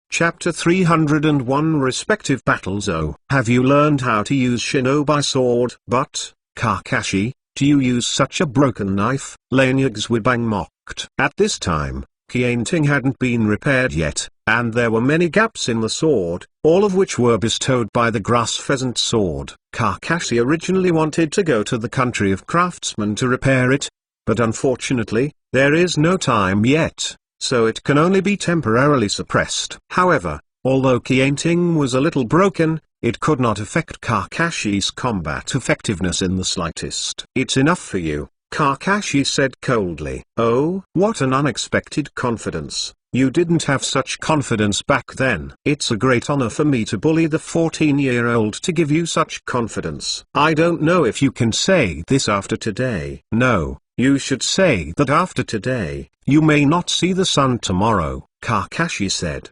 Chapter 301 Respective Battles. Oh, have you learned how to use shinobi sword? But, Kakashi, do you use such a broken knife? Lane Yagzuibang mocked. At this time, Qianting hadn't been repaired yet, and there were many gaps in the sword, all of which were bestowed by the grass pheasant sword. Kakashi originally wanted to go to the country of craftsmen to repair it, but unfortunately, there is no time yet, so it can only be temporarily suppressed. However, although Qianting was a little broken, it could not affect Kakashi's combat effectiveness in the slightest. It's enough for you, Kakashi said coldly. Oh, what an unexpected confidence. You didn't have such confidence back then. It's a great honor for me to bully the 14-year-old to give you such confidence. I don't know if you can say this after today. No, you should say that after today. You may not see the sun tomorrow, Kakashi said.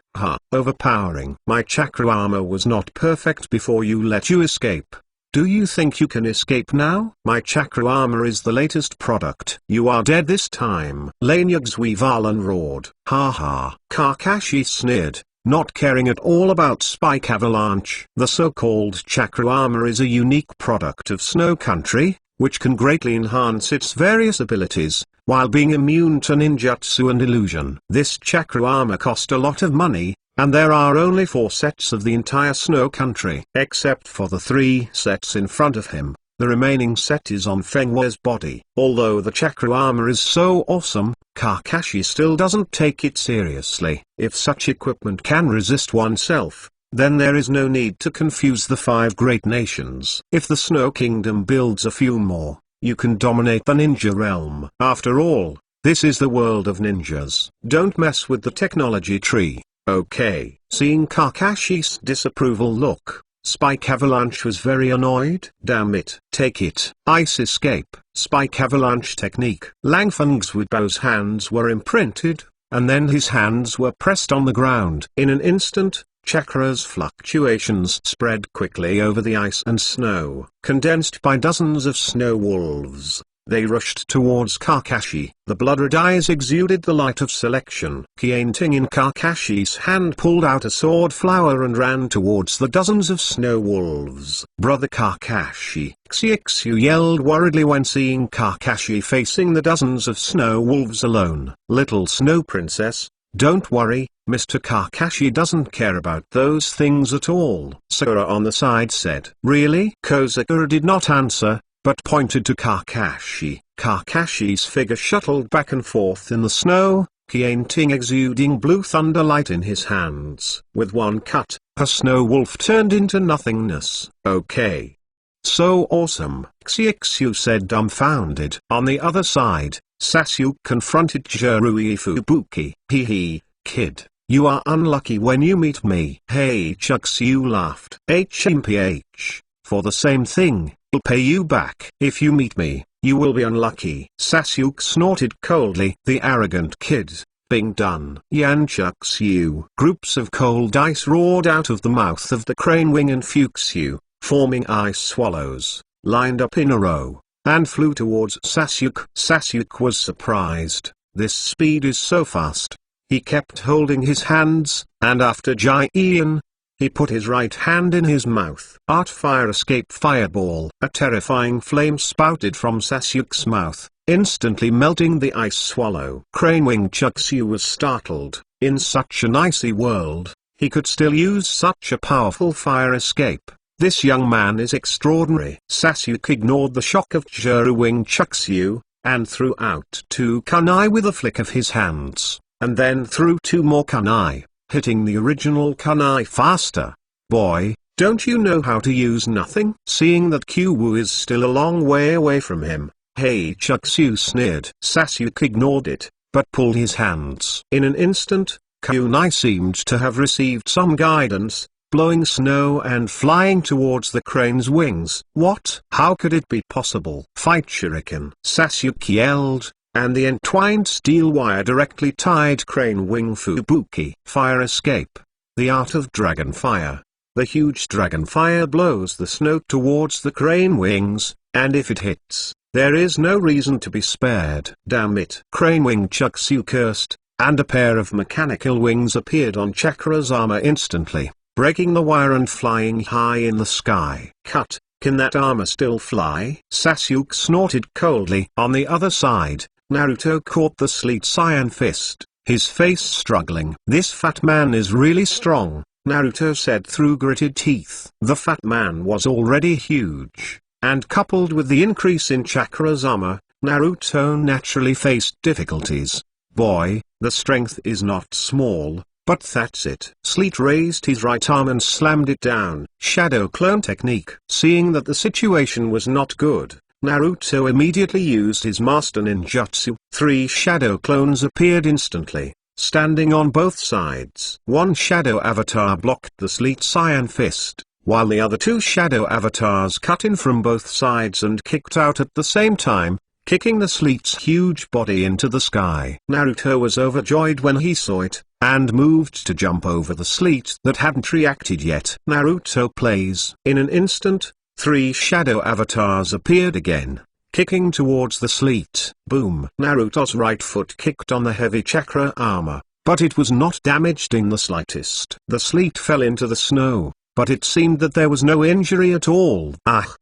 Overpowering. My chakra armor was not perfect before you let you escape. Do you think you can escape now? My chakra armor is the latest product. You are dead this time. Lane Yagzuivalan roared. Kakashi sneered, not caring at all about Spike Avalanche. The so-called chakra armor is a unique product of Snow Country, which can greatly enhance its various abilities, while being immune to ninjutsu and illusion. This chakra armor cost a lot of money, and there are only 4 sets of the entire Snow Country. Except for the 3 sets in front of him, the remaining set is on Fenghua's body. Although the chakra armor is so awesome, Kakashi still doesn't take it seriously. If such equipment can resist oneself, then there is no need to confuse the 5 great nations. If the Snow Kingdom builds a few more, you can dominate the ninja realm. After all, this is the world of ninjas. Don't mess with the technology tree. Okay. Seeing Kakashi's disapproval look, Spike Avalanche was very annoyed. Damn it. Take it. Ice escape. Spike Avalanche technique. Lang Fengzuibao's hands were imprinted, and then his hands were pressed on the ground. In an instant, Chakra's fluctuations spread quickly over the ice and snow. Condensed by dozens of snow wolves, they rushed towards Kakashi. The blood-red eyes exuded the light of selection. Qianting in Kakashi's hand pulled out a sword flower and ran towards the dozens of snow wolves. Brother Kakashi! Xiexu yelled worriedly when seeing Kakashi facing the dozens of snow wolves alone. Little Snow Princess, don't worry, Mr. Kakashi doesn't care about those things at all. Sakura on the side said. Really? Kozakura did not answer, but pointed to Kakashi. Kakashi's figure shuttled back and forth in the snow, Qianting exuding blue thunder light in his hands. With one cut, a snow wolf turned into nothingness. Okay. So awesome, Xiexu said dumbfounded. On the other side, Sasuke confronted Jirui Fubuki. Hee, kid, you are unlucky when you meet me. Hey, Chuxu laughed. HMPH, for the same thing, I'll pay you back. If you meet me, you will be unlucky. Sasuke snorted coldly. The arrogant kid. Bing done. Yan Chuxu. Groups of cold ice roared out of the mouth of the crane wing and Fuxu, forming ice swallows, lined up in a row, and flew towards Sasuke. Sasuke was surprised. This speed is so fast. He kept holding his hands, and after Jian, he put his right hand in his mouth. Art Fire Escape Fireball. A terrifying flame spouted from Sasuke's mouth, instantly melting the ice swallow. Crane Wing Chuxu was startled. In such an icy world, he could still use such a powerful fire escape. This young man is extraordinary. Sasuke ignored the shock of Jiru Wing Chuxu, and threw out 2 kunai with a flick of his hands, and then threw 2 more kunai, hitting the original kunai faster. Boy, don't you know how to use nothing? Seeing that Kyuwu is still a long way away from him, Hey Chuxu sneered. Sasuke ignored it, but pulled his hands. In an instant, kunai seemed to have received some guidance, blowing snow and flying towards the crane's wings. What? How could it be possible? Fight shuriken! Sasuke yelled, and the entwined steel wire directly tied crane wing Fubuki. Fire escape. The art of dragon fire. The huge dragon fire blows the snow towards the crane wings, and if it hits, there is no reason to be spared. Damn it! Crane wing Chuxu cursed, and a pair of mechanical wings appeared on Chakra's armor instantly, breaking the wire and flying high in the sky. Cut, can that armor still fly? Sasuke snorted coldly. On the other side, Naruto caught the Sleet's iron fist, his face struggling. This fat man is really strong, Naruto said through gritted teeth. The fat man was already huge, and coupled with the increase in Chakra's armor, Naruto naturally faced difficulties. Boy, the strength is not small, but that's it. Sleet raised his right arm and slammed it down. Shadow clone technique. Seeing that the situation was not good, Naruto immediately used his master ninjutsu. 3 shadow clones appeared instantly, standing on both sides. One shadow avatar blocked the Sleet's iron fist, while the other 2 shadow avatars cut in from both sides and kicked out at the same time, kicking the Sleet's huge body into the sky. Naruto was overjoyed when he saw it, and moved to jump over the Sleet that hadn't reacted yet. Naruto plays. In an instant, 3 shadow avatars appeared again, kicking towards the Sleet. Boom! Naruto's right foot kicked on the heavy chakra armor, but it was not damaged in the slightest. The Sleet fell into the snow, but it seemed that there was no injury at all.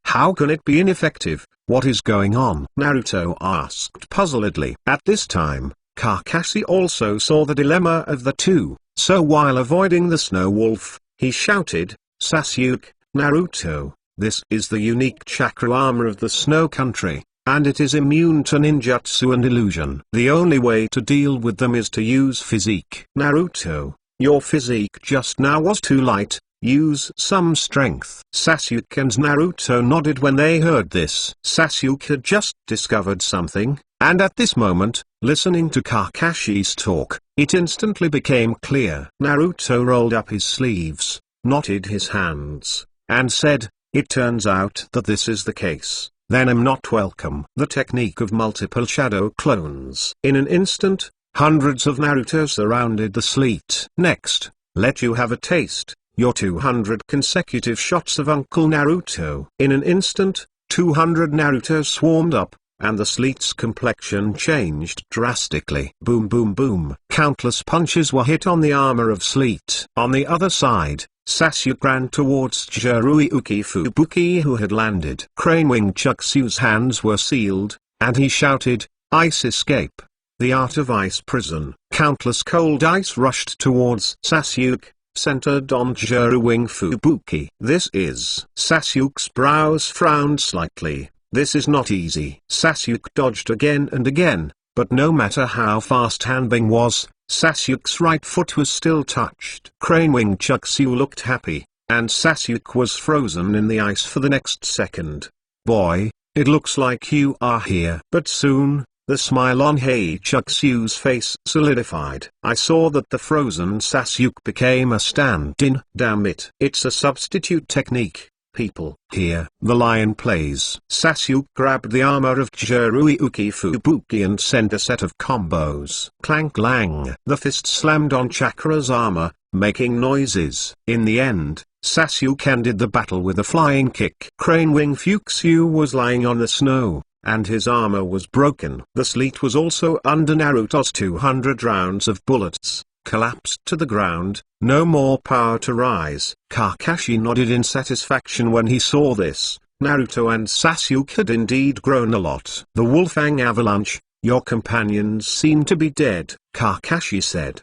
How can it be ineffective? What is going on? Naruto asked puzzledly. At this time, Kakashi also saw the dilemma of the two, so while avoiding the snow wolf, he shouted, Sasuke, Naruto, this is the unique chakra armor of the snow country, and it is immune to ninjutsu and illusion. The only way to deal with them is to use physique. Naruto, your physique just now was too light. Use some strength. Sasuke and Naruto nodded when they heard this. Sasuke had just discovered something, and at this moment, listening to Kakashi's talk, it instantly became clear. Naruto rolled up his sleeves, knotted his hands, and said, it turns out that this is the case. Then I'm not welcome. The technique of multiple shadow clones. In an instant, hundreds of Naruto surrounded the Sleet. Next, let you have a taste. Your 200 consecutive shots of Uncle Naruto. In an instant, 200 Naruto swarmed up, and the Sleet's complexion changed drastically. Boom boom boom. Countless punches were hit on the armor of Sleet. On the other side, Sasuke ran towards Jiruuki Fubuki who had landed. Crane Wing Chuksu's hands were sealed, and he shouted, Ice escape. The art of ice prison. Countless cold ice rushed towards Sasuke, centered on Jiruuki Fubuki. This is. Sasuke's brows frowned slightly. This is not easy. Sasuke dodged again and again, but no matter how fast Hanbing was, Sasuke's right foot was still touched. Crane Wing Chuksu looked happy, and Sasuke was frozen in the ice for the next second. Boy, it looks like you are here. But soon, the smile on Chuksu's face solidified. I saw that the frozen Sasuke became a stand-in. Damn it. It's a substitute technique, people. Here, the lion plays. Sasuke grabbed the armor of Jiruuki Fubuki and sent a set of combos. Clank clang. The fist slammed on Chakra's armor, making noises. In the end, Sasuke ended the battle with a flying kick. Crane Wing Fuxu was lying on the snow, and his armor was broken. The Sleet was also under Naruto's 200 rounds of bullets, collapsed to the ground, no more power to rise. Kakashi nodded in satisfaction when he saw this. Naruto and Sasuke had indeed grown a lot. The Wolfang Avalanche, your companions seem to be dead, Kakashi said.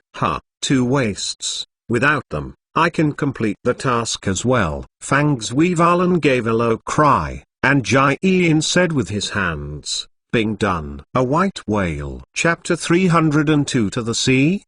2 wastes. Without them, I can complete the task as well. Fang's Weavalen gave a low cry, and Jai-in said with his hands, being done. A white whale. Chapter 302 To the sea?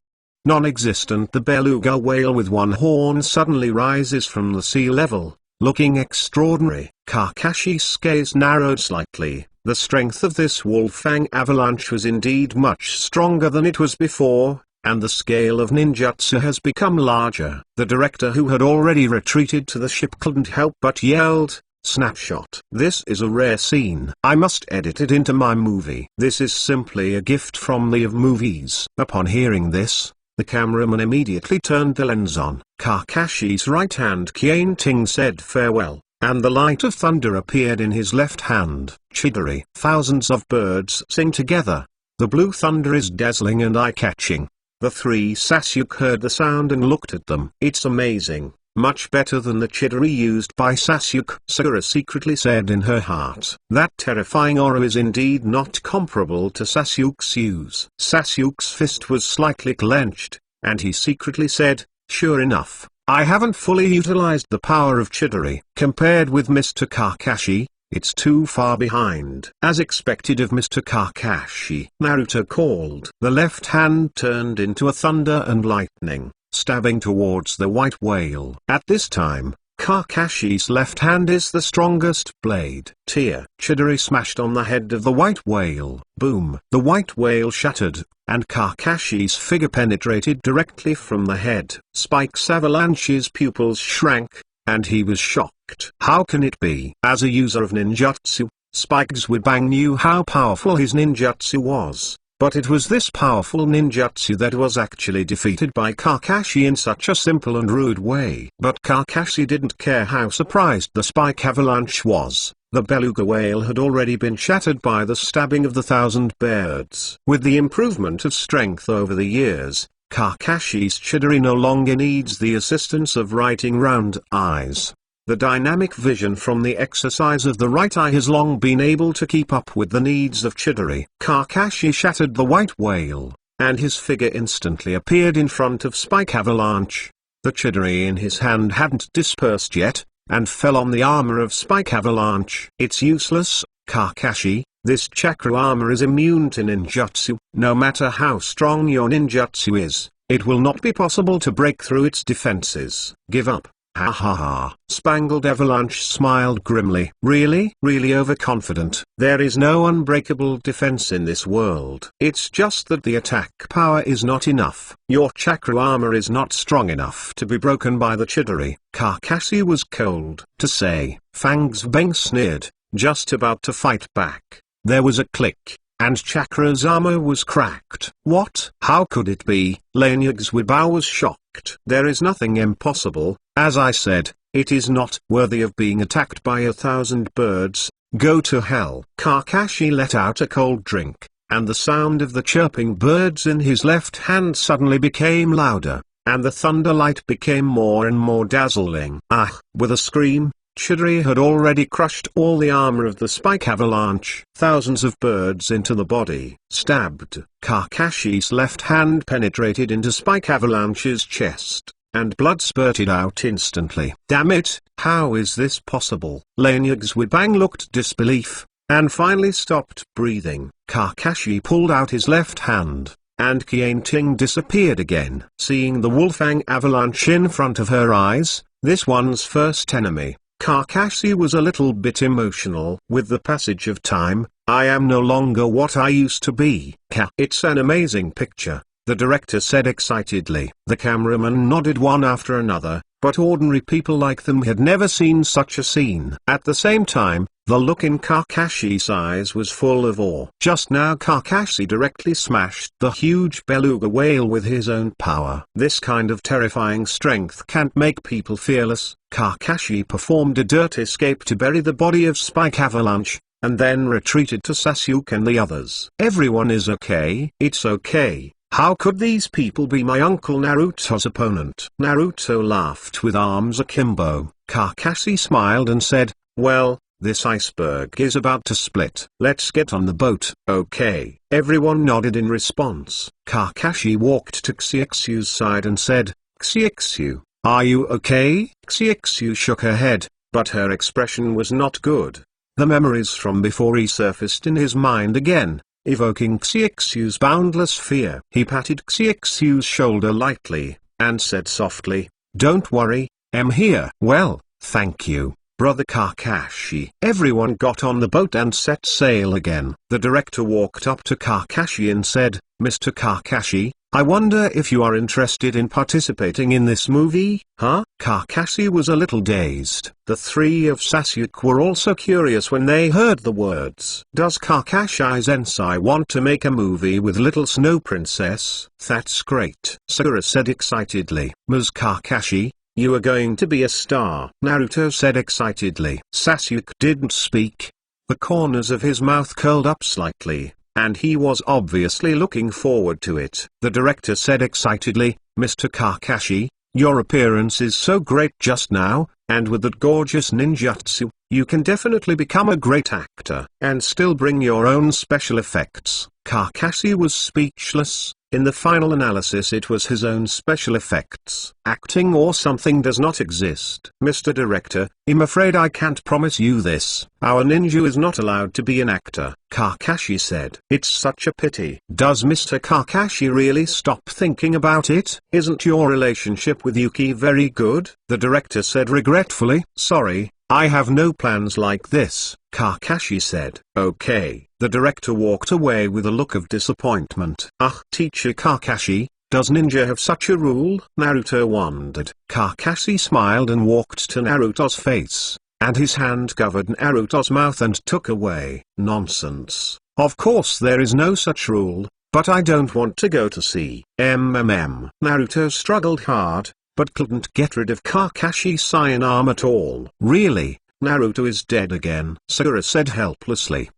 Non-existent. The beluga whale with one horn suddenly rises from the sea level, looking extraordinary. Kakashi's gaze narrowed slightly. The strength of this Wolfang avalanche was indeed much stronger than it was before, and the scale of ninjutsu has become larger. The director, who had already retreated to the ship, couldn't help but yelled, snapshot. This is a rare scene. I must edit it into my movie. This is simply a gift from the of movies. Upon hearing this, the cameraman immediately turned the lens on. Kakashi's right hand Kyanting said farewell, and the light of thunder appeared in his left hand. Chidori. Thousands of birds sing together. The blue thunder is dazzling and eye-catching. The three Sasuke heard the sound and looked at them. It's amazing, much better than the Chidori used by Sasuke, Sakura secretly said in her heart. That terrifying aura is indeed not comparable to Sasuke's use. Sasuke's fist was slightly clenched, and he secretly said, sure enough, I haven't fully utilized the power of Chidori. Compared with Mr. Kakashi, it's too far behind. As expected of Mr. Kakashi, Naruto called. The left hand turned into a thunder and lightning, stabbing towards the white whale. At this time, Kakashi's left hand is the strongest blade. Tear. Chidori smashed on the head of the white whale. Boom. The white whale shattered, and Kakashi's figure penetrated directly from the head. Spike's avalanche's pupils shrank, and he was shocked. How can it be? As a user of ninjutsu, Spike's Wibang knew how powerful his ninjutsu was. But it was this powerful ninjutsu that was actually defeated by Kakashi in such a simple and rude way. But Kakashi didn't care how surprised the Spike Avalanche was. The beluga whale had already been shattered by the stabbing of the 1,000 birds. With the improvement of strength over the years, Kakashi's Chidori no longer needs the assistance of writing round eyes. The dynamic vision from the exercise of the right eye has long been able to keep up with the needs of Chidori. Kakashi shattered the white whale, and his figure instantly appeared in front of Spike Avalanche. The Chidori in his hand hadn't dispersed yet, and fell on the armor of Spike Avalanche. It's useless, Kakashi. This chakra armor is immune to ninjutsu. No matter how strong your ninjutsu is, it will not be possible to break through its defenses. Give up. Ha ha ha. Spangled Avalanche smiled grimly. Really? Really overconfident? There is no unbreakable defense in this world. It's just that the attack power is not enough. Your chakra armor is not strong enough to be broken by the Chidori. Kakashi was cold to say. Fangs Beng sneered, just about to fight back. There was a click, and Chakra's armor was cracked. What? How could it be? Lanyag's Wibao was shocked. There is nothing impossible. As I said, it is not worthy of being attacked by 1,000 birds. Go to hell. Kakashi let out a cold drink, and the sound of the chirping birds in his left hand suddenly became louder, and the thunder light became more and more dazzling. Ah! With a scream, Chidori had already crushed all the armor of the Spike Avalanche. Thousands of birds into the body. Stabbed. Kakashi's left hand penetrated into Spike Avalanche's chest, and blood spurted out instantly. Damn it, how is this possible? Lanyag's Wibang looked disbelief, and finally stopped breathing. Kakashi pulled out his left hand, and Qianting disappeared again. Seeing the Wolfang Avalanche in front of her eyes, this one's first enemy, Kakashi was a little bit emotional. With the passage of time, I am no longer what I used to be. It's an amazing picture, the director said excitedly. The cameraman nodded one after another, but ordinary people like them had never seen such a scene. At the same time, the look in Kakashi's eyes was full of awe. Just now Kakashi directly smashed the huge beluga whale with his own power. This kind of terrifying strength can't make people fearless. Kakashi performed a dirt escape to bury the body of Spike Avalanche, and then retreated to Sasuke and the others. Everyone is okay. It's okay. How could these people be my uncle Naruto's opponent? Naruto laughed with arms akimbo. Kakashi smiled and said, well, this iceberg is about to split. Let's get on the boat. Okay. Everyone nodded in response. Kakashi walked to Xiexu's side and said, Xiexu, are you okay? Xiexu shook her head, but her expression was not good. The memories from before resurfaced in his mind again, evoking Xiexu's boundless fear. He patted Xiexu's shoulder lightly, and said softly, don't worry, I'm here. Well, thank you, Brother Kakashi. Everyone got on the boat and set sail again. The director walked up to Kakashi and said, Mr. Kakashi, I wonder if you are interested in participating in this movie? Huh? Kakashi was a little dazed. The three of Sasuke were also curious when they heard the words. Does Kakashi Sensei want to make a movie with Little Snow Princess? That's great, Sakura said excitedly. Ms. Kakashi, you are going to be a star, Naruto said excitedly. Sasuke didn't speak. The corners of his mouth curled up slightly, and he was obviously looking forward to it. The director said excitedly, "Mr. Kakashi, your appearance is so great just now, and with that gorgeous ninjutsu, you can definitely become a great actor and still bring your own special effects." Kakashi was speechless. In the final analysis, it was his own special effects. Acting or something does not exist. "Mr. Director, I'm afraid I can't promise you this. Our ninja is not allowed to be an actor," Kakashi said. "It's such a pity." Does Mr. Kakashi really stop thinking about it? "Isn't your relationship with Yuki very good?" the director said regretfully. "Sorry, I have no plans like this," Kakashi said. "Okay." The director walked away with a look of disappointment. Teacher Kakashi, does ninja have such a rule?" Naruto wondered. Kakashi smiled and walked to Naruto's face, and his hand covered Naruto's mouth and took away. "Nonsense. Of course there is no such rule, but I don't want to go to see MMM." Naruto struggled hard, but couldn't get rid of Kakashi's cyan arm at all. "Really? Naruto is dead again?" Sakura said helplessly.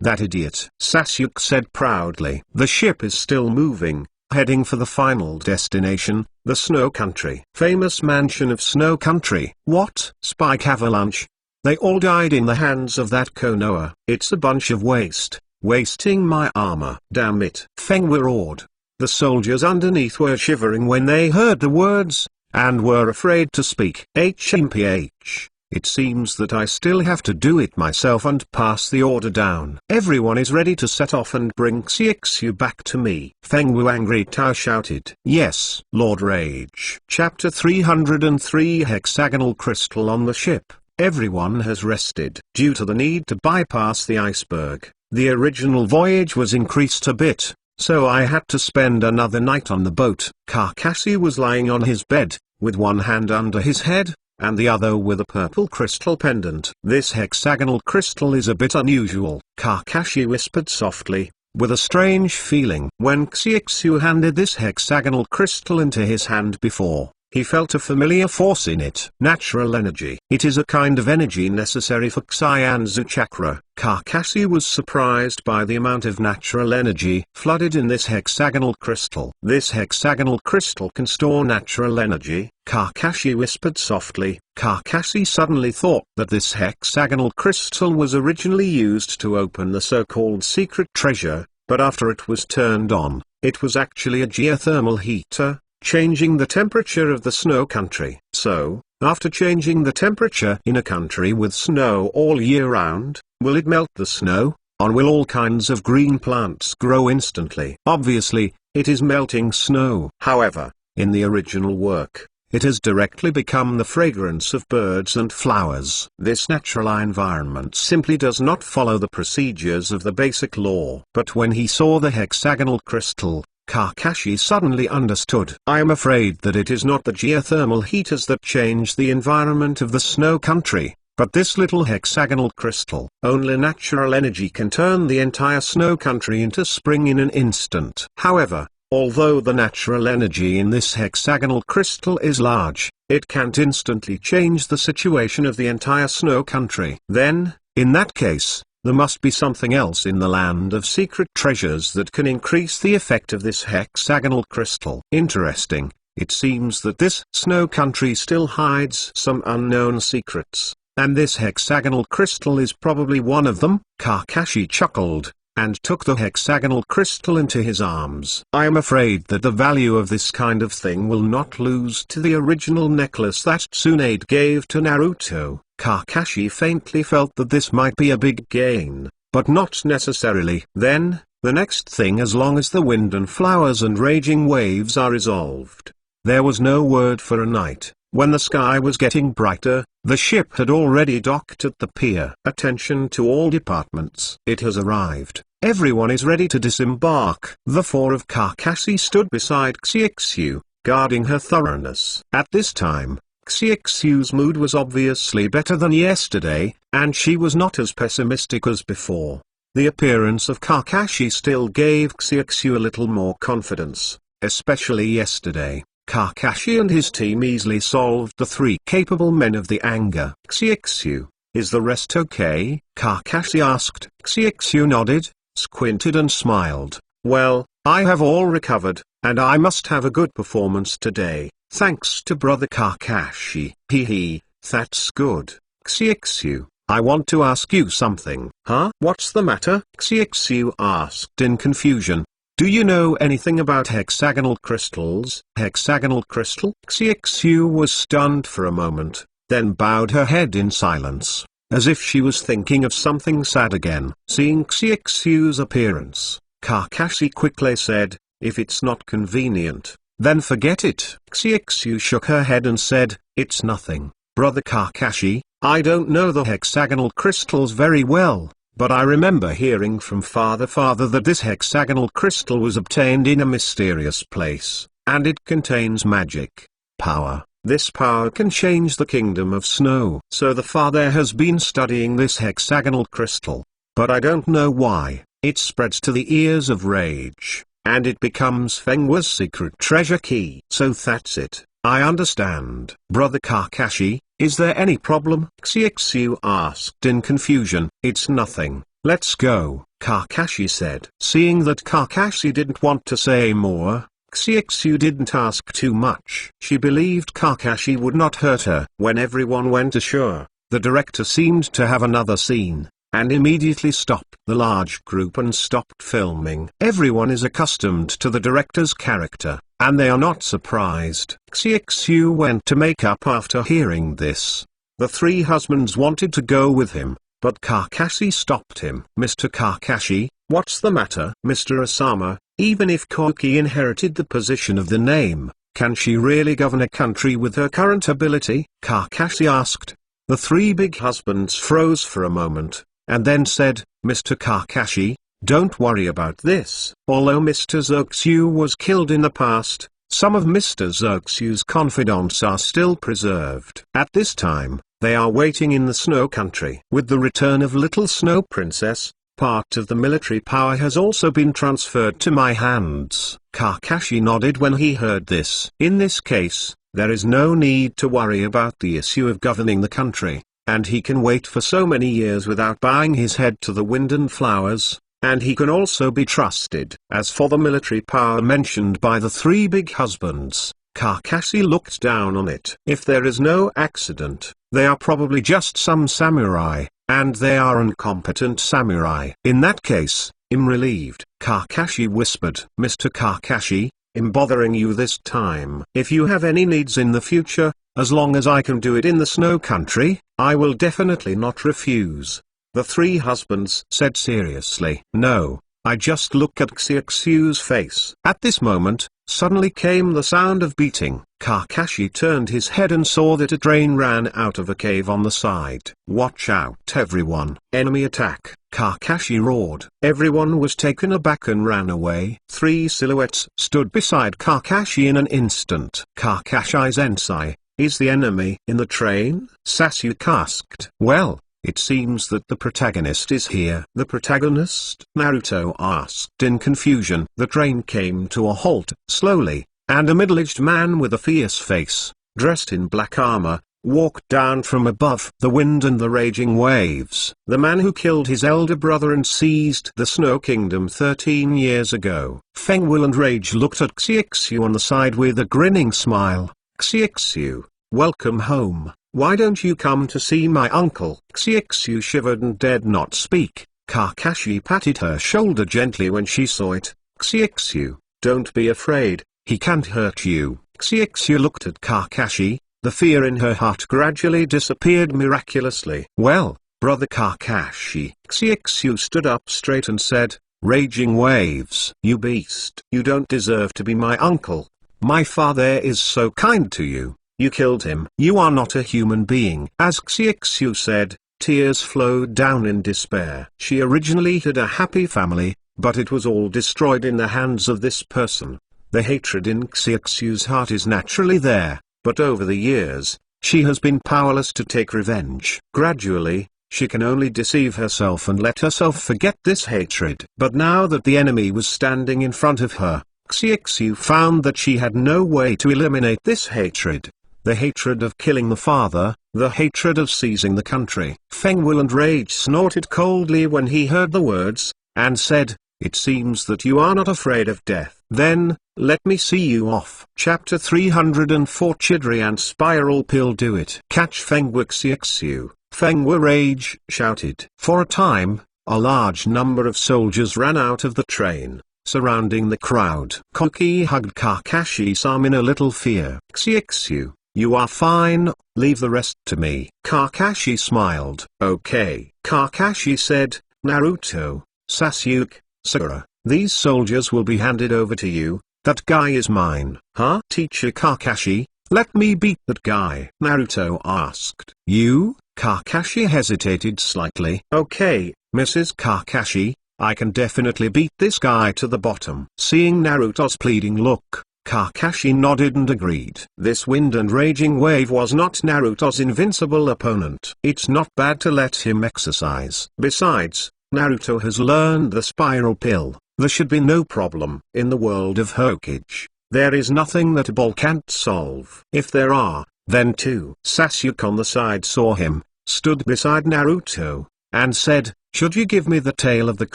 That idiot," Sasuke said proudly. "The ship is still moving, heading for the final destination, the Snow Country. Famous mansion of Snow Country." "What? Spike avalanche? They all died in the hands of that Konoha." "It's a bunch of waste, wasting my armor." "Damn it." Feng roared. The soldiers underneath were shivering when they heard the words, and were afraid to speak. "HMPH. It seems that I still have to do it myself and pass the order down. Everyone is ready to set off and bring Xiexu back to me." Feng Wu Angry Tao shouted. "Yes, Lord Rage." Chapter 303 Hexagonal Crystal on the ship. Everyone has rested. Due to the need to bypass the iceberg, the original voyage was increased a bit, so I had to spend another night on the boat. Kakashi was lying on his bed, with one hand under his head, and the other with a purple crystal pendant. "This hexagonal crystal is a bit unusual," Kakashi whispered softly, with a strange feeling. When Xiexu handed this hexagonal crystal into his hand before, he felt a familiar force in it. Natural energy. It is a kind of energy necessary for Xianzu chakra. Kakashi was surprised by the amount of natural energy flooded in this hexagonal crystal. "This hexagonal crystal can store natural energy," Kakashi whispered softly. Kakashi suddenly thought that this hexagonal crystal was originally used to open the so-called secret treasure, but after it was turned on, it was actually a geothermal heater, changing the temperature of the snow country. So, after changing the temperature in a country with snow all year round, will it melt the snow, or will all kinds of green plants grow instantly? Obviously, it is melting snow. However, in the original work, it has directly become the fragrance of birds and flowers. This natural environment simply does not follow the procedures of the basic law. But when he saw the hexagonal crystal, Kakashi suddenly understood. "I am afraid that it is not the geothermal heaters that change the environment of the snow country, but this little hexagonal crystal. Only natural energy can turn the entire snow country into spring in an instant." However, although the natural energy in this hexagonal crystal is large, it can't instantly change the situation of the entire snow country. Then, in that case, there must be something else in the land of secret treasures that can increase the effect of this hexagonal crystal. Interesting. It seems that this snow country still hides some unknown secrets, and this hexagonal crystal is probably one of them. Kakashi chuckled, and took the hexagonal crystal into his arms. "I am afraid that the value of this kind of thing will not lose to the original necklace that Tsunade gave to Naruto." Kakashi faintly felt that this might be a big gain, but not necessarily. Then, the next thing, as long as the wind and flowers and raging waves are resolved. There was no word for a night. When the sky was getting brighter, the ship had already docked at the pier. "Attention to all departments. It has arrived. Everyone is ready to disembark." The four of Kakashi stood beside Xiexu, guarding her thoroughness. At this time, Xiexu's mood was obviously better than yesterday, and she was not as pessimistic as before. The appearance of Kakashi still gave Xiexu a little more confidence, especially yesterday. Kakashi and his team easily solved the three capable men of the anger. "Xiexu, is the rest okay?" Kakashi asked. Xiexu nodded, squinted and smiled. Well, I have all recovered, and I must have a good performance today, thanks to Brother Kakashi. Hee, that's good. Xiexu, I want to ask you something. Huh? What's the matter? Xiexu asked in confusion. Do you know anything about hexagonal crystals? Hexagonal crystal? Xiexu was stunned for a moment, then bowed her head in silence, as if she was thinking of something sad again. Seeing Xiexu's appearance, Kakashi quickly said, if it's not convenient, then forget it. Xiexu shook her head and said, it's nothing. Brother Kakashi, I don't know the hexagonal crystals very well, but I remember hearing from father that this hexagonal crystal was obtained in a mysterious place, and it contains magic power. This power can change the kingdom of snow. So the father has been studying this hexagonal crystal, but I don't know why. It spreads to the ears of Rage, and it becomes Fengwa's secret treasure key. So that's it. I understand. Brother Kakashi, is there any problem? Xiexu asked in confusion. It's nothing. Let's go, Kakashi said. Seeing that Kakashi didn't want to say more, Xiexu didn't ask too much. She believed Kakashi would not hurt her. When everyone went ashore, the director seemed to have another scene, and immediately stopped the large group and stopped filming. Everyone is accustomed to the director's character, and they are not surprised. Xiexu went to make up after hearing this. The three husbands wanted to go with him, but Kakashi stopped him. Mr. Kakashi, what's the matter? Mr. Osama, even if Koki inherited the position of the name, can she really govern a country with her current ability? Kakashi asked. The three big husbands froze for a moment, and then said, Mr. Kakashi, don't worry about this. Although Mr. Zerxu was killed in the past, some of Mr. Zerxu's confidants are still preserved. At this time, they are waiting in the snow country. With the return of Little Snow Princess, part of the military power has also been transferred to my hands. Kakashi nodded when he heard this. In this case, there is no need to worry about the issue of governing the country, and he can wait for so many years without bowing his head to the wind and flowers, and he can also be trusted. As for the military power mentioned by the three big husbands, Kakashi looked down on it. If there is no accident, they are probably just some samurai, and they are incompetent samurai. In that case, I'm relieved. Kakashi whispered. Mr. Kakashi, I'm bothering you this time. If you have any needs in the future, as long as I can do it in the snow country, I will definitely not refuse. The three husbands said seriously. No, I just look at Xiexu's face. At this moment, suddenly came the sound of beating. Kakashi turned his head and saw that a train ran out of a cave on the side. Watch out everyone, enemy attack! Kakashi roared. Everyone was taken aback and ran away. Three silhouettes stood beside Kakashi in an instant. Kakashi Sensei, is the enemy in the train? Sasuke asked. Well, it seems that the protagonist is here. The protagonist? Naruto asked in confusion. The train came to a halt, slowly, and a middle-aged man with a fierce face, dressed in black armor, walked down from above the wind and the raging waves. The man who killed his elder brother and seized the Snow Kingdom 13 years ago. Fengwu and Rage looked at Xiexu on the side with a grinning smile. Xiexu, welcome home. Why don't you come to see my uncle? Xiexu shivered and dared not speak. Kakashi patted her shoulder gently when she saw it. Xiexu, don't be afraid, he can't hurt you. Xiexu looked at Kakashi, the fear in her heart gradually disappeared miraculously. Well, brother Kakashi. Xiexu stood up straight and said, raging waves. You beast. You don't deserve to be my uncle. My father is so kind to you. You killed him. You are not a human being. As Xiexu said, tears flowed down in despair. She originally had a happy family, but it was all destroyed in the hands of this person. The hatred in Xiexu's heart is naturally there, but over the years, she has been powerless to take revenge. Gradually, she can only deceive herself and let herself forget this hatred. But now that the enemy was standing in front of her, Xiexu found that she had no way to eliminate this hatred. The hatred of killing the father, the hatred of seizing the country. Fengwu and Rage snorted coldly when he heard the words, and said, "It seems that you are not afraid of death. Then, let me see you off." Chapter 304 Chidri and Spiral Pill Do It. Catch Fengwu Xiexu. Fengwu Rage shouted. For a time, a large number of soldiers ran out of the train, surrounding the crowd. Koki hugged Kakashi-sama in a little fear. "Xiexu, you are fine, leave the rest to me." Kakashi smiled. "Okay." Kakashi said, "Naruto, Sasuke, Sakura, these soldiers will be handed over to you. That guy is mine." "Huh? Teacher Kakashi, let me beat that guy," Naruto asked. "You?" Kakashi hesitated slightly. "Okay, Mrs. Kakashi, I can definitely beat this guy to the bottom." Seeing Naruto's pleading look, Kakashi nodded and agreed. This wind and raging wave was not Naruto's invincible opponent. It's not bad to let him exercise. Besides, Naruto has learned the spiral pill. There should be no problem. In the world of Hokage, there is nothing that a ball can't solve. If there are, then two. Sasuke on the side saw him, stood beside Naruto, and said, "Should you give me the tail of the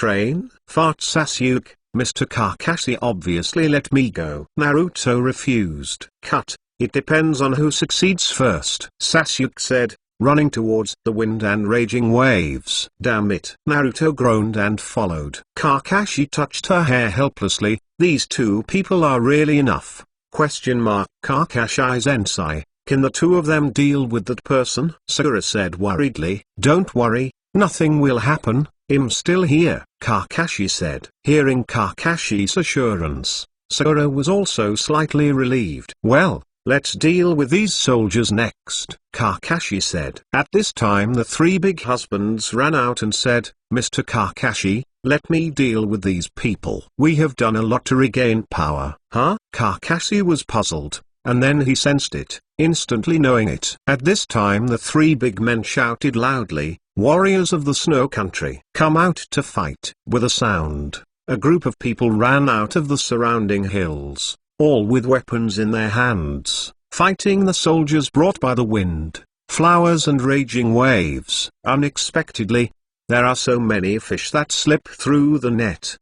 crane?" Fart Sasuke, "Mr. Kakashi obviously let me go." Naruto refused. "Cut, it depends on who succeeds first," Sasuke said, running towards the wind and raging waves. "Damn it!" Naruto groaned and followed. Kakashi touched her hair helplessly. "These two people are really enough?" Kakashi-sensei, can the two of them deal with that person? Sakura said worriedly. "Don't worry, nothing will happen, I'm still here," Kakashi said. Hearing Kakashi's assurance, Sakura was also slightly relieved. "Well, let's deal with these soldiers next," Kakashi said. At this time the three big husbands ran out and said, "Mr. Kakashi, let me deal with these people. We have done a lot to regain power." "Huh?" Kakashi was puzzled, and then he sensed it, instantly knowing it. At this time the three big men shouted loudly, "Warriors of the Snow Country, come out to fight!" With a sound, a group of people ran out of the surrounding hills, all with weapons in their hands, fighting the soldiers brought by the wind, flowers and raging waves. Unexpectedly, there are so many fish that slip through the net.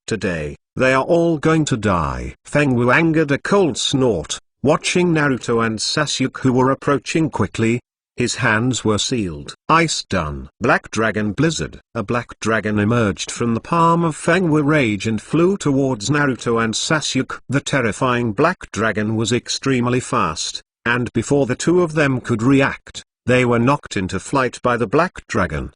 Today, they are all going to die. Fengwu angered a cold snort, watching Naruto and Sasuke who were approaching quickly. His hands were sealed. Ice done. Black Dragon Blizzard. A black dragon emerged from the palm of Fengwu Rage and flew towards Naruto and Sasuke. The terrifying black dragon was extremely fast, and before the two of them could react, they were knocked into flight by the black dragon.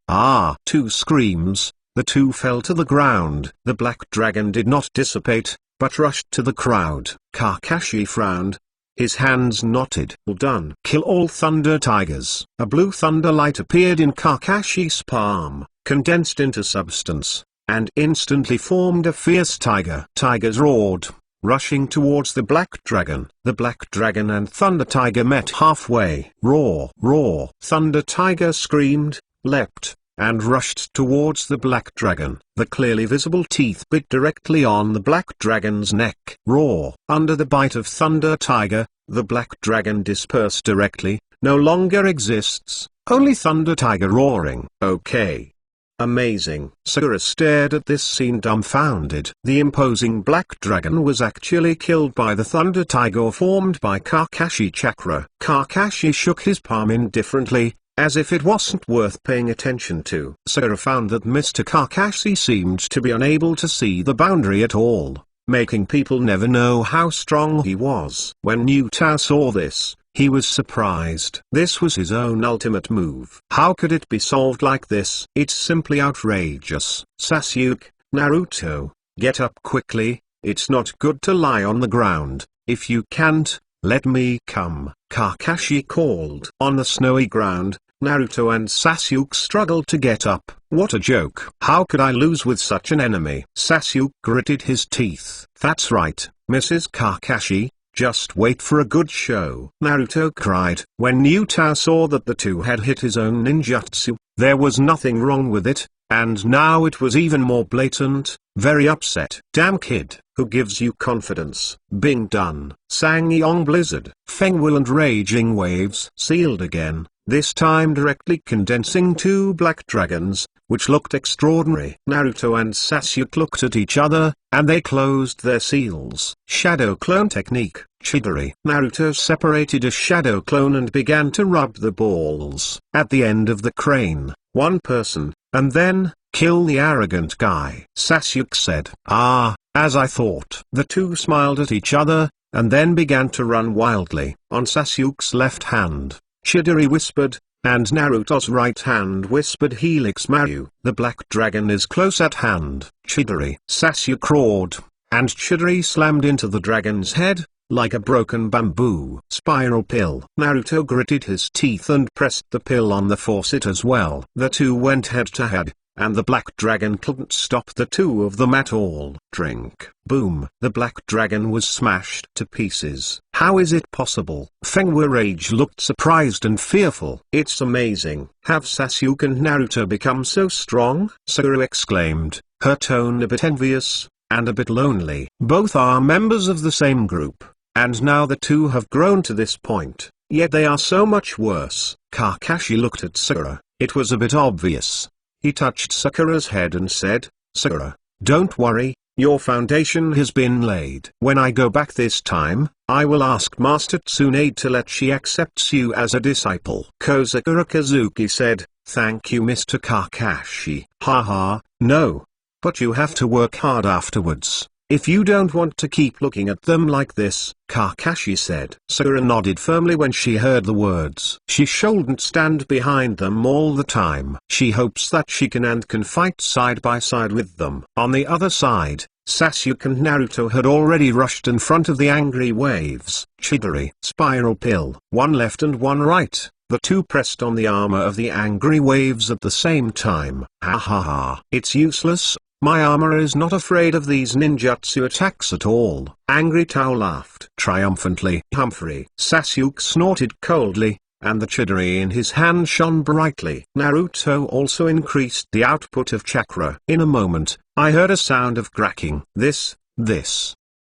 Two screams, the two fell to the ground. The black dragon did not dissipate, but rushed to the crowd. Kakashi frowned. His hands knotted. "Well done. Kill all Thunder Tigers." A blue thunder light appeared in Kakashi's palm, condensed into substance, and instantly formed a fierce tiger. Tigers roared, rushing towards the black dragon. The black dragon and Thunder Tiger met halfway. Roar, roar. Thunder Tiger screamed, leapt, and rushed towards the black dragon. The clearly visible teeth bit directly on the black dragon's neck. Roar. Under the bite of Thunder Tiger, the black dragon dispersed directly, no longer exists, only Thunder Tiger roaring. Okay. Amazing. Sakura stared at this scene dumbfounded. The imposing black dragon was actually killed by the Thunder Tiger formed by Kakashi chakra. Kakashi shook his palm indifferently, as if it wasn't worth paying attention to. Sakura found that Mr. Kakashi seemed to be unable to see the boundary at all, making people never know how strong he was. When Newtao saw this, he was surprised. This was his own ultimate move. How could it be solved like this? It's simply outrageous. Sasuke, Naruto, get up quickly, it's not good to lie on the ground. If you can't, let me come, Kakashi called. On the snowy ground, Naruto and Sasuke struggled to get up. What a joke. How could I lose with such an enemy? Sasuke gritted his teeth. That's right, Mrs. Kakashi, just wait for a good show. Naruto cried. When Newtao saw that the two had hit his own ninjutsu, there was nothing wrong with it, and now it was even more blatant. Very upset. Damn kid, who gives you confidence? Bing done. Sangyong Blizzard. Fengwu and raging waves sealed again, this time directly condensing two black dragons, which looked extraordinary. Naruto and Sasuke looked at each other, and they closed their seals. Shadow clone technique. Chidori. Naruto separated a shadow clone and began to rub the balls at the end of the crane, one person, and then, kill the arrogant guy. Sasuke said. Ah, as I thought. The two smiled at each other, and then began to run wildly. On Sasuke's left hand, Chidori whispered, and Naruto's right hand whispered Helix Maru. The black dragon is close at hand. Chidori. Sasuke roared, and Chidori slammed into the dragon's head, like a broken bamboo. Spiral pill. Naruto gritted his teeth and pressed the pill on the faucet as well. The two went head to head, and the black dragon couldn't stop the two of them at all. Drink. Boom. The black dragon was smashed to pieces. How is it possible? Fengwa Rage looked surprised and fearful. It's amazing. Have Sasuke and Naruto become so strong? Sakura exclaimed, her tone a bit envious, and a bit lonely. Both are members of the same group, and now the two have grown to this point, yet they are so much worse. Kakashi looked at Sakura. It was a bit obvious. He touched Sakura's head and said, Sakura, don't worry, your foundation has been laid. When I go back this time, I will ask Master Tsunade to let she accepts you as a disciple. Kozakura Kazuki said, thank you Mr. Kakashi. Haha, no. But you have to work hard afterwards, if you don't want to keep looking at them like this, Kakashi said. Sakura nodded firmly when she heard the words. She shouldn't stand behind them all the time. She hopes that she can fight side by side with them. On the other side, Sasuke and Naruto had already rushed in front of the angry waves. Chidori. Spiral pill. One left and one right. The two pressed on the armor of the angry waves at the same time. Ha ha ha. It's useless. My armor is not afraid of these ninjutsu attacks at all. Angry Tao laughed triumphantly. Humphrey. Sasuke snorted coldly, and the Chidori in his hand shone brightly. Naruto also increased the output of chakra. In a moment, I heard a sound of cracking. This.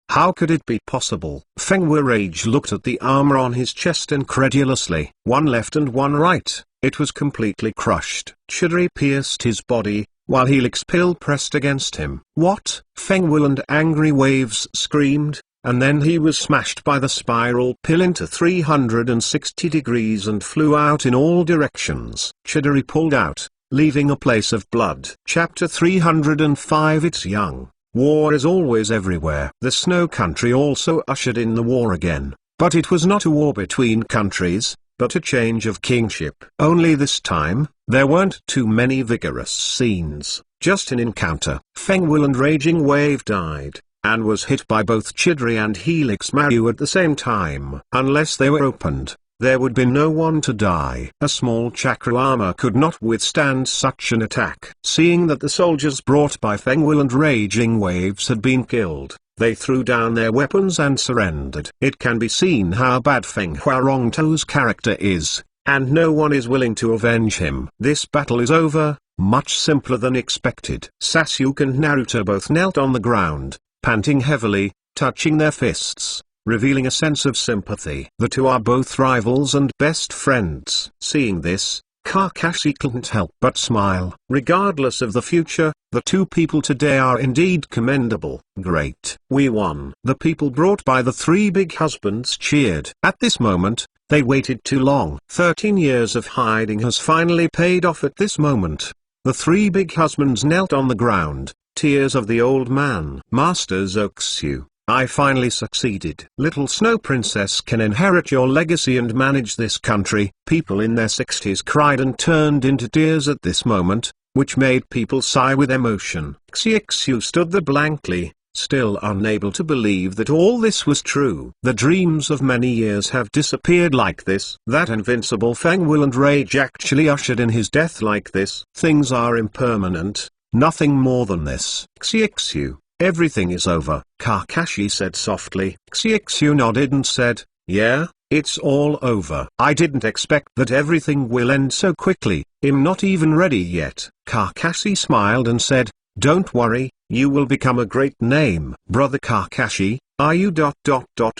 How could it be possible? Fengwa Rage looked at the armor on his chest incredulously. One left and one right. It was completely crushed. Chidori pierced his body, while Helix Pill pressed against him. What? Fengwa and Angry Waves screamed, and then he was smashed by the Spiral Pill into 360 degrees and flew out in all directions. Chidori pulled out, leaving a place of blood. Chapter 305. It's young. War is always everywhere. The Snow Country also ushered in the war again, but it was not a war between countries, but a change of kingship. Only this time, there weren't too many vigorous scenes, just an encounter. Fengwa and Raging Wave died, and was hit by both Chidori and Helix Maru at the same time. Unless they were opened, there would be no one to die. A small chakra armor could not withstand such an attack. Seeing that the soldiers brought by Fengwa and Raging Waves had been killed, they threw down their weapons and surrendered. It can be seen how bad Feng Huarongto's character is, and no one is willing to avenge him. This battle is over, much simpler than expected. Sasuke and Naruto both knelt on the ground, panting heavily, touching their fists, revealing a sense of sympathy. The two are both rivals and best friends. Seeing this, Kakashi couldn't help but smile. Regardless of the future, the two people today are indeed commendable. Great. We won. The people brought by the three big husbands cheered. At this moment, they waited too long. 13 years of hiding has finally paid off at this moment. The three big husbands knelt on the ground, tears of the old man. Master Zoksu, I finally succeeded. Little Snow Princess can inherit your legacy and manage this country. People in their 60s cried and turned into tears at this moment, which made people sigh with emotion. Xiexu stood there blankly, still unable to believe that all this was true. The dreams of many years have disappeared like this. That invincible Fengwa and Rage actually ushered in his death like this. Things are impermanent, nothing more than this. Xiexu, everything is over, Kakashi said softly. Xiexu nodded and said, yeah, it's all over. I didn't expect that everything will end so quickly. I'm not even ready yet. Kakashi smiled and said, don't worry, you will become a great name. Brother Kakashi, are you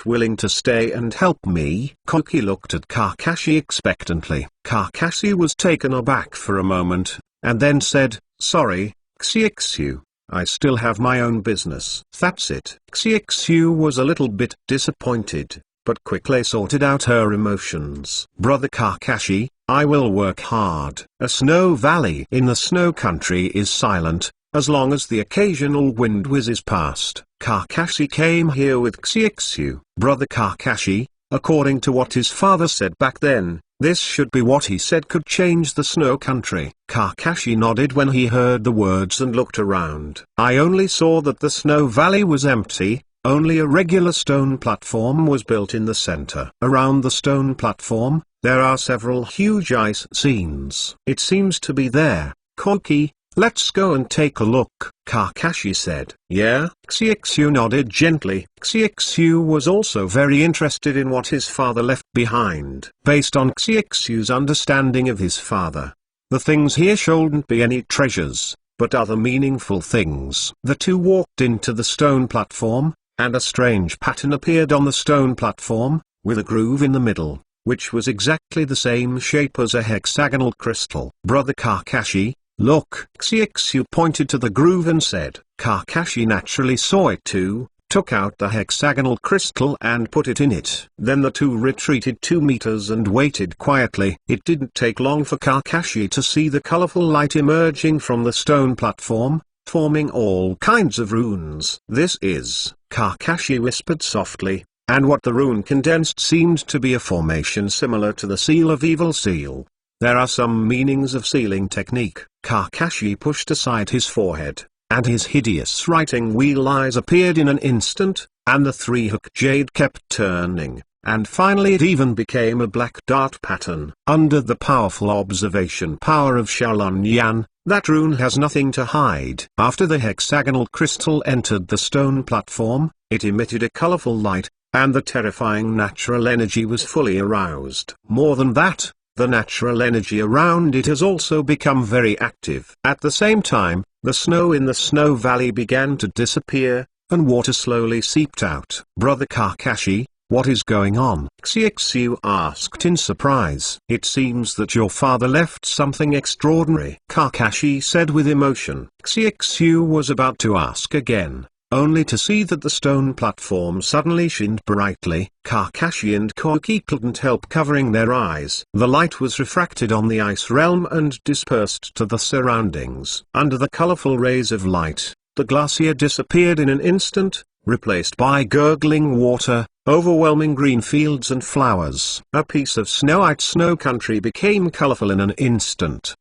willing to stay and help me? Koki looked at Kakashi expectantly. Kakashi was taken aback for a moment, and then said, Sorry, Xiexu. I still have my own business. That's it. Xiexu was a little bit disappointed, but quickly sorted out her emotions. Brother Kakashi, I will work hard. A snow valley in the snow country is silent, as long as the occasional wind whizzes past. Kakashi came here with Xiexu. Brother Kakashi, according to what his father said back then, this should be what he said could change the snow country. Kakashi nodded when he heard the words and looked around. I only saw that the snow valley was empty, only a regular stone platform was built in the center. Around the stone platform, there are several huge ice scenes. It seems to be there. Koki, let's go and take a look, Kakashi said. Yeah? Xiexu nodded gently. Xiexu was also very interested in what his father left behind. Based on Xiexu's understanding of his father, the things here shouldn't be any treasures, but other meaningful things. The two walked into the stone platform, and a strange pattern appeared on the stone platform, with a groove in the middle, which was exactly the same shape as a hexagonal crystal. Brother Kakashi, look! Xiexu pointed to the groove and said. Kakashi naturally saw it too, took out the hexagonal crystal and put it in it. Then the two retreated 2 meters and waited quietly. It didn't take long for Kakashi to see the colorful light emerging from the stone platform, forming all kinds of runes. This is, Kakashi whispered softly, and what the rune condensed seemed to be a formation similar to the seal of evil seal. There are some meanings of sealing technique. Kakashi pushed aside his forehead, and his hideous writing wheel eyes appeared in an instant, and the 3-hook jade kept turning, and finally it even became a black dart pattern. Under the powerful observation power of Shaolin Yan, that rune has nothing to hide. After the hexagonal crystal entered the stone platform, it emitted a colorful light, and the terrifying natural energy was fully aroused. More than that, the natural energy around it has also become very active. At the same time, the snow in the snow valley began to disappear, and water slowly seeped out. Brother Kakashi, what is going on? Xiexu asked in surprise. It seems that your father left something extraordinary, Kakashi said with emotion. Xiexu was about to ask again, only to see that the stone platform suddenly shined brightly. Kakashi and Koki couldn't help covering their eyes. The light was refracted on the ice realm and dispersed to the surroundings. Under the colorful rays of light, the glacier disappeared in an instant, replaced by gurgling water, overwhelming green fields and flowers. A piece of snow-white snow country became colorful in an instant.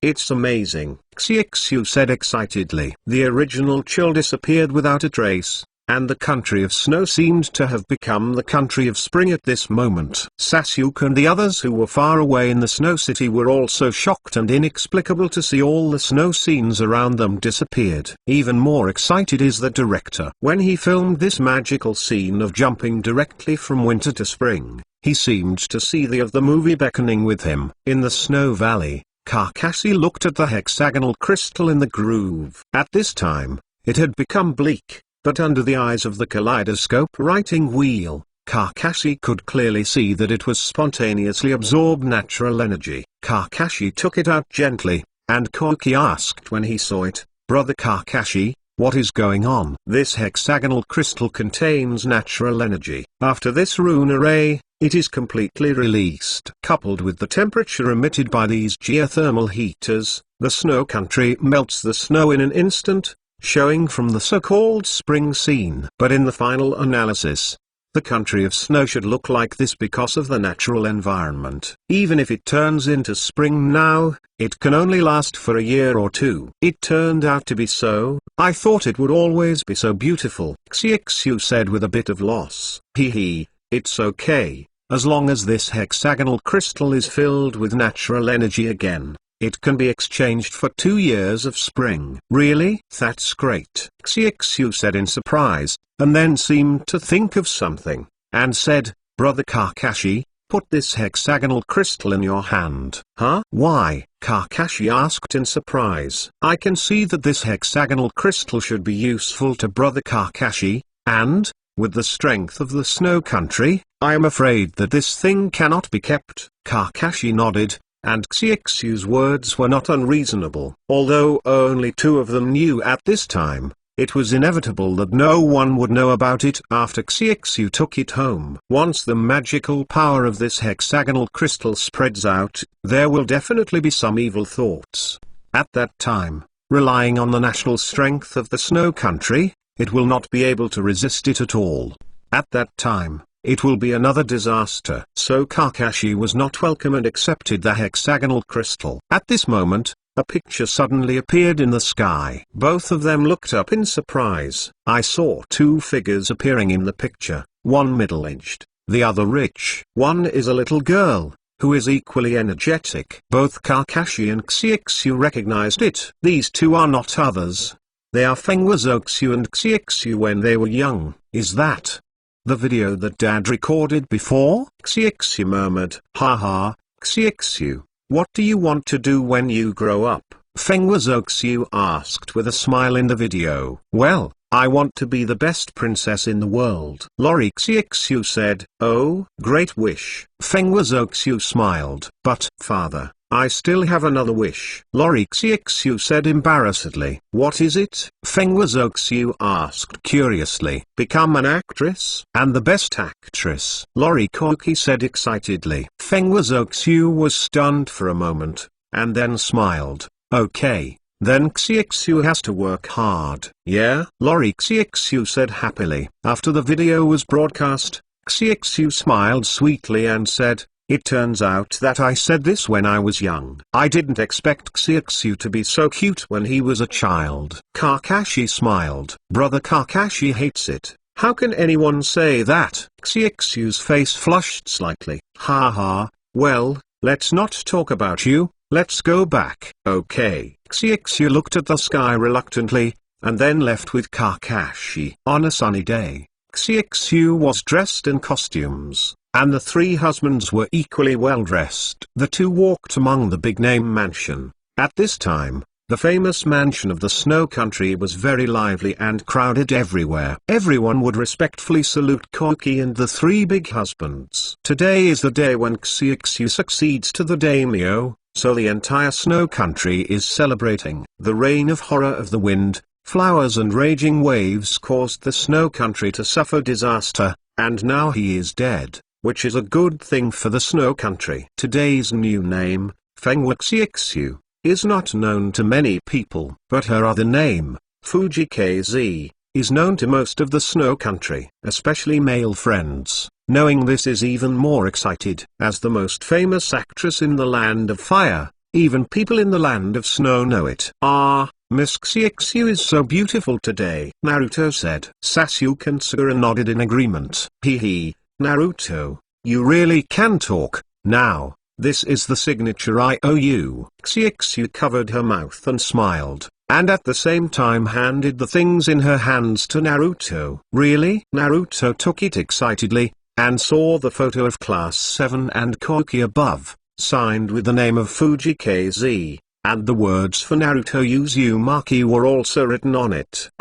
It's amazing, Xiexu said excitedly. The original chill disappeared without a trace, and the country of snow seemed to have become the country of spring at this moment. Sasuke and the others who were far away in the snow city were also shocked and inexplicable to see all the snow scenes around them disappeared. Even more excited is the director. When he filmed this magical scene of jumping directly from winter to spring, he seemed to see the movie beckoning with him. In the snow valley, Kakashi looked at the hexagonal crystal in the groove. At this time, it had become bleak, but under the eyes of the kaleidoscope writing wheel, Kakashi could clearly see that it was spontaneously absorbed natural energy. Kakashi took it out gently, and Koki asked when he saw it, Brother Kakashi, what is going on? This hexagonal crystal contains natural energy. After this rune array, it is completely released. Coupled with the temperature emitted by these geothermal heaters, the snow country melts the snow in an instant, showing from the so-called spring scene. But in the final analysis, the country of snow should look like this because of the natural environment. Even if it turns into spring now, it can only last for a year or two. It turned out to be so. I thought it would always be so beautiful, Xiexu said with a bit of loss. Hee. It's okay, as long as this hexagonal crystal is filled with natural energy again. It can be exchanged for 2 years of spring. Really? That's great, Xiexu said in surprise, and then seemed to think of something, and said, Brother Kakashi, put this hexagonal crystal in your hand. Huh? Why? Kakashi asked in surprise. I can see that this hexagonal crystal should be useful to Brother Kakashi, and, with the strength of the snow country, I am afraid that this thing cannot be kept. Kakashi nodded, and Xiexu's words were not unreasonable. Although only two of them knew at this time, it was inevitable that no one would know about it after Xiexu took it home. Once the magical power of this hexagonal crystal spreads out, there will definitely be some evil thoughts. At that time, relying on the national strength of the snow country, it will not be able to resist it at all. At that time, it will be another disaster. So Kakashi was not welcome and accepted the hexagonal crystal. At this moment, a picture suddenly appeared in the sky. Both of them looked up in surprise. I saw two figures appearing in the picture, one middle-aged, the other rich. One is a little girl, who is equally energetic. Both Kakashi and Xiexu recognized it. These two are not others. They are Fengwazoxu and Xiexu when they were young. Is that the video that Dad recorded before? Xiexu murmured. Haha, Xiexu, what do you want to do when you grow up? Fengwazoxu asked with a smile in the video. Well, I want to be the best princess in the world. Lori Xiexu said. Oh, great wish. Fengwazoxu smiled. But, father, I still have another wish. Lori Xiexu said embarrassedly. What is it? Fengwazoxu asked curiously. Become an actress? And the best actress. Lori Koki said excitedly. Fengwazoxu was stunned for a moment, and then smiled. Okay, then Xiexu has to work hard. Yeah? Lori Xiexu said happily. After the video was broadcast, Xiexu smiled sweetly and said, it turns out that I said this when I was young. I didn't expect Xiexu to be so cute when he was a child. Kakashi smiled. Brother Kakashi hates it. How can anyone say that? Xiexu's face flushed slightly. Ha, well, let's not talk about you, let's go back. Okay. Xiexu looked at the sky reluctantly, and then left with Kakashi. On a sunny day, Xiexu was dressed in costumes, and the three husbands were equally well dressed. The two walked among the big-name mansion. At this time, the famous mansion of the snow country was very lively and crowded everywhere. Everyone would respectfully salute Koki and the three big husbands. Today is the day when Xiexu succeeds to the daimyo, so the entire snow country is celebrating. The reign of horror of the wind, flowers and raging waves caused the snow country to suffer disaster, and now he is dead, which is a good thing for the snow country. Today's new name, Fengwa Xiexu, is not known to many people, but her other name, Fuji KZ, is known to most of the snow country, especially male friends. Knowing this is even more excited. As the most famous actress in the land of fire, even people in the land of snow know it. Ah, Miss Xiexu is so beautiful today, Naruto said. Sasuke and Sakura nodded in agreement. Hee, Naruto, you really can talk. Now, this is the signature I owe you. Xiexu covered her mouth and smiled, and at the same time handed the things in her hands to Naruto. Really? Naruto took it excitedly, and saw the photo of Class 7 and Koki above, signed with the name of Fuji KZ, and the words for Naruto Uzumaki were also written on it.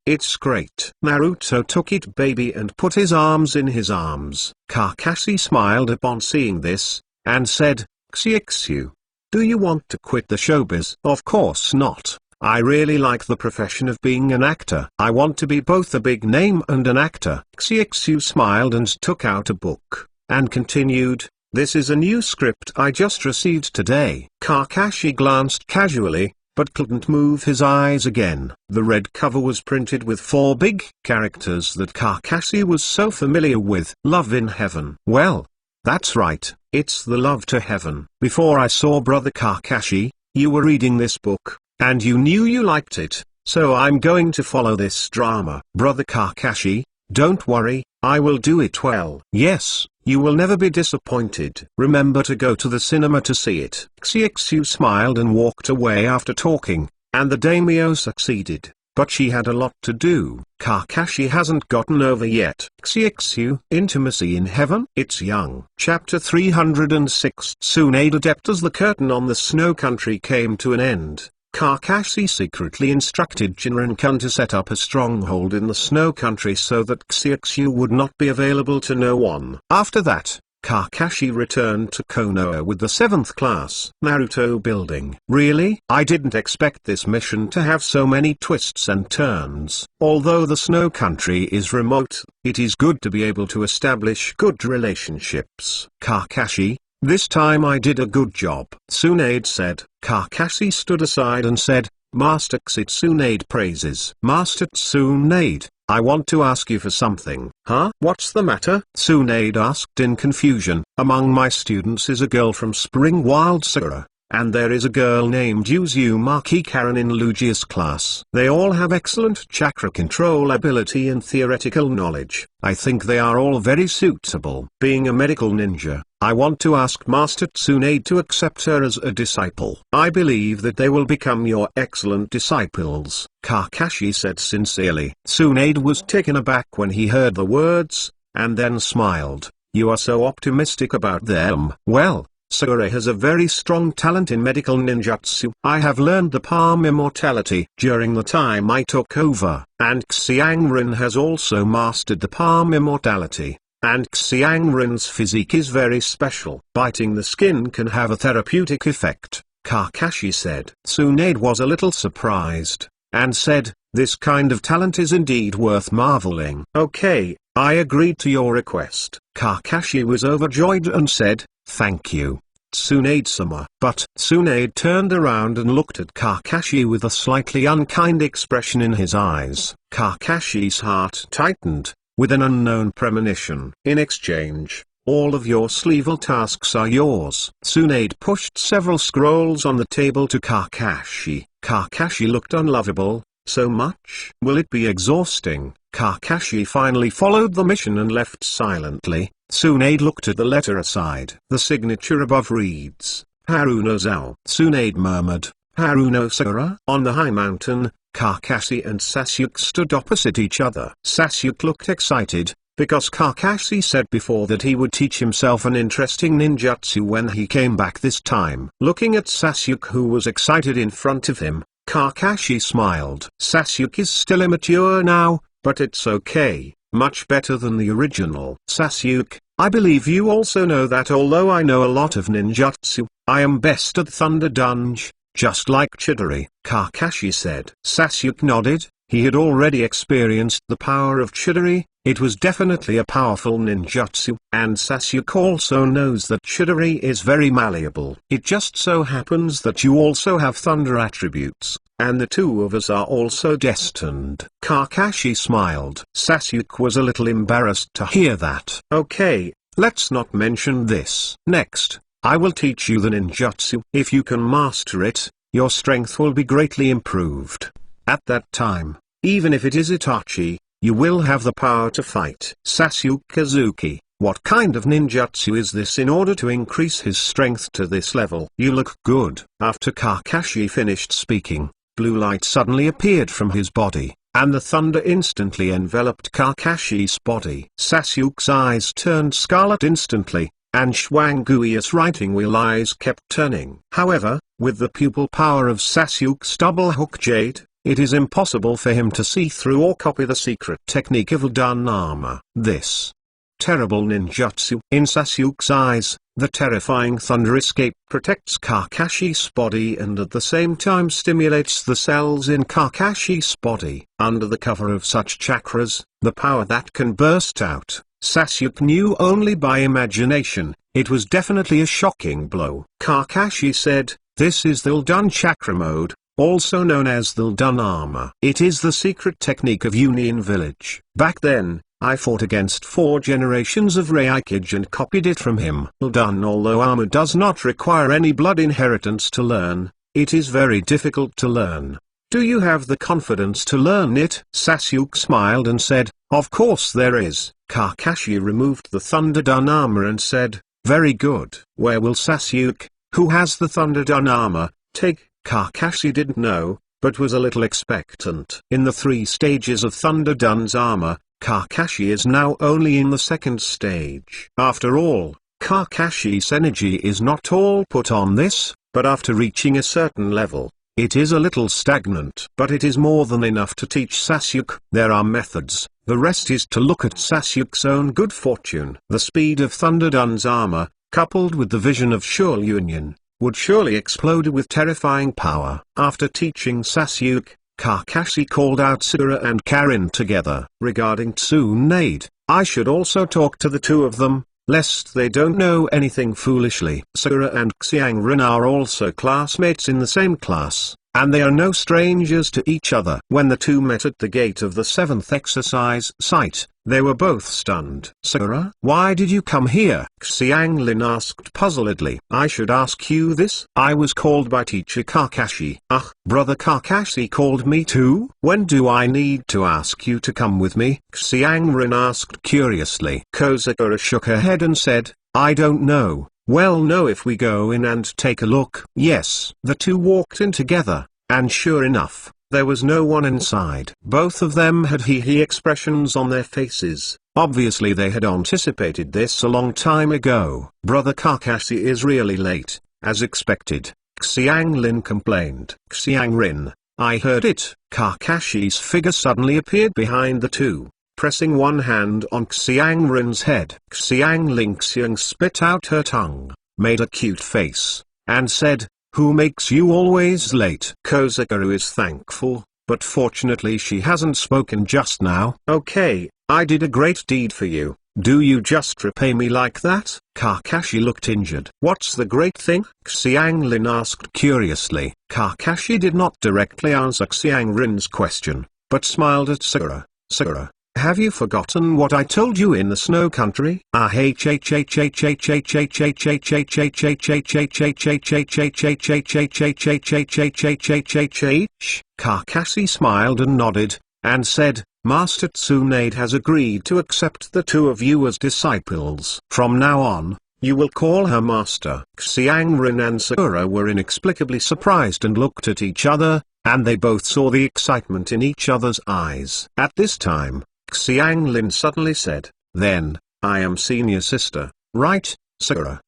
It's great. Naruto took it baby and put his arms in his arms. Kakashi smiled upon seeing this, and said, Xiexu, do you want to quit the showbiz? Of course not. I really like the profession of being an actor. I want to be both a big name and an actor. Xiexu smiled and took out a book, and continued, this is a new script I just received today. Kakashi glanced casually, but couldn't move his eyes again. The red cover was printed with 4 big characters that Kakashi was so familiar with. Love in Heaven. Well, that's right, it's the Love to Heaven. Before I saw Brother Kakashi, you were reading this book, and you knew you liked it, so I'm going to follow this drama. Brother Kakashi, don't worry, I will do it well. Yes, you will never be disappointed. Remember to go to the cinema to see it. Xiexu smiled and walked away after talking, and the daimyo succeeded, but she had a lot to do. Kakashi hasn't gotten over yet. Xiexu, Intimacy in Heaven? It's young. Chapter 306. Soon adept as the curtain on the snow country came to an end, Kakashi secretly instructed Jinren-kun to set up a stronghold in the snow country so that Xiexu would not be available to no one. After that, Kakashi returned to Konoha with the 7th class Naruto building. Really? I didn't expect this mission to have so many twists and turns. Although the snow country is remote, it is good to be able to establish good relationships. Kakashi, this time I did a good job, Tsunade said. Kakashi stood aside and said, Master Tsunade praises. Master Tsunade, I want to ask you for something. Huh? What's the matter? Tsunade asked in confusion. Among my students is a girl from Spring Wild Sakura, and there is a girl named Uzumaki Karen in Lugia's class. They all have excellent chakra control ability and theoretical knowledge. I think they are all very suitable. Being a medical ninja, I want to ask Master Tsunade to accept her as a disciple. I believe that they will become your excellent disciples, Kakashi said sincerely. Tsunade was taken aback when he heard the words, and then smiled. You are so optimistic about them. Well, Sakura has a very strong talent in medical ninjutsu. I have learned the palm immortality during the time I took over, and Xiangren has also mastered the palm immortality. And Xiangren's physique is very special. Biting the skin can have a therapeutic effect, Kakashi said. Tsunade was a little surprised, and said, this kind of talent is indeed worth marveling. Okay, I agreed to your request. Kakashi was overjoyed and said, thank you, Tsunade-sama. But Tsunade turned around and looked at Kakashi with a slightly unkind expression in his eyes. Kakashi's heart tightened, with an unknown premonition. In exchange, all of your sleevel tasks are yours. Tsunade pushed several scrolls on the table to Kakashi. Kakashi looked unlovable. So much? Will it be exhausting? Kakashi finally followed the mission and left silently. Tsunade looked at the letter aside. The signature above reads, Haruno Zao. Tsunade murmured, Haruno Sakura? On the high mountain, Kakashi and Sasuke stood opposite each other. Sasuke looked excited, because Kakashi said before that he would teach himself an interesting ninjutsu when he came back this time. Looking at Sasuke, who was excited in front of him, Kakashi smiled. Sasuke is still immature now, but it's okay, much better than the original. Sasuke, I believe you also know that although I know a lot of ninjutsu, I am best at Thunder Dunge, just like Chidori, Kakashi said. Sasuke nodded. He had already experienced the power of Chidori. It was definitely a powerful ninjutsu. And Sasuke also knows that Chidori is very malleable. It just so happens that you also have thunder attributes, and the two of us are also destined. Kakashi smiled. Sasuke was a little embarrassed to hear that. Okay, let's not mention this. Next, I will teach you the ninjutsu. If you can master it, your strength will be greatly improved. At that time, even if it is Itachi, you will have the power to fight. Sasuke Kazuki, what kind of ninjutsu is this in order to increase his strength to this level? You look good. After Kakashi finished speaking, blue light suddenly appeared from his body, and the thunder instantly enveloped Kakashi's body. Sasuke's eyes turned scarlet instantly, and Schwangui's writing wheel eyes kept turning. However, with the pupil power of Sasuke's double hook jade, it is impossible for him to see through or copy the secret technique of Eldan armor. This terrible ninjutsu. In Sasuke's eyes, the terrifying thunder escape protects Kakashi's body and at the same time stimulates the cells in Kakashi's body. Under the cover of such chakras, the power that can burst out, Sasuke knew only by imagination. It was definitely a shocking blow. Kakashi said, this is the Eldan chakra mode, also known as the Eldan armor. It is the secret technique of Union Village. Back then, I fought against 4 generations of Raikage and copied it from him. Eldan, although armor does not require any blood inheritance to learn, it is very difficult to learn. Do you have the confidence to learn it? Sasuke smiled and said, of course there is. Kakashi removed the Thunderdun armor and said, very good. Where will Sasuke, who has the Thunderdun armor, take? Kakashi didn't know, but was a little expectant. In the 3 stages of Thunderdun's armor, Kakashi is now only in the 2nd stage. After all, Kakashi's energy is not all put on this, but after reaching a certain level, It is a little stagnant, but it is more than enough to teach Sasuke. There are methods, the rest is to look at Sasuke's own good fortune. The speed of Thunderdun's armor, coupled with the vision of Shul Union, would surely explode with terrifying power. After teaching Sasuke, Kakashi called out Sakura and Karin together. Regarding Tsunade, I should also talk to the two of them, lest they don't know anything foolishly. Sakura and Xiangrin are also classmates in the same class, and they are no strangers to each other. When the two met at the gate of the 7th exercise site, they were both stunned. Sakura, why did you come here? Xianglin asked puzzledly. I should ask you this? I was called by teacher Kakashi. Ah, brother Kakashi called me too? When do I need to ask you to come with me? Xianglin asked curiously. Sakura shook her head and said, I don't know. Well, no, if we go in and take a look. Yes. The two walked in together, and sure enough, there was no one inside. Both of them had hee-hee expressions on their faces. Obviously they had anticipated this a long time ago. Brother Kakashi is really late, as expected, Xianglin complained. Xiangrin, I heard it. Kakashi's figure suddenly appeared behind the two, pressing one hand on Xiangrin's head. Xiang spit out her tongue, made a cute face, and said, who makes you always late? Kozakaru is thankful, but fortunately she hasn't spoken just now. Okay, I did a great deed for you. Do you just repay me like that? Kakashi looked injured. What's the great thing? Xianglin asked curiously. Kakashi did not directly answer Xiangrin's question, but smiled at Sakura. Sakura, have you forgotten what I told you in the snow country? Kakashi smiled and nodded, and said, Master Tsunade has agreed to accept the two of you as disciples. From now on, you will call her master. Xiangrin and Sakura were inexplicably surprised and looked at each other, and they both saw the excitement in each other's eyes. At this time, Xianglin suddenly said, then, I am senior sister, right, Sakura?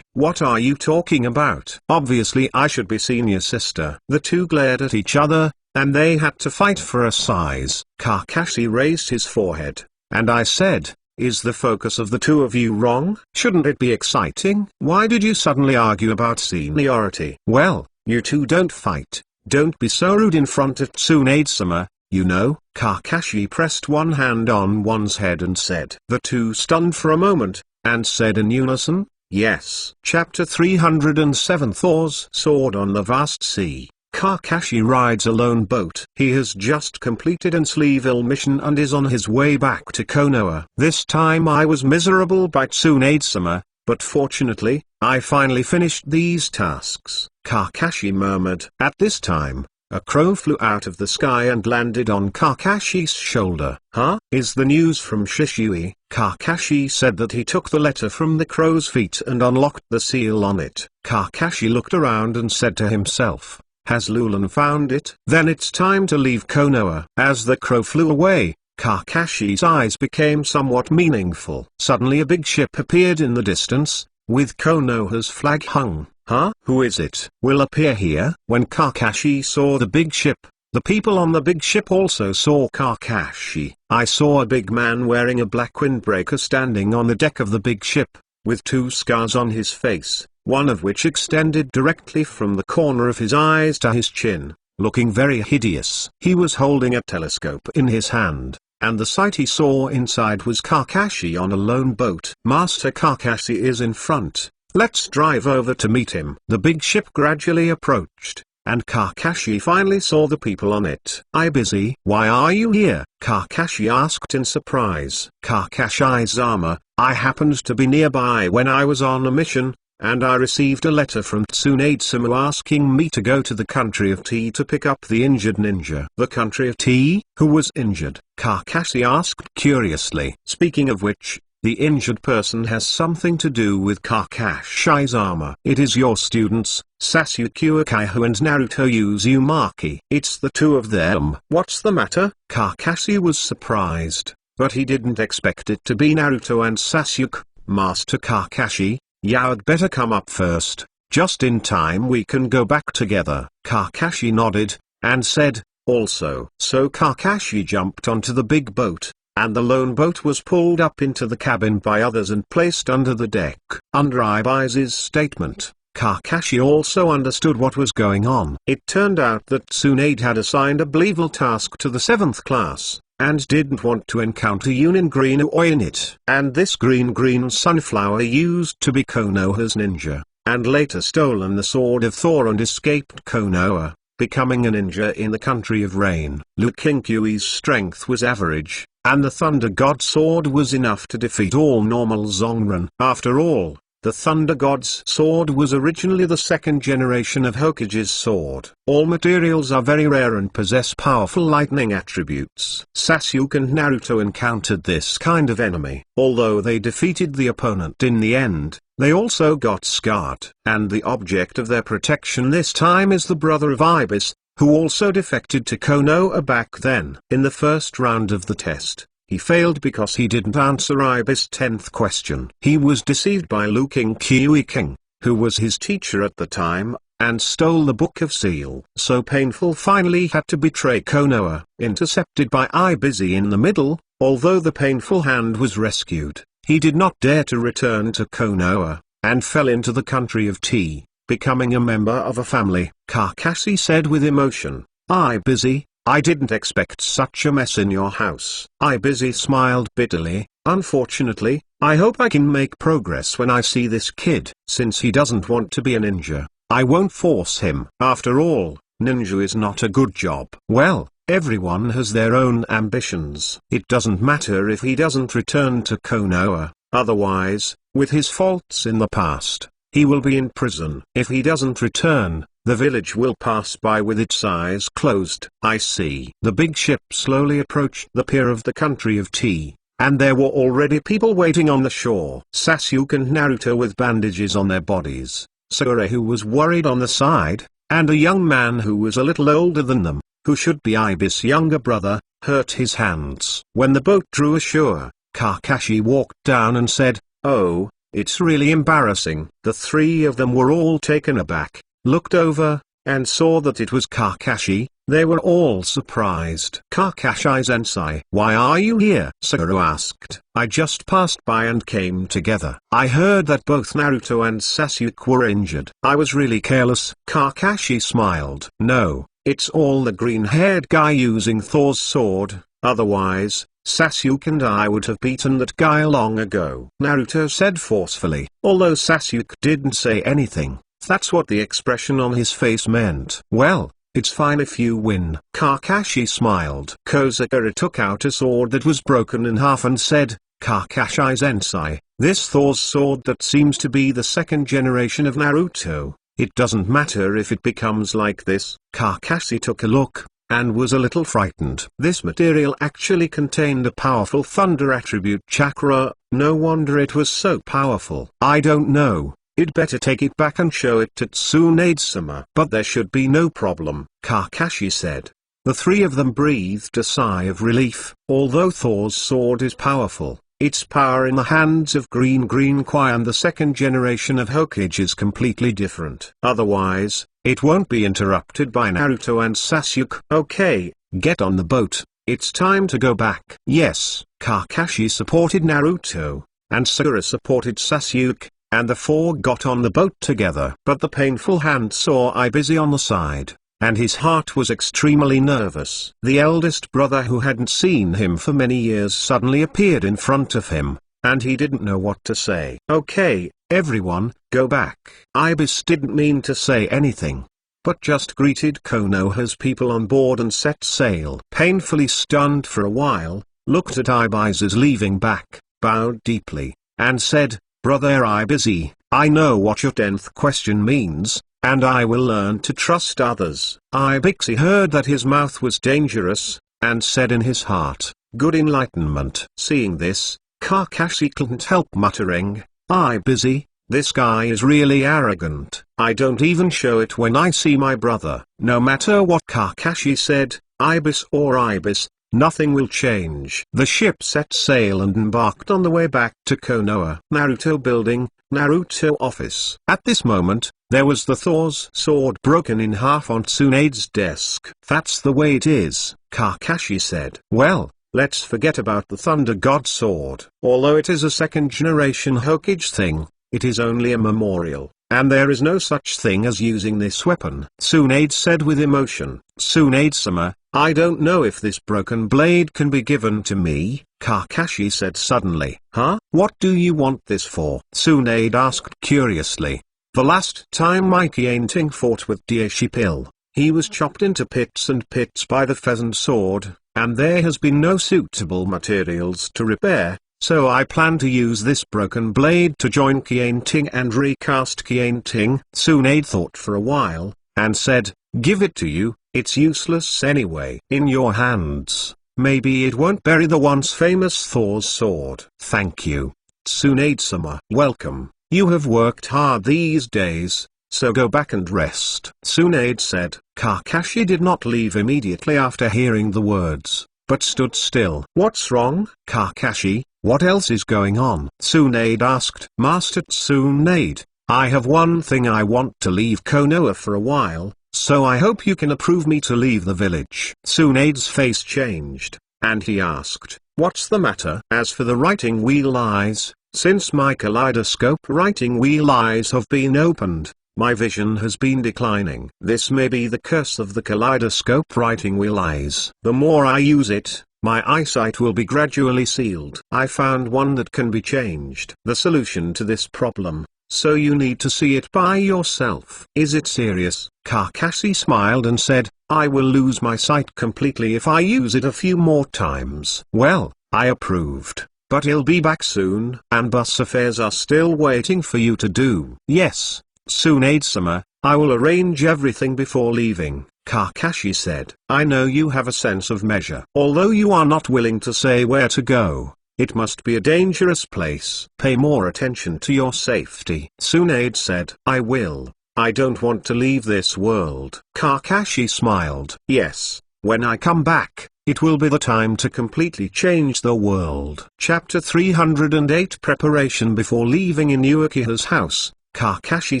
What are you talking about? Obviously I should be senior sister. The two glared at each other, and they had to fight for a size. Kakashi raised his forehead, and I said, is the focus of the two of you wrong? Shouldn't it be exciting? Why did you suddenly argue about seniority? Well, you two don't fight. Don't be so rude in front of Tsunade-sama, you know. Kakashi pressed one hand on one's head and said. The two stunned for a moment, and said in unison, yes. Chapter 307 Thor's Sword on the Vast Sea. Kakashi rides a lone boat. He has just completed an Sleeville mission and is on his way back to Konoha. This time I was miserable by Tsunade-sama, but fortunately, I finally finished these tasks. Kakashi murmured. At this time, a crow flew out of the sky and landed on Kakashi's shoulder. Huh? Is the news from Shishui? Kakashi said that he took the letter from the crow's feet and unlocked the seal on it. Kakashi looked around and said to himself, has Lulan found it? Then it's time to leave Konoha. As the crow flew away, Kakashi's eyes became somewhat meaningful. Suddenly a big ship appeared in the distance, with Konoha's flag hung. Huh? Who is it? Will appear here? When Kakashi saw the big ship, the people on the big ship also saw Kakashi. I saw a big man wearing a black windbreaker standing on the deck of the big ship, with two scars on his face, one of which extended directly from the corner of his eyes to his chin, looking very hideous. He was holding a telescope in his hand, and the sight he saw inside was Kakashi on a lone boat. Master Kakashi is in front. Let's drive over to meet him. The big ship gradually approached, and Kakashi finally saw the people on it. I busy? Why are you here? Kakashi asked in surprise. Kakashi-sama, I happened to be nearby when I was on a mission, and I received a letter from Tsunade-sama asking me to go to the country of T to pick up the injured ninja. The country of T? Who was injured? Kakashi asked curiously. Speaking of which, The injured person has something to do with Kakashi's armor. It is your students, Sasuke Uchiha and Naruto Uzumaki. It's the two of them. What's the matter? Kakashi was surprised, but he didn't expect it to be Naruto and Sasuke. Master Kakashi, you'd better come up first. Just in time we can go back together. Kakashi nodded, and said, also. So Kakashi jumped onto the big boat, and the lone boat was pulled up into the cabin by others and placed under the deck. Under Ibise's statement, Kakashi also understood what was going on. It turned out that Tsunade had assigned a believable task to the 7th class, and didn't want to encounter Yunin Green Oi in it. And this green sunflower used to be Konoha's ninja, and later stolen the sword of Thor and escaped Konoha, becoming a ninja in the country of rain. Liu Kingqi's strength was average, and the Thunder God sword was enough to defeat all normal Zongren. After all, the Thunder God's sword was originally the 2nd generation of Hokage's sword. All materials are very rare and possess powerful lightning attributes. Sasuke and Naruto encountered this kind of enemy. Although they defeated the opponent in the end, they also got scarred. And the object of their protection this time is the brother of Ibis, who also defected to Konoha back then. In the first round of the test, he failed because he didn't answer Ibis' 10th question. He was deceived by Liu Kingqi, who was his teacher at the time, and stole the Book of Seal. So Painful finally had to betray Konoha. Intercepted by Ibis in the middle, although the Painful hand was rescued, he did not dare to return to Konoha, and fell into the country of tea, becoming a member of a family. Kakashi said with emotion, Ibis, I didn't expect such a mess in your house. Ibis smiled bitterly. Unfortunately, I hope I can make progress when I see this kid. Since he doesn't want to be a ninja, I won't force him. After all, ninja is not a good job. Well, everyone has their own ambitions. It doesn't matter if he doesn't return to Konoha, otherwise, with his faults in the past, he will be in prison. If he doesn't return, the village will pass by with its eyes closed. I see. The big ship slowly approached the pier of the country of tea, and there were already people waiting on the shore. Sasuke and Naruto with bandages on their bodies, Sakura who was worried on the side, and a young man who was a little older than them, who should be Ibis' younger brother, hurt his hands. When the boat drew ashore, Kakashi walked down and said, "Oh, it's really embarrassing." The three of them were all taken aback, looked over, and saw that it was Kakashi. They were all surprised. "Kakashi-sensei, why are you here?" Sakura asked. "I just passed by and came together. I heard that both Naruto and Sasuke were injured. I was really careless." Kakashi smiled. "No, it's all the green-haired guy using Thor's sword, otherwise, Sasuke and I would have beaten that guy long ago," Naruto said forcefully. Although Sasuke didn't say anything, that's what the expression on his face meant. "Well, it's fine if you win." Kakashi smiled. Kozakura took out a sword that was broken in half and said, "Kakashi-sensei, this Thor's sword that seems to be the 2nd generation of Naruto, it doesn't matter if it becomes like this." Kakashi took a look, and was a little frightened. This material actually contained a powerful thunder attribute chakra. No wonder it was so powerful. "I don't know. You'd better take it back and show it to Tsunade-sama." "But there should be no problem," Kakashi said. The three of them breathed a sigh of relief. Although Thor's sword is powerful, its power in the hands of Green Kwai and the 2nd generation of Hokage is completely different. Otherwise, it won't be interrupted by Naruto and Sasuke. "Okay, get on the boat. It's time to go back." Yes, Kakashi supported Naruto, and Sakura supported Sasuke, and the four got on the boat together. But the painful hand saw Ibis on the side, and his heart was extremely nervous. The eldest brother who hadn't seen him for many years suddenly appeared in front of him, and he didn't know what to say. "Okay, everyone, go back." Ibis didn't mean to say anything, but just greeted Konoha's people on board and set sail. Painfully stunned for a while, looked at Ibis leaving back, bowed deeply, and said, "Brother Ibis, I know what your 10th question means, and I will learn to trust others." Ibis heard that his mouth was dangerous, and said in his heart, "Good enlightenment." Seeing this, Kakashi couldn't help muttering, "I busy. This guy is really arrogant. I don't even show it when I see my brother." No matter what Kakashi said, Ibis or Ibis, nothing will change. The ship set sail and embarked on the way back to Konoha. Naruto Building, Naruto Office. At this moment, there was the Thor's sword broken in half on Tsunade's desk. "That's the way it is," Kakashi said. "Well, let's forget about the Thunder God sword. Although it is a second-generation Hokage thing, it is only a memorial, and there is no such thing as using this weapon," Tsunade said with emotion. "Tsunade-sama, I don't know if this broken blade can be given to me," Kakashi said suddenly. "Huh? What do you want this for?" Tsunade asked curiously. "The last time my Kianting fought with Daishipil, he was chopped into pits and pits by the pheasant sword, and there has been no suitable materials to repair. So I plan to use this broken blade to join Kianting and recast Kianting." Tsunade thought for a while, and said, "Give it to you, it's useless anyway." "In your hands, maybe it won't bury the once famous Thor's sword." "Thank you, Tsunade-sama." "Welcome, you have worked hard these days, so go back and rest," Tsunade said. Kakashi did not leave immediately after hearing the words, but stood still. "What's wrong, Kakashi? What else is going on?" Tsunade asked. "Master Tsunade, I have one thing. I want to leave Konoha for a while, so I hope you can approve me to leave the village." Tsunade's face changed, and he asked, "What's the matter?" "As for the writing wheel eyes, since my kaleidoscope writing wheel eyes have been opened, my vision has been declining. This may be the curse of the kaleidoscope writing wheel eyes. The more I use it, my eyesight will be gradually sealed. I found one that can be changed. The solution to this problem, so you need to see it by yourself." "Is it serious?" Kakashi smiled and said, "I will lose my sight completely if I use it a few more times." "Well, I approved, but he'll be back soon, and bus affairs are still waiting for you to do." "Yes, Tsunade-sama, I will arrange everything before leaving," Kakashi said. "I know you have a sense of measure. Although you are not willing to say where to go, it must be a dangerous place. Pay more attention to your safety." Tsunade said. "I will. I don't want to leave this world." Kakashi smiled. "Yes, when I come back, it will be the time to completely change the world." Chapter 308 Preparation. Before leaving Inuuchiha's house, Kakashi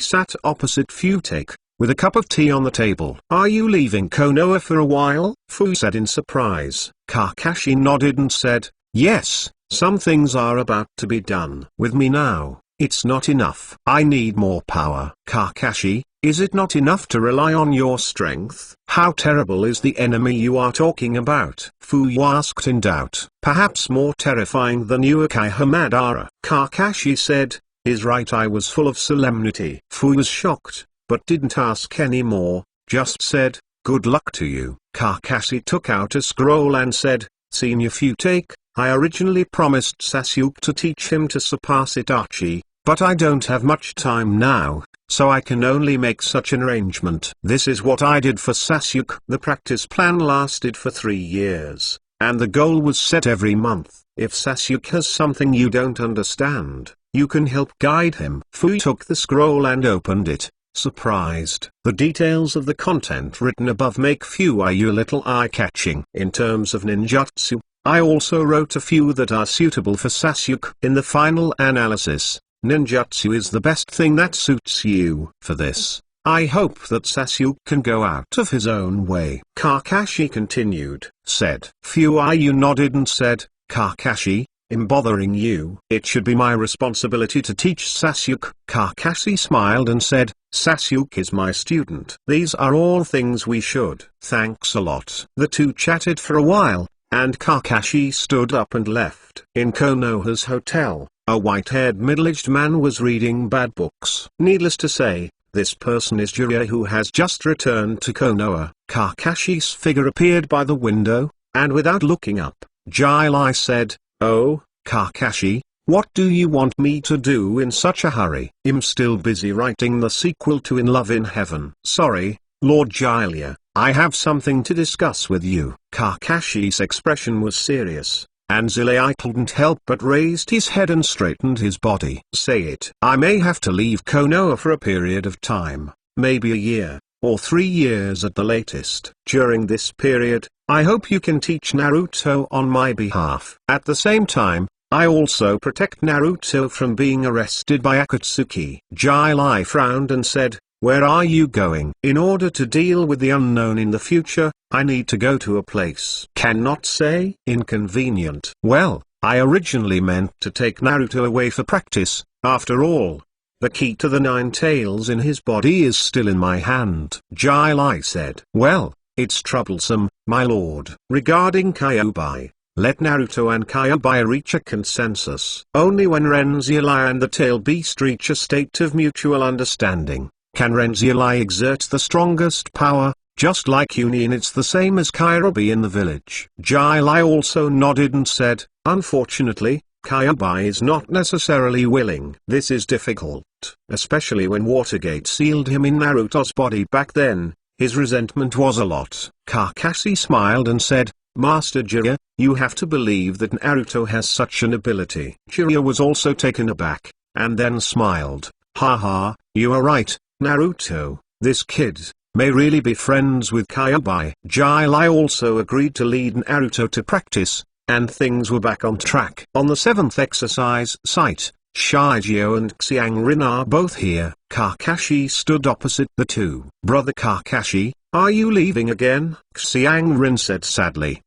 sat opposite Futake, with a cup of tea on the table. "Are you leaving Konoha for a while?" Fu said in surprise. Kakashi nodded and said, "Yes, some things are about to be done. With me now, it's not enough. I need more power." "Kakashi, is it not enough to rely on your strength?" "How terrible is the enemy you are talking about?" Fu asked in doubt. "Perhaps more terrifying than Uchiha Madara." Kakashi said, his right eye was full of solemnity. Fu was shocked, but didn't ask any more, just said, "Good luck to you." Kakashi took out a scroll and said, "Senior Futake, I originally promised Sasuke to teach him to surpass Itachi, but I don't have much time now, so I can only make such an arrangement." This is what I did for Sasuke. The practice plan lasted for 3 years, and the goal was set every month. If Sasuke has something you don't understand, you can help guide him. Fu took the scroll and opened it, surprised. The details of the content written above make Fu a little eye-catching. In terms of ninjutsu, I also wrote a few that are suitable for Sasuke. In the final analysis, ninjutsu is the best thing that suits you. For this, I hope that Sasuke can go out of his own way. Kakashi continued, said. Fu nodded and said, "Kakashi, I'm bothering you. It should be my responsibility to teach Sasuke." Kakashi smiled and said, "Sasuke is my student. These are all things we should." "Thanks a lot." The two chatted for a while, and Kakashi stood up and left. In Konoha's hotel, a white-haired middle-aged man was reading bad books. Needless to say, this person is Jiraiya, who has just returned to Konoha. Kakashi's figure appeared by the window, and without looking up, Jiraiya said, "Oh, Kakashi, what do you want me to do in such a hurry?" "I'm still busy writing the sequel to In Love in Heaven." "Sorry, Lord Jiraiya, I have something to discuss with you." Kakashi's expression was serious, and Zilei couldn't help but raised his head and straightened his body. Say it. I may have to leave Konoha for a period of time, maybe a year, or 3 years at the latest. During this period, I hope you can teach Naruto on my behalf. At the same time, I also protect Naruto from being arrested by Akatsuki. Jiraiya frowned and said, "Where are you going?" "In order to deal with the unknown in the future, I need to go to a place." "Cannot say." "Inconvenient." "Well, I originally meant to take Naruto away for practice. After all, the key to the 9 tails in his body is still in my hand." Jiraiya said. "Well, it's troublesome, my lord." Regarding Kyuubi, let Naruto and Kyuubi reach a consensus. Only when Renzulai and the tail beast reach a state of mutual understanding can Renzulai exert the strongest power. Just like Union, it's the same as Kyuubi in the village. Jiraiya also nodded and said, "Unfortunately, Kyuubi is not necessarily willing." This is difficult, especially when Watergate sealed him in Naruto's body back then. His resentment was a lot. Kakashi smiled and said, "Master Jiraiya, you have to believe that Naruto has such an ability." Jiraiya was also taken aback, and then smiled. "Haha, you are right, Naruto, this kid may really be friends with Kyuubi." Jiraiya also agreed to lead Naruto to practice, and things were back on track. On the 7th exercise site, Shijio and Xiangrin are both here. Kakashi stood opposite the two. "Brother Kakashi, are you leaving again?" Xiangrin said sadly.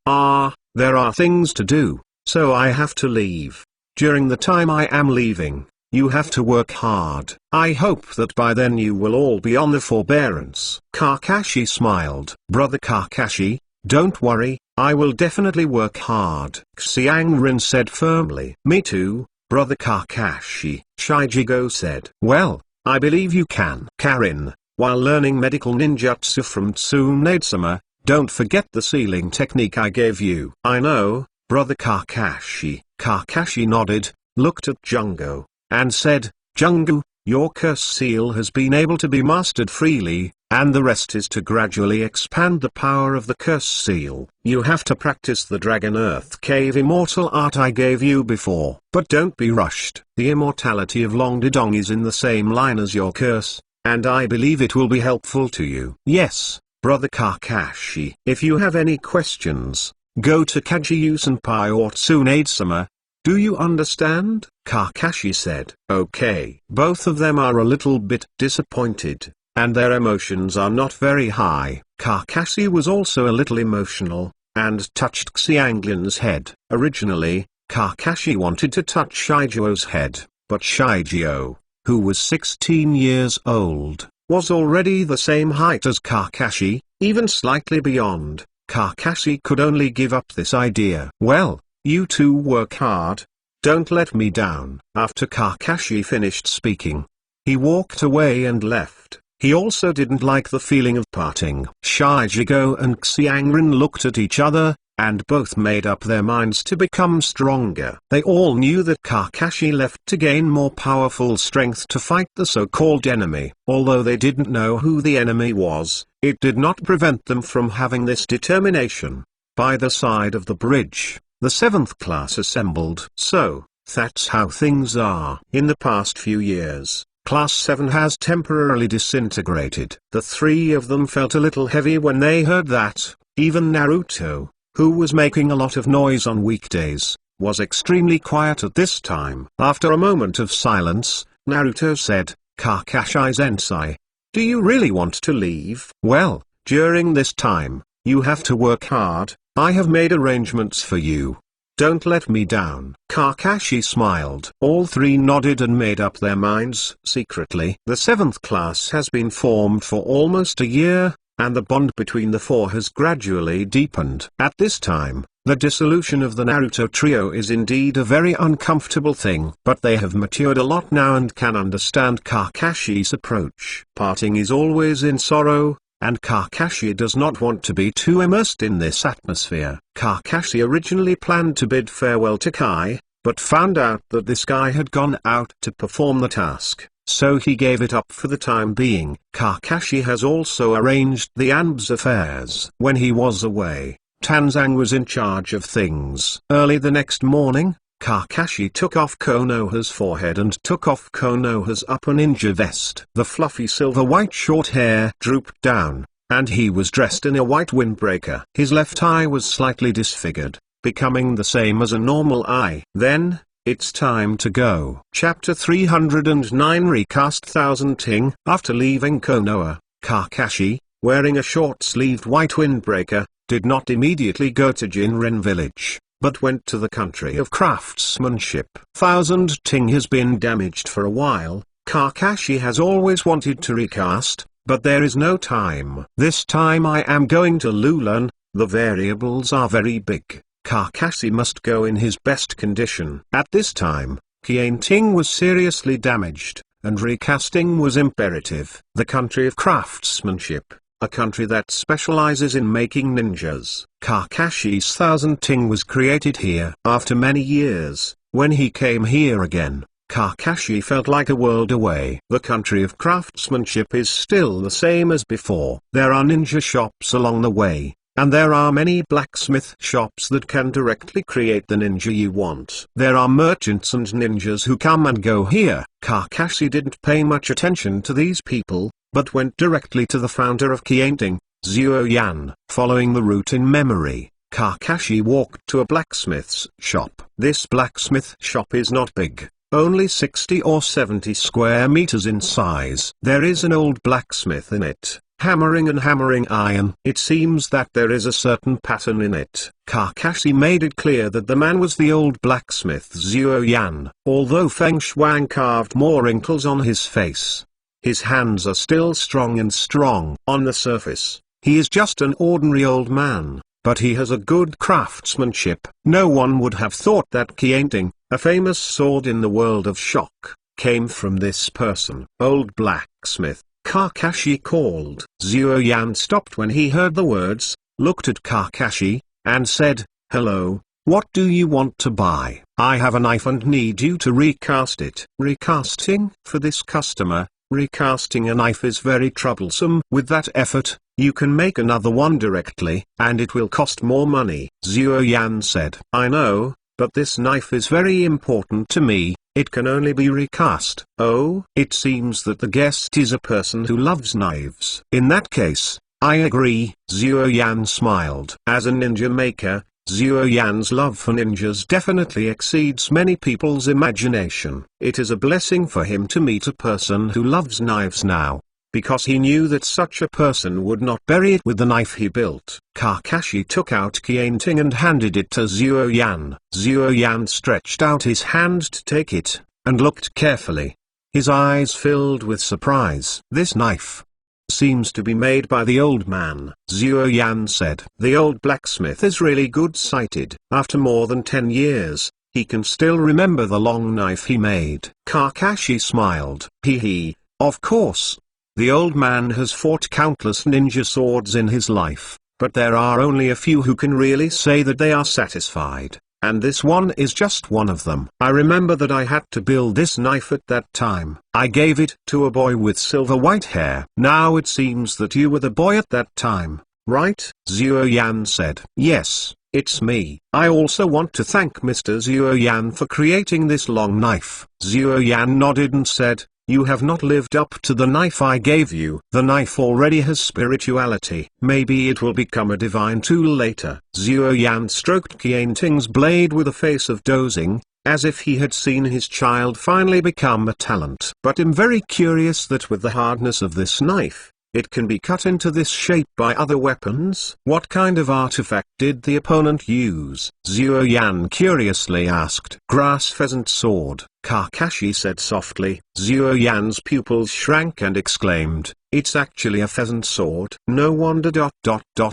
There are things to do, so I have to leave. During the time I am leaving, you have to work hard. I hope that by then you will all be on the forbearance." Kakashi smiled. "Brother Kakashi, don't worry, I will definitely work hard," Xiangrin said firmly. "Me too, Brother Kakashi," Shijigo said. "Well, I believe you can." Karin, while learning medical ninjutsu from Tsunade-sama, don't forget the sealing technique I gave you. "I know, Brother Kakashi." Kakashi nodded, looked at Jungo, and said, "Jungo, your curse seal has been able to be mastered freely, and the rest is to gradually expand the power of the curse seal. You have to practice the Dragon Earth Cave immortal art I gave you before. But don't be rushed. The immortality of Long Didong is in the same line as your curse, and I believe it will be helpful to you." "Yes, Brother Kakashi." "If you have any questions, go to Kajiu-senpai or Tsunade-sama. Do you understand?" Kakashi said. "Okay." Both of them are a little bit disappointed, and their emotions are not very high. Kakashi was also a little emotional, and touched Xianglin's head. Originally, Kakashi wanted to touch Shijio's head, but Shijio, who was 16 years old, was already the same height as Kakashi, even slightly beyond. Kakashi could only give up this idea. "Well, you two work hard. Don't let me down." After Kakashi finished speaking, he walked away and left. He also didn't like the feeling of parting. Shijigo and Xiangrin looked at each other, and both made up their minds to become stronger. They all knew that Kakashi left to gain more powerful strength to fight the so-called enemy. Although they didn't know who the enemy was, it did not prevent them from having this determination. By the side of the bridge, the 7th class assembled. So, that's how things are. In the past few years, Class 7 has temporarily disintegrated. The 3 of them felt a little heavy when they heard that. Even Naruto, who was making a lot of noise on weekdays, was extremely quiet at this time. After a moment of silence, Naruto said, "Kakashi-sensei, do you really want to leave?" "Well, during this time, you have to work hard. I have made arrangements for you. Don't let me down." Kakashi smiled. All 3 nodded and made up their minds. Secretly, the 7th class has been formed for almost a year, and the bond between the 4 has gradually deepened. At this time, the dissolution of the Naruto trio is indeed a very uncomfortable thing. But they have matured a lot now and can understand Kakashi's approach. Parting is always in sorrow, and Kakashi does not want to be too immersed in this atmosphere. Kakashi originally planned to bid farewell to Kai, but found out that this guy had gone out to perform the task, so he gave it up for the time being. Kakashi has also arranged the Anb's affairs. When he was away, Tanzang was in charge of things. Early the next morning, Kakashi took off Konoha's forehead and took off Konoha's upper ninja vest. The fluffy silver-white short hair drooped down, and he was dressed in a white windbreaker. His left eye was slightly disfigured, becoming the same as a normal eye. Then, it's time to go. Chapter 309 Recast Thousand Ting. After leaving Konoha, Kakashi, wearing a short-sleeved white windbreaker, did not immediately go to Jinren village, but went to the country of craftsmanship. Thousand Ting has been damaged for a while. Kakashi has always wanted to recast, but there is no time. This time I am going to Lulan. The variables are very big. Kakashi must go in his best condition. At this time, Kianting was seriously damaged, and recasting was imperative. The country of craftsmanship, a country that specializes in making ninjas. Kakashi's Thousand Ting was created here. After many years, when he came here again, Kakashi felt like a world away. The country of craftsmanship is still the same as before. There are ninja shops along the way, and there are many blacksmith shops that can directly create the ninja you want. There are merchants and ninjas who come and go here. Kakashi didn't pay much attention to these people, but went directly to the founder of Kianting, Zuo Yan. Following the route in memory, Kakashi walked to a blacksmith's shop. This blacksmith shop is not big, only 60 or 70 square meters in size. There is an old blacksmith in it, hammering and hammering iron. It seems that there is a certain pattern in it. Kakashi made it clear that the man was the old blacksmith Zuo Yan. Although Feng Shuang carved more wrinkles on his face, his hands are still strong and strong. On the surface, he is just an ordinary old man, but he has a good craftsmanship. No one would have thought that Kianting, a famous sword in the world of shock, came from this person. Old blacksmith, Kakashi called. Zuo Yan stopped when he heard the words, looked at Kakashi, and said, "Hello, what do you want to buy? I have a knife and need you to recast it." Recasting? For this customer, recasting a knife is very troublesome. With that effort, you can make another one directly, and it will cost more money. Zuo Yan said, "I know, but this knife is very important to me. It can only be recast." Oh, it seems that the guest is a person who loves knives. In that case, I agree. Zuo Yan smiled. As a ninja maker, Zuo Yan's love for ninjas definitely exceeds many people's imagination. It is a blessing for him to meet a person who loves knives now, because he knew that such a person would not bury it with the knife he built. Kakashi took out Kianting and handed it to Zuo Yan. Zuo Yan stretched out his hand to take it, and looked carefully. His eyes filled with surprise. "This knife seems to be made by the old man," Zuo Yan said. The old blacksmith is really good-sighted. After more than 10 years, he can still remember the long knife he made. Kakashi smiled. Hee, of course. The old man has fought countless ninja swords in his life, but there are only a few who can really say that they are satisfied, and this one is just one of them. I remember that I had to build this knife at that time. I gave it to a boy with silver white hair. Now it seems that you were the boy at that time, right? Zuo Yan said. Yes, it's me. I also want to thank Mr. Zuo Yan for creating this long knife. Zuo Yan nodded and said, "You have not lived up to the knife I gave you. The knife already has spirituality. Maybe it will become a divine tool later." Zuo Yan stroked Kianting's blade with a face of dozing, as if he had seen his child finally become a talent. "But I'm very curious that with the hardness of this knife, it can be cut into this shape by other weapons. What kind of artifact did the opponent use?" Zuo Yan curiously asked. "Grass pheasant sword," Kakashi said softly. Zuo Yan's pupils shrank and exclaimed, "It's actually a pheasant sword." "No wonder.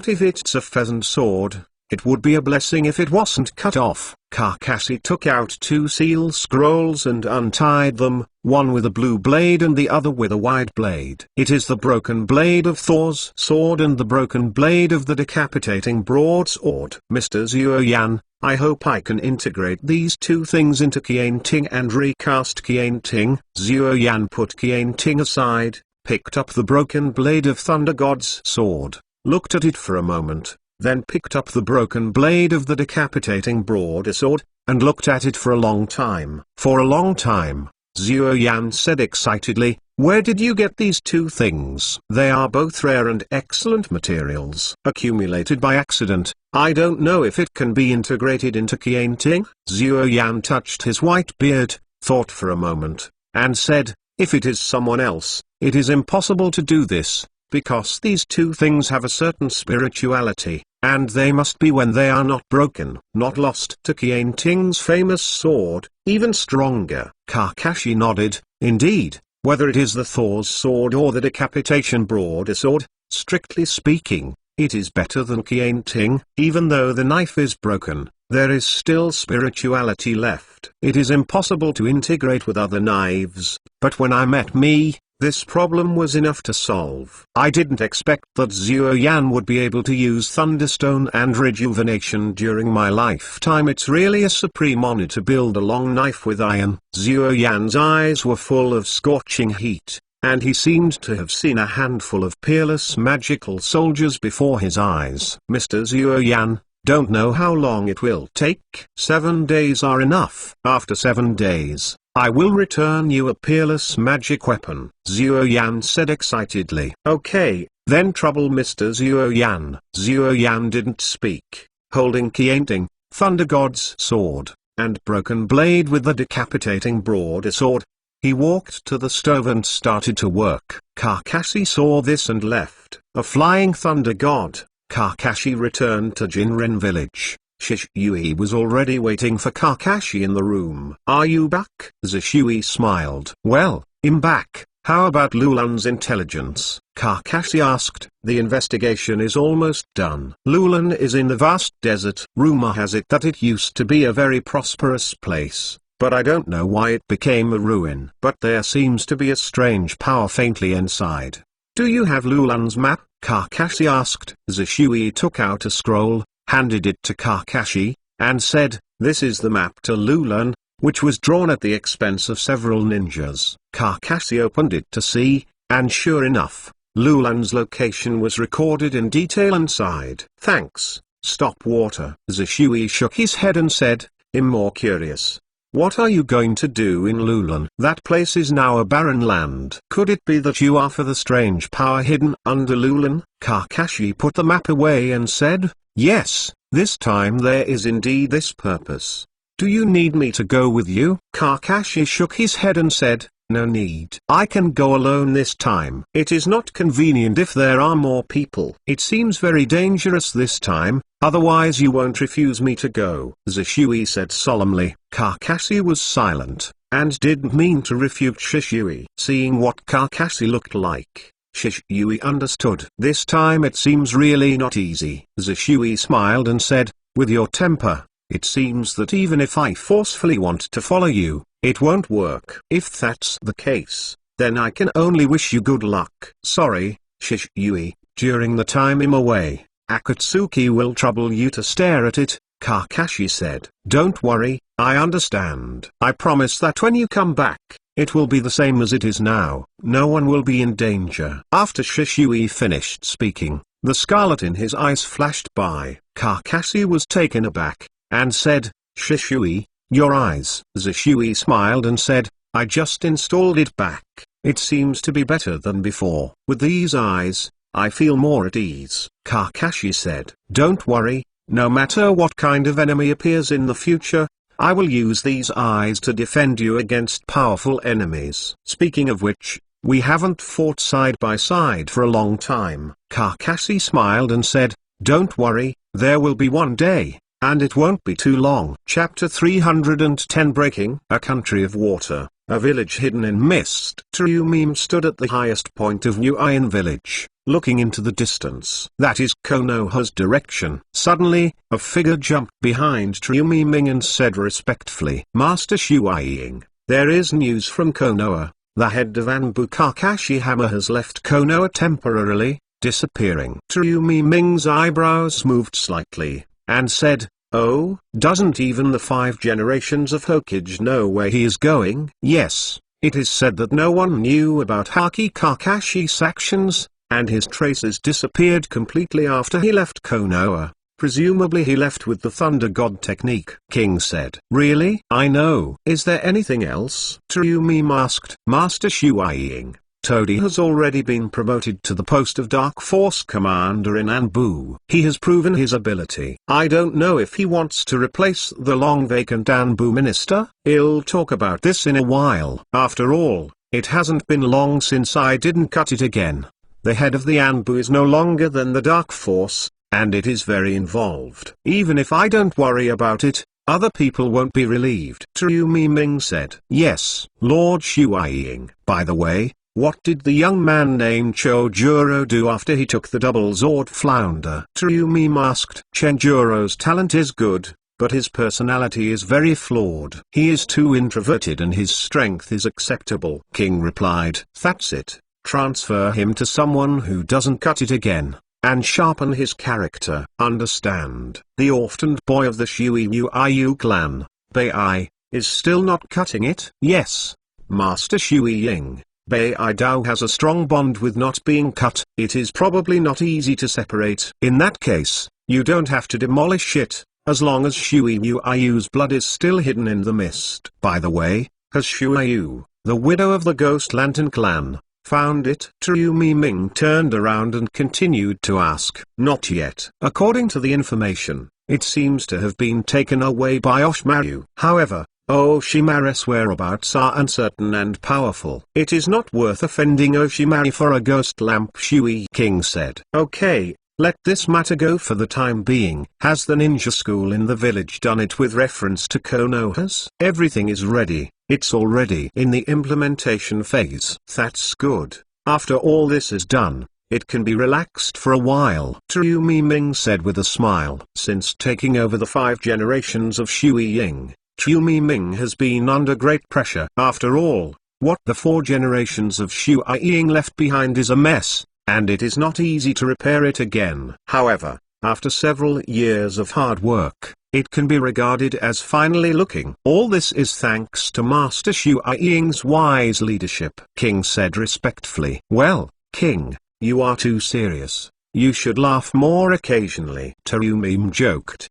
If it's a pheasant sword, it would be a blessing if it wasn't cut off." Kakashi took out 2 seal scrolls and untied them, one with a blue blade and the other with a wide blade. "It is the broken blade of Thor's sword and the broken blade of the decapitating broadsword." "Mr. Zuo Yan, I hope I can integrate these 2 things into Kianting and recast Kianting." Zuo Yan put Kianting aside, picked up the broken blade of Thunder God's sword, looked at it for a moment, then picked up the broken blade of the decapitating broadsword, and looked at it for a long time. For a long time, Zhuo Yan said excitedly, "Where did you get these two things? They are both rare and excellent materials. Accumulated by accident. I don't know if it can be integrated into Qianting." Zhuo Yan touched his white beard, thought for a moment, and said, "If it is someone else, it is impossible to do this, because these two things have a certain spirituality, and they must be when they are not broken, not lost to Qianting's famous sword, even stronger." Kakashi nodded. "Indeed, whether it is the Thor's sword or the decapitation broadsword, strictly speaking, it is better than Qianting. Even though the knife is broken, there is still spirituality left. It is impossible to integrate with other knives, but when I met me, this problem was enough to solve. I didn't expect that Zhuo Yan would be able to use Thunderstone and Rejuvenation during my lifetime. It's really a supreme honor to build a long knife with iron." Zhuo Yan's eyes were full of scorching heat, and he seemed to have seen a handful of peerless magical soldiers before his eyes. "Mr. Zhuo Yan, don't know how long it will take. 7 days are enough. After 7 days, I will return you a peerless magic weapon," Zhuo Yan said excitedly. "Okay, then trouble Mr. Zhuo Yan." Zhuo Yan didn't speak, holding Qianting, Thunder God's sword, and broken blade with the decapitating broadsword. He walked to the stove and started to work. Kakashi saw this and left. A flying Thunder God, Kakashi returned to Jinren village. Shishui was already waiting for Kakashi in the room. "Are you back?" Shishui smiled. "Well, I'm back. How about Lulan's intelligence?" Kakashi asked. "The investigation is almost done. Lulan is in the vast desert. Rumor has it that it used to be a very prosperous place, but I don't know why it became a ruin. But there seems to be a strange power faintly inside. Do you have Lulan's map?" Kakashi asked. Shishui took out a scroll, handed it to Kakashi, and said, "This is the map to Lulan, which was drawn at the expense of several ninjas." Kakashi opened it to see, and sure enough, Lulan's location was recorded in detail inside. "Thanks, stop water." Shishui shook his head and said, "I'm more curious. What are you going to do in Lulan? That place is now a barren land. Could it be that you are for the strange power hidden under Lulan?" Kakashi put the map away and said, "Yes, this time there is indeed this purpose. Do you need me to go with you?" Kakashi shook his head and said, "No need. I can go alone this time. It is not convenient if there are more people. It seems very dangerous this time, otherwise you won't refuse me to go," Shishui said solemnly. Kakashi was silent, and didn't mean to refute Shishui. Seeing what Kakashi looked like, Shishui understood. "This time it seems really not easy." Shishui smiled and said, "With your temper, it seems that even if I forcefully want to follow you, it won't work. If that's the case, then I can only wish you good luck." "Sorry, Shishui, during the time I'm away, Akatsuki will trouble you to stare at it," Kakashi said. "Don't worry, I understand. I promise that when you come back, it will be the same as it is now. No one will be in danger." After Shishui finished speaking, the scarlet in his eyes flashed by. Kakashi was taken aback, and said, "Shishui, your eyes." Shishui smiled and said, "I just installed it back. It seems to be better than before. With these eyes, I feel more at ease." Kakashi said, "Don't worry, no matter what kind of enemy appears in the future, I will use these eyes to defend you against powerful enemies. Speaking of which, we haven't fought side by side for a long time." Kakashi smiled and said, "Don't worry, there will be one day, and it won't be too long." Chapter 310 Breaking a Country of Water, a village hidden in mist. Tryumim stood at the highest point of New Iron Village, looking into the distance. That is Konoha's direction. Suddenly, a figure jumped behind Tryumim and said respectfully, "Master Shuai-ing, there is news from Konoha. The head of Anbu Kakashi Hammer has left Konoha temporarily, disappearing." Tryumim's eyebrows moved slightly, and said, "Oh, doesn't even the 5 generations of Hokage know where he is going?" "Yes, it is said that no one knew about Haki Kakashi's actions, and his traces disappeared completely after he left Konoha. Presumably he left with the Thunder God technique. King said. Really? I know. Is there anything else? Tsurumi asked. Master Shuai-ing, Toady has already been promoted to the post of Dark Force Commander in Anbu. He has proven his ability. I don't know if he wants to replace the long-vacant Anbu minister. I'll talk about this in a while. After all, it hasn't been long since I didn't cut it again. The head of the Anbu is no longer than the Dark Force, and it is very involved. Even if I don't worry about it, other people won't be relieved. Tsurumi Ming said. Yes, Lord Shuai-ing. By the way, what did the young man named Chojuro do after he took the double Zord flounder? Tsurumi asked. Chenjuro's talent is good, but his personality is very flawed. He is too introverted and his strength is acceptable. King replied. That's it. Transfer him to someone who doesn't cut it again, and sharpen his character. Understand? The orphaned boy of the Shuiyu clan, Bai, is still not cutting it? Yes. Master Shui-ing, Bai Dao has a strong bond with not being cut. It is probably not easy to separate. In that case, you don't have to demolish it, as long as Shuiyu's blood is still hidden in the mist. By the way, has Shuiyu, the widow of the Ghost Lantern clan, found it? Tsurumi Ming turned around and continued to ask. Not yet. According to the information, it seems to have been taken away by Oshimaru. However, Oshimaru's whereabouts are uncertain and powerful. It is not worth offending Oshimaru for a ghost lamp, Shui King said. Okay, let this matter go for the time being. Has the ninja school in the village done it with reference to Konoha's? Everything is ready. It's already in the implementation phase. That's good. After all this is done, it can be relaxed for a while. Tsurumi Ming said with a smile. Since taking over the 5 generations of Shui-ing, Tsurumi Ming has been under great pressure. After all, what the 4 generations of Shui-ing left behind is a mess, and it is not easy to repair it again. However, after several years of hard work, it can be regarded as finally looking. All this is thanks to Master Shui-ing's wise leadership. King said respectfully. Well, King, you are too serious. You should laugh more occasionally. Tsurumi joked.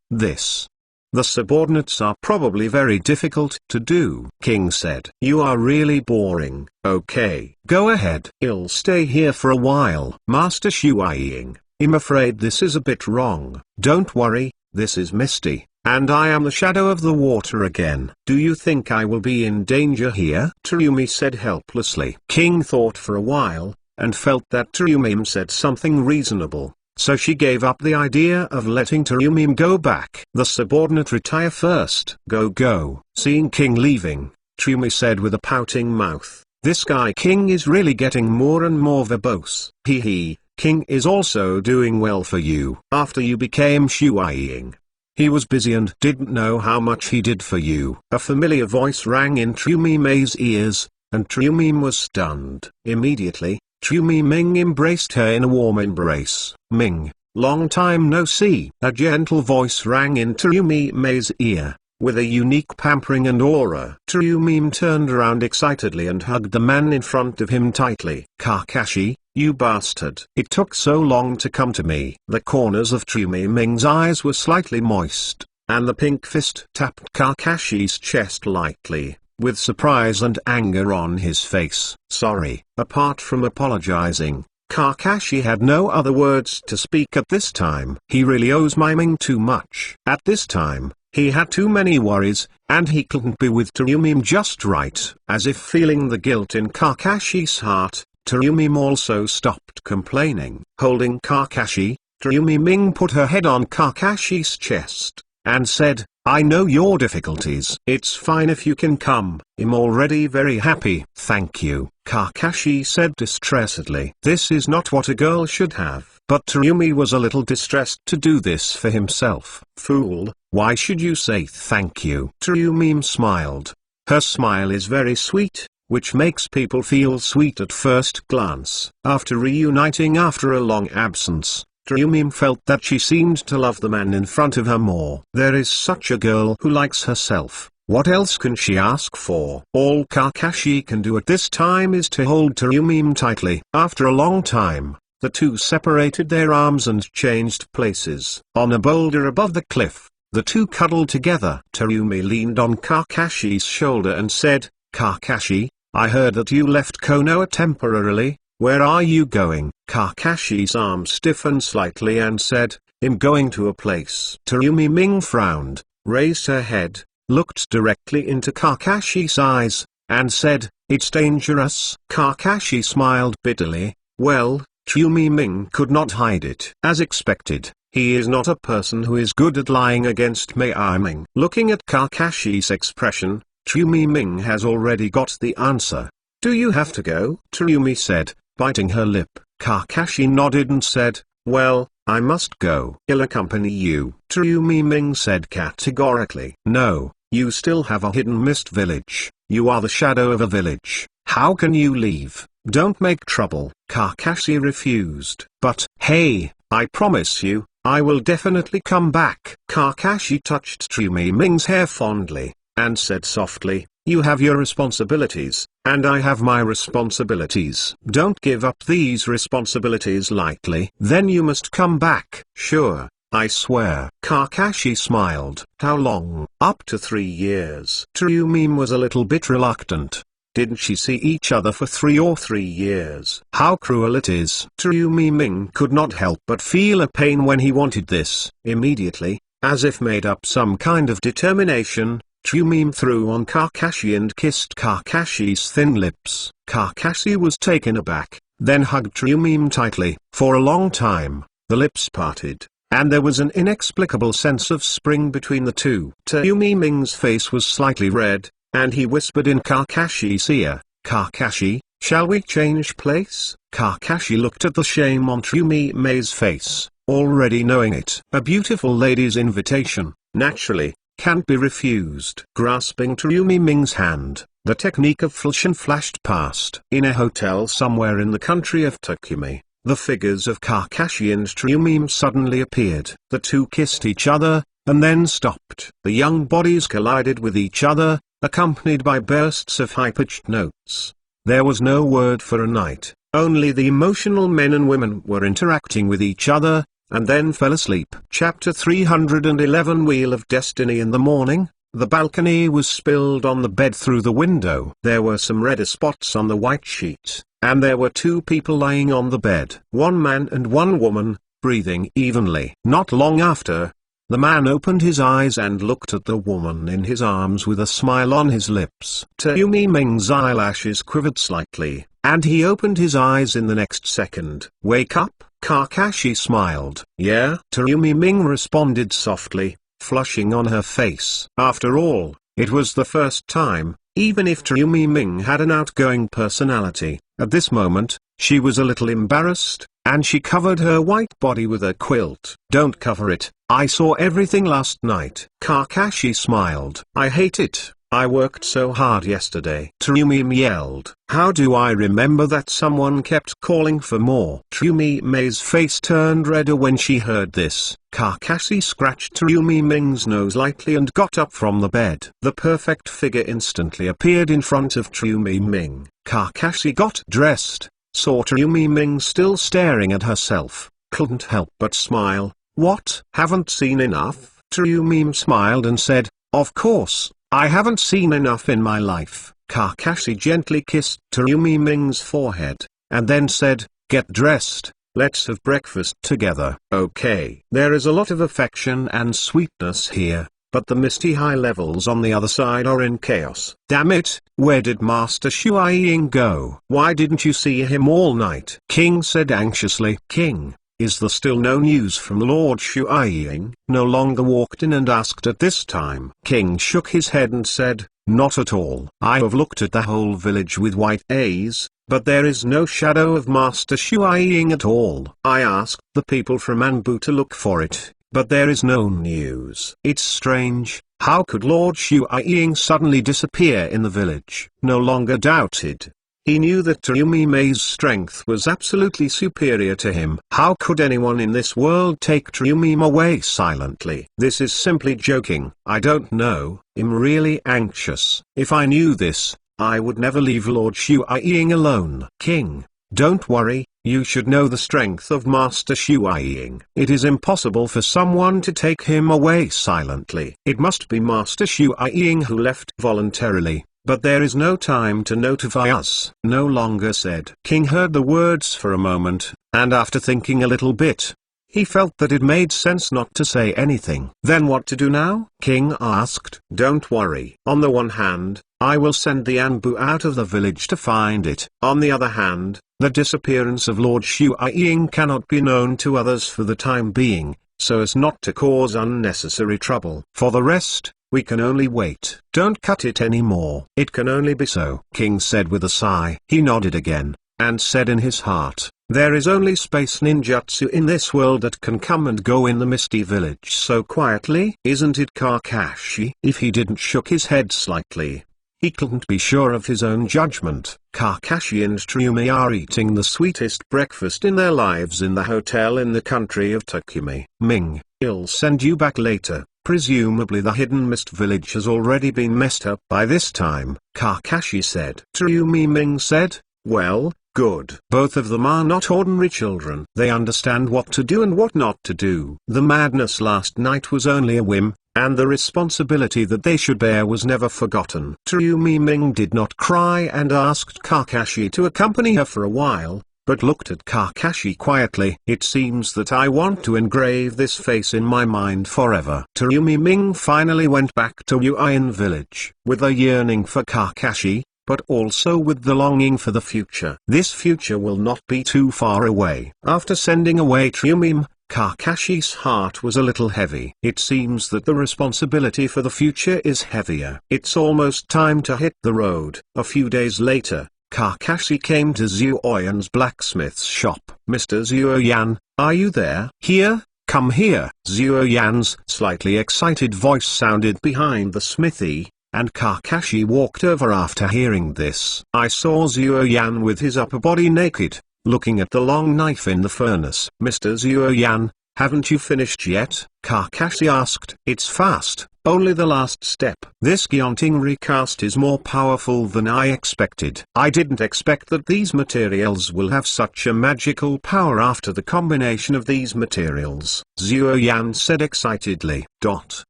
The subordinates are probably very difficult to do. King said. You are really boring. Okay. Go ahead. I'll stay here for a while. Master Shui-ing, I'm afraid this is a bit wrong. Don't worry, this is Misty, and I am the shadow of the water again. Do you think I will be in danger here? Tsurumi said helplessly. King thought for a while, and felt that Tsurumi said something reasonable. So she gave up the idea of letting Tsurumi go back. The subordinate retire first. Go. Seeing King leaving, Tsurumi said with a pouting mouth. This guy King is really getting more and more verbose. Hee. King is also doing well for you. After you became Shui-ing, he was busy and didn't know how much he did for you. A familiar voice rang in Tsurumi's ears, and Tsurumi was stunned. Immediately, Tsurumi Ming embraced her in a warm embrace. Ming, long time no see. A gentle voice rang in Tsurumi's ear, with a unique pampering and aura. Tsurumi turned around excitedly and hugged the man in front of him tightly. Kakashi, you bastard. It took so long to come to me. The corners of Tsurumi Ming's eyes were slightly moist, and the pink fist tapped Kakashi's chest lightly, with surprise and anger on his face. Sorry. Apart from apologizing, Kakashi had no other words to speak at this time. He really owes Miming too much. At this time, he had too many worries, and he couldn't be with Tsurumi just right. As if feeling the guilt in Kakashi's heart, Tsurumi also stopped complaining. Holding Kakashi, Tsurumi Ming put her head on Kakashi's chest, and said, I know your difficulties. It's fine if you can come. I'm already very happy. Thank you, Kakashi said distressedly. This is not what a girl should have. But Tsurumi was a little distressed to do this for himself. Fool, why should you say thank you? Tsurumi smiled. Her smile is very sweet, which makes people feel sweet at first glance. After reuniting after a long absence, Tsurumi felt that she seemed to love the man in front of her more. There is such a girl who likes herself. What else can she ask for? All Kakashi can do at this time is to hold Tsurumi tightly. After a long time, The two separated their arms and changed places. On a boulder above the cliff, the two cuddled together. Terumi leaned on Kakashi's shoulder and said, "Kakashi, I heard that you left Konoha temporarily. Where are you going?" Kakashi's arm stiffened slightly and said, "I'm going to a place." Terumi Ming frowned, raised her head, looked directly into Kakashi's eyes, and said, "It's dangerous." Kakashi smiled bitterly. Well, Terumi Ming could not hide it. As expected, he is not a person who is good at lying against Mei Ming. Looking at Kakashi's expression, Terumi Ming has already got the answer. "Do you have to go?" Terumi said, biting her lip. Kakashi nodded and said, "Well, I must go." "I'll accompany you," Terumi Ming said categorically. "No, you still have a hidden mist village. You are the shadow of a village. How can you leave? Don't make trouble." Kakashi refused. "But, hey, I promise you, I will definitely come back." Kakashi touched Terumi Ming's hair fondly, and said softly, "You have your responsibilities, and I have my responsibilities. Don't give up these responsibilities lightly. Then you must come back." "Sure, I swear." Kakashi smiled. "How long?" "Up to 3 years." Terumi was a little bit reluctant. Didn't she see each other for 3 years? How cruel it is. Terumi Ming could not help but feel a pain when he wanted this. Immediately, as if made up some kind of determination, Terumi threw on Kakashi and kissed Kakashi's thin lips. Kakashi was taken aback, then hugged Terumi tightly. For a long time, the lips parted, and there was an inexplicable sense of spring between the two. Terumi Ming's face was slightly red, and he whispered in Kakashi's ear, "Kakashi, shall we change place?" Kakashi looked at the shame on Terumi Mei's face, already knowing it. A beautiful lady's invitation, naturally, can't be refused. Grasping Terumi Ming's hand, the technique of flushin flashed past. In a hotel somewhere in the country of Takumi, the figures of Kakashi and Terumi suddenly appeared. The two kissed each other, and then stopped. The young bodies collided with each other, accompanied by bursts of high-pitched notes. There was no word for a night, only the emotional men and women were interacting with each other, and then fell asleep. Chapter 311 Wheel of Destiny. In the morning, the balcony was spilled on the bed through the window. There were some red spots on the white sheet, and there were 2 people lying on the bed. 1 man and 1 woman, breathing evenly. Not long after, the man opened his eyes and looked at the woman in his arms with a smile on his lips. Terumi Ming's eyelashes quivered slightly, and he opened his eyes in the next second. "Wake up?" Kakashi smiled. "Yeah?" Terumi Ming responded softly, flushing on her face. After all, it was the first time, even if Terumi Ming had an outgoing personality. At this moment, she was a little embarrassed, and she covered her white body with a quilt. "Don't cover it, I saw everything last night." Kakashi smiled. "I hate it. I worked so hard yesterday." Terumi yelled. "How do I remember that someone kept calling for more?" Terumi Mei's face turned redder when she heard this. Kakashi scratched Terumi Ming's nose lightly and got up from the bed. The perfect figure instantly appeared in front of Terumi Ming. Kakashi got dressed, saw Terumi Ming still staring at herself, couldn't help but smile. "What? Haven't seen enough?" Terumi smiled and said, "Of course, I haven't seen enough in my life." Kakashi gently kissed Terumi Ming's forehead, and then said, "Get dressed, let's have breakfast together." "Okay." There is a lot of affection and sweetness here, but the misty high levels on the other side are in chaos. "Damn it, where did Master Shuai-Ying go? Why didn't you see him all night?" King said anxiously. "King, is there still no news from Lord Shuai-Ying?" No longer walked in and asked at this time. King shook his head and said, "Not at all. I have looked at the whole village with white eyes, but there is no shadow of Master Shuai-Ying at all. I asked the people from Anbu to look for it, but there is no news. It's strange, how could Lord Shuai-Ying suddenly disappear in the village?" No longer doubted. He knew that Terumi Mei's strength was absolutely superior to him. How could anyone in this world take Terumi away silently? This is simply joking. I don't know, I'm really anxious. If I knew this, I would never leave Lord Shuai-Ying alone. King, Don't worry, you should know the strength of Master Shuai Ying. It is impossible for someone to take him away silently. It must be Master Shuai Ying who left voluntarily, but there is no time to notify us. No longer said. King heard the words for a moment, and after thinking a little bit, he felt that it made sense not to say anything. Then what to do now? King asked. Don't worry. On the one hand, I will send the Anbu out of the village to find it. On the other hand, the disappearance of Lord Shuai Ying cannot be known to others for the time being, so as not to cause unnecessary trouble. For the rest, we can only wait. Don't cut it anymore. It can only be so, King said with a sigh. He nodded again, and said in his heart, there is only space ninjutsu in this world that can come and go in the Misty Village so quietly. Isn't it, Kakashi? If he didn't shook his head slightly, he couldn't be sure of his own judgment. Kakashi and Tsuyumi are eating the sweetest breakfast in their lives in the hotel in the country of Takumi. Ming, I'll send you back later. Presumably the hidden mist village has already been messed up by this time, Kakashi said. Tsuyumi Ming said, well, good. Both of them are not ordinary children. They understand what to do and what not to do. The madness last night was only a whim, and the responsibility that they should bear was never forgotten. Tsuyumi Ming did not cry and asked Kakashi to accompany her for a while, but looked at Kakashi quietly. It seems that I want to engrave this face in my mind forever. Tsuyumi Ming finally went back to Yuin village, with a yearning for Kakashi, but also with the longing for the future. This future will not be too far away. After sending away Tsuyumi, Kakashi's heart was a little heavy. It seems that the responsibility for the future is heavier. It's almost time to hit the road. A few days later, Kakashi came to Zuoyan's blacksmith's shop. Mr. Zuoyan, are you there? Here, come here. Zuoyan's slightly excited voice sounded behind the smithy, and Kakashi walked over after hearing this. I saw Zuoyan with his upper body naked, looking at the long knife in the furnace. Mr. Zuoyan, haven't you finished yet? Kakashi asked. It's fast, only the last step. This Gyonting recast is more powerful than I expected. I didn't expect that these materials will have such a magical power after the combination of these materials, Zuoyan said excitedly.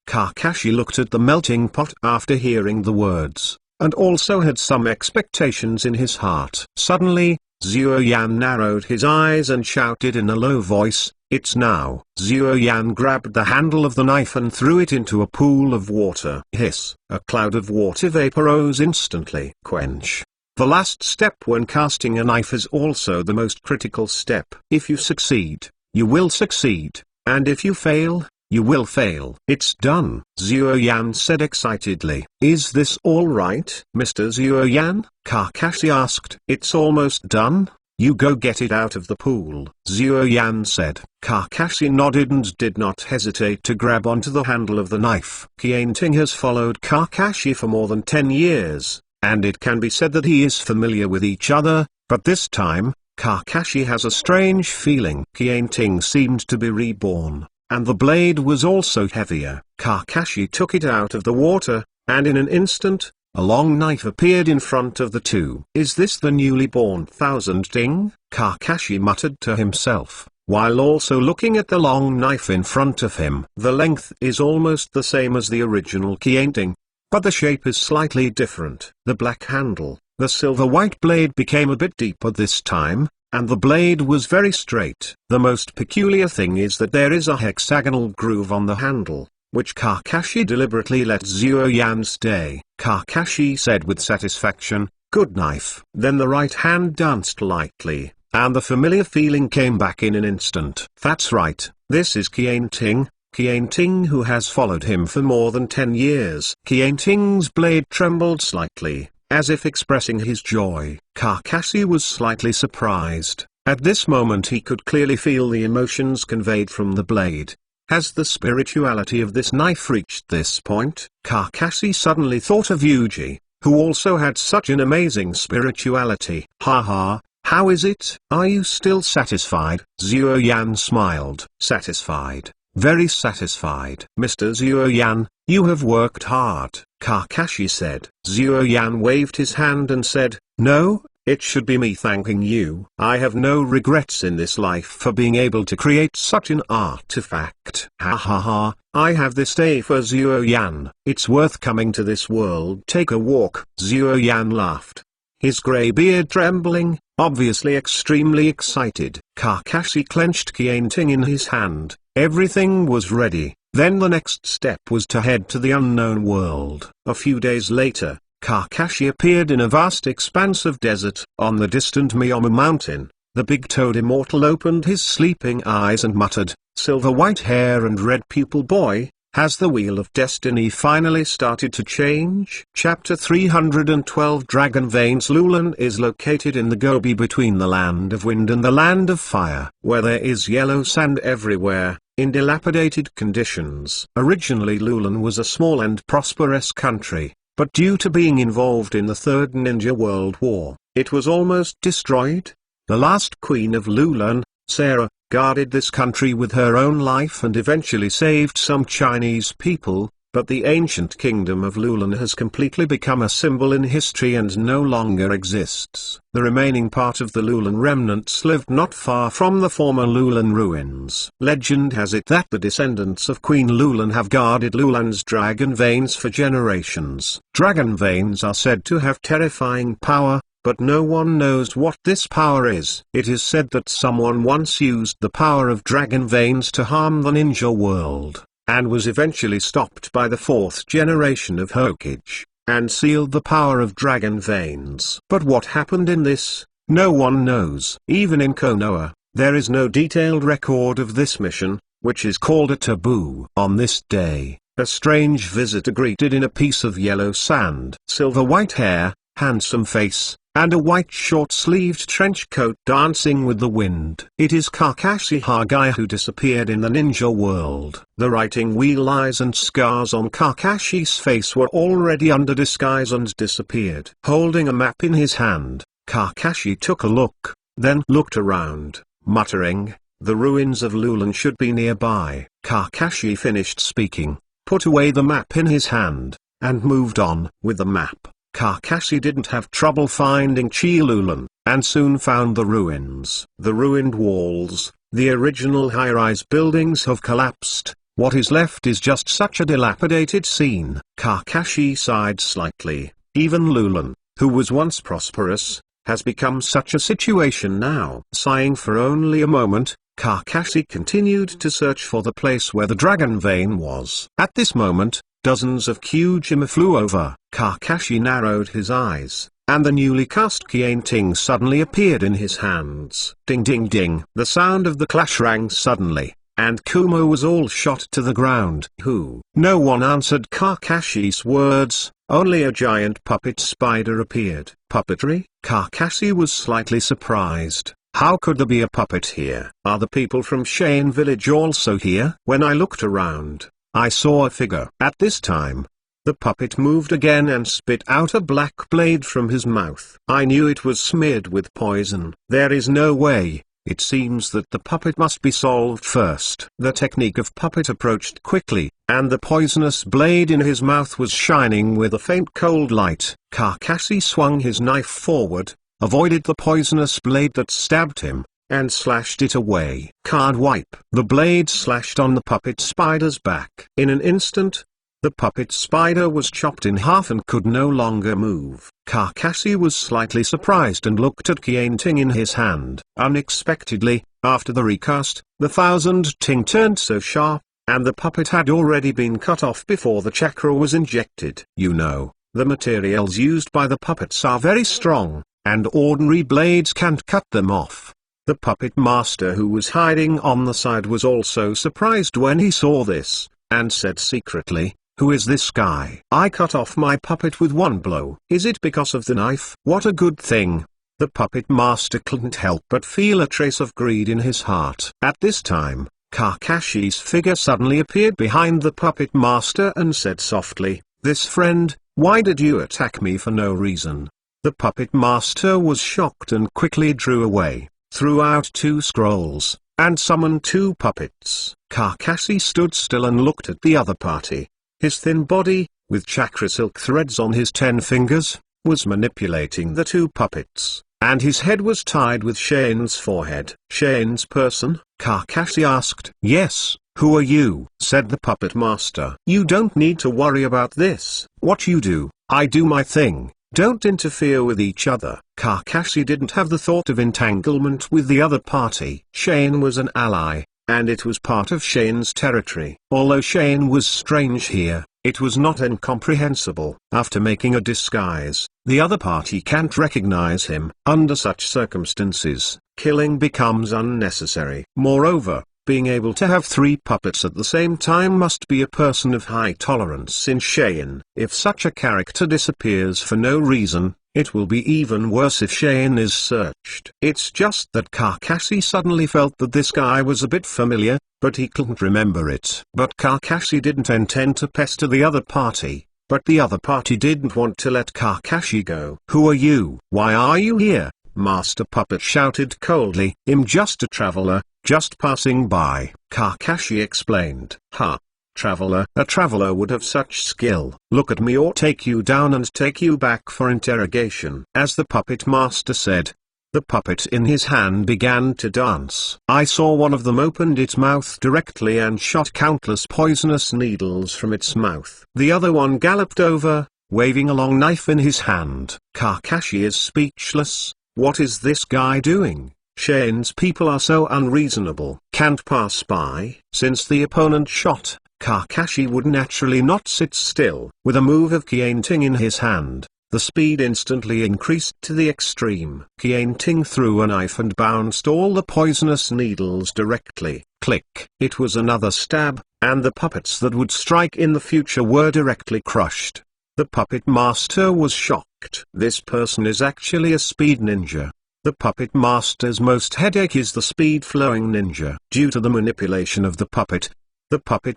Kakashi looked at the melting pot after hearing the words, and also had some expectations in his heart. Suddenly, Zuoyan narrowed his eyes and shouted in a low voice, it's now. Zuoyan grabbed the handle of the knife and threw it into a pool of water. Hiss! A cloud of water vapor rose instantly. Quench. The last step when casting a knife is also the most critical step. If you succeed, you will succeed, and if you fail, you will fail. It's done, Zuoyan said excitedly. Is this all right, Mr. Zuoyan? Kakashi asked. It's almost done. You go get it out of the pool, Zuoyan said. Kakashi nodded and did not hesitate to grab onto the handle of the knife. Qianting has followed Kakashi for more than 10 years, and it can be said that he is familiar with each other, but this time, Kakashi has a strange feeling. Qianting seemed to be reborn, and the blade was also heavier. Kakashi took it out of the water, and in an instant, a long knife appeared in front of the two. Is this the newly born Thousand Ting? Kakashi muttered to himself, while also looking at the long knife in front of him. The length is almost the same as the original Qianting, but the shape is slightly different. The black handle, the silver-white blade became a bit deeper this time, and the blade was very straight. The most peculiar thing is that there is a hexagonal groove on the handle, which Kakashi deliberately let Zuoyan stay. Kakashi said with satisfaction, good knife. Then the right hand danced lightly, and the familiar feeling came back in an instant. That's right, this is Qianting, Qianting who has followed him for more than 10 years. Qianting's blade trembled slightly, as if expressing his joy. Kakashi was slightly surprised. At this moment he could clearly feel the emotions conveyed from the blade. Has the spirituality of this knife reached this point? Kakashi suddenly thought of Yuji, who also had such an amazing spirituality. Haha, how is it? Are you still satisfied? Zuoyan smiled. Satisfied. Very satisfied. Mr. Zuoyan, you have worked hard, Kakashi said. Zuoyan waved his hand and said, no, it should be me thanking you. I have no regrets in this life for being able to create such an artifact. Ha ha ha, I have this day for Zuo Yan. It's worth coming to this world. Take a walk. Zuo Yan laughed, his grey beard trembling, obviously extremely excited. Kakashi clenched Kianting in his hand. Everything was ready. Then the next step was to head to the unknown world. A few days later, Kakashi appeared in a vast expanse of desert. On the distant Miyomu mountain, the big-toed immortal opened his sleeping eyes and muttered, "Silver white hair and red pupil boy, has the wheel of destiny finally started to change?" Chapter 312 Dragon Veins. Lulan is located in the Gobi between the land of wind and the land of fire, where there is yellow sand everywhere, in dilapidated conditions. Originally Lulan was a small and prosperous country, but due to being involved in the Third Ninja World War, it was almost destroyed. The last queen of Lulan, Sarah, guarded this country with her own life and eventually saved some Chinese people, but the ancient kingdom of Lulan has completely become a symbol in history and no longer exists. The remaining part of the Lulan remnants lived not far from the former Lulan ruins. Legend has it that the descendants of Queen Lulan have guarded Lulan's dragon veins for generations. Dragon veins are said to have terrifying power, but no one knows what this power is. It is said that someone once used the power of dragon veins to harm the ninja world, and was eventually stopped by the fourth generation of Hokage, and sealed the power of dragon veins. But what happened in this, no one knows. Even in Konoha, there is no detailed record of this mission, which is called a taboo. On this day, a strange visitor greeted in a piece of yellow sand. Silver white hair, handsome face, and a white short-sleeved trench coat dancing with the wind. It is Kakashi Hagai who disappeared in the ninja world. The writing wheel lines and scars on Kakashi's face were already under disguise and disappeared. Holding a map in his hand, Kakashi took a look, then looked around, muttering, "The ruins of Lulan should be nearby." Kakashi finished speaking, put away the map in his hand, and moved on. With the map, Kakashi didn't have trouble finding Lulan, and soon found the ruins. The ruined walls, the original high-rise buildings have collapsed. What is left is just such a dilapidated scene. Kakashi sighed slightly. Even Lulan, who was once prosperous, has become such a situation now. Sighing for only a moment, Kakashi continued to search for the place where the dragon vein was. At this moment, dozens of Kyujima flew over. Kakashi narrowed his eyes, and the newly cast Kianting suddenly appeared in his hands. Ding ding ding. The sound of the clash rang suddenly, and Kumo was all shot to the ground. Who? No one answered Kakashi's words, only a giant puppet spider appeared. Puppetry? Kakashi was slightly surprised. How could there be a puppet here? Are the people from Shane Village also here? When I looked around, I saw a figure. At this time, the puppet moved again and spit out a black blade from his mouth. I knew it was smeared with poison. There is no way. It seems that the puppet must be solved first. The technique of puppet approached quickly, and the poisonous blade in his mouth was shining with a faint cold light. Kakashi swung his knife forward, avoided the poisonous blade that stabbed him, and slashed it away. Card wipe. The blade slashed on the puppet spider's back. In an instant, the puppet spider was chopped in half and could no longer move. Kakashi was slightly surprised and looked at Kianting in his hand. Unexpectedly, after the recast, the thousand ting turned so sharp, and the puppet had already been cut off before the chakra was injected. You know, the materials used by the puppets are very strong, and ordinary blades can't cut them off. The puppet master who was hiding on the side was also surprised when he saw this, and said secretly, "Who is this guy? I cut off my puppet with one blow. Is it because of the knife? What a good thing." The puppet master couldn't help but feel a trace of greed in his heart. At this time, Kakashi's figure suddenly appeared behind the puppet master and said softly, "This friend, why did you attack me for no reason?" The puppet master was shocked and quickly drew away, threw out 2 scrolls, and summoned 2 puppets. Kakashi stood still and looked at the other party. His thin body, with chakra silk threads on his 10 fingers, was manipulating the 2 puppets. and his head was tied with Shane's forehead. "Shane's person?" Kakashi asked. "Yes, who are you?" said the puppet master. "You don't need to worry about this. What you do, I do my thing. Don't interfere with each other." Kakashi didn't have the thought of entanglement with the other party. Shane was an ally, and it was part of Shane's territory. Although Shane was strange here, it was not incomprehensible. After making a disguise, the other party can't recognize him. Under such circumstances, killing becomes unnecessary. Moreover, being able to have 3 puppets at the same time must be a person of high tolerance in Shane. If such a character disappears for no reason, it will be even worse if Shane is searched. It's just that Kakashi suddenly felt that this guy was a bit familiar, but he couldn't remember it. But Kakashi didn't intend to pester the other party, but the other party didn't want to let Kakashi go. "Who are you? Why are you here?" Master Puppet shouted coldly. "I'm just a traveler, just passing by," Kakashi explained. "Huh? Traveler? A traveler would have such skill. Look at me or take you down and take you back for interrogation." As the puppet master said, the puppet in his hand began to dance. I saw one of them opened its mouth directly and shot countless poisonous needles from its mouth. The other one galloped over, waving a long knife in his hand. Kakashi is speechless. What is this guy doing? Shane's people are so unreasonable. Can't pass by. Since the opponent shot, Kakashi would naturally not sit still. With a move of Kianting in his hand, the speed instantly increased to the extreme. Kianting threw a knife and bounced all the poisonous needles directly. Click. It was another stab, and the puppets that would strike in the future were directly crushed. The puppet master was shocked. This person is actually a speed ninja. The puppet master's most headache is the speed-flowing ninja. Due to the manipulation of the puppet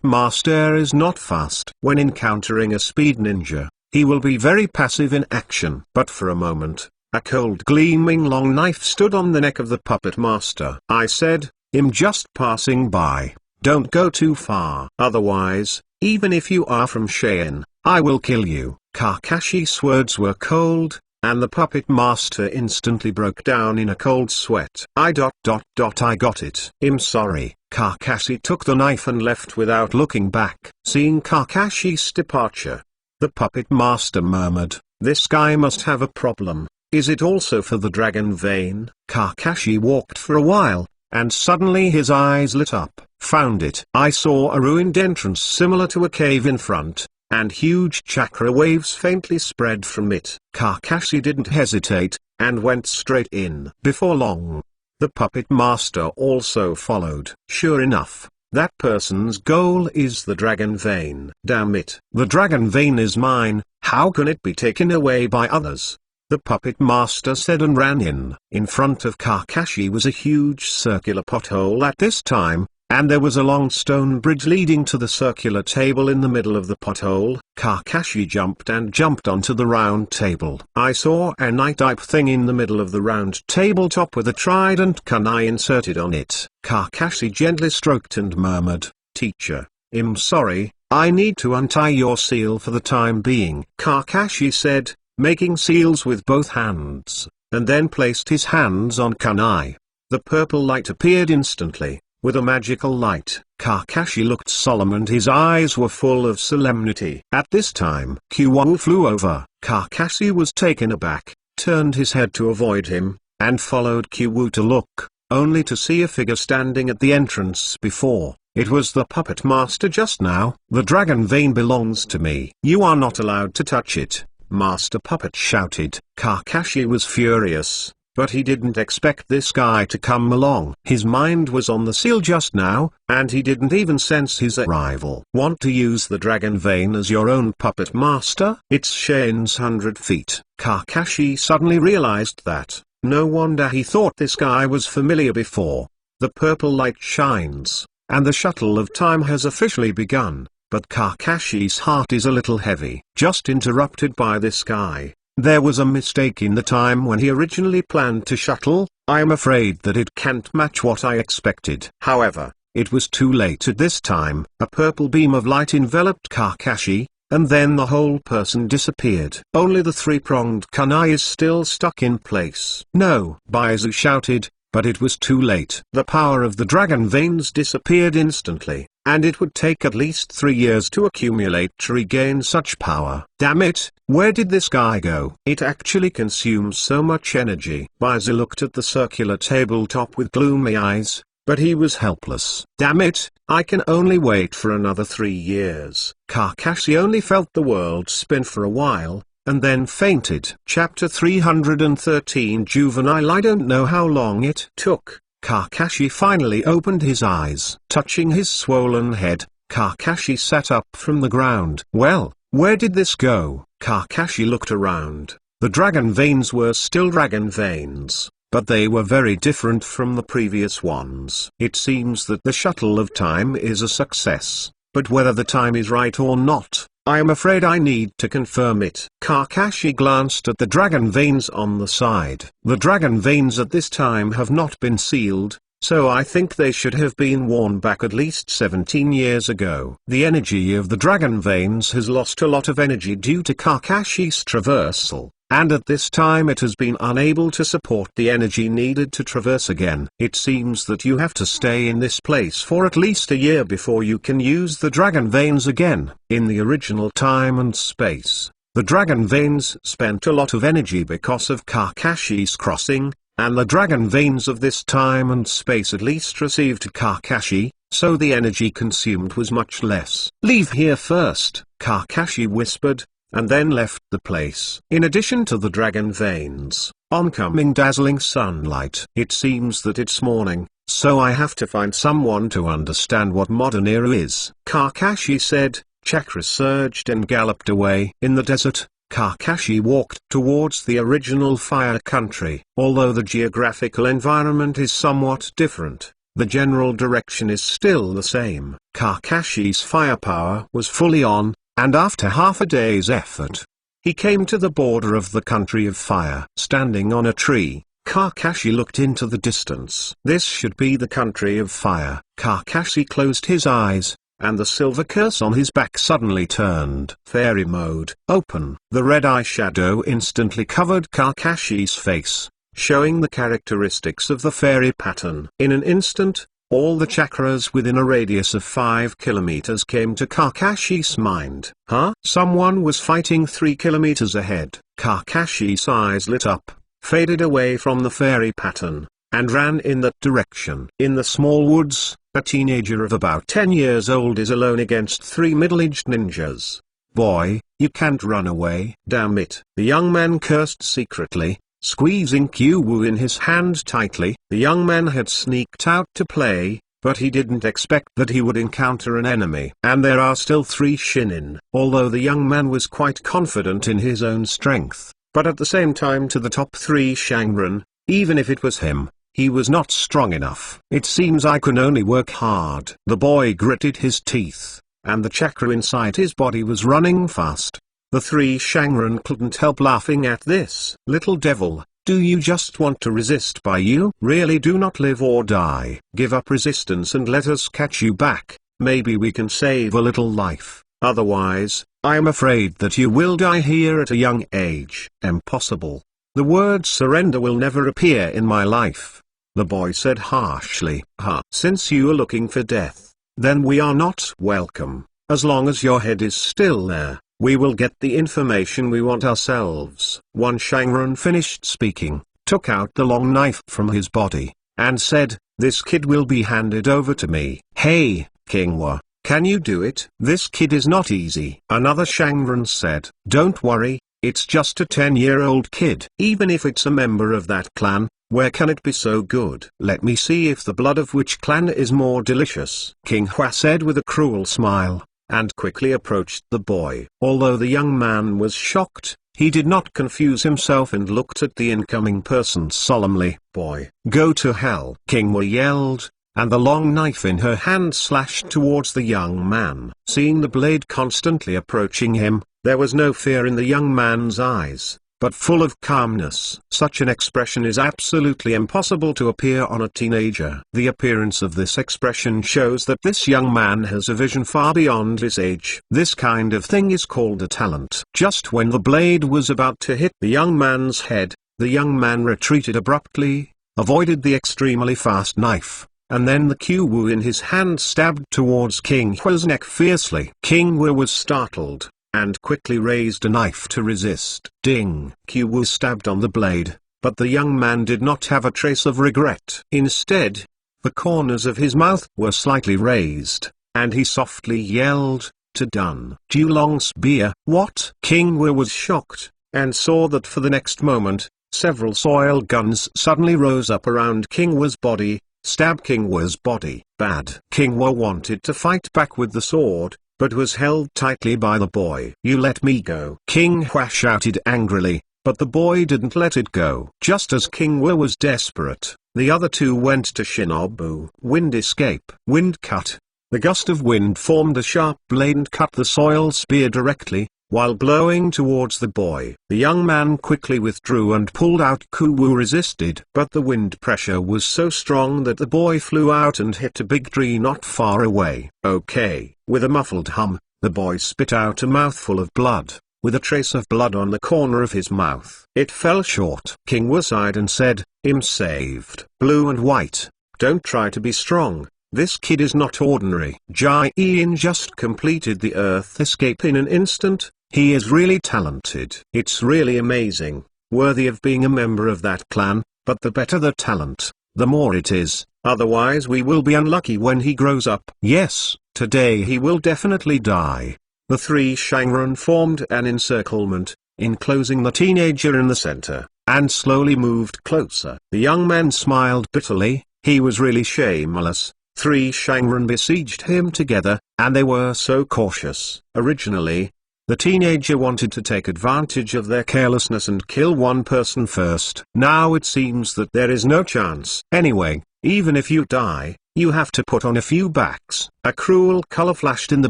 master is not fast. When encountering a speed ninja, he will be very passive in action. But for a moment, a cold gleaming long knife stood on the neck of the puppet master. I said, "I'm just passing by. Don't go too far. Otherwise, even if you are from Shane, I will kill you." Kakashi's words were cold, and the puppet master instantly broke down in a cold sweat. I got it. "I'm sorry." Kakashi took the knife and left without looking back. Seeing Kakashi's departure, the puppet master murmured, "This guy must have a problem. Is it also for the dragon vein?" Kakashi walked for a while, and suddenly his eyes lit up. Found it. I saw a ruined entrance similar to a cave in front, and huge chakra waves faintly spread from it. Kakashi didn't hesitate, and went straight in. Before long, the puppet master also followed. Sure enough, that person's goal is the dragon vein. Damn it. The dragon vein is mine, how can it be taken away by others? The puppet master said and ran in. In front of Kakashi was a huge circular pothole at this time, and there was a long stone bridge leading to the circular table in the middle of the pothole. Kakashi jumped onto the round table. I saw a knight-type thing in the middle of the round tabletop with a trident kunai inserted on it. Kakashi gently stroked and murmured, "Teacher, I'm sorry, I need to untie your seal for the time being." Kakashi said, making seals with both hands, and then placed his hands on kunai. The purple light appeared instantly. With a magical light, Kakashi looked solemn and his eyes were full of solemnity. At this time, Kyu flew over. Kakashi was taken aback, turned his head to avoid him, and followed Kyu to look, only to see a figure standing at the entrance before. It was the puppet master just now. "The dragon vein belongs to me. You are not allowed to touch it," Master Puppet shouted. Kakashi was furious, but he didn't expect this guy to come along. His mind was on the seal just now, and he didn't even sense his arrival. "Want to use the dragon vein as your own puppet master? It's Shane's 100 feet. Kakashi suddenly realized that. No wonder he thought this guy was familiar before. The purple light shines, and the shuttle of time has officially begun, but Kakashi's heart is a little heavy. Just interrupted by this guy. There was a mistake in the time when he originally planned to shuttle. I am afraid that it can't match what I expected. However, it was too late at this time. A purple beam of light enveloped Kakashi, and then the whole person disappeared. Only the three-pronged kunai is still stuck in place. No! Baizu shouted, but it was too late. The power of the dragon veins disappeared instantly, and it would take at least 3 years to accumulate to regain such power. Damn it, where did this guy go? It actually consumes so much energy. Baizu looked at the circular tabletop with gloomy eyes, but he was helpless. Damn it, I can only wait for another 3 years. Kakashi only felt the world spin for a while, and then fainted. Chapter 313 Juvenile. I don't know how long it took. Kakashi finally opened his eyes. Touching his swollen head, Kakashi sat up from the ground. Well, where did this go? Kakashi looked around. The dragon veins were still dragon veins, but they were very different from the previous ones. It seems that the shuttle of time is a success, but whether the time is right or not, I am afraid I need to confirm it. Kakashi glanced at the dragon veins on the side. The dragon veins at this time have not been sealed, so I think they should have been worn back at least 17 years ago. The energy of the dragon veins has lost a lot of energy due to Kakashi's traversal, and at this time it has been unable to support the energy needed to traverse again. It seems that you have to stay in this place for at least a year before you can use the dragon veins again. In the original time and space, the dragon veins spent a lot of energy because of Kakashi's crossing, and the dragon veins of this time and space at least received Kakashi, so the energy consumed was much less. Leave here first, Kakashi whispered, and then left the place. In addition to the dragon veins, oncoming dazzling sunlight. It seems that it's morning, so I have to find someone to understand what modern era is. Kakashi said. Chakra surged and galloped away. In the desert, Kakashi walked towards the original fire country. Although the geographical environment is somewhat different, the general direction is still the same. Kakashi's firepower was fully on, and after half a day's effort, he came to the border of the country of fire. Standing on a tree, Kakashi looked into the distance. This should be the country of fire. Kakashi closed his eyes, and the silver curse on his back suddenly turned fairy mode. Open. The red eyeshadow instantly covered Kakashi's face, showing the characteristics of the fairy pattern. In an instant, all the chakras within a radius of 5 kilometers came to Kakashi's mind. Huh? Someone was fighting 3 kilometers ahead. Kakashi's eyes lit up, faded away from the fairy pattern, and ran in that direction. In the small woods, a teenager of about 10 years old is alone against 3 middle-aged ninjas. Boy, you can't run away. Damn it. The young man cursed secretly, squeezing Q-Wu in his hand tightly. The young man had sneaked out to play, but he didn't expect that he would encounter an enemy. And there are still 3 shinin. Although the young man was quite confident in his own strength, but at the same time to the top 3 Shangren, even if it was him, he was not strong enough. It seems I can only work hard. The boy gritted his teeth, and the chakra inside his body was running fast. The 3 Shangren couldn't help laughing at this. Little devil, do you just want to resist by you? Really, do not live or die. Give up resistance and let us catch you back. Maybe we can save a little life. Otherwise, I am afraid that you will die here at a young age. Impossible. The word surrender will never appear in my life, the boy said harshly. Since you are looking for death, then we are not welcome. As long as your head is still there, we will get the information we want ourselves. One Shangren finished speaking, took out the long knife from his body, and said, this kid will be handed over to me. Hey, Kingwa, can you do it? This kid is not easy. Another Shangren said, don't worry, it's just a 10-year-old kid. Even if it's a member of that clan, where can it be so good? Let me see if the blood of which clan is more delicious. King Hua said with a cruel smile, and quickly approached the boy. Although the young man was shocked, he did not confuse himself and looked at the incoming person solemnly. Boy, go to hell. King Hua yelled, and the long knife in her hand slashed towards the young man. Seeing the blade constantly approaching him, there was no fear in the young man's eyes. but full of calmness. Such an expression is absolutely impossible to appear on a teenager. The appearance of this expression shows that this young man has a vision far beyond his age. This kind of thing is called a talent. Just when the blade was about to hit the young man's head, the young man retreated abruptly, avoided the extremely fast knife, and then the Q-Wu in his hand stabbed towards King Hua's neck fiercely. King Hua was startled, and quickly raised a knife to resist. Ding! Q-Wu stabbed on the blade, but the young man did not have a trace of regret. Instead, the corners of his mouth were slightly raised, and he softly yelled, "To done." Julong's beer. What? King Hua was shocked, and saw that for the next moment, several soil guns suddenly rose up around King Hua's body, stabbed King Hua's body. Bad. King Hua wanted to fight back with the sword, but was held tightly by the boy. "You let me go!" King Hua shouted angrily, but the boy didn't let it go. Just as King Hua was desperate, the other two went to Shinobu. Wind escape. Wind cut. The gust of wind formed a sharp blade and cut the soil spear directly, while blowing towards the boy. The young man quickly withdrew and pulled out. Q-Wu resisted, but the wind pressure was so strong that the boy flew out and hit a big tree not far away. Okay. With a muffled hum, the boy spit out a mouthful of blood, with a trace of blood on the corner of his mouth. It fell short. King Hua sighed and said, "I'm saved." Blue and white. Don't try to be strong. This kid is not ordinary. Jai Ian just completed the Earth escape in an instant. He is really talented. It's really amazing, worthy of being a member of that clan, but the better the talent, the more it is, otherwise we will be unlucky when he grows up. Yes, today he will definitely die. The three Shangren formed an encirclement, enclosing the teenager in the center, and slowly moved closer. The young man smiled bitterly. He was really shameless. Three Shangren besieged him together, and they were so cautious. Originally, the teenager wanted to take advantage of their carelessness and kill one person first. Now it seems that there is no chance. Anyway, even if you die, you have to put on a few backs. A cruel color flashed in the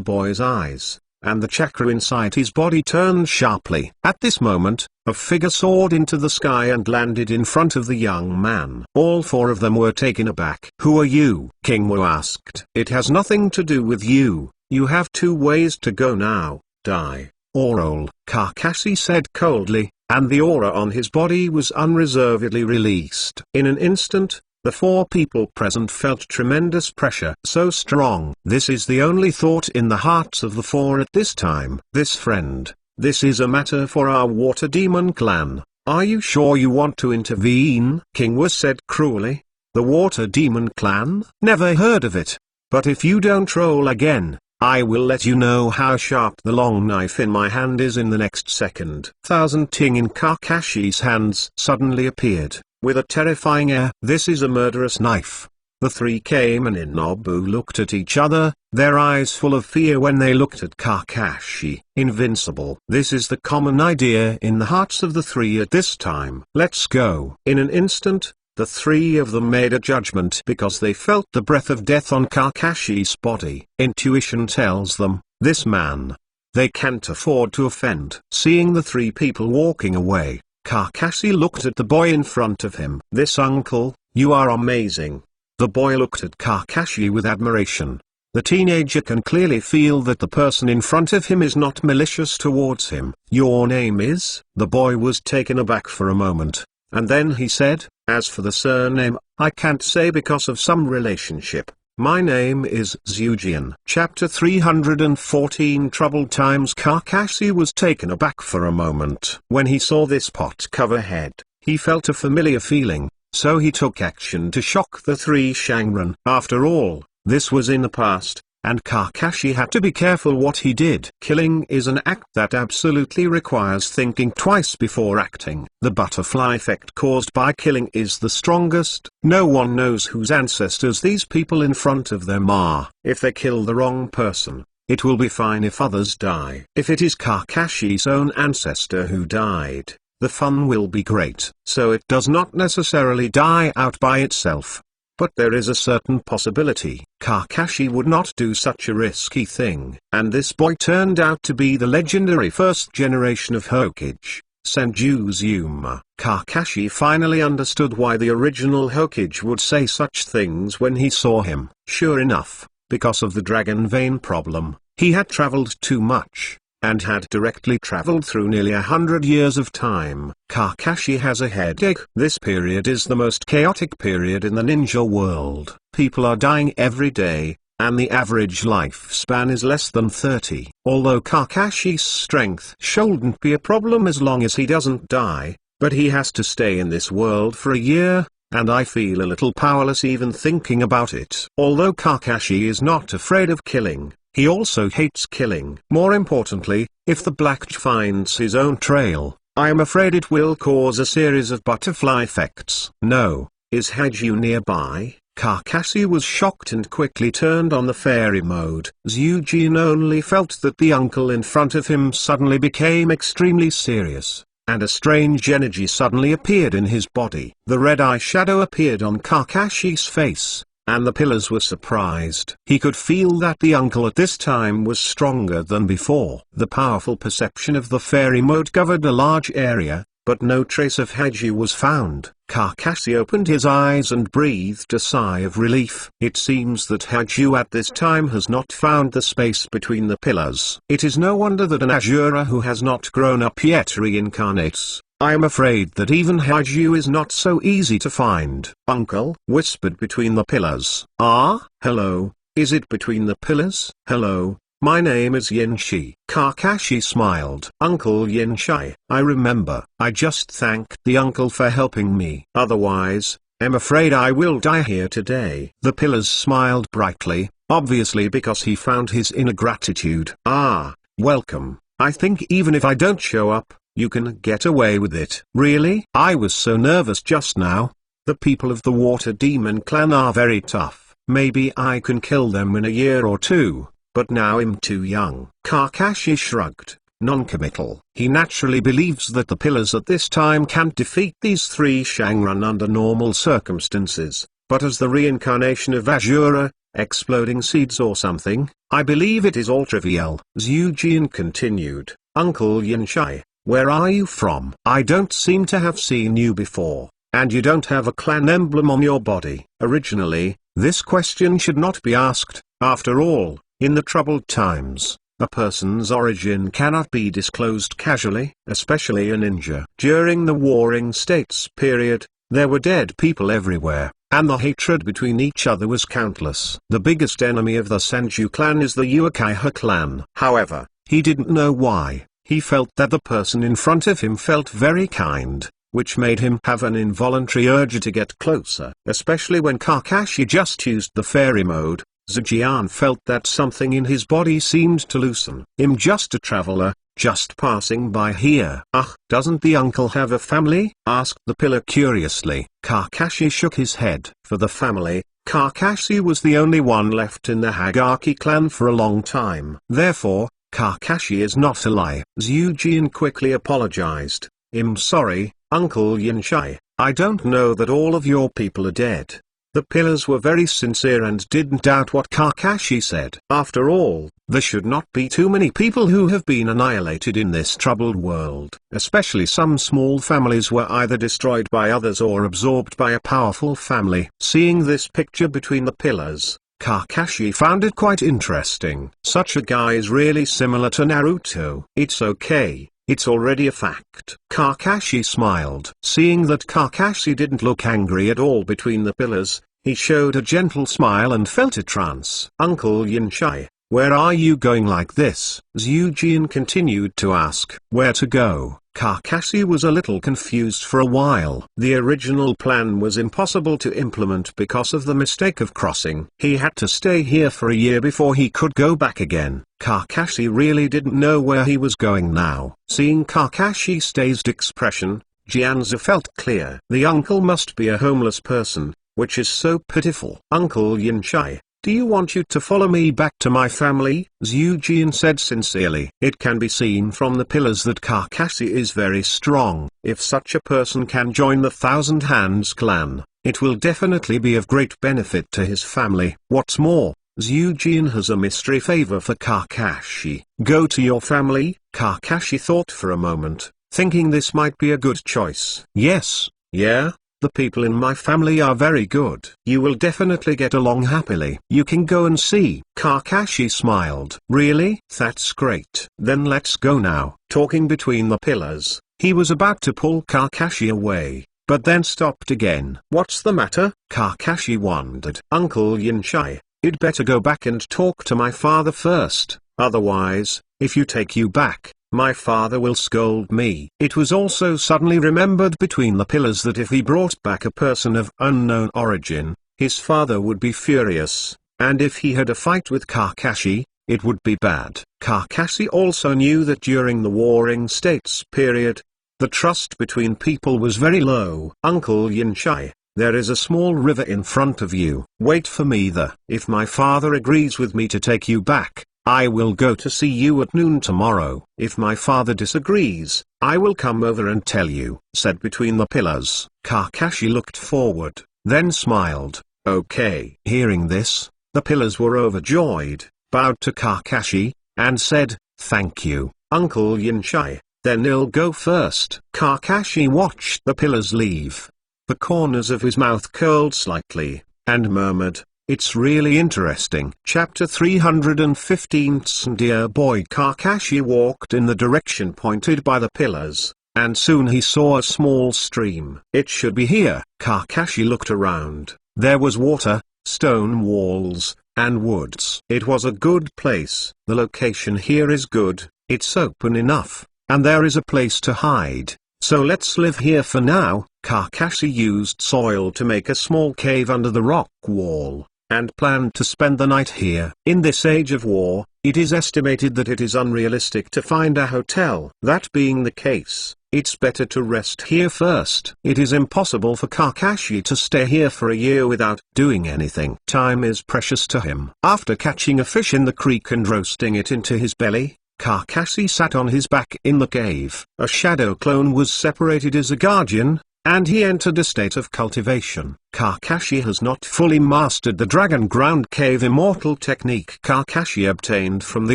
boy's eyes, and the chakra inside his body turned sharply. At this moment, a figure soared into the sky and landed in front of the young man. All four of them were taken aback. "Who are you?" King Wu asked. "It has nothing to do with you. You have two ways to go now. Die, or roll," Kakashi said coldly, and the aura on his body was unreservedly released. In an instant, the four people present felt tremendous pressure. So strong. This is the only thought in the hearts of the four at this time. "This friend, this is a matter for our water demon clan. Are you sure you want to intervene?" King Wu said cruelly. "The water demon clan? Never heard of it. But if you don't roll again, I will let you know how sharp the long knife in my hand is in the next second." Thousand Ting in Kakashi's hands suddenly appeared, with a terrifying air. "This is a murderous knife." The three Kamen in Nobu looked at each other, their eyes full of fear when they looked at Kakashi. Invincible. This is the common idea in the hearts of the three at this time. "Let's go." In an instant, the three of them made a judgment because they felt the breath of death on Kakashi's body. Intuition tells them, this man, they can't afford to offend. Seeing the three people walking away, Kakashi looked at the boy in front of him. "This uncle, you are amazing." The boy looked at Kakashi with admiration. The teenager can clearly feel that the person in front of him is not malicious towards him. "Your name is?" The boy was taken aback for a moment, and then he said, "As for the surname, I can't say because of some relationship. My name is Zujian." Chapter 314 Troubled Times. Kakashi was taken aback for a moment. When he saw this pot cover head, he felt a familiar feeling, so he took action to shock the three Shangren. After all, this was in the past, and Kakashi had to be careful what he did. Killing is an act that absolutely requires thinking twice before acting. The butterfly effect caused by killing is the strongest. No one knows whose ancestors these people in front of them are. If they kill the wrong person, it will be fine if others die. If it is Kakashi's own ancestor who died, the fun will be great. So it does not necessarily die out by itself. But there is a certain possibility. Kakashi would not do such a risky thing. And this boy turned out to be the legendary first generation of Hokage. Senju's humor. Kakashi finally understood why the original Hokage would say such things when he saw him. Sure enough, because of the dragon vein problem, he had traveled too much, and had directly traveled through nearly 100 years of time. Kakashi has a headache. This period is the most chaotic period in the ninja world. People are dying every day, and the average lifespan is less than 30. Although Kakashi's strength shouldn't be a problem as long as he doesn't die, but he has to stay in this world for a year, and I feel a little powerless even thinking about it. Although Kakashi is not afraid of killing, he also hates killing. More importantly, if the Black finds his own trail, I am afraid it will cause a series of butterfly effects. No, is Haju nearby? Kakashi was shocked and quickly turned on the fairy mode. Eugene only felt that the uncle in front of him suddenly became extremely serious, and a strange energy suddenly appeared in his body. The red eye shadow appeared on Kakashi's face, and the pillars were surprised. He could feel that the uncle at this time was stronger than before. The powerful perception of the fairy mode covered a large area, but no trace of Haju was found. Kakashi opened his eyes and breathed a sigh of relief. It seems that Haju at this time has not found the space between the pillars. It is no wonder that an Asura who has not grown up yet reincarnates. I am afraid that even Haju is not so easy to find. Uncle whispered between the pillars. Ah, hello, is it between the pillars? Hello, my name is Yinshi. Kakashi smiled. Uncle Yinshi, I remember. I just thanked the uncle for helping me. Otherwise, I'm afraid I will die here today. The pillars smiled brightly, obviously because he found his inner gratitude. Ah, welcome. I think even if I don't show up, you can get away with it. Really? I was so nervous just now. The people of the Water Demon clan are very tough. Maybe I can kill them in a year or two, but now I'm too young. Kakashi shrugged, non-committal. He naturally believes that the pillars at this time can't defeat these three Shanran under normal circumstances, but as the reincarnation of Asura, exploding seeds or something, I believe it is all trivial. Eugene continued. Uncle Yinshi, where are you from? I don't seem to have seen you before, and you don't have a clan emblem on your body. Originally, this question should not be asked. After all, in the troubled times, a person's origin cannot be disclosed casually, especially a ninja. During the Warring States period, there were dead people everywhere, and the hatred between each other was countless. The biggest enemy of the Senju clan is the Uchiha clan. However, he didn't know why. He felt that the person in front of him felt very kind, which made him have an involuntary urge to get closer. Especially when Kakashi just used the fairy mode, Zhejian felt that something in his body seemed to loosen. I'm just a traveler, just passing by here. Doesn't the uncle have a family? Asked the pillar curiously. Kakashi shook his head. For the family, Kakashi was the only one left in the Hagaki clan for a long time. Therefore, Kakashi is not alive. Eugene quickly apologized. I'm sorry, Uncle Yinshi, I don't know that all of your people are dead. The pillars were very sincere and didn't doubt what Kakashi said. After all, there should not be too many people who have been annihilated in this troubled world. Especially some small families were either destroyed by others or absorbed by a powerful family. Seeing this picture between the pillars, Kakashi found it quite interesting. Such a guy is really similar to Naruto. It's okay, it's already a fact. Kakashi smiled. Seeing that Kakashi didn't look angry at all between the pillars, he showed a gentle smile and felt a trance. Uncle Yinshi, where are you going like this? Eugene continued to ask. Where to go? Kakashi was a little confused for a while. The original plan was impossible to implement because of the mistake of crossing. He had to stay here for a year before he could go back again. Kakashi really didn't know where he was going now. Seeing Kakashi's dazed expression, Jianzi felt clear. The uncle must be a homeless person, which is so pitiful. Uncle Yinshi, do you want you to follow me back to my family? Eugene said sincerely. It can be seen from the pillars that Kakashi is very strong. If such a person can join the Thousand Hands clan, it will definitely be of great benefit to his family. What's more, Eugene has a mystery favor for Kakashi. Go to your family? Kakashi thought for a moment, thinking this might be a good choice. Yes, yeah, the people in my family are very good. You will definitely get along happily. You can go and see. Kakashi smiled. Really? That's great. Then let's go now. Talking between the pillars, he was about to pull Kakashi away, but then stopped again. What's the matter? Kakashi wondered. Uncle Yinchai, you'd better go back and talk to my father first, otherwise, if you take you back, my father will scold me. It was also suddenly remembered between the pillars that if he brought back a person of unknown origin, his father would be furious, and if he had a fight with Kakashi, it would be bad. Kakashi also knew that during the Warring States period, the trust between people was very low. Uncle Yinchai, there is a small river in front of you. Wait for me there. If my father agrees with me to take you back, I will go to see you at noon tomorrow. If my father disagrees, I will come over and tell you, said between the pillars. Kakashi looked forward, then smiled. Okay. Hearing this, the pillars were overjoyed, bowed to Kakashi, and said, thank you, Uncle Yinchai, then I'll go first. Kakashi watched the pillars leave. The corners of his mouth curled slightly, and murmured, it's really interesting. Chapter 315. Dear boy. Kakashi walked in the direction pointed by the pillars, and soon he saw a small stream. It should be here. Kakashi looked around. There was water, stone walls, and woods. It was a good place. The location here is good, it's open enough, and there is a place to hide. So let's live here for now. Kakashi used soil to make a small cave under the rock wall, and planned to spend the night here. In this age of war, it is estimated that it is unrealistic to find a hotel. That being the case, it's better to rest here first. It is impossible for Kakashi to stay here for a year without doing anything. Time is precious to him. After catching a fish in the creek and roasting it into his belly, Kakashi sat on his back in the cave. A shadow clone was separated as a guardian, and he entered a state of cultivation. Kakashi has not fully mastered the Dragon Ground Cave Immortal technique Kakashi obtained from the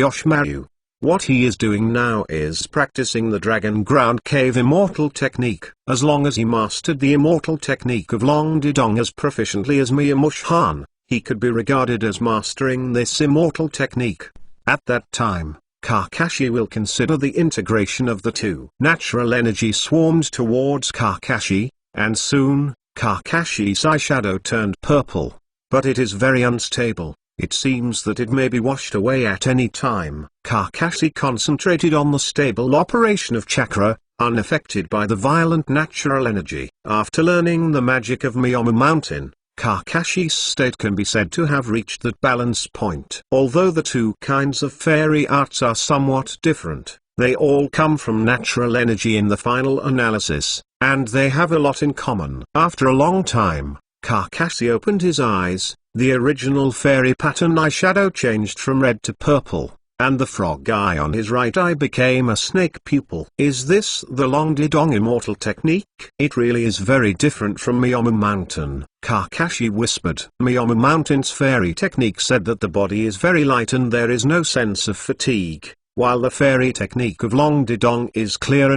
Oshimaru. What he is doing now is practicing the Dragon Ground Cave Immortal technique. As long as he mastered the Immortal technique of Long Didong as proficiently as Miyamushan, he could be regarded as mastering this Immortal technique. At that time, Kakashi will consider the integration of the two. Natural energy swarmed towards Kakashi, and soon, Kakashi's eyeshadow turned purple. But it is very unstable. It seems that it may be washed away at any time. Kakashi concentrated on the stable operation of chakra, unaffected by the violent natural energy. After learning the magic of Miyomu Mountain, Kakashi's state can be said to have reached that balance point. Although the two kinds of fairy arts are somewhat different, they all come from natural energy in the final analysis, and they have a lot in common. After a long time, Kakashi opened his eyes. The original fairy pattern eyeshadow changed from red to purple, and the frog eye on his right eye became a snake pupil. Is this the Long Didong Immortal technique? It really is very different from Miyomu Mountain, Kakashi whispered. Miyomu Mountain's fairy technique said that the body is very light and there is no sense of fatigue, while the fairy technique of Long Didong is clear,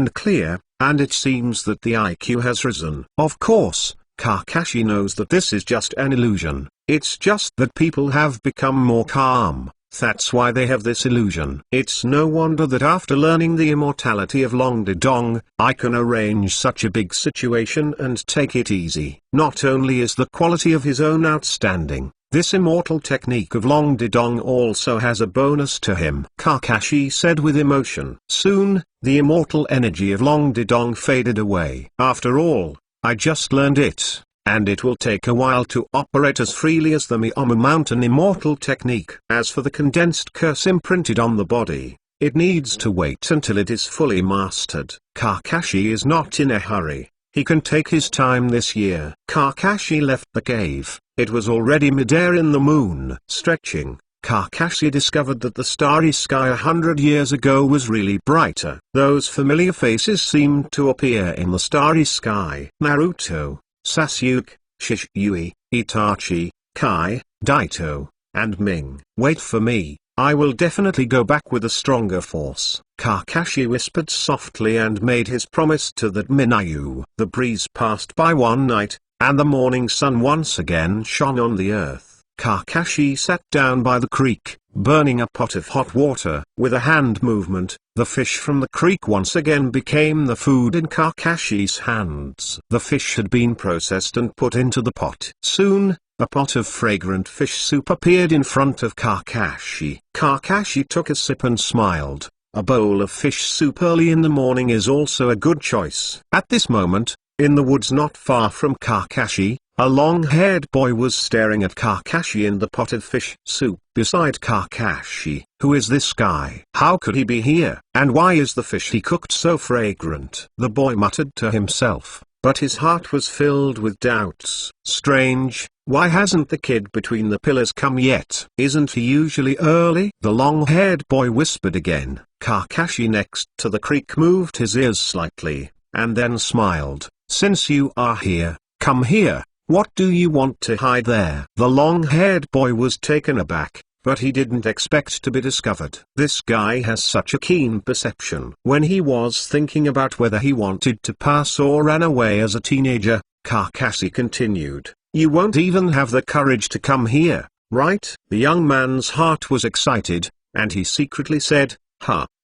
and it seems that the IQ has risen. Of course, Kakashi knows that this is just an illusion. It's just that people have become more calm. That's why they have this illusion. It's no wonder that after learning the immortality of Long Didong, I can arrange such a big situation and take it easy. Not only is the quality of his own outstanding, this immortal technique of Long Didong also has a bonus to him. Kakashi said with emotion. Soon, the immortal energy of Long Didong faded away. After all, I just learned it, and it will take a while to operate as freely as the Miyomu Mountain Immortal technique. As for the condensed curse imprinted on the body, it needs to wait until it is fully mastered. Kakashi is not in a hurry. He can take his time this year. Kakashi left the cave. It was already midair in the moon. Stretching, Kakashi discovered that the starry sky 100 years ago was really brighter. Those familiar faces seemed to appear in the starry sky. Naruto, Sasuke, Shisui, Itachi, Kai, Daito, and Ming. Wait for me, I will definitely go back with a stronger force. Kakashi whispered softly and made his promise to that Minayu. The breeze passed by one night, and the morning sun once again shone on the earth. Kakashi sat down by the creek, burning a pot of hot water. With a hand movement, the fish from the creek once again became the food in Kakashi's hands. The fish had been processed and put into the pot. Soon, a pot of fragrant fish soup appeared in front of Kakashi. Kakashi took a sip and smiled. A bowl of fish soup early in the morning is also a good choice. At this moment, in the woods not far from Kakashi, a long-haired boy was staring at Kakashi in the pot of fish soup. Beside Kakashi, who is this guy? How could he be here? And why is the fish he cooked so fragrant? The boy muttered to himself, but his heart was filled with doubts. Strange, why hasn't the kid between the pillars come yet? Isn't he usually early? The long-haired boy whispered again. Kakashi next to the creek moved his ears slightly, and then smiled. Since you are here, come here. What do you want to hide there? The long-haired boy was taken aback, but he didn't expect to be discovered. This guy has such a keen perception. When he was thinking about whether he wanted to pass or ran away as a teenager, Kakashi continued, "You won't even have the courage to come here, right?" The young man's heart was excited, and he secretly said,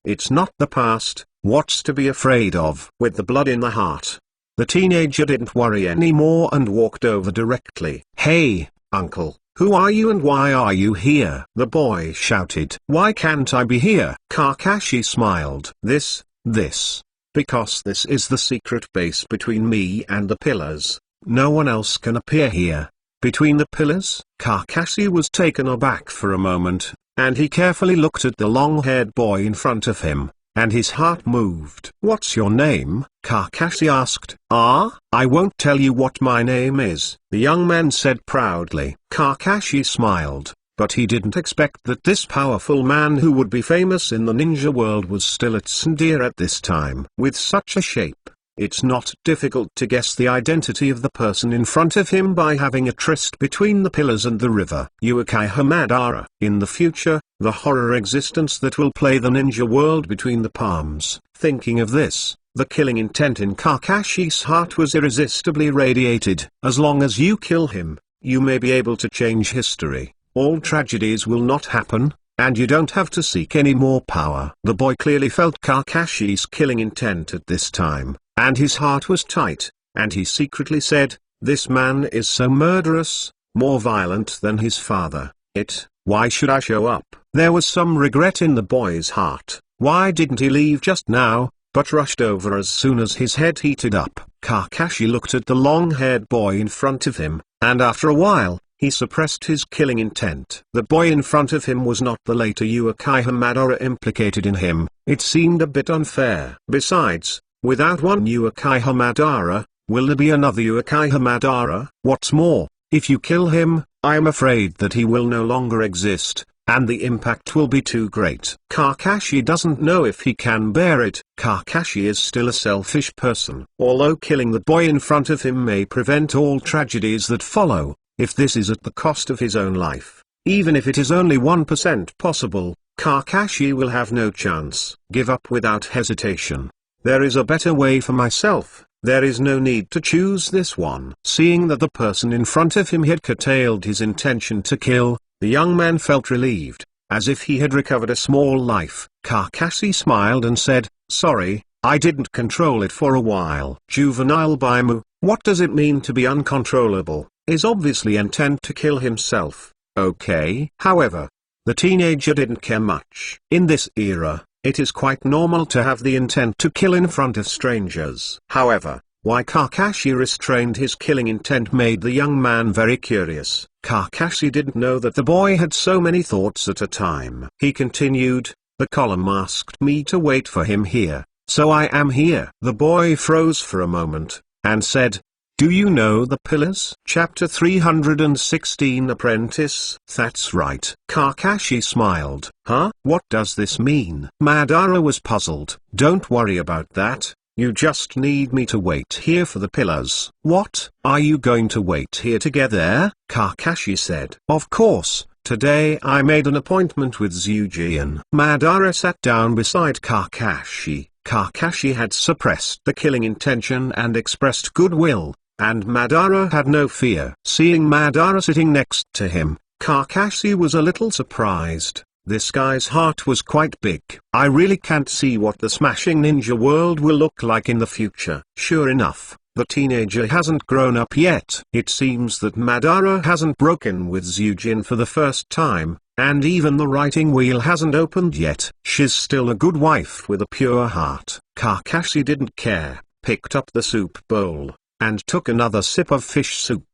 it's not the past, what's to be afraid of? With the blood in the heart, the teenager didn't worry anymore and walked over directly. "Hey, uncle, who are you and why are you here?" the boy shouted. "Why can't I be here?" Kakashi smiled. This, because this is the secret base between me and the pillars. No one else can appear here. Between the pillars? Kakashi was taken aback for a moment, and he carefully looked at the long-haired boy in front of him, and his heart moved. "What's your name?" Kakashi asked. I won't tell you what my name is," the young man said proudly. Kakashi smiled, but he didn't expect that this powerful man who would be famous in the ninja world was still at Sandia at this time. With such a shape, it's not difficult to guess the identity of the person in front of him by having a tryst between the pillars and the river. Uchiha Madara. In the future, the horror existence that will play the ninja world between the palms. Thinking of this, the killing intent in Kakashi's heart was irresistibly radiated. As long as you kill him, you may be able to change history. All tragedies will not happen, and you don't have to seek any more power. The boy clearly felt Kakashi's killing intent at this time, and his heart was tight, and he secretly said, "This man is so murderous, more violent than his father. Why should I show up?" There was some regret in the boy's heart. Why didn't he leave just now, but rushed over as soon as his head heated up? Kakashi looked at the long-haired boy in front of him, and after a while, he suppressed his killing intent. The boy in front of him was not the later Uchiha Madara implicated in him. It seemed a bit unfair. Besides, without one Uchiha Madara, will there be another Uchiha Madara? What's more, if you kill him, I am afraid that he will no longer exist, and the impact will be too great. Kakashi doesn't know if he can bear it. Kakashi is still a selfish person. Although killing the boy in front of him may prevent all tragedies that follow, if this is at the cost of his own life, even if it is only 1% possible, Kakashi will have no chance. Give up without hesitation. There is a better way for myself. There is no need to choose this one. Seeing that the person in front of him had curtailed his intention to kill, the young man felt relieved, as if he had recovered a small life. Kakashi smiled and said, "Sorry, I didn't control it for a while." Juvenile Baimu, what does it mean to be uncontrollable? Is obviously intent to kill himself. Okay. However, the teenager didn't care much. In this era, it is quite normal to have the intent to kill in front of strangers. However, why Kakashi restrained his killing intent made the young man very curious. Kakashi didn't know that the boy had so many thoughts at a time. He continued, "The column asked me to wait for him here, so I am here." The boy froze for a moment, and said, "Do you know the pillars?" Chapter 316 Apprentice. That's right. Kakashi smiled. What does this mean? Madara was puzzled. Don't worry about that. You just need me to wait here for the pillars. What? Are you going to wait here to get there? Kakashi said. Of course, Today I made an appointment with Zhujian. Madara sat down beside Kakashi. Kakashi had suppressed the killing intention and expressed goodwill, and Madara had no fear. Seeing Madara sitting next to him, Kakashi was a little surprised. This guy's heart was quite big. I really can't see what the smashing ninja world will look like in the future. Sure enough, the teenager hasn't grown up yet. It seems that Madara hasn't broken with Zhujian for the first time, and even the writing wheel hasn't opened yet. She's still a good wife with a pure heart. Kakashi didn't care, picked up the soup bowl, and took another sip of fish soup.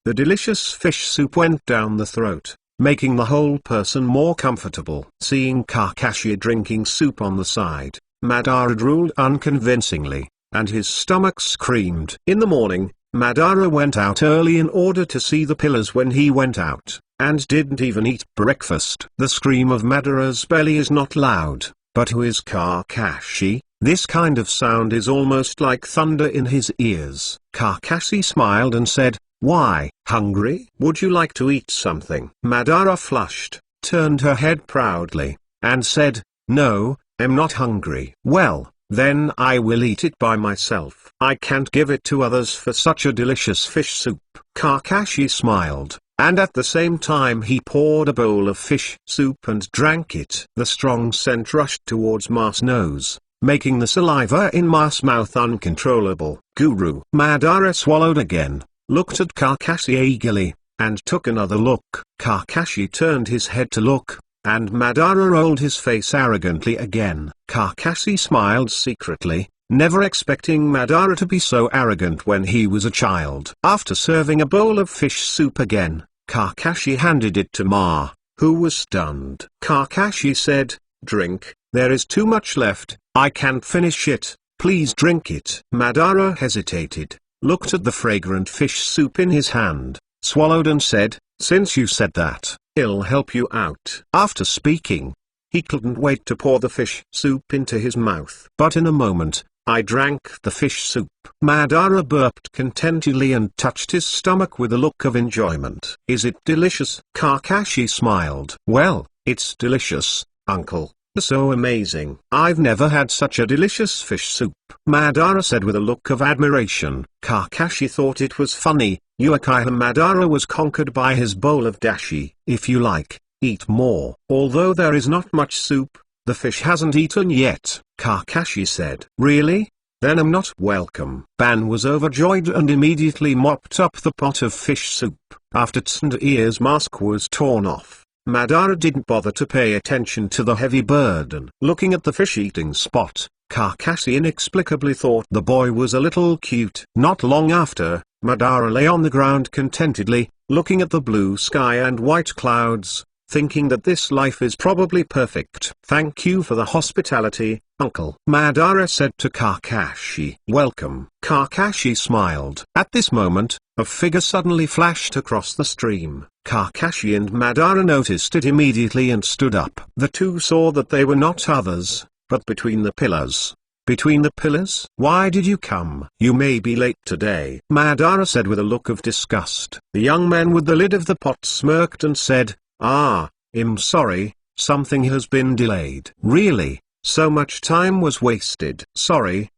The delicious fish soup went down the throat, making the whole person more comfortable. Seeing Kakashi drinking soup on the side, Madara drooled unconvincingly, and his stomach screamed. In the morning, Madara went out early in order to see the pillars when he went out, and didn't even eat breakfast. The scream of Madara's belly is not loud, but who is Kakashi? This kind of sound is almost like thunder in his ears. Kakashi smiled and said, "Why, hungry? Would you like to eat something?" Madara flushed, turned her head proudly, and said, "No, I'm not hungry." "Well, then I will eat it by myself. I can't give it to others for such a delicious fish soup." Kakashi smiled, and at the same time he poured a bowl of fish soup and drank it. The strong scent rushed towards Ma's nose, making the saliva in Ma's mouth uncontrollable. "Guru." Madara swallowed again, looked at Kakashi eagerly, and took another look. Kakashi turned his head to look, and Madara rolled his face arrogantly again. Kakashi smiled secretly, never expecting Madara to be so arrogant when he was a child. After serving a bowl of fish soup again, Kakashi handed it to Ma, who was stunned. Kakashi said, "Drink, there is too much left, I can't finish it, please drink it." Madara hesitated, looked at the fragrant fish soup in his hand, swallowed and said, "Since you said that, I'll help you out." After speaking, he couldn't wait to pour the fish soup into his mouth. But in a moment, I drank the fish soup. Madara burped contentedly and touched his stomach with a look of enjoyment. "Is it delicious?" Kakashi smiled. "Well, it's delicious, uncle. So amazing. I've never had such a delicious fish soup," Madara said with a look of admiration. Kakashi thought it was funny. Uchiha Madara was conquered by his bowl of dashi. "If you like, eat more." "Although there is not much soup, the fish hasn't eaten yet," Kakashi said. "Really? Then I'm not welcome." Ban was overjoyed and immediately mopped up the pot of fish soup. After Tsundere's mask was torn off, Madara didn't bother to pay attention to the heavy burden. Looking at the fish-eating spot, Kakashi inexplicably thought the boy was a little cute. Not long after, Madara lay on the ground contentedly, looking at the blue sky and white clouds, thinking that this life is probably perfect. "Thank you for the hospitality, uncle," Madara said to Kakashi. "Welcome." Kakashi smiled. At this moment, a figure suddenly flashed across the stream. Kakashi and Madara noticed it immediately and stood up. The two saw that they were not others, but between the pillars. "Between the pillars? Why did you come?" "You may be late today," Madara said with a look of disgust. The young man with the lid of the pot smirked and said, I'm sorry, something has been delayed." "Really? So much time was wasted." Sorry.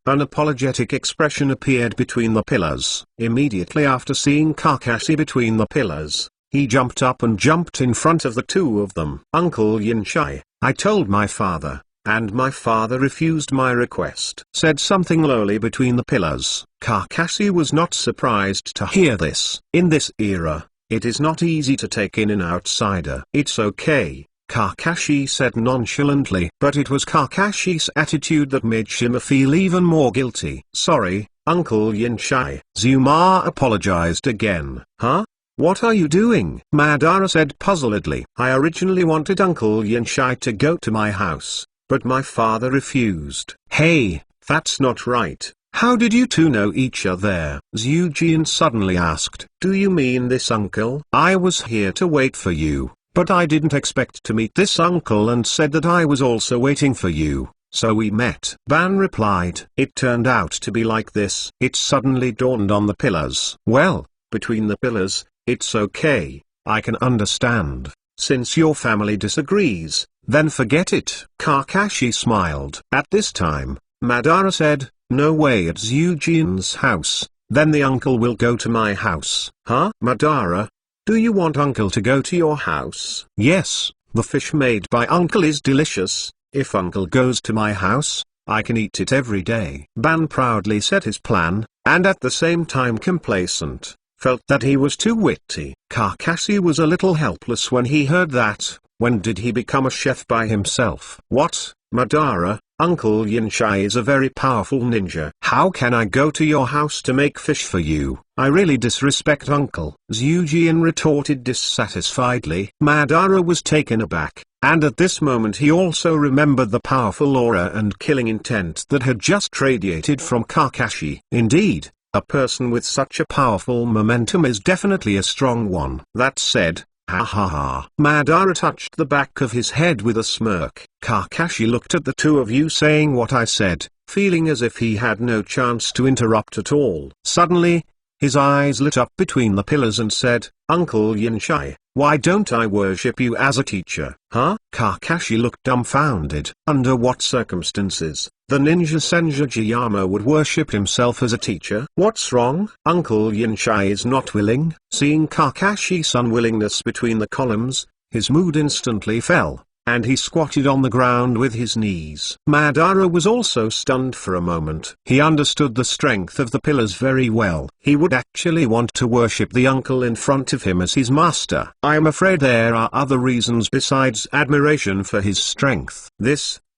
An apologetic expression appeared between the pillars. Immediately after seeing Kakashi between the pillars, he jumped up and jumped in front of the two of them. "Uncle Yinchai, I told my father, and my father refused my request," said something lowly between the pillars. Kakashi was not surprised to hear this. In this era, it is not easy to take in an outsider. "It's okay," Kakashi said nonchalantly. But it was Kakashi's attitude that made Shima feel even more guilty. "Sorry, Uncle Yinchai." Zuma apologized again. "Huh? What are you doing?" Madara said puzzledly. "I originally wanted Uncle Yinchai to go to my house, but my father refused." "Hey, that's not right. How did you two know each other?" Zhujian suddenly asked. "Do you mean this uncle?" "I was here to wait for you, but I didn't expect to meet this uncle and said that I was also waiting for you, so we met," Ban replied. It turned out to be like this. It suddenly dawned on the pillars. "Well, between the pillars, it's okay. I can understand. Since your family disagrees, then forget it. Kakashi smiled. At this time, Madara said, no way at Zujin's house, then the uncle will go to my house. Huh? Madara? Do you want uncle to go to your house? Yes, the fish made by uncle is delicious. If uncle goes to my house, I can eat it every day. Ban proudly said his plan, and at the same time complacent, felt that he was too witty. Kakashi was a little helpless when he heard that. When did he become a chef by himself? What, Madara? Uncle Yinchai is a very powerful ninja. How can I go to your house to make fish for you? I really disrespect uncle. Zujin retorted dissatisfiedly. Madara was taken aback, and at this moment he also remembered the powerful aura and killing intent that had just radiated from Kakashi. Indeed, a person with such a powerful momentum is definitely a strong one. That said, ha ha ha. Madara touched the back of his head with a smirk. Kakashi looked at the two of you saying what I said, feeling as if he had no chance to interrupt at all. Suddenly, his eyes lit up between the pillars and said, Uncle Yinchai, why don't I worship you as a teacher? Huh? Kakashi looked dumbfounded. Under what circumstances, the ninja Senjujiyama would worship himself as a teacher? What's wrong? Uncle Yinchai is not willing. Seeing Kakashi's unwillingness between the columns, his mood instantly fell, and he squatted on the ground with his knees. Madara was also stunned for a moment. He understood the strength of the pillars very well. He would actually want to worship the uncle in front of him as his master. I am afraid there are other reasons besides admiration for his strength.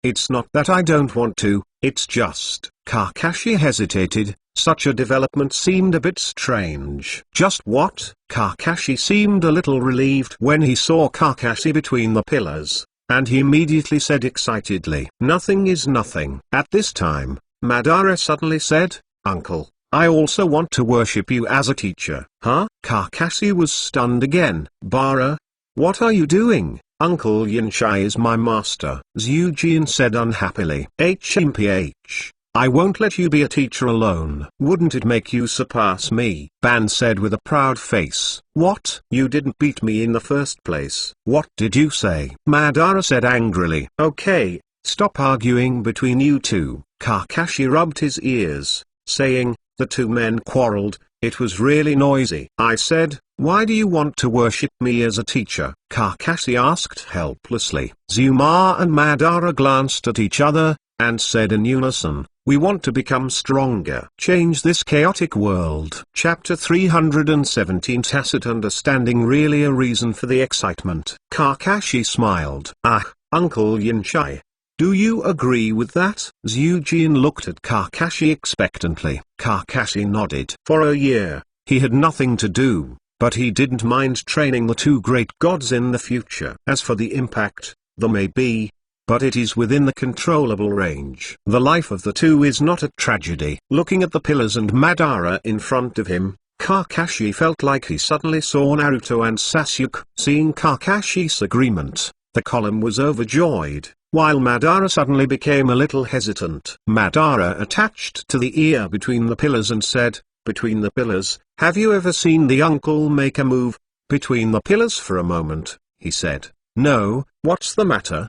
It's not that I don't want to, it's just. Kakashi hesitated. Such a development seemed a bit strange. Just what? Kakashi seemed a little relieved when he saw Kakashi between the pillars, and he immediately said excitedly, nothing is nothing. At this time, Madara suddenly said, Uncle, I also want to worship you as a teacher. Huh? Kakashi was stunned again. Bara? What are you doing? Uncle Yinchai is my master, Zujin said unhappily. HMPH. I won't let you be a teacher alone. Wouldn't it make you surpass me? Ban said with a proud face. What? You didn't beat me in the first place. What did you say? Madara said angrily. Okay, stop arguing between you two. Kakashi rubbed his ears, saying, the two men quarreled. It was really noisy. I said, why do you want to worship me as a teacher? Kakashi asked helplessly. Zuma and Madara glanced at each other, and said in unison, we want to become stronger. Change this chaotic world. Chapter 317 Tacit Understanding. Really a reason for the excitement. Kakashi smiled. Uncle Yinchai. Do you agree with that? Zujin looked at Kakashi expectantly. Kakashi nodded. For a year, he had nothing to do, but he didn't mind training the two great gods in the future. As for the impact, there may be, but it is within the controllable range. The life of the two is not a tragedy. Looking at the pillars and Madara in front of him, Kakashi felt like he suddenly saw Naruto and Sasuke. Seeing Kakashi's agreement, the column was overjoyed, while Madara suddenly became a little hesitant. Madara attached to the ear between the pillars and said, between the pillars, have you ever seen the uncle make a move? Between the pillars for a moment, he said. No, what's the matter?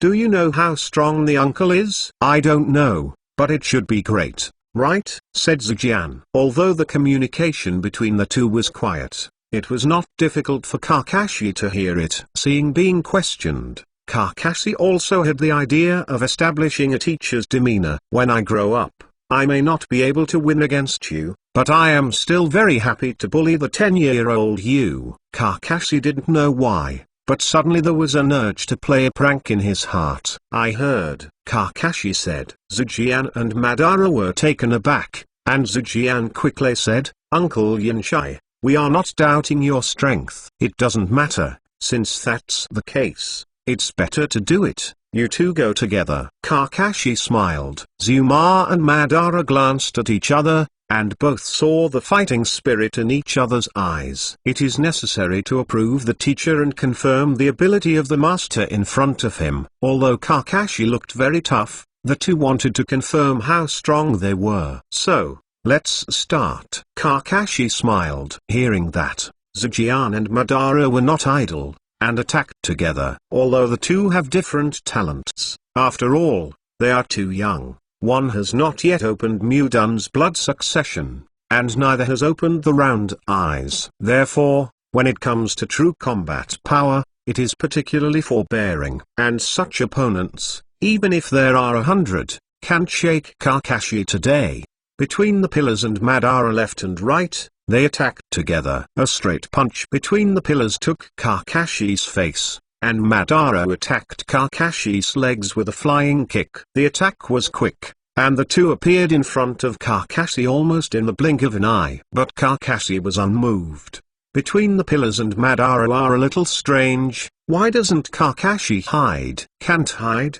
Do you know how strong the uncle is? I don't know, but it should be great, right? Said Zujian. Although the communication between the two was quiet, it was not difficult for Kakashi to hear it. Seeing being questioned, Kakashi also had the idea of establishing a teacher's demeanor. When I grow up, I may not be able to win against you, but I am still very happy to bully the 10-year-old you. Kakashi didn't know why, but suddenly there was an urge to play a prank in his heart. I heard, Kakashi said. Zujian and Madara were taken aback, and Zujian quickly said, Uncle Yinchai, we are not doubting your strength. It doesn't matter, since that's the case, it's better to do it. You two go together. Kakashi smiled. Zuma and Madara glanced at each other, and both saw the fighting spirit in each other's eyes. It is necessary to approve the teacher and confirm the ability of the master in front of him. Although Kakashi looked very tough, the two wanted to confirm how strong they were. So, let's start. Kakashi smiled. Hearing that, Zujian and Madara were not idle, and attacked together. Although the two have different talents, after all, they are too young. One has not yet opened Mudun's blood succession, and neither has opened the round eyes. Therefore, when it comes to true combat power, it is particularly forbearing. And such opponents, even if there are 100, can't shake Kakashi today. Between the pillars and Madara left and right, they attacked together. A straight punch between the pillars took Kakashi's face, and Madara attacked Kakashi's legs with a flying kick. The attack was quick, and the two appeared in front of Kakashi almost in the blink of an eye. But Kakashi was unmoved. Between the pillars and Madara are a little strange. Why doesn't Kakashi hide? Can't hide?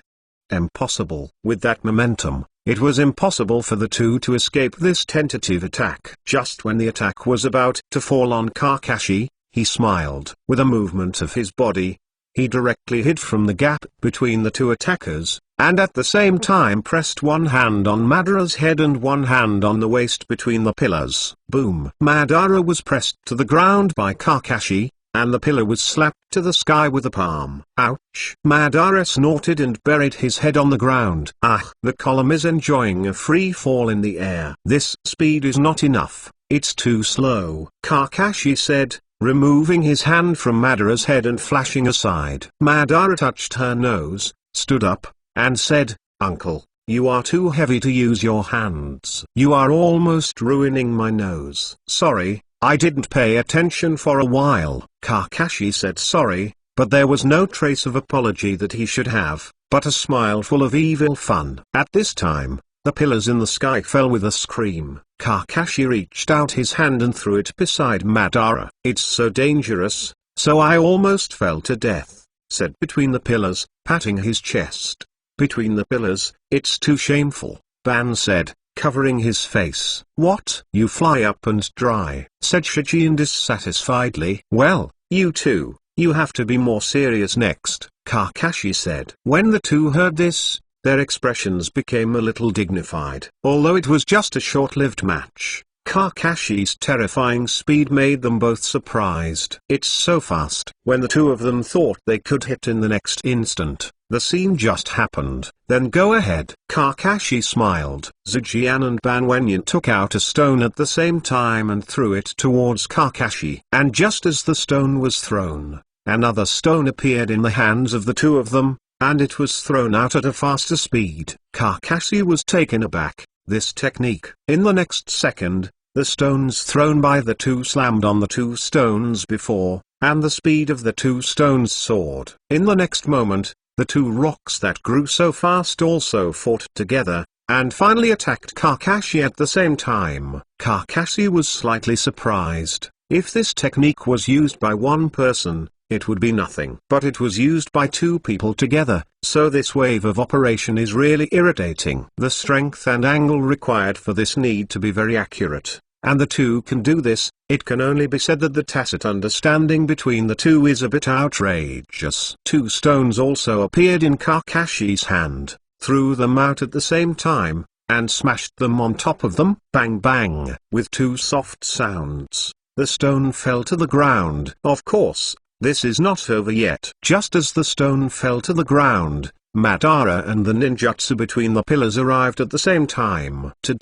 Impossible. With that momentum, it was impossible for the two to escape this tentative attack. Just when the attack was about to fall on Kakashi, he smiled. With a movement of his body, he directly hid from the gap between the two attackers, and at the same time pressed one hand on Madara's head and one hand on the waist between the pillars. Boom! Madara was pressed to the ground by Kakashi, and the pillar was slapped to the sky with a palm. Ouch! Madara snorted and buried his head on the ground. Ah! The column is enjoying a free fall in the air. This speed is not enough, it's too slow, Kakashi said, removing his hand from Madara's head and flashing aside. Madara touched her nose, stood up, and said, "Uncle, you are too heavy to use your hands. You are almost ruining my nose." "Sorry, I didn't pay attention for a while." Kakashi said sorry, but there was no trace of apology that he should have, but a smile full of evil fun. At this time, the pillars in the sky fell with a scream. Kakashi reached out his hand and threw it beside Madara. "It's so dangerous, so I almost fell to death," said Between the Pillars, patting his chest. "Between the Pillars, it's too shameful," Ban said, covering his face. "What? You fly up and dry," said Shijian dissatisfiedly. "Well, you two, you have to be more serious next," Kakashi said. When the two heard this, their expressions became a little dignified. Although it was just a short-lived match, Kakashi's terrifying speed made them both surprised. It's so fast. When the two of them thought they could hit in the next instant, the scene just happened. "Then go ahead." Kakashi smiled. Zujian and Ban Wenyan took out a stone at the same time and threw it towards Kakashi. And just as the stone was thrown, another stone appeared in the hands of the two of them, and it was thrown out at a faster speed. Kakashi was taken aback. This technique. In the next second, the stones thrown by the two slammed on the two stones before, and the speed of the two stones soared. In the next moment, the two rocks that grew so fast also fought together, and finally attacked Kakashi at the same time. Kakashi was slightly surprised. If this technique was used by one person, it would be nothing. But it was used by two people together, so this wave of operation is really irritating. The strength and angle required for this need to be very accurate, and the two can do this. It can only be said that the tacit understanding between the two is a bit outrageous. Two stones also appeared in Kakashi's hand, threw them out at the same time, and smashed them on top of them. Bang bang! With two soft sounds, the stone fell to the ground. Of course, this is not over yet. Just as the stone fell to the ground, Madara and the ninjutsu Between the Pillars arrived at the same time. To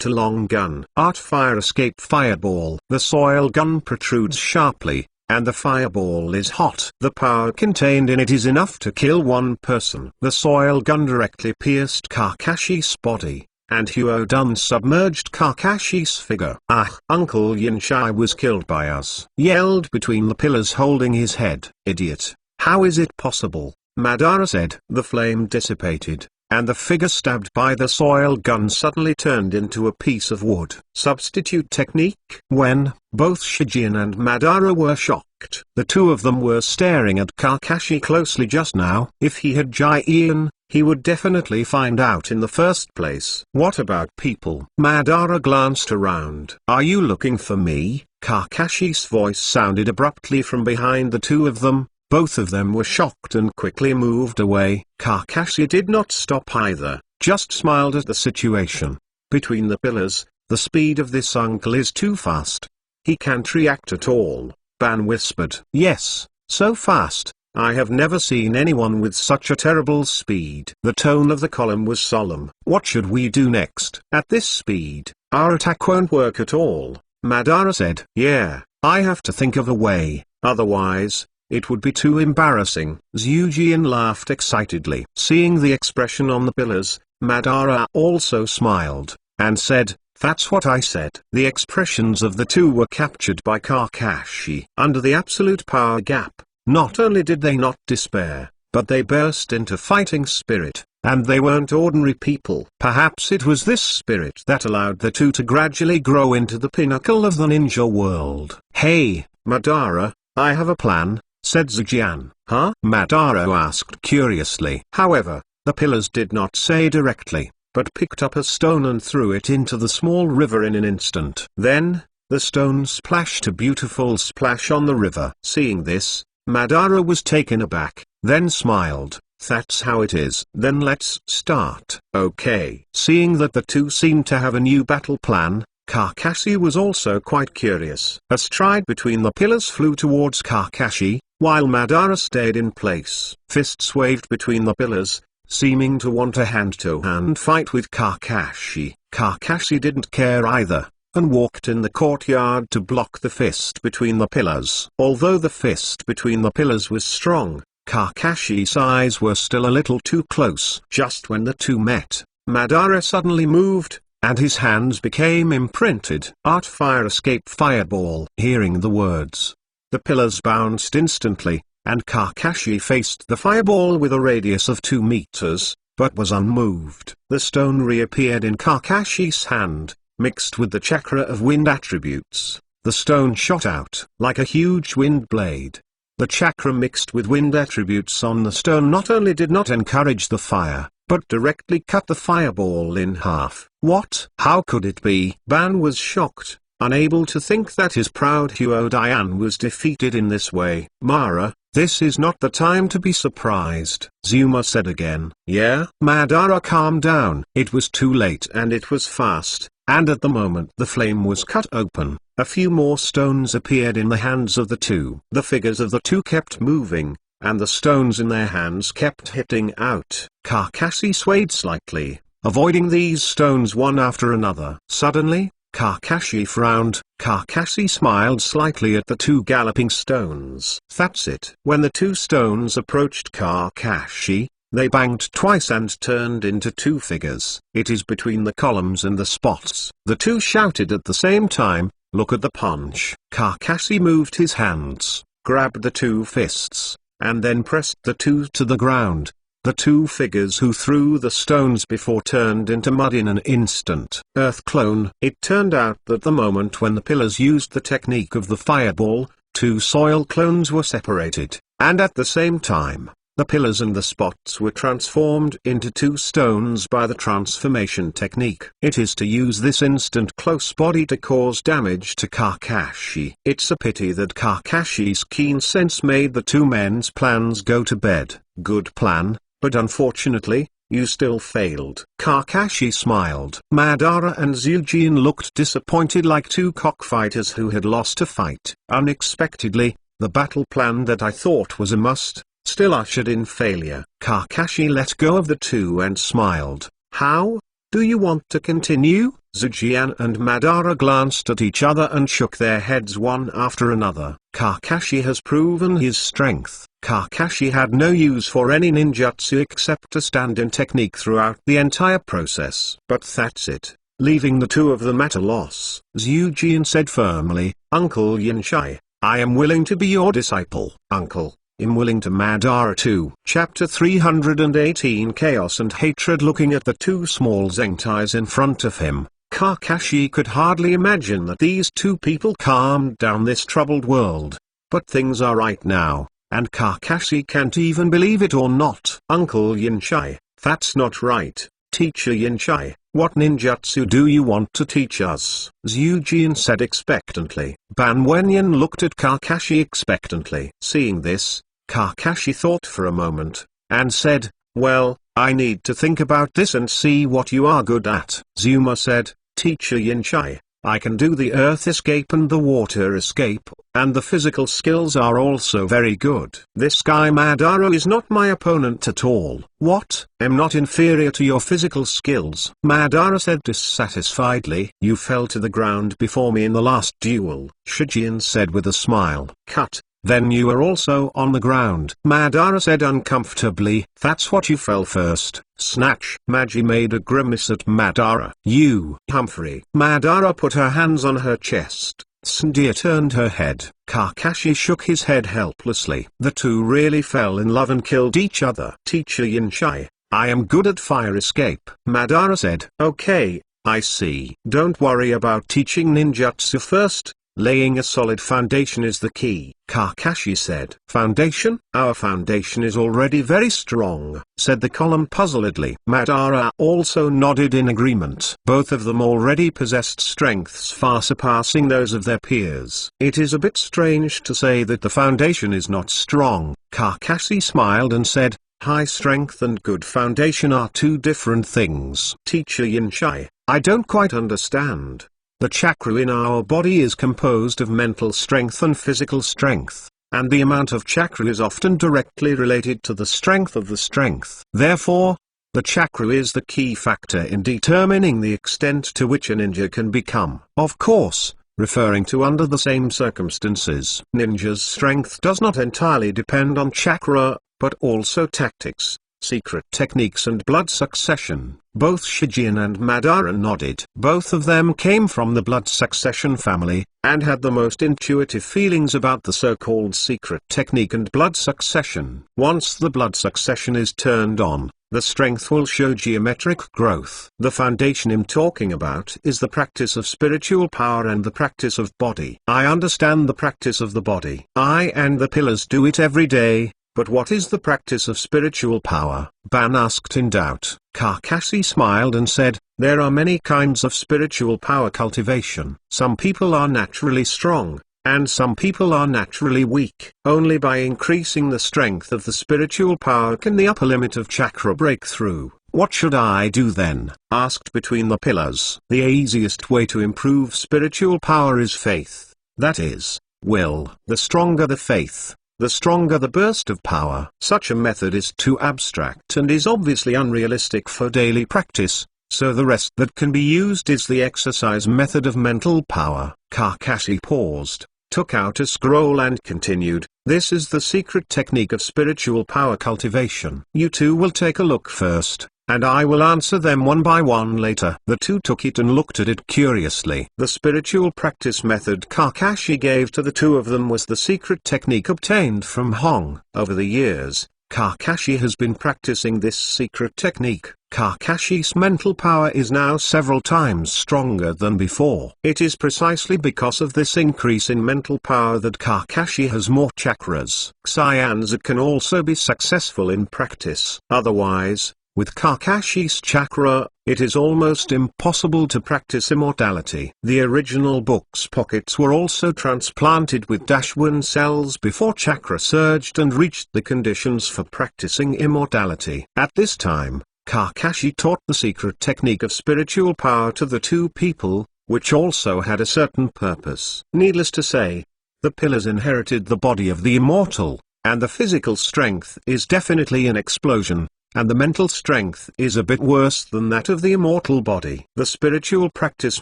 long gun. Art fire escape fireball. The soil gun protrudes sharply, and the fireball is hot. The power contained in it is enough to kill one person. The soil gun directly pierced Kakashi's body, and Huodun submerged Kakashi's figure. "Ah, Uncle Yinshai was killed by us," yelled Between the Pillars holding his head. "Idiot, how is it possible?" Madara said. The flame dissipated, and the figure stabbed by the soil gun suddenly turned into a piece of wood. Substitute technique. When both Shijian and Madara were shocked, the two of them were staring at Kakashi closely just now. If he had Jian, he would definitely find out in the first place. "What about people?" Madara glanced around. "Are you looking for me?" Kakashi's voice sounded abruptly from behind the two of them. Both of them were shocked and quickly moved away. Kakashi did not stop either, just smiled at the situation. Between the Pillars, the speed of this uncle is too fast. He can't react at all. Ban whispered. Yes, so fast. I have never seen anyone with such a terrible speed. The tone of the column was solemn. What should we do next? At this speed, our attack won't work at all, Madara said. Yeah, I have to think of a way, otherwise, it would be too embarrassing. Zhujian laughed excitedly. Seeing the expression on the pillars, Madara also smiled, and said, that's what I said. The expressions of the two were captured by Kakashi. Under the absolute power gap, not only did they not despair, but they burst into fighting spirit, and they weren't ordinary people. Perhaps it was this spirit that allowed the two to gradually grow into the pinnacle of the ninja world. Hey, Madara, I have a plan, said Zhujian. Huh? Madara asked curiously. However, the pillars did not say directly, but picked up a stone and threw it into the small river in an instant. Then, the stone splashed a beautiful splash on the river. Seeing this, Madara was taken aback, then smiled. That's how it is. Then let's start. Okay. Seeing that the two seemed to have a new battle plan, Kakashi was also quite curious. A stride between the pillars flew towards Kakashi, while Madara stayed in place. Fists waved between the pillars, seeming to want a hand-to-hand fight with Kakashi. Kakashi didn't care either, and walked in the courtyard to block the fist between the pillars. Although the fist between the pillars was strong, Kakashi's eyes were still a little too close. Just when the two met, Madara suddenly moved, and his hands became imprinted. Art Fire Escape Fireball. Hearing the words, the pillars bounced instantly, and Kakashi faced the fireball with a radius of 2 meters, but was unmoved. The stone reappeared in Kakashi's hand, mixed with the chakra of wind attributes. The stone shot out like a huge wind blade. The chakra mixed with wind attributes on the stone not only did not encourage the fire, but directly cut the fireball in half. What? How could it be? Ban was shocked, unable to think that his proud Huodian was defeated in this way. Mara, this is not the time to be surprised, Zuma said again. Yeah? Madara calmed down. It was too late and it was fast, and at the moment the flame was cut open, a few more stones appeared in the hands of the two. The figures of the two kept moving, and the stones in their hands kept hitting out. Kakashi swayed slightly, avoiding these stones one after another. Suddenly, Kakashi frowned. Kakashi smiled slightly at the two galloping stones. That's it. When the two stones approached Kakashi, they banged twice and turned into two figures. It is between the columns and the spots. The two shouted at the same time, look at the punch. Kakashi moved his hands, grabbed the two fists, and then pressed the two to the ground. The two figures who threw the stones before turned into mud in an instant. Earth clone. It turned out that the moment when the pillars used the technique of the fireball, two soil clones were separated, and at the same time, the pillars and the spots were transformed into two stones by the transformation technique. It is to use this instant close body to cause damage to Kakashi. It's a pity that Kakashi's keen sense made the two men's plans go to bed. Good plan, but unfortunately, you still failed. Kakashi smiled. Madara and Zhujian looked disappointed like two cockfighters who had lost a fight. Unexpectedly, the battle plan that I thought was a must, still ushered in failure. Kakashi let go of the two and smiled. How? Do you want to continue? Zhujian and Madara glanced at each other and shook their heads one after another. Kakashi has proven his strength. Kakashi had no use for any ninjutsu except a stand-in technique throughout the entire process. But that's it, leaving the two of them at a loss. Zhujian said firmly, Uncle Yanshai, I am willing to be your disciple. Uncle, I'm willing to. Madara too. Chapter 318 Chaos and Hatred. Looking at the two small Zentais in front of him, Kakashi could hardly imagine that these two people calmed down this troubled world. But things are right now, and Kakashi can't even believe it or not. Uncle Yanshai, that's not right. Teacher Yanshai, what ninjutsu do you want to teach us? Zhujian said expectantly. Ban Wenyan looked at Kakashi expectantly. Seeing this, Kakashi thought for a moment, and said, well, I need to think about this and see what you are good at. Zuma said, Teacher Yanshai, I can do the earth escape and the water escape, and the physical skills are also very good. This guy Madara is not my opponent at all. What? I'm not inferior to your physical skills, Madara said dissatisfiedly. You fell to the ground before me in the last duel, Shijin said with a smile. Cut. Then you were also on the ground, Madara said uncomfortably. That's what you fell first. Snatch. Magi made a grimace at Madara. You, Humphrey. Madara put her hands on her chest. Sandia turned her head. Kakashi shook his head helplessly. The two really fell in love and killed each other. Teacher Yinshai, I am good at fire escape, Madara said. Okay, I see. Don't worry about teaching ninjutsu first. Laying a solid foundation is the key, Kakashi said. Foundation? Our foundation is already very strong, said the column puzzledly. Madara also nodded in agreement. Both of them already possessed strengths far surpassing those of their peers. It is a bit strange to say that the foundation is not strong, Kakashi smiled and said, high strength and good foundation are two different things. Teacher Yinshai, I don't quite understand. The chakra in our body is composed of mental strength and physical strength, and the amount of chakra is often directly related to the strength of the strength. Therefore, the chakra is the key factor in determining the extent to which a ninja can become. Of course, referring to under the same circumstances. Ninja's strength does not entirely depend on chakra, but also tactics, secret techniques and blood succession. Both Shijin and Madara nodded. Both of them came from the blood succession family, and had the most intuitive feelings about the so-called secret technique and blood succession. Once the blood succession is turned on, the strength will show geometric growth. The foundation I'm talking about is the practice of spiritual power and the practice of body. I understand the practice of the body. I and the pillars do it every day. But what is the practice of spiritual power? Ban asked in doubt. Kakashi smiled and said, there are many kinds of spiritual power cultivation. Some people are naturally strong, and some people are naturally weak. Only by increasing the strength of the spiritual power can the upper limit of chakra break through. What should I do then? Asked between the pillars. The easiest way to improve spiritual power is faith. That is, will. The stronger the faith, the stronger the burst of power. Such a method is too abstract and is obviously unrealistic for daily practice, so the rest that can be used is the exercise method of mental power. Kakashi paused, took out a scroll and continued, this is the secret technique of spiritual power cultivation. You two will take a look first, and I will answer them one by one later. The two took it and looked at it curiously. The spiritual practice method Kakashi gave to the two of them was the secret technique obtained from Hong. Over the years, Kakashi has been practicing this secret technique. Kakashi's mental power is now several times stronger than before. It is precisely because of this increase in mental power that Kakashi has more chakras. Cyanza can also be successful in practice. Otherwise, with Kakashi's chakra, it is almost impossible to practice immortality. The original book's pockets were also transplanted with Dash-1 cells before chakra surged and reached the conditions for practicing immortality. At this time, Kakashi taught the secret technique of spiritual power to the two people, which also had a certain purpose. Needless to say, the pillars inherited the body of the immortal, and the physical strength is definitely an explosion. And the mental strength is a bit worse than that of the immortal body. The spiritual practice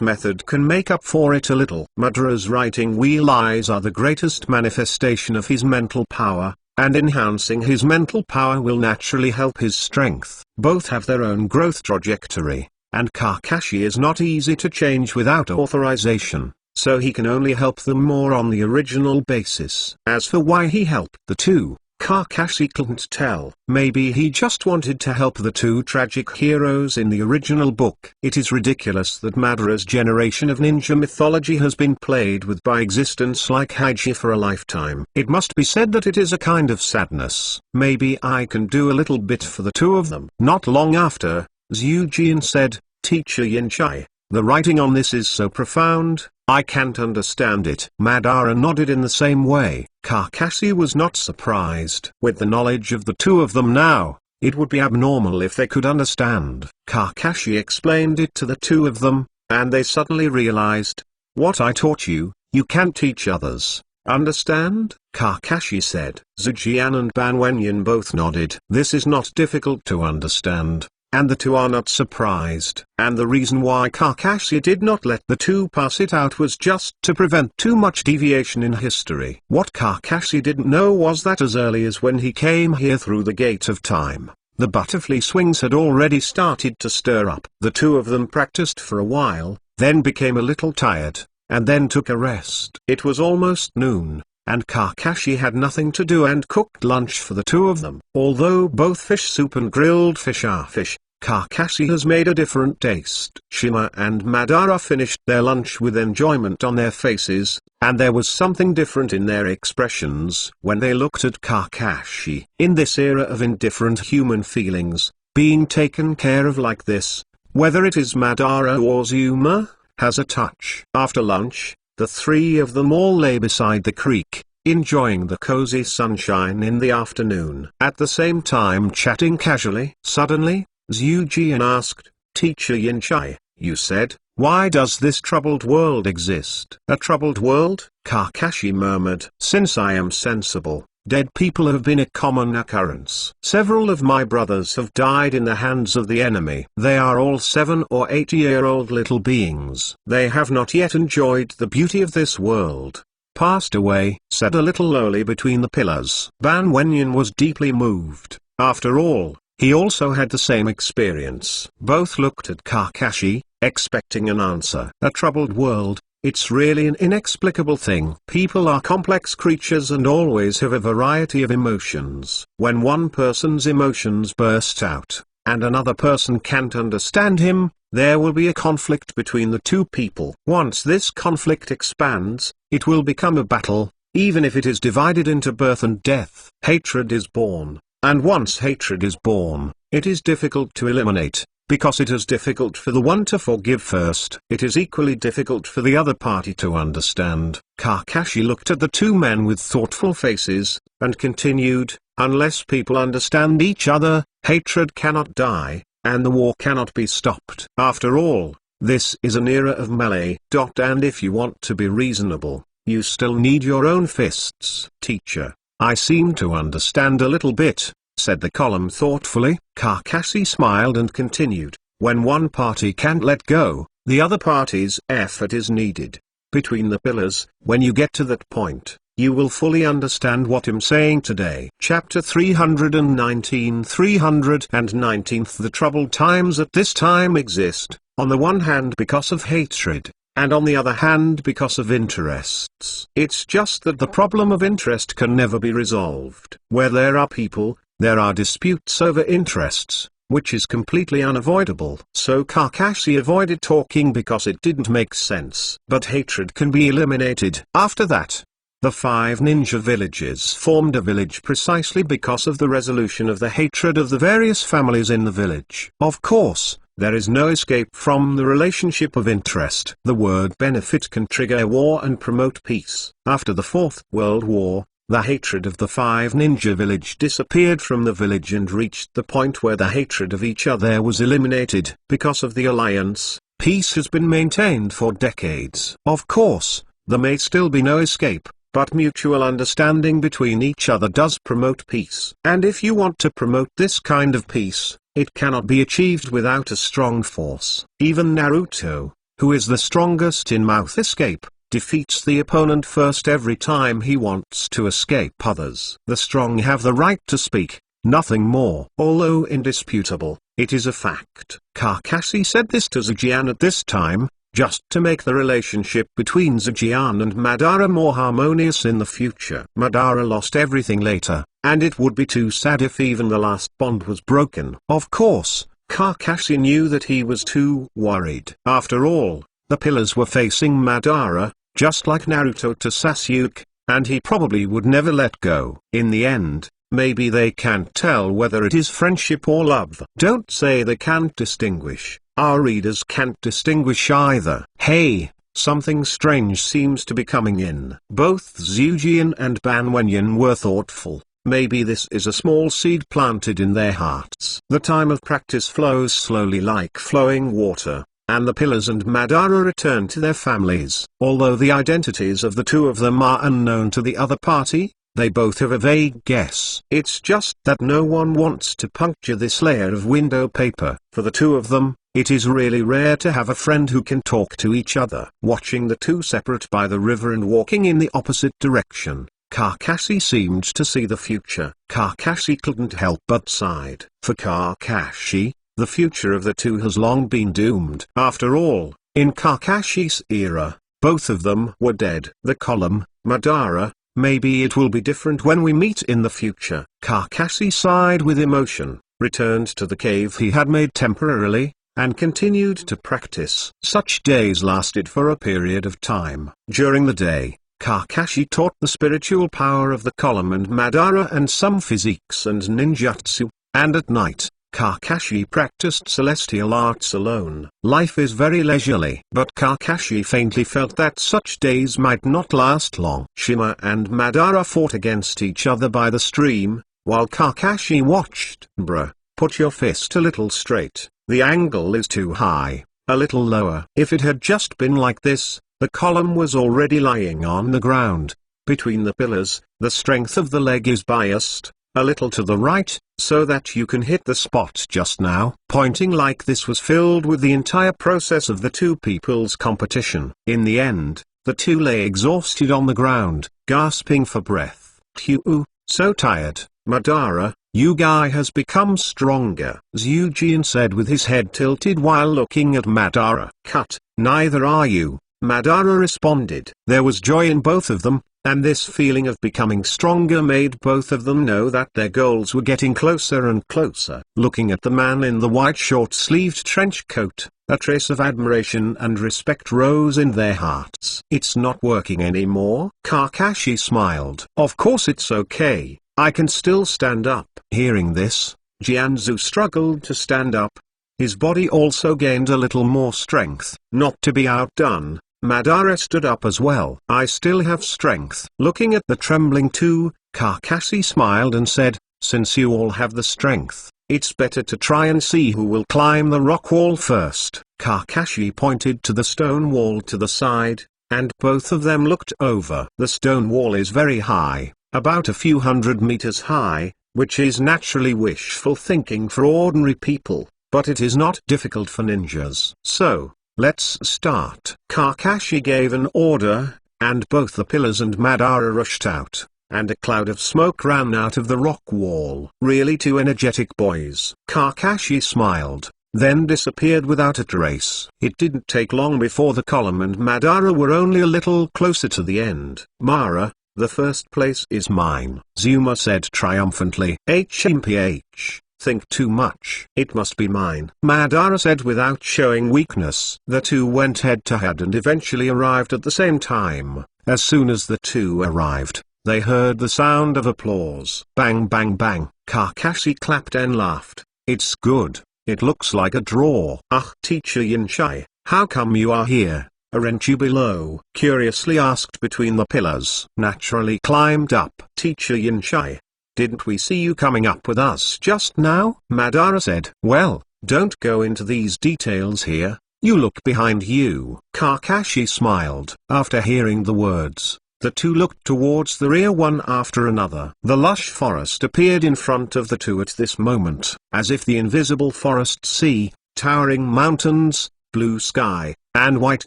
method can make up for it a little. Madara's writing wheel eyes are the greatest manifestation of his mental power, and enhancing his mental power will naturally help his strength. Both have their own growth trajectory, and Kakashi is not easy to change without authorization, so he can only help them more on the original basis. As for why he helped the two, Kakashi couldn't tell. Maybe he just wanted to help the two tragic heroes in the original book. It is ridiculous that Madara's generation of ninja mythology has been played with by existence like Haiji for a lifetime. It must be said that it is a kind of sadness. Maybe I can do a little bit for the two of them. Not long after, Zhu said, Teacher Yinshai, the writing on this is so profound, I can't understand it. Madara nodded in the same way. Kakashi was not surprised. With the knowledge of the two of them now, it would be abnormal if they could understand. Kakashi explained it to the two of them, and they suddenly realized, What I taught you, you can teach others. Understand? Kakashi said. Zijian and Ban Wenyin both nodded. This is not difficult to understand, and the two are not surprised. And the reason why Kakashi did not let the two pass it out was just to prevent too much deviation in history. What Kakashi didn't know was that as early as when he came here through the gate of time, the butterfly swings had already started to stir up. The two of them practiced for a while, then became a little tired, and then took a rest. It was almost noon, and Kakashi had nothing to do and cooked lunch for the two of them. Although both fish soup and grilled fish are fish, Kakashi has made a different taste. Shima and Madara finished their lunch with enjoyment on their faces, and there was something different in their expressions when they looked at Kakashi. In this era of indifferent human feelings, being taken care of like this, whether it is Madara or Zuma, has a touch. After lunch, the three of them all lay beside the creek, enjoying the cozy sunshine in the afternoon. At the same time chatting casually. Suddenly, Zhujian asked, "Teacher Yinchai, you said, why does this troubled world exist?" "A troubled world?" Kakashi murmured. "Since I am sensible, dead people have been a common occurrence. Several of my brothers have died in the hands of the enemy. They are all 7 or 8-year-old little beings. They have not yet enjoyed the beauty of this world. Passed away," said a little lowly between the pillars. Ban Wenyin was deeply moved. After all, he also had the same experience. Both looked at Kakashi, expecting an answer. A troubled world? It's really an inexplicable thing. People are complex creatures and always have a variety of emotions. When one person's emotions burst out, and another person can't understand him, there will be a conflict between the two people. Once this conflict expands, it will become a battle, even if it is divided into birth and death. Hatred is born, and once hatred is born, it is difficult to eliminate. Because it is difficult for the one to forgive first, it is equally difficult for the other party to understand. Kakashi looked at the two men with thoughtful faces, and continued, "Unless people understand each other, hatred cannot die, and the war cannot be stopped. After all, this is an era of melee. And if you want to be reasonable, you still need your own fists." "Teacher, I seem to understand a little bit," said the column thoughtfully. Kakashi smiled and continued, "When one party can't let go, the other party's effort is needed. Between the pillars, when you get to that point, you will fully understand what I'm saying today." Chapter 319. 319th. The troubled times at this time exist, on the one hand because of hatred, and on the other hand because of interests. It's just that the problem of interest can never be resolved. Where there are people, there are disputes over interests, which is completely unavoidable. So Kakashi avoided talking because it didn't make sense. But hatred can be eliminated. After that, the 5 ninja villages formed a village precisely because of the resolution of the hatred of the various families in the village. Of course, there is no escape from the relationship of interest. The word benefit can trigger war and promote peace. After the Fourth World War, the hatred of the 5 ninja village disappeared from the village and reached the point where the hatred of each other was eliminated. Because of the alliance, peace has been maintained for decades. Of course, there may still be no escape, but mutual understanding between each other does promote peace. And if you want to promote this kind of peace, it cannot be achieved without a strong force. Even Naruto, who is the strongest in mouth escape, defeats the opponent first every time he wants to escape others. The strong have the right to speak, nothing more. Although indisputable, it is a fact. Kakashi said this to Zijian at this time, just to make the relationship between Zijian and Madara more harmonious in the future. Madara lost everything later, and it would be too sad if even the last bond was broken. Of course, Kakashi knew that he was too worried. After all, the pillars were facing Madara, just like Naruto to Sasuke, and he probably would never let go. In the end, maybe they can't tell whether it is friendship or love. Don't say they can't distinguish. Our readers can't distinguish either. Hey, something strange seems to be coming in. Both Zhujian and Ban Wenyin were thoughtful. Maybe this is a small seed planted in their hearts. The time of practice flows slowly like flowing water. and the pillars and Madara return to their families. Although the identities of the two of them are unknown to the other party, they both have a vague guess. It's just that no one wants to puncture this layer of window paper. For the two of them, it is really rare to have a friend who can talk to each other. Watching the two separate by the river and walking in the opposite direction, Kakashi seemed to see the future. Kakashi couldn't help but sighed. For Kakashi, the future of the two has long been doomed. After all, in Kakashi's era, both of them were dead. The column, Madara, maybe it will be different when we meet in the future. Kakashi sighed with emotion, returned to the cave he had made temporarily, and continued to practice. Such days lasted for a period of time. During the day, Kakashi taught the spiritual power of the column and Madara and some physiques and ninjutsu, and at night, Kakashi practiced celestial arts alone. Life is very leisurely. But Kakashi faintly felt that such days might not last long. Shima and Madara fought against each other by the stream, while Kakashi watched. Bruh, put your fist a little straight, the angle is too high, a little lower. If it had just been like this, the column was already lying on the ground. Between the pillars, the strength of the leg is biased a little to the right, so that you can hit the spot just now. Pointing like this was filled with the entire process of the two people's competition. In the end, the two lay exhausted on the ground, gasping for breath. Phew, so tired. Madara, you guy has become stronger, Zujin said with his head tilted while looking at Madara. Cut, neither are you, Madara responded. There was joy in both of them, and this feeling of becoming stronger made both of them know that their goals were getting closer and closer. Looking at the man in the white short-sleeved trench coat, a trace of admiration and respect rose in their hearts. It's not working anymore? Kakashi smiled. Of course it's okay, I can still stand up. Hearing this, Jianzu struggled to stand up. His body also gained a little more strength. Not to be outdone, Madara stood up as well. I still have strength. Looking at the trembling two, Kakashi smiled and said, since you all have the strength, it's better to try and see who will climb the rock wall first. Kakashi pointed to the stone wall to the side, and both of them looked over. The stone wall is very high, about a few 100 meters high, which is naturally wishful thinking for ordinary people, but it is not difficult for ninjas. So, let's start. Kakashi gave an order, and both the pillars and Madara rushed out, and a cloud of smoke ran out of the rock wall. Really two energetic boys. Kakashi smiled, then disappeared without a trace. It didn't take long before the column and Madara were only a little closer to the end. Mara, the first place is mine, Zuma said triumphantly. HMPH. Think too much. It must be mine, Madara said without showing weakness. The two went head to head and eventually arrived at the same time. As soon as the two arrived, they heard the sound of applause. Bang bang bang. Kakashi clapped and laughed. It's good. It looks like a draw. Ah, teacher Yinshai, how come you are here? Aren't you below? Curiously asked between the pillars. Naturally climbed up. Teacher Yinshai, didn't we see you coming up with us just now? Madara said. Well, don't go into these details here, you look behind you. Kakashi smiled. After hearing the words, the two looked towards the rear one after another. The lush forest appeared in front of the two at this moment, as if the invisible forest sea, towering mountains, blue sky, and white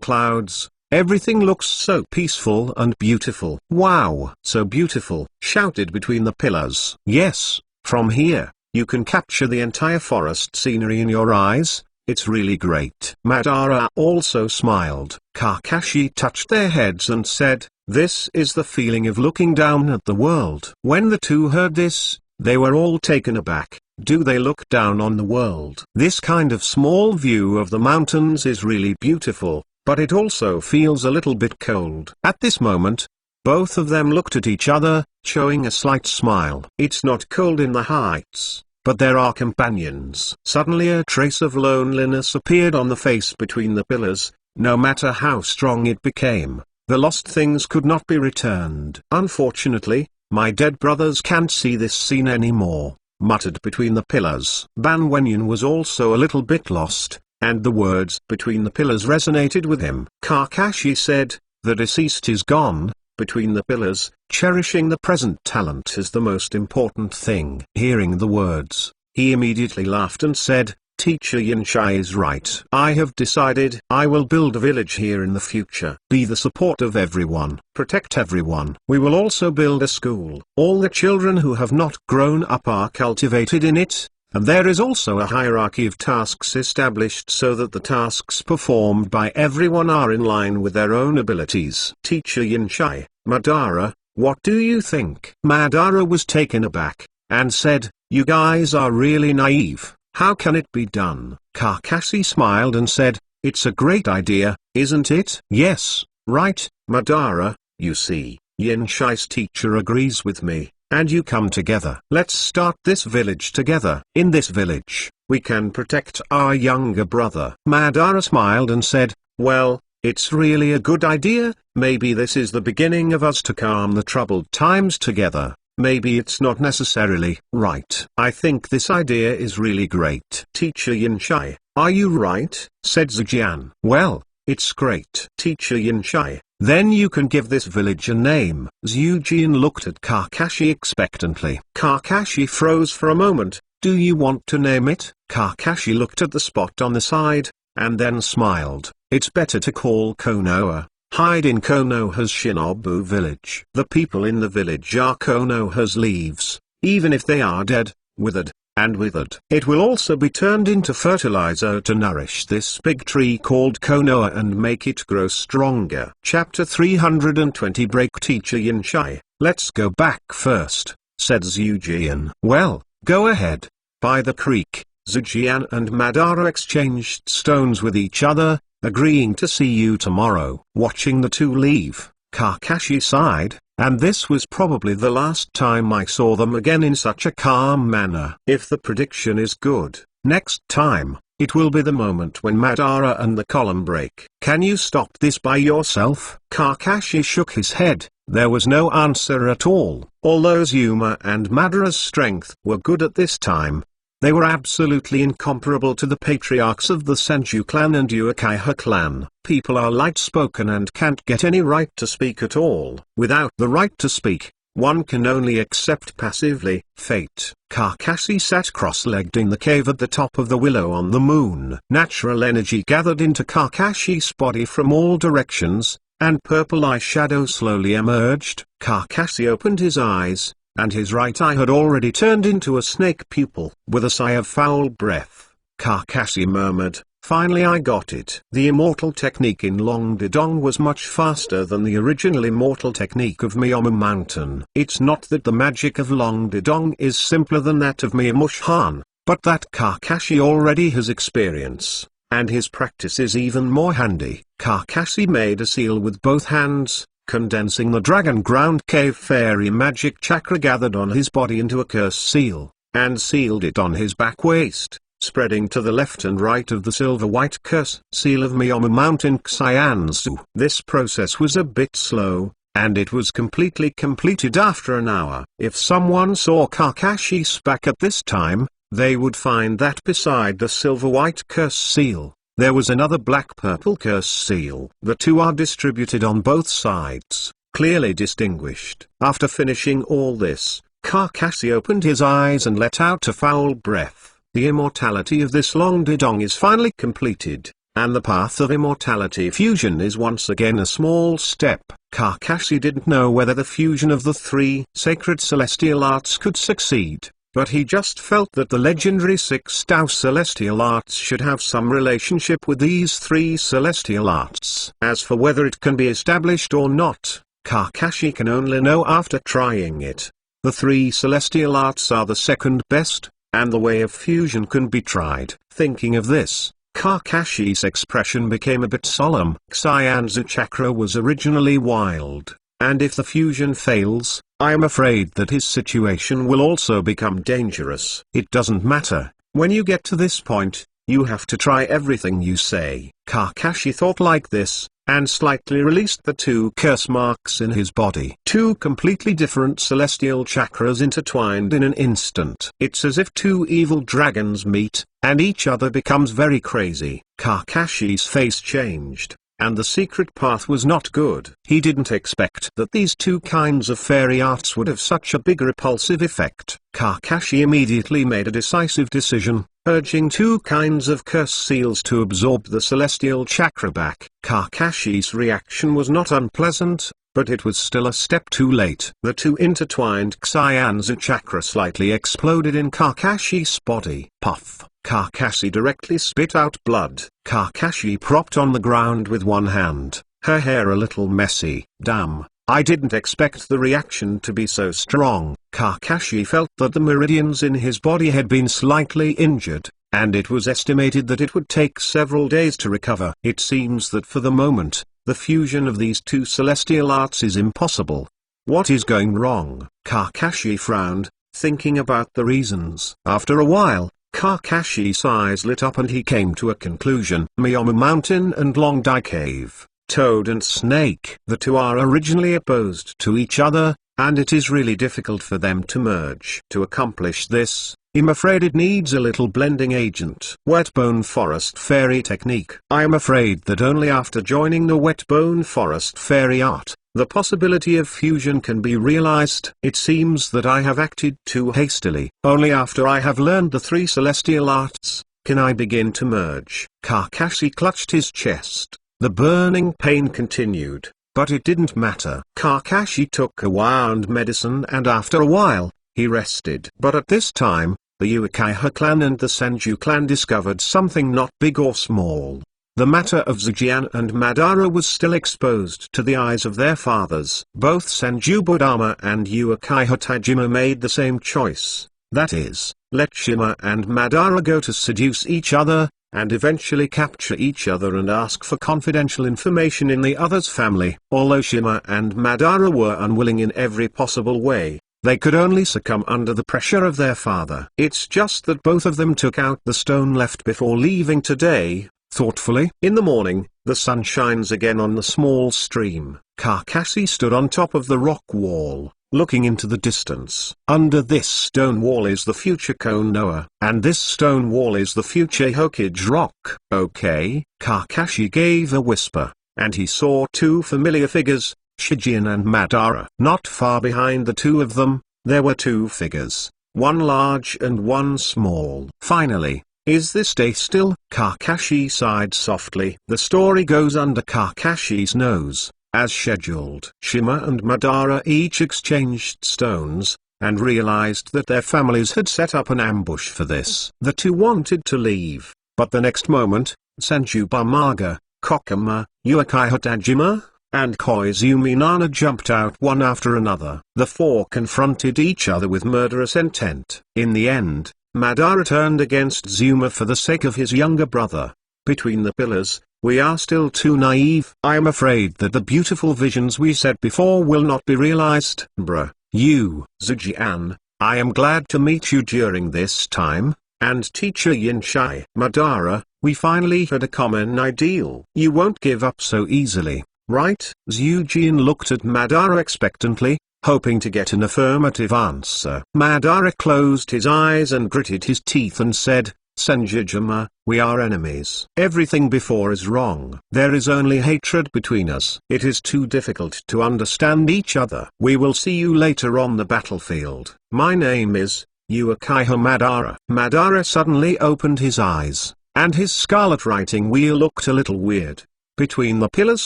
clouds. Everything looks so peaceful and beautiful. Wow! So beautiful, shouted between the pillars. Yes, from here, you can capture the entire forest scenery in your eyes. It's really great. Madara also smiled. Kakashi touched their heads and said, this is the feeling of looking down at the world. When the two heard this, they were all taken aback. Do they look down on the world? This kind of small view of the mountains is really beautiful, but it also feels a little bit cold. At this moment, both of them looked at each other, showing a slight smile. It's not cold in the heights, but there are companions. Suddenly a trace of loneliness appeared on the face between the pillars. No matter how strong it became, the lost things could not be returned. Unfortunately, my dead brothers can't see this scene anymore, muttered between the pillars. Ban Wenyan was also a little bit lost. and the words between the pillars resonated with him. Kakashi said, "The deceased is gone, between the pillars, cherishing the present talent is the most important thing." Hearing the words, he immediately laughed and said, "Teacher Yinshai is right. I have decided I will build a village here in the future. Be the support of everyone, protect everyone. We will also build a school. All the children who have not grown up are cultivated in it, and there is also a hierarchy of tasks established so that the tasks performed by everyone are in line with their own abilities." Teacher Yinshai, Madara, what do you think? Madara was taken aback, and said, "You guys are really naive. How can it be done?" Kakashi smiled and said, "It's a great idea, isn't it?" "Yes, right, Madara, you see, Yinshai's teacher agrees with me, and you come together. Let's start this village together. In this village, we can protect our younger brother." Madara smiled and said, "Well, it's really a good idea. Maybe this is the beginning of us to calm the troubled times together. Maybe it's not necessarily right. I think this idea is really great." "Teacher Yinshai, are you right?" said Zijian. "Well, it's great." "Teacher Yinshai, then you can give this village a name." Zijian looked at Kakashi expectantly. Kakashi froze for a moment. "Do you want to name it?" Kakashi looked at the spot on the side, and then smiled. "It's better to call Konoha. Hide in Konoha's Shinobu village. The people in the village are Konoha's leaves, even if they are dead, withered, and withered. It will also be turned into fertilizer to nourish this big tree called Konoha and make it grow stronger." Chapter 320 Break. "Teacher Yinshai, let's go back first," said Zijian. "Well, go ahead." By the creek, Zijian and Madara exchanged stones with each other, agreeing to see you tomorrow. Watching the two leave, Kakashi sighed, and this was probably the last time I saw them again in such a calm manner. If the prediction is good, next time, it will be the moment when Madara and the column break. Can you stop this by yourself? Kakashi shook his head. There was no answer at all. Although Zuma and Madara's strength were good at this time, they were absolutely incomparable to the patriarchs of the Senju clan and Uchiha clan. People are light-spoken and can't get any right to speak at all. Without the right to speak, one can only accept passively fate. Kakashi sat cross-legged in the cave at the top of the willow on the moon. Natural energy gathered into Kakashi's body from all directions, and purple eyeshadow slowly emerged. Kakashi opened his eyes, and his right eye had already turned into a snake pupil. With a sigh of foul breath, Kakashi murmured, "Finally I got it." The immortal technique in Long Didong was much faster than the original immortal technique of Miyomu Mountain. It's not that the magic of Long Didong is simpler than that of Miyamushan, but that Kakashi already has experience, and his practice is even more handy. Kakashi made a seal with both hands, condensing the dragon ground cave fairy magic chakra gathered on his body into a curse seal, and sealed it on his back waist, spreading to the left and right of the silver-white curse seal of Miyomu Mountain Xianzu. This process was a bit slow, and it was completely completed after an hour. If someone saw Kakashi's back at this time, they would find that beside the silver-white curse seal, there was another black-purple curse seal. The two are distributed on both sides, clearly distinguished. After finishing all this, Kakashi opened his eyes and let out a foul breath. The immortality of this Long Didong is finally completed, and the path of immortality fusion is once again a small step. Kakashi didn't know whether the fusion of the three sacred celestial arts could succeed, but he just felt that the legendary 6 Tao celestial arts should have some relationship with these 3 celestial arts. As for whether it can be established or not, Kakashi can only know after trying it. The 3 celestial arts are the second best, and the way of fusion can be tried. Thinking of this, Kakashi's expression became a bit solemn. Xianzu chakra was originally wild, and if the fusion fails, I am afraid that his situation will also become dangerous. It doesn't matter, when you get to this point, you have to try everything you say. Kakashi thought like this, and slightly released the 2 curse marks in his body. 2 completely different celestial chakras intertwined in an instant. It's as if 2 evil dragons meet, and each other becomes very crazy. Kakashi's face changed, and the secret path was not good. He didn't expect that these 2 kinds of fairy arts would have such a big repulsive effect. Kakashi immediately made a decisive decision, urging 2 kinds of curse seals to absorb the celestial chakra back. Kakashi's reaction was not unpleasant, but it was still a step too late. The 2 intertwined Xianzu chakra slightly exploded in Kakashi's body. Puff! Kakashi directly spit out blood. Kakashi propped on the ground with one hand, her hair a little messy. Damn, I didn't expect the reaction to be so strong. Kakashi felt that the meridians in his body had been slightly injured, and it was estimated that it would take several days to recover. It seems that for the moment, the fusion of these 2 celestial arts is impossible. What is going wrong? Kakashi frowned, thinking about the reasons. After a while, Kakashi's eyes lit up and he came to a conclusion. Miyomu Mountain and Longdai Cave, Toad and Snake. The 2 are originally opposed to each other, and it is really difficult for them to merge. To accomplish this, I'm afraid it needs a little blending agent. Wetbone Forest Fairy Technique. I am afraid that only after joining the Wetbone Forest Fairy art, the possibility of fusion can be realized. It seems that I have acted too hastily. Only after I have learned the 3 celestial arts, can I begin to merge. Kakashi clutched his chest. The burning pain continued, but it didn't matter. Kakashi took a wound medicine and after a while, he rested. But at this time, the Uchiha clan and the Senju clan discovered something not big or small. The matter of Zujian and Madara was still exposed to the eyes of their fathers. Both Senju Budama and Uchiha Tajima made the same choice. That is, let Shima and Madara go to seduce each other, and eventually capture each other and ask for confidential information in the other's family. Although Shima and Madara were unwilling in every possible way, they could only succumb under the pressure of their father. It's just that both of them took out the stone left before leaving today, thoughtfully. In the morning, the sun shines again on the small stream. Kakashi stood on top of the rock wall, looking into the distance. Under this stone wall is the future Konoha, and this stone wall is the future Hokage rock. Okay? Kakashi gave a whisper, and he saw 2 familiar figures, Shijian and Madara. Not far behind the 2 of them, there were 2 figures, one large and one small. Finally, is this day still? Kakashi sighed softly. The story goes under Kakashi's nose, as scheduled. Shima and Madara each exchanged stones, and realized that their families had set up an ambush for this. The 2 wanted to leave, but the next moment, Senju Bamaga, Kokuma, Uchiha Tajima, and Koizumi Nana jumped out one after another. The 4 confronted each other with murderous intent. In the end, Madara turned against Zuma for the sake of his younger brother. Between the pillars, we are still too naive. I am afraid that the beautiful visions we said before will not be realized. Bruh, you, Zujian, I am glad to meet you during this time, and teacher Yinshai. Madara, we finally had a common ideal. You won't give up so easily, right? Zujian looked at Madara expectantly, hoping to get an affirmative answer. Madara closed his eyes and gritted his teeth and said, Senjujima, we are enemies. Everything before is wrong. There is only hatred between us. It is too difficult to understand each other. We will see you later on the battlefield. My name is Uchiha Madara. Madara suddenly opened his eyes, and his scarlet writing wheel looked a little weird. Between the pillars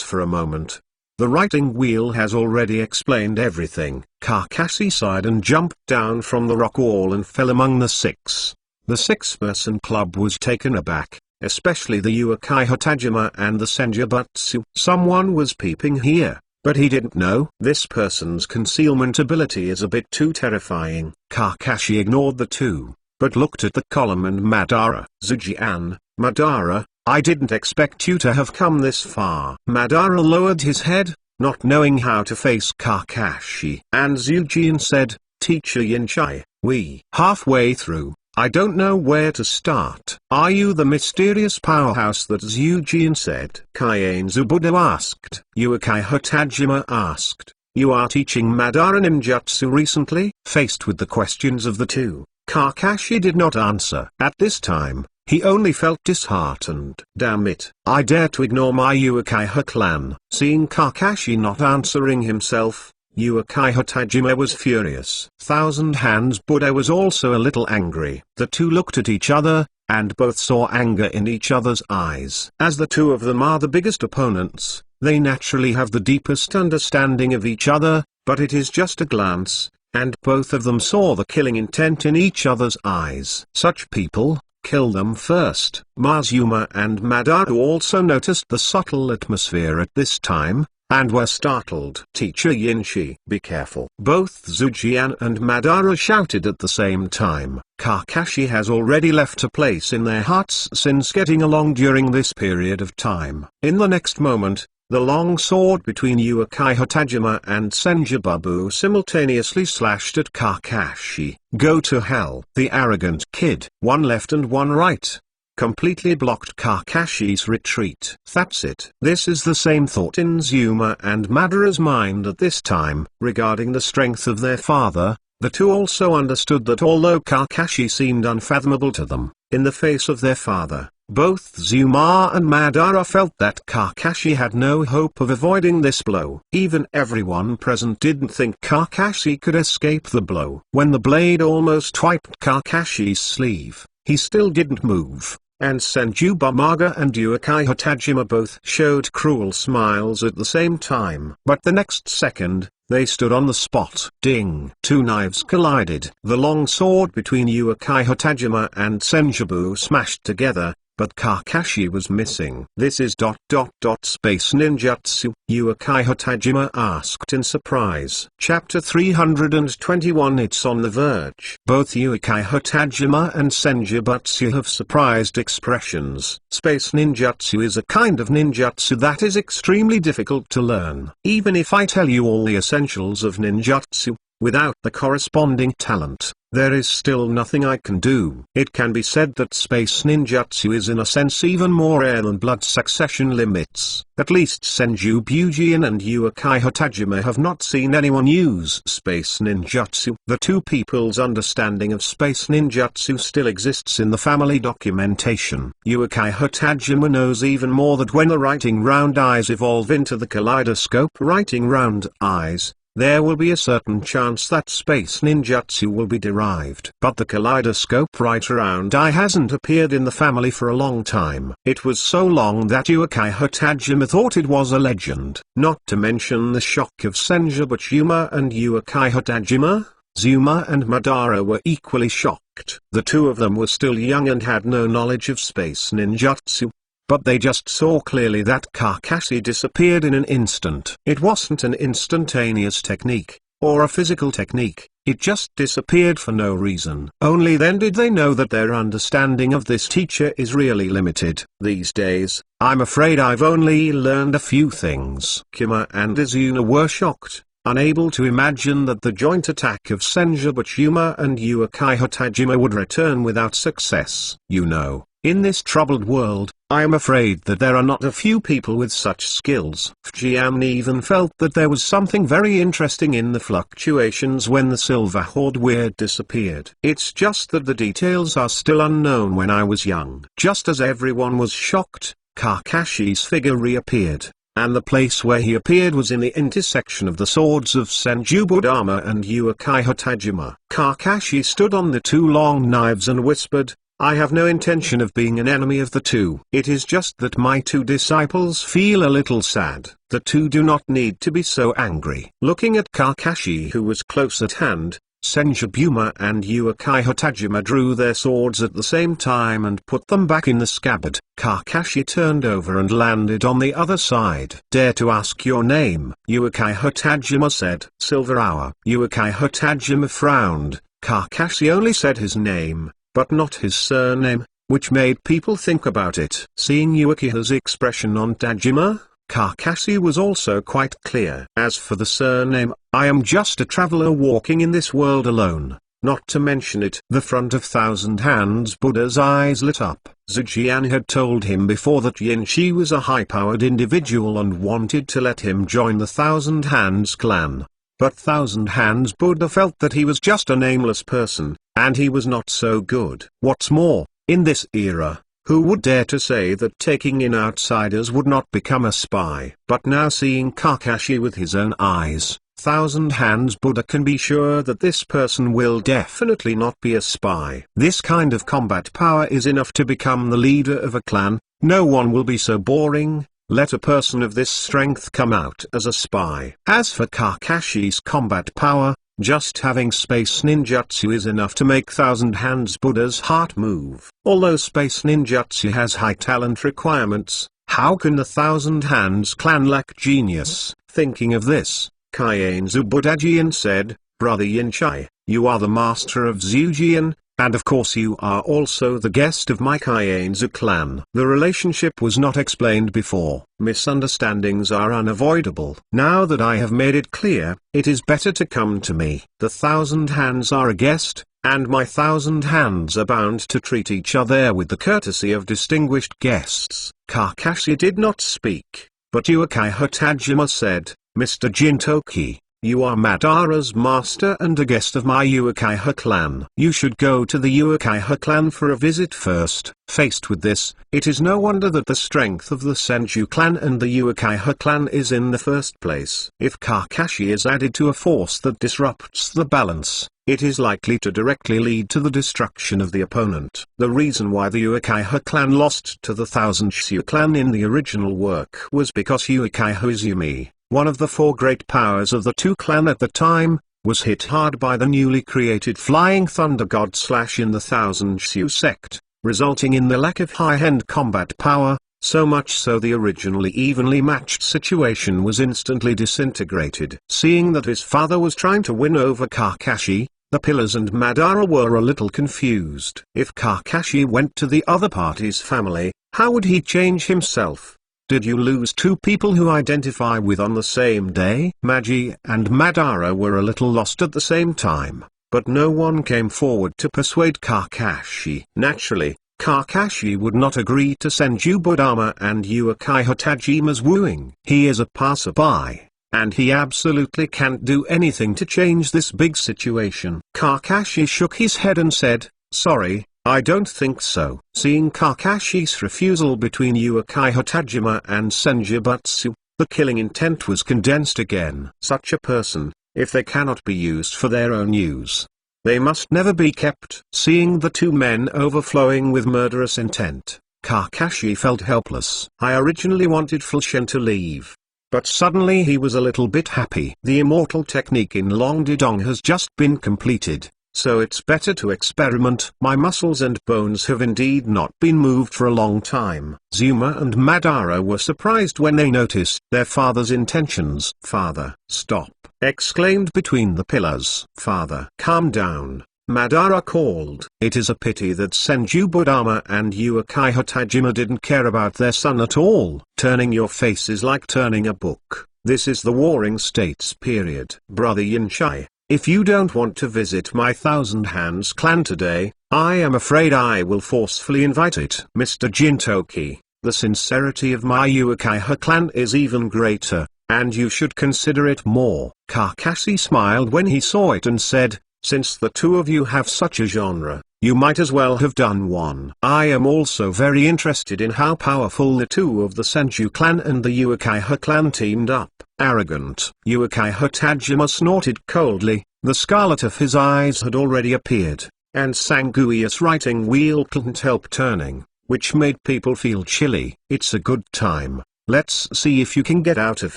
for a moment, the writing wheel has already explained everything. Kakashi sighed and jumped down from the rock wall and fell among the 6. The 6-person club was taken aback, especially the Uchiha Tajima and the Senjutsu. Someone was peeping here, but he didn't know. This person's concealment ability is a bit too terrifying. Kakashi ignored the 2, but looked at the column and Madara. Zujian, Madara, I didn't expect you to have come this far. Madara lowered his head, not knowing how to face Kakashi. And Zujian said, Teacher Yinshai, we. Halfway through, I don't know where to start. Are you the mysterious powerhouse that Zujin said? Kaiane Zubudo asked. Uekai Hotajima asked. You are teaching Madara ninjutsu recently? Faced with the questions of the two, Kakashi did not answer. At this time, he only felt disheartened. Damn it, I dare to ignore my Uchiha clan. Seeing Kakashi not answering himself, Uchiha Tajima was furious. Thousand Hands Buddha was also a little angry. The two looked at each other, and both saw anger in each other's eyes. As the two of them are the biggest opponents, they naturally have the deepest understanding of each other, but it is just a glance, and both of them saw the killing intent in each other's eyes. Such people, kill them first. Mazuma and Madara also noticed the subtle atmosphere at this time, and were startled. Teacher Yinshi, be careful. Both Zujian and Madara shouted at the same time. Kakashi has already left a place in their hearts since getting along during this period of time. In the next moment, the long sword between Uchiha Tajima and Senjubabu simultaneously slashed at Kakashi. Go to hell. The arrogant kid, one left and one right, completely blocked Kakashi's retreat. That's it. This is the same thought in Zuma and Madara's mind at this time. Regarding the strength of their father, the two also understood that although Kakashi seemed unfathomable to them, in the face of their father, both Zuma and Madara felt that Kakashi had no hope of avoiding this blow. Even everyone present didn't think Kakashi could escape the blow. When the blade almost wiped Kakashi's sleeve, he still didn't move, and Senjubabu and Uchiha Tajima both showed cruel smiles at the same time. But the next second, they stood on the spot. Ding! Two knives collided. The long sword between Uchiha Tajima and Senjubabu smashed together, but Kakashi was missing. This is space ninjutsu, Uchiha Tajima asked in surprise. Chapter 321. It's on the verge. Both Uchiha Tajima and Senjubatsu have surprised expressions. Space ninjutsu is a kind of ninjutsu that is extremely difficult to learn. Even if I tell you all the essentials of ninjutsu, without the corresponding talent, there is still nothing I can do. It can be said that space ninjutsu is in a sense even more rare than blood succession limits. At least Senju Bujin and Uchiha Tajima have not seen anyone use space ninjutsu. The two people's understanding of space ninjutsu still exists in the family documentation. Uchiha Tajima knows even more that when the writing round eyes evolve into the kaleidoscope writing round eyes, there will be a certain chance that space ninjutsu will be derived. But the kaleidoscope right around eye hasn't appeared in the family for a long time. It was so long that Uchiha Tajima thought it was a legend. Not to mention the shock of Senjubabu and Uchiha Tajima, Zuma and Madara were equally shocked. The two of them were still young and had no knowledge of space ninjutsu, but they just saw clearly that Kakashi disappeared in an instant. It wasn't an instantaneous technique, or a physical technique, it just disappeared for no reason. Only then did they know that their understanding of this teacher is really limited. These days, I'm afraid I've only learned a few things. Kima and Izuna were shocked, unable to imagine that the joint attack of Senjubabu and Uchiha Tajima would return without success. You know, in this troubled world, I am afraid that there are not a few people with such skills. Fujian even felt that there was something very interesting in the fluctuations when the Silver Horde weird disappeared. It's just that the details are still unknown. When I was young, just as everyone was shocked, Kakashi's figure reappeared, and the place where he appeared was in the intersection of the swords of Senjubabu and Uchiha Tajima. Kakashi stood on the two long knives and whispered, I have no intention of being an enemy of the two. It is just that my two disciples feel a little sad. The two do not need to be so angry. Looking at Kakashi, who was close at hand, Senjubabu and Uchiha Tajima drew their swords at the same time and put them back in the scabbard. Kakashi turned over and landed on the other side. Dare to ask your name, Uchiha Tajima said. Silver Hour. Uchiha Tajima frowned. Kakashi only said his name, but not his surname, which made people think about it. Seeing Uchiha's expression on Tajima, Kakashi was also quite clear. As for the surname, I am just a traveler walking in this world alone. not to mention it. The front of Thousand Hands Buddha's eyes lit up. Zhujian had told him before that Yin Shi was a high-powered individual and wanted to let him join the Thousand Hands clan. But Thousand Hands Buddha felt that he was just a nameless person, and he was not so good. What's more, in this era, who would dare to say that taking in outsiders would not become a spy? But now seeing Kakashi with his own eyes, Thousand Hands Buddha can be sure that this person will definitely not be a spy. This kind of combat power is enough to become the leader of a clan. No one will be so boring. Let a person of this strength come out as a spy. As for Kakashi's combat power, just having space ninjutsu is enough to make Thousand Hands Buddha's heart move. Although space ninjutsu has high talent requirements, how can the Thousand Hands clan lack genius? Thinking of this, Kaienzu Budajian said, "Brother Yinchai, you are the master of Zhujian, and of course you are also the guest of my Kaienzu clan." The relationship was not explained before. Misunderstandings are unavoidable. Now that I have made it clear, it is better to come to me. The Thousand Hands are a guest, and my Thousand Hands are bound to treat each other with the courtesy of distinguished guests. Kakashi did not speak, but Uchiha Tajima said, "Mr. Jintoki, you are Madara's master and a guest of my Uchiha clan. You should go to the Uchiha clan for a visit first." Faced with this, it is no wonder that the strength of the Senju clan and the Uchiha clan is in the first place. If Kakashi is added to a force that disrupts the balance, it is likely to directly lead to the destruction of the opponent. The reason why the Uchiha clan lost to the Thousand Shu clan in the original work was because Uchiha Izumi, one of the four great powers of the two clan at the time, was hit hard by the newly created Flying Thunder God Slash in the Thousand Shu sect, resulting in the lack of high-end combat power, so much so the originally evenly matched situation was instantly disintegrated. Seeing that his father was trying to win over Kakashi, the Pillars and Madara were a little confused. If Kakashi went to the other party's family, how would he change himself? Did you lose two people who identify with on the same day? Magi and Madara were a little lost at the same time, but no one came forward to persuade Kakashi. Naturally, Kakashi would not agree to Senju Budama and Uchiha Tajima's wooing. He is a passerby, and he absolutely can't do anything to change this big situation. Kakashi shook his head and said, "Sorry, I don't think so." Seeing Kakashi's refusal between Uchiha Tajima and Senjutsu, the killing intent was condensed again. Such a person, if they cannot be used for their own use, they must never be kept. Seeing the two men overflowing with murderous intent, Kakashi felt helpless. I originally wanted Fulshen to leave, but suddenly he was a little bit happy. The immortal technique in Long Didong has just been completed, so it's better to experiment. My muscles and bones have indeed not been moved for a long time. Zuma and Madara were surprised when they noticed their father's intentions. "Father, stop!" exclaimed between the pillars. "Father, calm down," Madara called. It is a pity that Senju Budama and Uchiha Tajima didn't care about their son at all. Turning your face is like turning a book. This is the Warring States period. Brother Yinchai, if you don't want to visit my Thousand Hands clan today, I am afraid I will forcefully invite it. Mr. Jintoki, the sincerity of my Uchiha clan is even greater, and you should consider it more. Kakashi smiled when he saw it and said, "Since the two of you have such a genre, you might as well have done one." I am also very interested in how powerful the two of the Senju clan and the Uchiha clan teamed up. Arrogant. Uchiha Tajima snorted coldly, the scarlet of his eyes had already appeared, and Sanguius writing wheel couldn't help turning, which made people feel chilly. "It's a good time. Let's see if you can get out of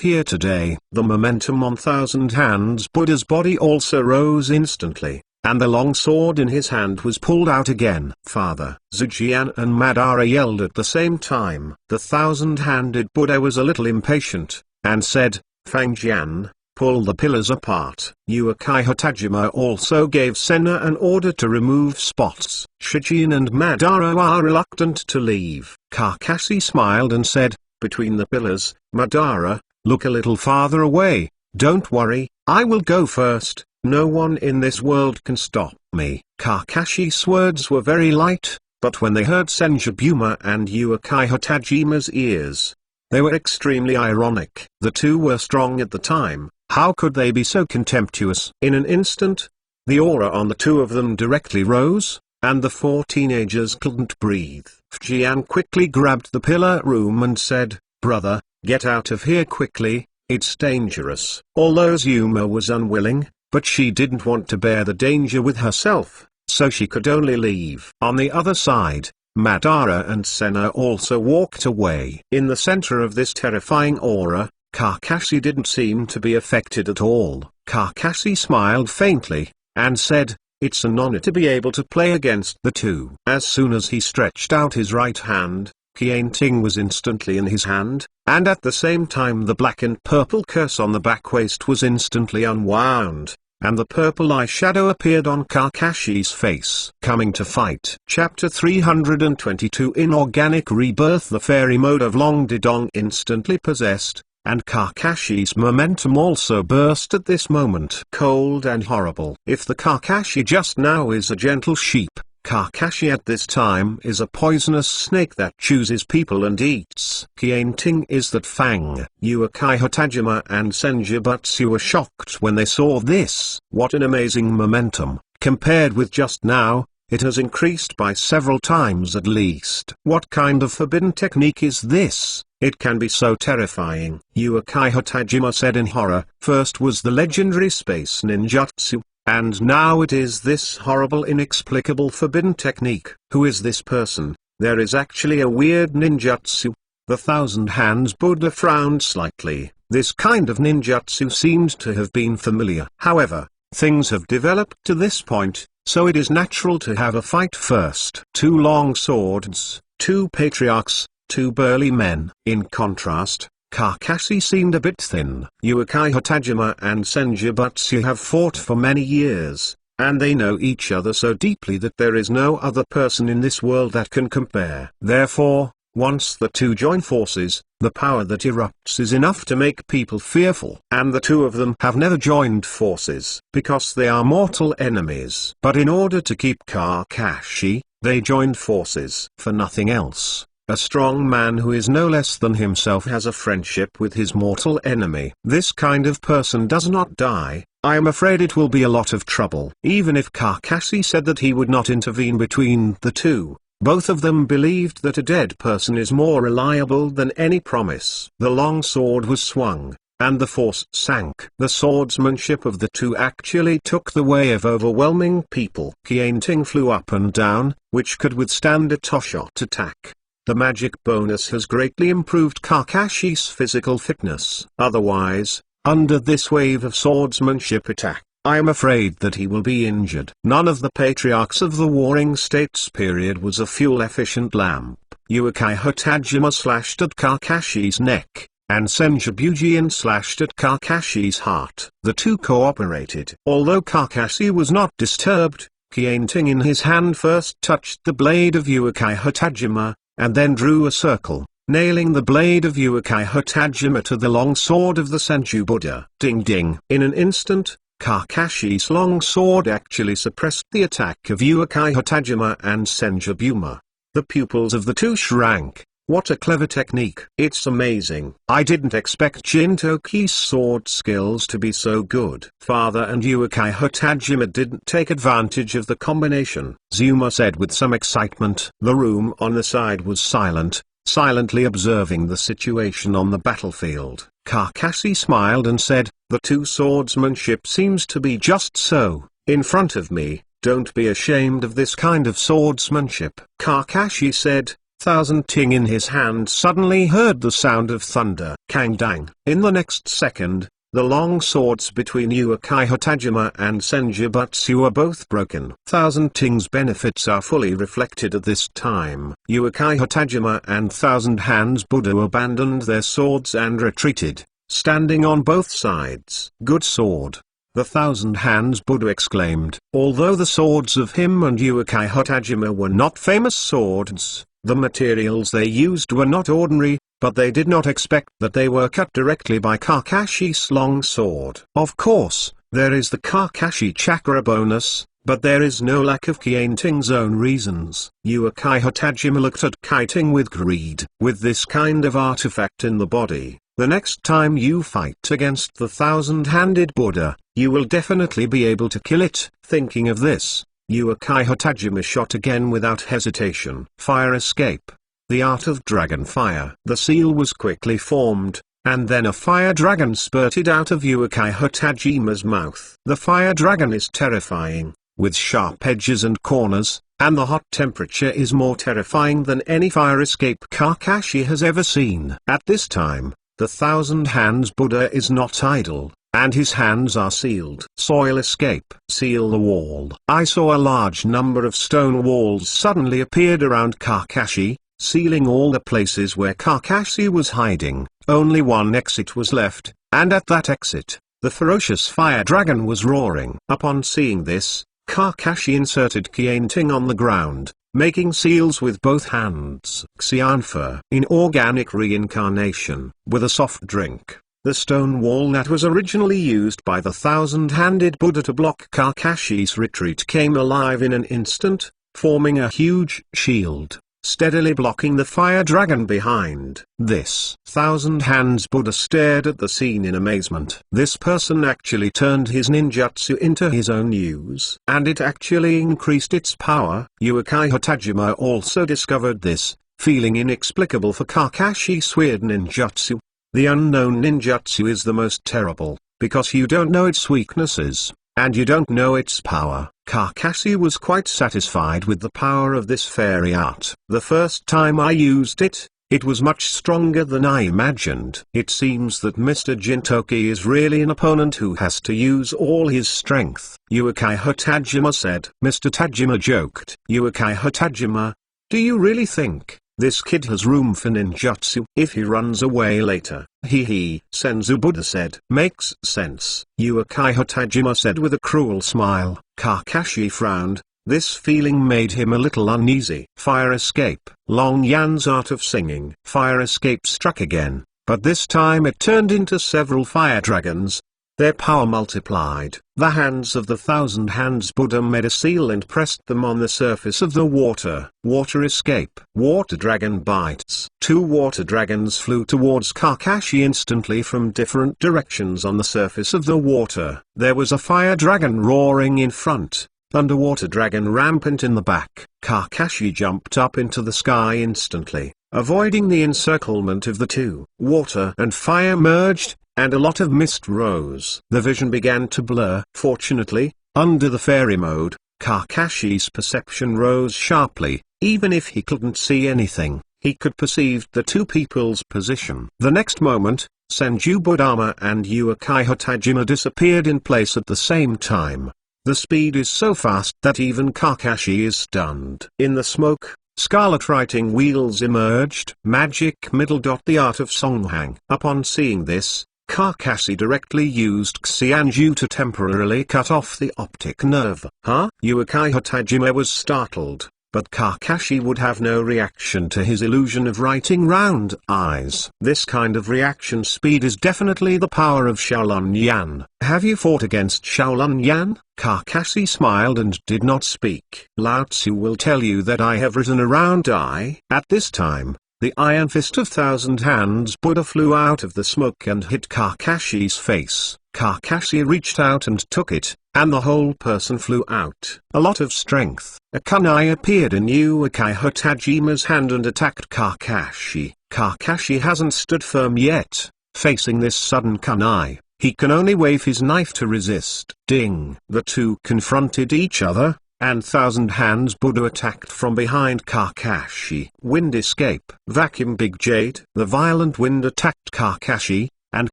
here today." The momentum on Thousand Hands Buddha's body also rose instantly, and the long sword in his hand was pulled out again. "Father!" Zhujian and Madara yelled at the same time. The thousand-handed Buddha was a little impatient, and said, "Fangjian, pull the pillars apart." Uchiha Tajima also gave Senna an order to remove spots. Shijin and Madara are reluctant to leave. Kakashi smiled and said, "Between the pillars, Madara, look a little farther away. Don't worry, I will go first." No one in this world can stop me. Kakashi's words were very light, but when they heard Senjubuma and Uchiha Hotajima's ears, they were extremely ironic. The two were strong at the time, how could they be so contemptuous? In an instant, the aura on the two of them directly rose, and the four teenagers couldn't breathe. Fujian quickly grabbed the pillar room and said, "Brother, get out of here quickly, it's dangerous." Although Zuma was unwilling, but she didn't want to bear the danger with herself, so she could only leave. On the other side, Madara and Senna also walked away. In the center of this terrifying aura, Kakashi didn't seem to be affected at all. Kakashi smiled faintly, and said, "It's an honor to be able to play against the two." As soon as he stretched out his right hand, Qianting was instantly in his hand, and at the same time the black and purple curse on the back waist was instantly unwound, and the purple eyeshadow appeared on Kakashi's face. Coming to fight. Chapter 322 Inorganic Rebirth. The fairy mode of Long Didong instantly possessed, and Kakashi's momentum also burst at this moment. Cold and horrible. If the Kakashi just now is a gentle sheep, Kakashi at this time is a poisonous snake that chooses people and eats. Qianting is that Fang, Uchiha Hotajima and Senjutsu were shocked when they saw this. What an amazing momentum. Compared with just now, it has increased by several times at least. What kind of forbidden technique is this? It can be so terrifying. Uchiha Hotajima said in horror. First was the legendary space ninjutsu, and now it is this horrible inexplicable forbidden technique. Who is this person? There is actually a weird ninjutsu. The Thousand Hands Buddha frowned slightly. This kind of ninjutsu seemed to have been familiar. However, things have developed to this point, so it is natural to have a fight first. Two long swords, two patriarchs, two burly men. In contrast, Kakashi seemed a bit thin. Uchiha Hotajima and Senjutsu have fought for many years, and they know each other so deeply that there is no other person in this world that can compare. Therefore, once the two join forces, the power that erupts is enough to make people fearful. And the two of them have never joined forces, because they are mortal enemies. But in order to keep Kakashi, they joined forces. For nothing else. A strong man who is no less than himself has a friendship with his mortal enemy. This kind of person does not die. I am afraid it will be a lot of trouble. Even if Kakashi said that he would not intervene between the two, both of them believed that a dead person is more reliable than any promise. The long sword was swung, and the force sank. The swordsmanship of the two actually took the way of overwhelming people. Qianting flew up and down, which could withstand a Toshot attack. The magic bonus has greatly improved Kakashi's physical fitness. Otherwise, under this wave of swordsmanship attack, I am afraid that he will be injured. None of the patriarchs of the Warring States period was a fuel-efficient lamp. Uchiha Hotajima slashed at Kakashi's neck, and Senjutsu slashed at Kakashi's heart. The two cooperated. Although Kakashi was not disturbed, Qianting in his hand first touched the blade of Uchiha Hotajima, and then drew a circle, nailing the blade of Uchiha Hotajima to the long sword of the Senju Buddha. Ding ding. In an instant, Kakashi's long sword actually suppressed the attack of Uchiha Hotajima and Senjutsu. The pupils of the two shrank. What a clever technique. It's amazing. I didn't expect Jintoki's sword skills to be so good. Father and Uchiha Hotajima didn't take advantage of the combination. Zuma said with some excitement. The room on the side was silent, silently observing the situation on the battlefield. Kakashi smiled and said, "The two swordsmanship seems to be just so, in front of me. Don't be ashamed of this kind of swordsmanship." Kakashi said. Thousand Ting in his hand suddenly heard the sound of thunder. Kang dang. In the next second, the long swords between Uchiha Hotajima and Senjutsu were both broken. Thousand Ting's benefits are fully reflected at this time. Uchiha Hotajima and Thousand Hands Buddha abandoned their swords and retreated, standing on both sides. Good sword. The Thousand Hands Buddha exclaimed. Although the swords of him and Uchiha Hotajima were not famous swords, the materials they used were not ordinary, but they did not expect that they were cut directly by Kakashi's long sword. Of course, There is the Kakashi chakra bonus, but there is no lack of Kianting's own reasons. Uchiha Tajima looked at Kiting with greed. With this kind of artifact in the body, the next time you fight against the thousand-handed Buddha, you will definitely be able to kill it. Thinking of this, Uchiha Tajima shot again without hesitation. Fire escape. The art of dragon fire. The seal was quickly formed, and then a fire dragon spurted out of Uchiha Tajima's mouth. The fire dragon is terrifying, with sharp edges and corners, and the hot temperature is more terrifying than any fire escape Kakashi has ever seen. At this time, the Thousand Hands Buddha is not idle, and his hands are sealed. Soil escape. Seal the wall. I saw a large number of stone walls suddenly appeared around Kakashi, sealing all the places where Kakashi was hiding. Only one exit was left, and at that exit, the ferocious fire dragon was roaring. Upon seeing this, Kakashi inserted Kianting on the ground, making seals with both hands. Xianfa. Inorganic reincarnation. With a soft drink, the stone wall that was originally used by the thousand-handed Buddha to block Kakashi's retreat came alive in an instant, forming a huge shield, steadily blocking the fire dragon behind. This Thousand Hands Buddha stared at the scene in amazement. This person actually turned his ninjutsu into his own use, and it actually increased its power. Uchiha Tajima also discovered this, feeling inexplicable for Kakashi's weird ninjutsu. The unknown ninjutsu is the most terrible, because you don't know its weaknesses, and you don't know its power. Kakashi was quite satisfied with the power of this fairy art. The first time I used it, it was much stronger than I imagined. It seems that Mr. Jintoki is really an opponent who has to use all his strength. Uchiha Tajima said. Mr. Tajima joked. Uchiha Tajima, do you really think this kid has room for ninjutsu? If he runs away later, Senzu Buddha said. Makes sense. Uchiha Tajima said with a cruel smile. Kakashi frowned. This feeling made him a little uneasy. Fire escape. Long Yan's art of singing. Fire escape struck again, but this time it turned into several fire dragons. Their power multiplied. The hands of the Thousand Hands Buddha made a seal and pressed them on the surface of the water. Water escape. Water dragon bites. Two water dragons flew towards Kakashi instantly from different directions on the surface of the water. There was a fire dragon roaring in front, underwater dragon rampant in the back. Kakashi jumped up into the sky instantly, avoiding the encirclement of the two. Water and fire merged, and a lot of mist rose. The vision began to blur. Fortunately, under the fairy mode, Kakashi's perception rose sharply. Even if he couldn't see anything, he could perceive the two people's position. The next moment, Senju Budama and Uchiha Tajima disappeared in place at the same time. The speed is so fast that even Kakashi is stunned. In the smoke, scarlet writing wheels emerged. Magic middle dot. The art of Songhang. Upon seeing this, Kakashi directly used Xianju to temporarily cut off the optic nerve. Huh? Uchiha Tajima was startled, but Kakashi would have no reaction to his illusion of writing round eyes. This kind of reaction speed is definitely the power of Shaolin Yan. Have you fought against Shaolin Yan? Kakashi smiled and did not speak. Lao Tzu will tell you that I have written a round eye. At this time, the Iron Fist of Thousand Hands Buddha flew out of the smoke and hit Kakashi's face. Kakashi reached out and took it, and the whole person flew out. A lot of strength. A kunai appeared in Uchiha Tajima's hand and attacked Kakashi. Kakashi hasn't stood firm yet. Facing this sudden kunai, he can only wave his knife to resist. Ding! The two confronted each other, and Thousand Hands Buddha attacked from behind Kakashi. Wind escape. Vacuum Big Jade. The violent wind attacked Kakashi, and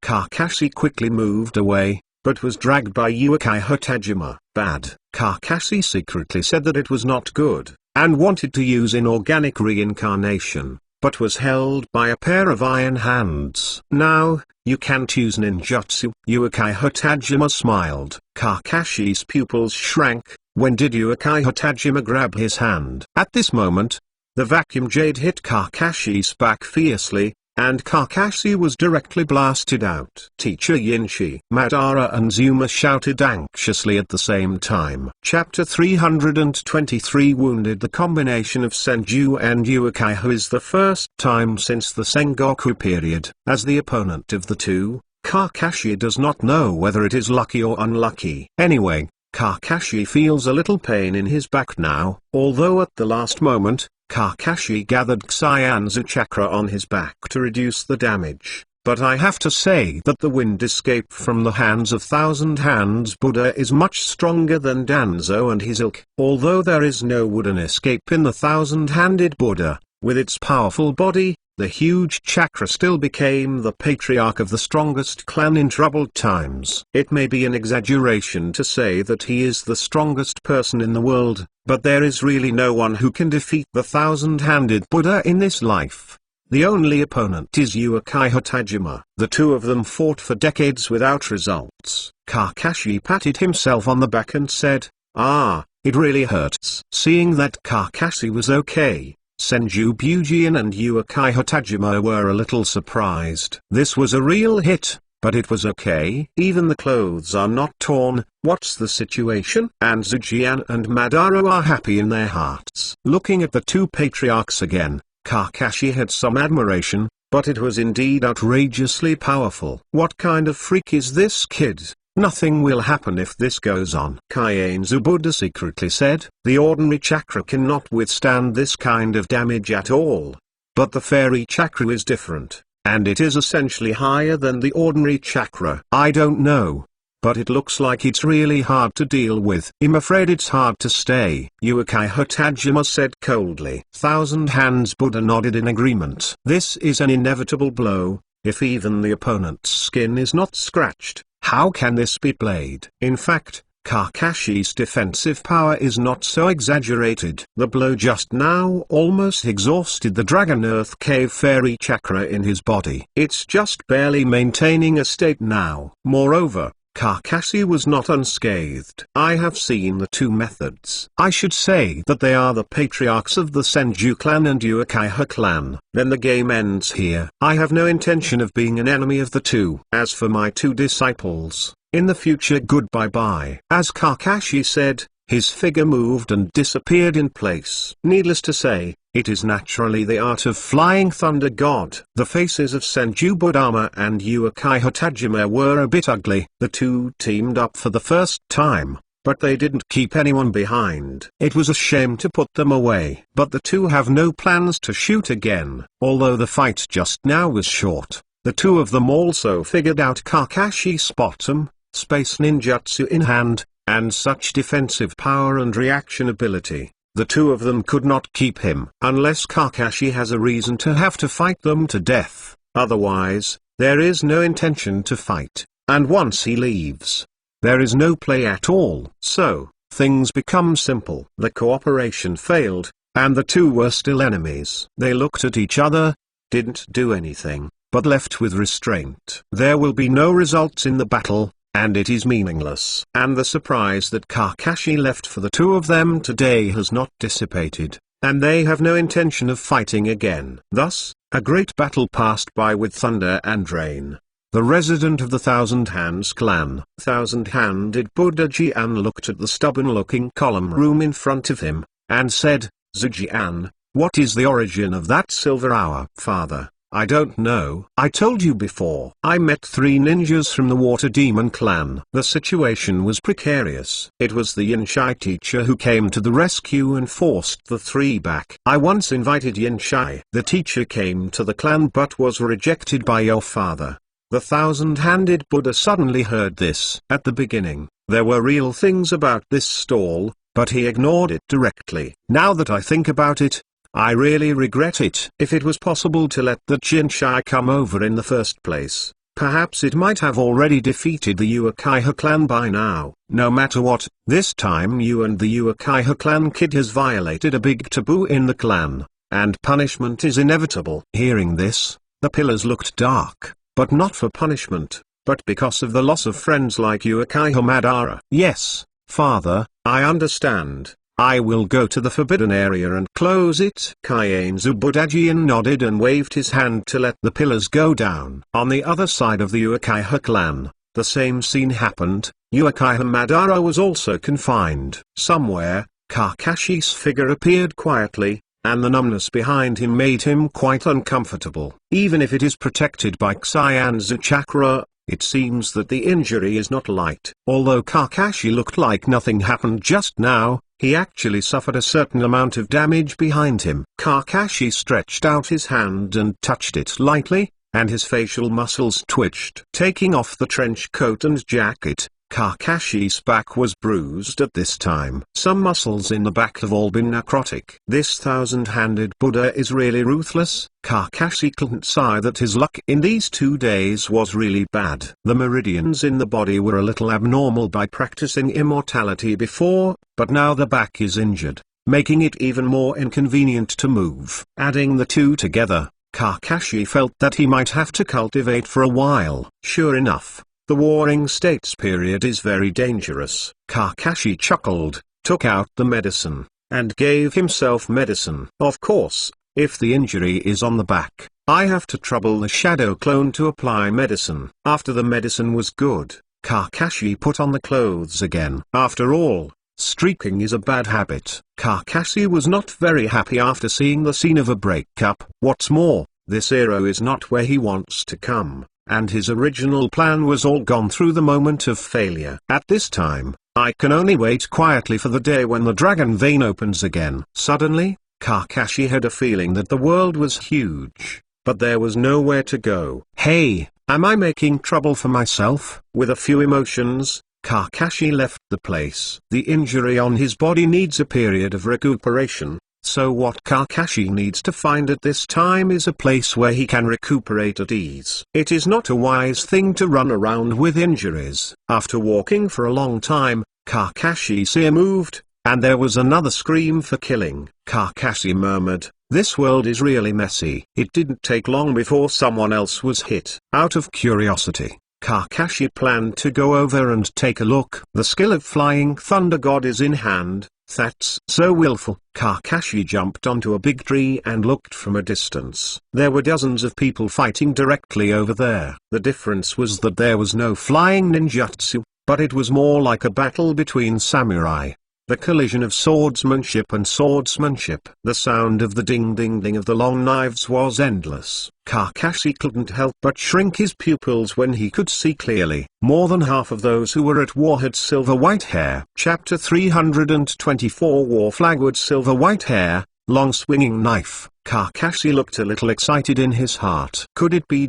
Kakashi quickly moved away, but was dragged by Uchiha Tajima. Bad. Kakashi secretly said that it was not good, and wanted to use inorganic reincarnation, but was held by a pair of iron hands. Now, you can't use ninjutsu. Uchiha Tajima smiled. Kakashi's pupils shrank. When did Uchiha Tajima grab his hand? At this moment, the vacuum jade hit Kakashi's back fiercely, and Kakashi was directly blasted out. Teacher Yinshi, Madara and Zuma shouted anxiously at the same time. Chapter 323 Wounded. The combination of Senju and Uchiha is the first time since the Sengoku period. As the opponent of the two, Kakashi does not know whether it is lucky or unlucky. Anyway, Kakashi feels a little pain in his back now, although at the last moment, Kakashi gathered Xianzu chakra on his back to reduce the damage. But I have to say that the wind escape from the hands of Thousand Hands Buddha is much stronger than Danzo and his ilk. Although there is no wooden escape in the Thousand-Handed Buddha, with its powerful body, the huge chakra still became the patriarch of the strongest clan in troubled times. It may be an exaggeration to say that he is the strongest person in the world, but there is really no one who can defeat the Thousand-Handed Buddha in this life. The only opponent is Uchiha Tajima. The two of them fought for decades without results. Kakashi patted himself on the back and said, "Ah, it really hurts." Seeing that Kakashi was okay, Senju Bujin and Uchiha Tajima were a little surprised. This was a real hit, but it was okay. Even the clothes are not torn. What's the situation? And Zujian and Madara are happy in their hearts. Looking at the two patriarchs again, Kakashi had some admiration, but it was indeed outrageously powerful. What kind of freak is this kid? Nothing will happen if this goes on. Kaienzu Buddha secretly said, the ordinary chakra cannot withstand this kind of damage at all. But the fairy chakra is different, and it is essentially higher than the ordinary chakra. I don't know, but it looks like it's really hard to deal with. I'm afraid it's hard to stay, Uchiha Tajima said coldly. Thousand Hands Buddha nodded in agreement. This is an inevitable blow. If even the opponent's skin is not scratched, how can this be played? In fact, Kakashi's defensive power is not so exaggerated. The blow just now almost exhausted the Dragon Earth Cave Fairy Chakra in his body. It's just barely maintaining a state now. Moreover, Kakashi was not unscathed. I have seen the two methods. I should say that they are the patriarchs of the Senju clan and Uchiha clan. Then the game ends here. I have no intention of being an enemy of the two. As for my two disciples, in the future goodbye-bye. As Kakashi said, his figure moved and disappeared in place. Needless to say, it is naturally the art of Flying Thunder God. The faces of Senju Budama and Uchiha Tajima were a bit ugly. The two teamed up for the first time, but they didn't keep anyone behind. It was a shame to put them away. But the two have no plans to shoot again. Although the fight just now was short, the two of them also figured out Kakashi's bottom, space ninjutsu in hand, and such defensive power and reaction ability. The two of them could not keep him unless Kakashi has a reason to have to fight them to death. Otherwise, there is no intention to fight, and once he leaves, there is no play at all. So, things become simple. The cooperation failed, and the two were still enemies. They looked at each other, didn't do anything, but left with restraint. There will be no results in the battle, and it is meaningless. And the surprise that Kakashi left for the two of them today has not dissipated, and they have no intention of fighting again. Thus, a great battle passed by with thunder and rain. The resident of the Thousand Hands clan, Thousand-Handed Buddha Jian, looked at the stubborn-looking column room in front of him, and said, Zujian, what is the origin of that silver hour? Father, I don't know. I told you before. I met 3 ninjas from the Water Demon clan. The situation was precarious. It was the Yinshai teacher who came to the rescue and forced the 3 back. I once invited Yinshai. The teacher came to the clan but was rejected by your father. The Thousand-Handed Buddha suddenly heard this. At the beginning, there were real things about this stall, but he ignored it directly. Now that I think about it, I really regret it. If it was possible to let the Jinshai come over in the first place, perhaps it might have already defeated the Uchiha clan by now. No matter what, this time you and the Uchiha clan kid has violated a big taboo in the clan, and punishment is inevitable. Hearing this, the pillars looked dark, but not for punishment, but because of the loss of friends like Uchiha Madara. Yes, father, I understand. I will go to the forbidden area and close it. Kaienzu Budajian nodded and waved his hand to let the pillars go down. On the other side of the Uchiha clan, the same scene happened. Uchiha Madara was also confined. Somewhere, Kakashi's figure appeared quietly, and the numbness behind him made him quite uncomfortable. Even if it is protected by Xianzu chakra, it seems that the injury is not light. Although Kakashi looked like nothing happened just now, he actually suffered a certain amount of damage behind him. Kakashi stretched out his hand and touched it lightly, and his facial muscles twitched. Taking off the trench coat and jacket, Kakashi's back was bruised at this time. Some muscles in the back have all been necrotic. This thousand-handed Buddha is really ruthless. Kakashi couldn't sigh that his luck in these 2 days was really bad. The meridians in the body were a little abnormal by practicing immortality before, but now the back is injured, making it even more inconvenient to move. Adding the two together, Kakashi felt that he might have to cultivate for a while. Sure enough, the Warring States period is very dangerous. Kakashi chuckled, took out the medicine, and gave himself medicine. Of course, if the injury is on the back, I have to trouble the shadow clone to apply medicine. After the medicine was good, Kakashi put on the clothes again. After all, streaking is a bad habit. Kakashi was not very happy after seeing the scene of a breakup. What's more, this hero is not where he wants to come, and his original plan was all gone through the moment of failure. At this time, I can only wait quietly for the day when the dragon vein opens again. Suddenly, Kakashi had a feeling that the world was huge, but there was nowhere to go. Hey, am I making trouble for myself? With a few emotions, Kakashi left the place. The injury on his body needs a period of recuperation. So what Kakashi needs to find at this time is a place where he can recuperate at ease. It is not a wise thing to run around with injuries. After walking for a long time, Kakashi's ear moved, and there was another scream for killing. Kakashi murmured, "This world is really messy." It didn't take long before someone else was hit. Out of curiosity, Kakashi planned to go over and take a look. The skill of Flying Thunder God is in hand. That's so willful. Kakashi jumped onto a big tree and looked from a distance. There were dozens of people fighting directly over there. The difference was that there was no flying ninjutsu, but it was more like a battle between samurai. The collision of swordsmanship and swordsmanship. The sound of the ding-ding-ding of the long knives was endless. Kakashi couldn't help but shrink his pupils when he could see clearly. More than half of those who were at war had silver-white hair. Chapter 324 War Flag with silver-white hair, long swinging knife. Kakashi looked a little excited in his heart. Could it be ...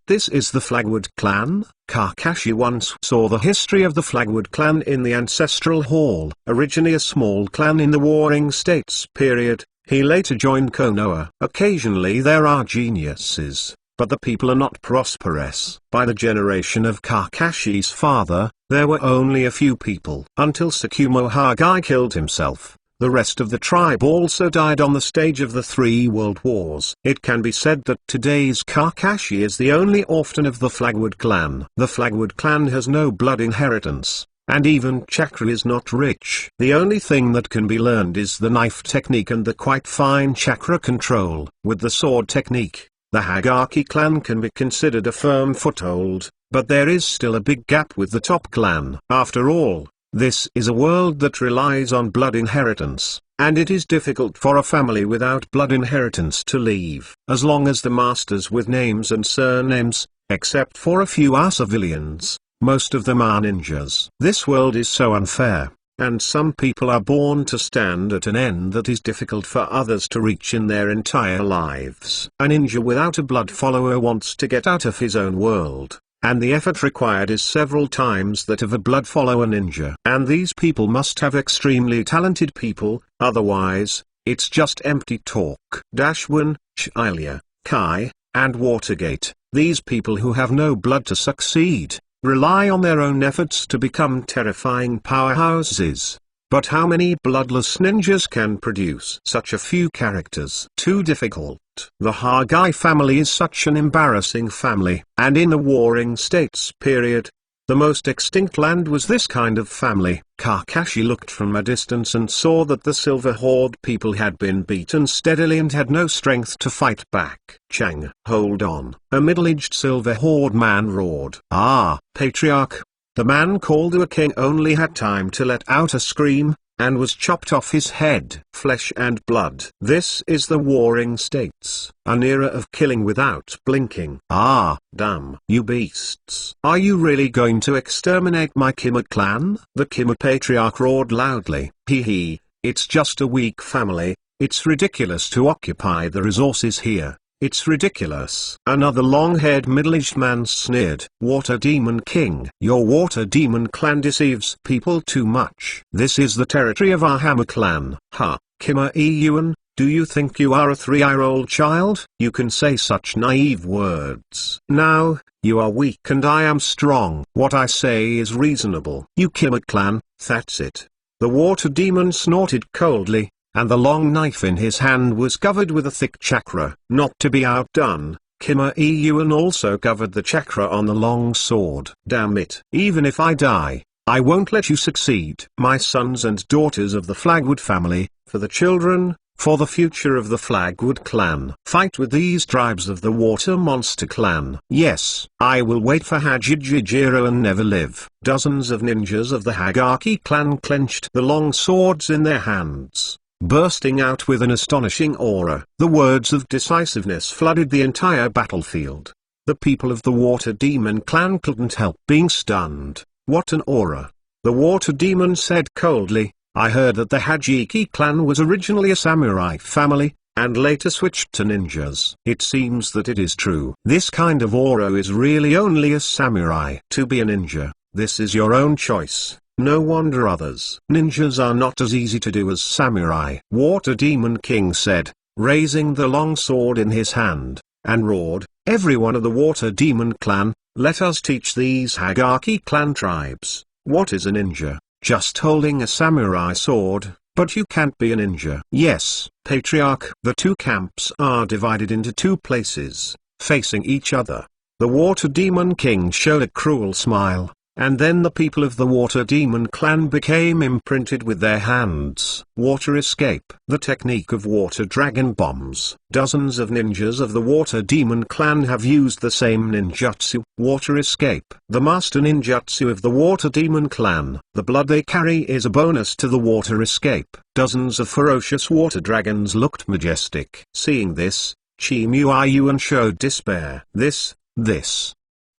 This is the Flagwood clan? Kakashi once saw the history of the Flagwood clan in the Ancestral Hall. Originally a small clan in the Warring States period, he later joined Konoha. Occasionally there are geniuses, but the people are not prosperous. By the generation of Kakashi's father, there were only a few people. Until Tsukumo Hagai killed himself, the rest of the tribe also died on the stage of the 3 world wars. It can be said that today's Kakashi is the only orphan of the Flagwood clan. The Flagwood clan has no blood inheritance, and even chakra is not rich. The only thing that can be learned is the knife technique and the quite fine chakra control. With the sword technique, the Hagaki clan can be considered a firm foothold, but there is still a big gap with the top clan. After all, this is a world that relies on blood inheritance, and it is difficult for a family without blood inheritance to leave. As long as the masters with names and surnames, except for a few are civilians, most of them are ninjas. This world is so unfair, and some people are born to stand at an end that is difficult for others to reach in their entire lives. A ninja without a blood follower wants to get out of his own world, and the effort required is several times that of a blood follower ninja. And these people must have extremely talented people, otherwise, it's just empty talk. Dashwin, Chilia, Kai, and Watergate, these people who have no blood to succeed, rely on their own efforts to become terrifying powerhouses. But how many bloodless ninjas can produce such a few characters? Too difficult. The Hagai family is such an embarrassing family. And in the Warring States period, The most extinct land was this kind of family. Kakashi looked from a distance and saw that the Silver Horde people had been beaten steadily and had no strength to fight back. Chang, hold on. A middle-aged Silver Horde man roared. Ah, Patriarch. The man called a king only had time to let out a scream, and was chopped off his head. Flesh and blood. This is the Warring States, an era of killing without blinking. Ah, damn. You beasts. Are you really going to exterminate my Kima clan? The Kima Patriarch roared loudly. Hee hee, it's just a weak family. It's ridiculous to occupy the resources here. It's ridiculous. Another long-haired middle-aged man sneered. Water Demon King. Your Water Demon clan deceives people too much. This is the territory of our Hammer clan. Ha, Kima Yuan, do you think you are a 3-year-old child? You can say such naive words. Now, you are weak and I am strong. What I say is reasonable. You Kima clan, that's it. The Water Demon snorted coldly, and the long knife in his hand was covered with a thick chakra. Not to be outdone, Kima Yuan also covered the chakra on the long sword. Damn it. Even if I die, I won't let you succeed. My sons and daughters of the Flagwood family, for the children, for the future of the Flagwood clan. Fight with these tribes of the Water Monster clan. Yes, I will wait for Hajijiro and never live. Dozens of ninjas of the Hagaki clan clenched the long swords in their hands, bursting out with an astonishing aura. The words of decisiveness flooded the entire battlefield. The people of the Water Demon clan couldn't help being stunned. What an aura. The Water Demon said coldly, I heard that the Hajiki clan was originally a samurai family, and later switched to ninjas. It seems that it is true. This kind of aura is really only a samurai. To be a ninja, this is your own choice. No wonder others. Ninjas are not as easy to do as samurai. Water Demon King said, raising the long sword in his hand, and roared, everyone of the Water Demon clan, let us teach these Hagaki clan tribes. What is a ninja? Just holding a samurai sword, but you can't be a ninja. Yes, Patriarch. The two camps are divided into two places, facing each other. The Water Demon King showed a cruel smile. And then the people of the Water Demon clan became imprinted with their hands. Water escape. The technique of water dragon bombs. Dozens of ninjas of the Water Demon clan have used the same ninjutsu. Water escape. The master ninjutsu of the Water Demon clan. The blood they carry is a bonus to the water escape. Dozens of ferocious water dragons looked majestic. Seeing this, Chi Yuan showed despair. This.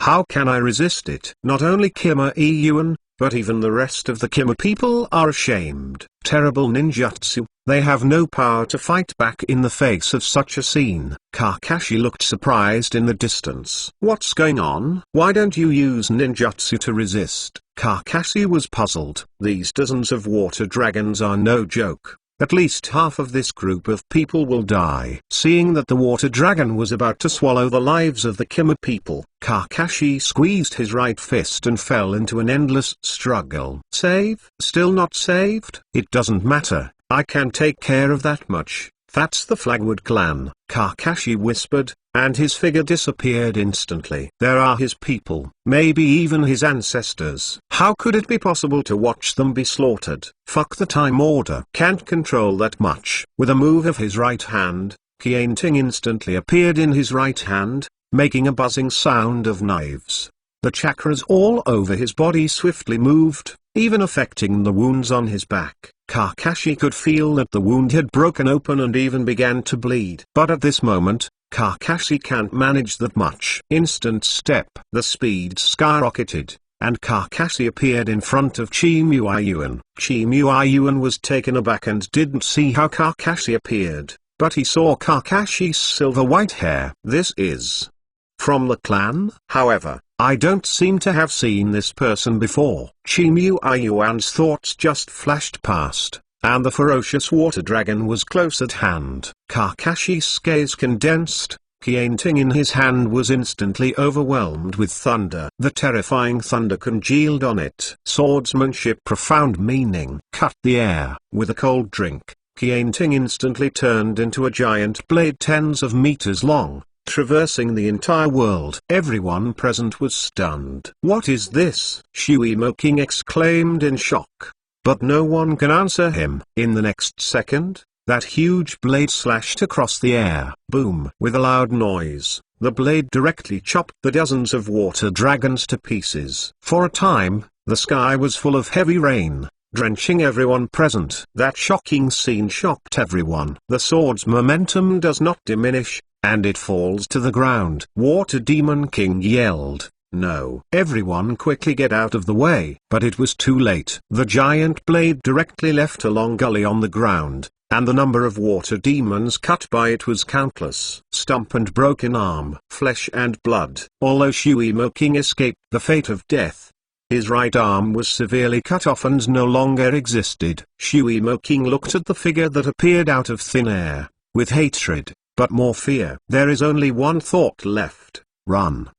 How can I resist it? Not only Kima Yuan, but even the rest of the Kima people are ashamed. Terrible ninjutsu, they have no power to fight back in the face of such a scene. Kakashi looked surprised in the distance. What's going on? Why don't you use ninjutsu to resist? Kakashi was puzzled. These dozens of water dragons are no joke. At least half of this group of people will die. Seeing that the water dragon was about to swallow the lives of the Kima people, Kakashi squeezed his right fist and fell into an endless struggle. Save? Still not saved? It doesn't matter, I can take care of that much. That's the Flagwood clan, Kakashi whispered, and his figure disappeared instantly. There are his people, maybe even his ancestors. How could it be possible to watch them be slaughtered? Fuck the time order. Can't control that much. With a move of his right hand, Qianting instantly appeared in his right hand, making a buzzing sound of knives. The chakras all over his body swiftly moved, even affecting the wounds on his back. Kakashi could feel that the wound had broken open and even began to bleed. But at this moment, Kakashi can't manage that much. Instant step. The speed skyrocketed, and Kakashi appeared in front of Chi Yuan. Chi Yuan was taken aback and didn't see how Kakashi appeared, but he saw Kakashi's silver-white hair. This is from the clan? However, I don't seem to have seen this person before. Chi Yuan's thoughts just flashed past, and the ferocious water dragon was close at hand. Kakashi's gaze condensed. Qianting in his hand was instantly overwhelmed with thunder. The terrifying thunder congealed on it. Swordsmanship, profound meaning. Cut the air. With a cold drink, Qianting instantly turned into a giant blade tens of meters long, traversing the entire world. Everyone present was stunned. "What is this?" Shuimo King exclaimed in shock. But no one can answer him. In the next second, that huge blade slashed across the air. Boom! With a loud noise, the blade directly chopped the dozens of water dragons to pieces. For a time, the sky was full of heavy rain, drenching everyone present. That shocking scene shocked everyone. The sword's momentum does not diminish, and it falls to the ground. Water Demon King yelled, "No!" Everyone quickly get out of the way. But it was too late. The giant blade directly left a long gully on the ground, and the number of water demons cut by it was countless. Stump and broken arm, flesh and blood. Although Shuimo King escaped the fate of death, his right arm was severely cut off and no longer existed. Shuimo King looked at the figure that appeared out of thin air, with hatred, but more fear. There is only one thought left: run.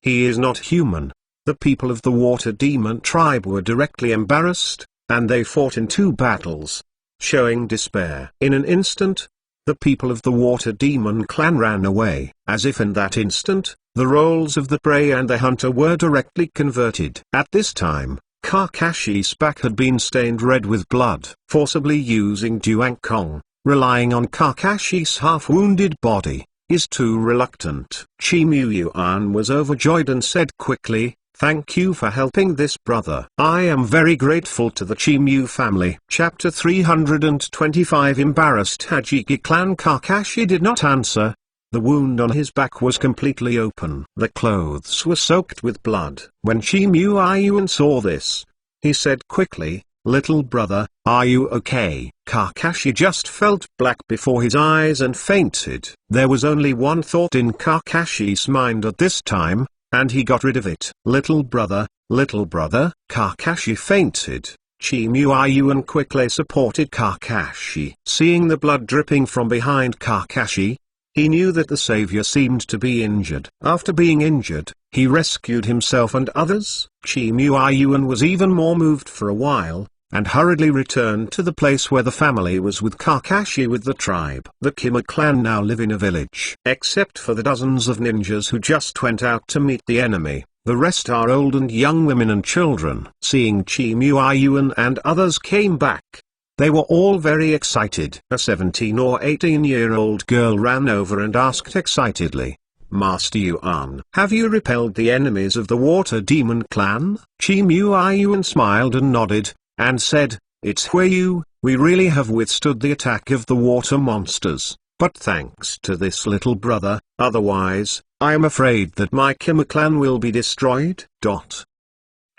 He is not human. The people of the Water Demon tribe were directly embarrassed, and they fought in 2 battles, showing despair. In an instant, the people of the Water Demon clan ran away. As if in that instant, the roles of the prey and the hunter were directly converted. At this time, Kakashi's back had been stained red with blood. Forcibly using Duankong, relying on Kakashi's half-wounded body, is too reluctant. Chimuyuan was overjoyed and said quickly, "Thank you for helping this brother. I am very grateful to the Chimu family." Chapter 325. Embarrassed Hajiki clan. Kakashi did not answer. The wound on his back was completely open. The clothes were soaked with blood. When Chimuyuan saw this, he said quickly, "Little brother, are you okay?" Kakashi just felt black before his eyes and fainted. There was only one thought in Kakashi's mind at this time, and he got rid of it. Little brother, Kakashi fainted. Chimuyuan quickly supported Kakashi. Seeing the blood dripping from behind Kakashi, he knew that the savior seemed to be injured. After being injured, he rescued himself and others. Chimuyuan was even more moved for a while, and hurriedly returned to the place where the family was with Kakashi with the tribe. The Kima clan now live in a village. Except for the dozens of ninjas who just went out to meet the enemy, the rest are old and young women and children. Seeing Chimuyuan and others came back, they were all very excited. A 17 or 18-year-old girl ran over and asked excitedly, "Master Yuan, have you repelled the enemies of the Water Demon clan?" Chimuyuan smiled and nodded, and said, "It's Huiyu, we really have withstood the attack of the water monsters, but thanks to this little brother, otherwise, I am afraid that my Kima clan will be destroyed."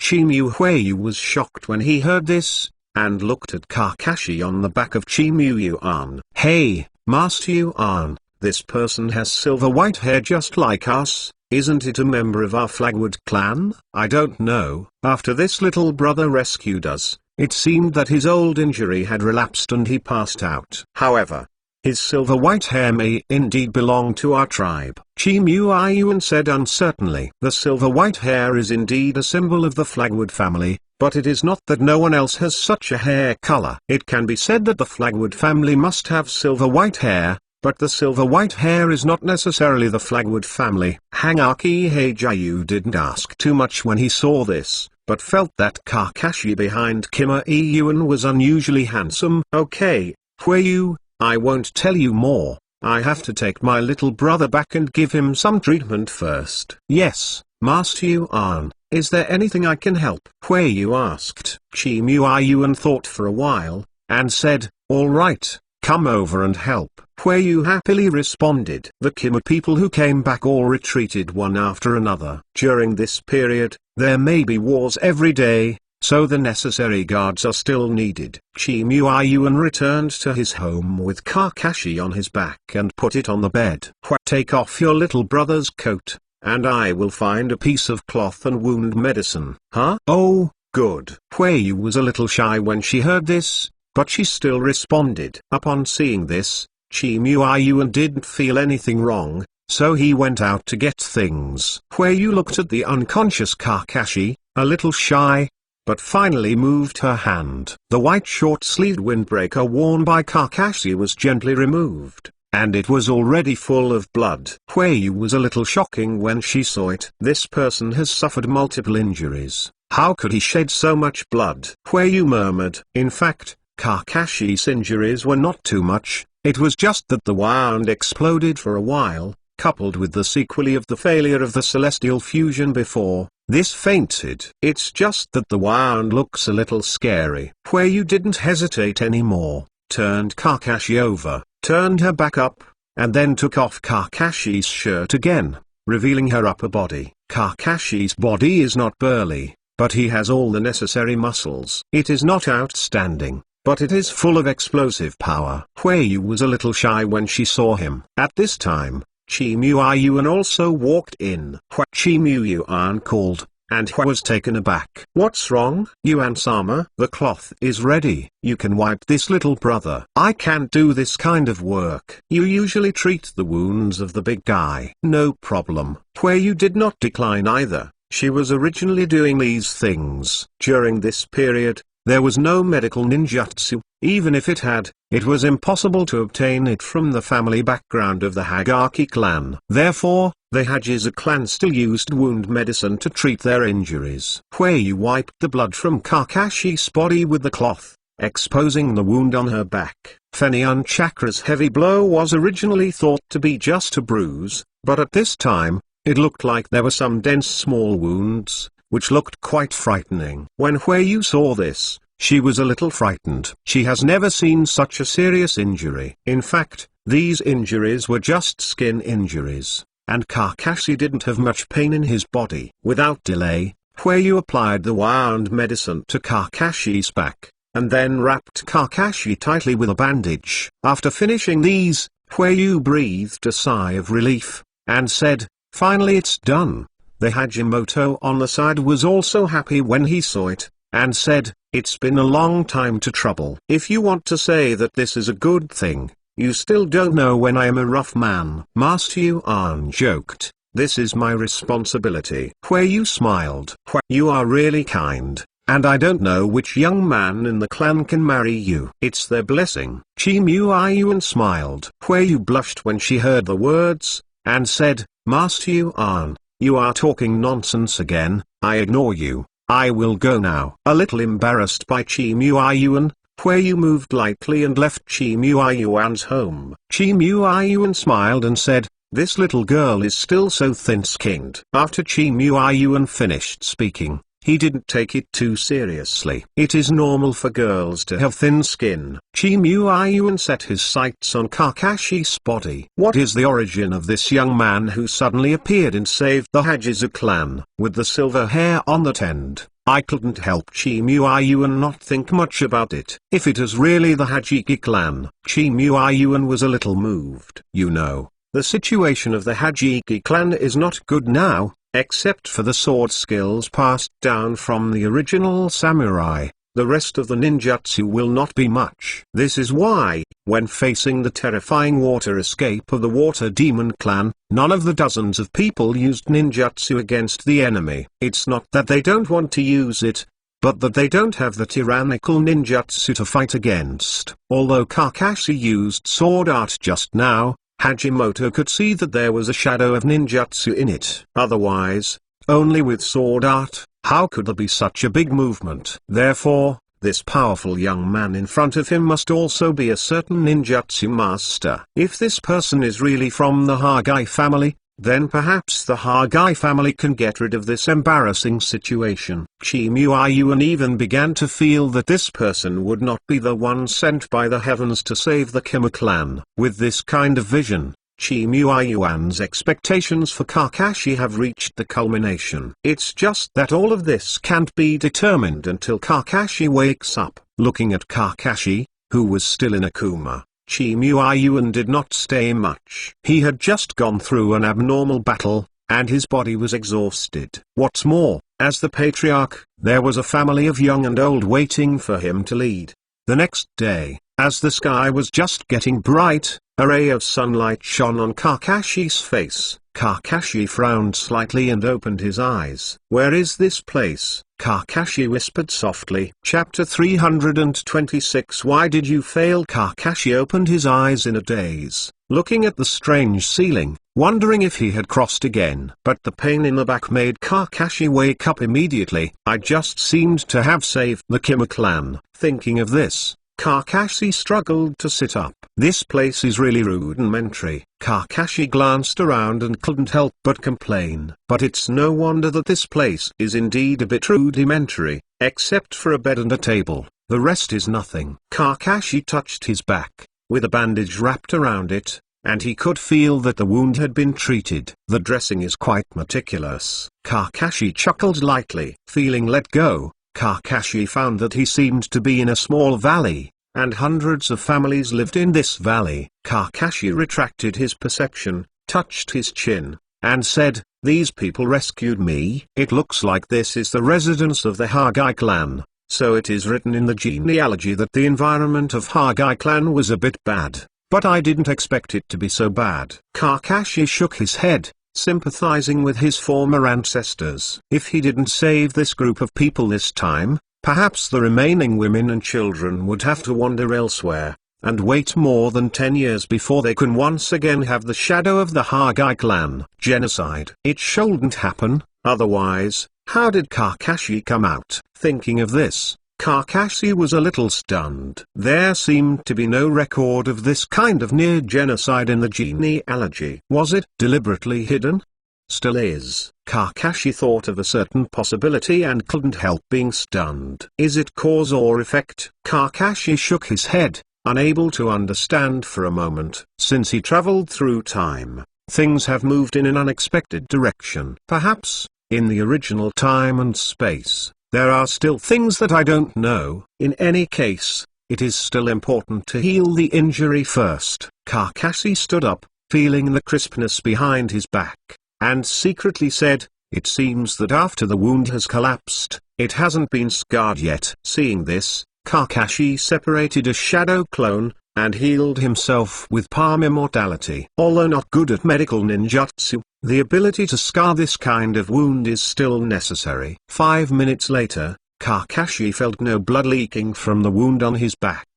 Huiyu was shocked when he heard this, and looked at Kakashi on the back of Chimuyuan. "Hey, Master Yuan, this person has silver white hair just like us. Isn't it a member of our Flagwood clan?" "I don't know." After this little brother rescued us, it seemed that his old injury had relapsed and he passed out. However, his silver white hair may indeed belong to our tribe. Chimuyuan said uncertainly. The silver white hair is indeed a symbol of the Flagwood family, but it is not that no one else has such a hair color. It can be said that the Flagwood family must have silver white hair, but the silver white hair is not necessarily the Flagwood family. Hangaki Heijayu didn't ask too much when he saw this, but felt that Kakashi behind Chimuyuan was unusually handsome. "Okay, Huiyu, I won't tell you more. I have to take my little brother back and give him some treatment first." "Yes, Master Yuan, is there anything I can help?" Huiyu asked. Chimuyuan thought for a while, and said, "All right, come over and help." Huiyu happily responded. The Kima people who came back all retreated one after another. During this period, there may be wars every day, so the necessary guards are still needed. Chimuyuan returned to his home with Kakashi on his back and put it on the bed. "Take off your little brother's coat, and I will find a piece of cloth and wound medicine." "Huh? Oh, good." Huiyu was a little shy when she heard this, but she still responded. Upon seeing this, Chimuyuan didn't feel anything wrong, so he went out to get things. Huiyu looked at the unconscious Kakashi, a little shy, but finally moved her hand. The white short-sleeved windbreaker worn by Kakashi was gently removed. and it was already full of blood. Huiyu was a little shocking when she saw it. This person has suffered multiple injuries. How could he shed so much blood? Huiyu murmured. In fact, Kakashi's injuries were not too much, it was just that the wound exploded for a while, coupled with the sequelae of the failure of the celestial fusion before this fainted. It's just that the wound looks a little scary. Huiyu didn't hesitate anymore, turned Kakashi over, turned her back up, and then took off Kakashi's shirt again, revealing her upper body. Kakashi's body is not burly, but he has all the necessary muscles. It is not outstanding, but it is full of explosive power. Huiyu was a little shy when she saw him. At this time, Chi-Mu-Yuan also walked in. Chi-Mu-Yuan called, and Hui was taken aback. What's wrong? Yuan-sama, the cloth is ready. You can wipe this little brother. I can't do this kind of work. You usually treat the wounds of the big guy. No problem. Huiyu did not decline either. She was originally doing these things. During this period, there was no medical ninjutsu. Even if it had, it was impossible to obtain it from the family background of the Hagaki clan. Therefore, the Hajiza clan still used wound medicine to treat their injuries. Huiyu wiped the blood from Kakashi's body with the cloth, exposing the wound on her back. Fenian Chakra's heavy blow was originally thought to be just a bruise, but at this time, it looked like there were some dense small wounds, which looked quite frightening. When Huiyu saw this, she was a little frightened. She has never seen such a serious injury. In fact, these injuries were just skin injuries, and Kakashi didn't have much pain in his body. Without delay, Huiyu applied the wound medicine to Kakashi's back, and then wrapped Kakashi tightly with a bandage. After finishing these, Huiyu breathed a sigh of relief, and said, "Finally it's done." The Hajimoto on the side was also happy when he saw it, and said, "It's been a long time to trouble. If you want to say that this is a good thing, you still don't know when I am a rough man." Master Yuan joked, "This is my responsibility." Huiyu smiled. "You are really kind, and I don't know which young man in the clan can marry you. It's their blessing." Chi-Mu-Yuan smiled. Huiyu blushed when she heard the words, and said, "Master Yuan, you are talking nonsense again. I ignore you. I will go now." A little embarrassed by Chi-Mu-Yuan, Huiyu moved lightly and left Chi-Mu-Yuan's home. Chi-Mu-Yuan smiled and said, "This little girl is still so thin-skinned." After Chi-Mu-Yuan finished speaking, he didn't take it too seriously. It is normal for girls to have thin skin. Chi-Mu-Yuan set his sights on Kakashi's body. What is the origin of this young man who suddenly appeared and saved the Hajiza clan, with the silver hair on that end? I couldn't help Chi-Mu-Yuan not think much about it. If it is really the Hajiki clan, Chi-Mu-Yuan was a little moved. You know, the situation of the Hajiki clan is not good now. Except for the sword skills passed down from the original samurai, the rest of the ninjutsu will not be much. This is why, when facing the terrifying water escape of the Water Demon clan, none of the dozens of people used ninjutsu against the enemy. It's not that they don't want to use it, but that they don't have the tyrannical ninjutsu to fight against. Although Kakashi used sword art just now, Hajimoto could see that there was a shadow of ninjutsu in it. Otherwise, only with sword art, how could there be such a big movement? Therefore, this powerful young man in front of him must also be a certain ninjutsu master. If this person is really from the Hagai family, then perhaps the Hagai family can get rid of this embarrassing situation. Chi-Mu-Yuan even began to feel that this person would not be the one sent by the heavens to save the Kima clan. With this kind of vision, Chi-Mu-Yuan's expectations for Kakashi have reached the culmination. It's just that all of this can't be determined until Kakashi wakes up. Looking at Kakashi, who was still in a coma, Chi-Mu-Yuan did not stay much. He had just gone through an abnormal battle, and his body was exhausted. What's more, as the patriarch, there was a family of young and old waiting for him to lead. The next day, as the sky was just getting bright, a ray of sunlight shone on Kakashi's face. Kakashi frowned slightly and opened his eyes. "Where is this place?" Kakashi whispered softly. Chapter 326 Why did you fail? Kakashi opened his eyes in a daze. looking at the strange ceiling, wondering if he had crossed again. But the pain in the back made Kakashi wake up immediately. I just seemed to have saved the Kima clan. Thinking of this, Kakashi struggled to sit up. This place is really rudimentary. Kakashi glanced around and couldn't help but complain. But it's no wonder that this place is indeed a bit rudimentary, except for a bed and a table. The rest is nothing. Kakashi touched his back, with a bandage wrapped around it, and he could feel that the wound had been treated. The dressing is quite meticulous. Kakashi chuckled lightly. Feeling let go, Kakashi found that he seemed to be in a small valley, and hundreds of families lived in this valley. Kakashi retracted his perception, touched his chin, and said, "These people rescued me." It looks like this is the residence of the Hagai clan. So it is written in the genealogy that the environment of Hagai clan was a bit bad, but I didn't expect it to be so bad. Kakashi shook his head, sympathizing with his former ancestors. If he didn't save this group of people this time, perhaps the remaining women and children would have to wander elsewhere, and wait more than 10 years before they can once again have the shadow of the Hagai clan. Genocide. It shouldn't happen, otherwise, how did Kakashi come out? Thinking of this, Kakashi was a little stunned. There seemed to be no record of this kind of near genocide in the genealogy. Was it deliberately hidden? Still is. Kakashi thought of a certain possibility and couldn't help being stunned. Is it cause or effect? Kakashi shook his head, unable to understand for a moment. Since he traveled through time, things have moved in an unexpected direction. Perhaps, in the original time and space, there are still things that I don't know. In any case, it is still important to heal the injury first. Kakashi stood up, feeling the crispness behind his back, and secretly said, "It seems that after the wound has collapsed, it hasn't been scarred yet." Seeing this, Kakashi separated a shadow clone, and healed himself with palm immortality. Although not good at medical ninjutsu, the ability to scar this kind of wound is still necessary. 5 minutes later, Kakashi felt no blood leaking from the wound on his back.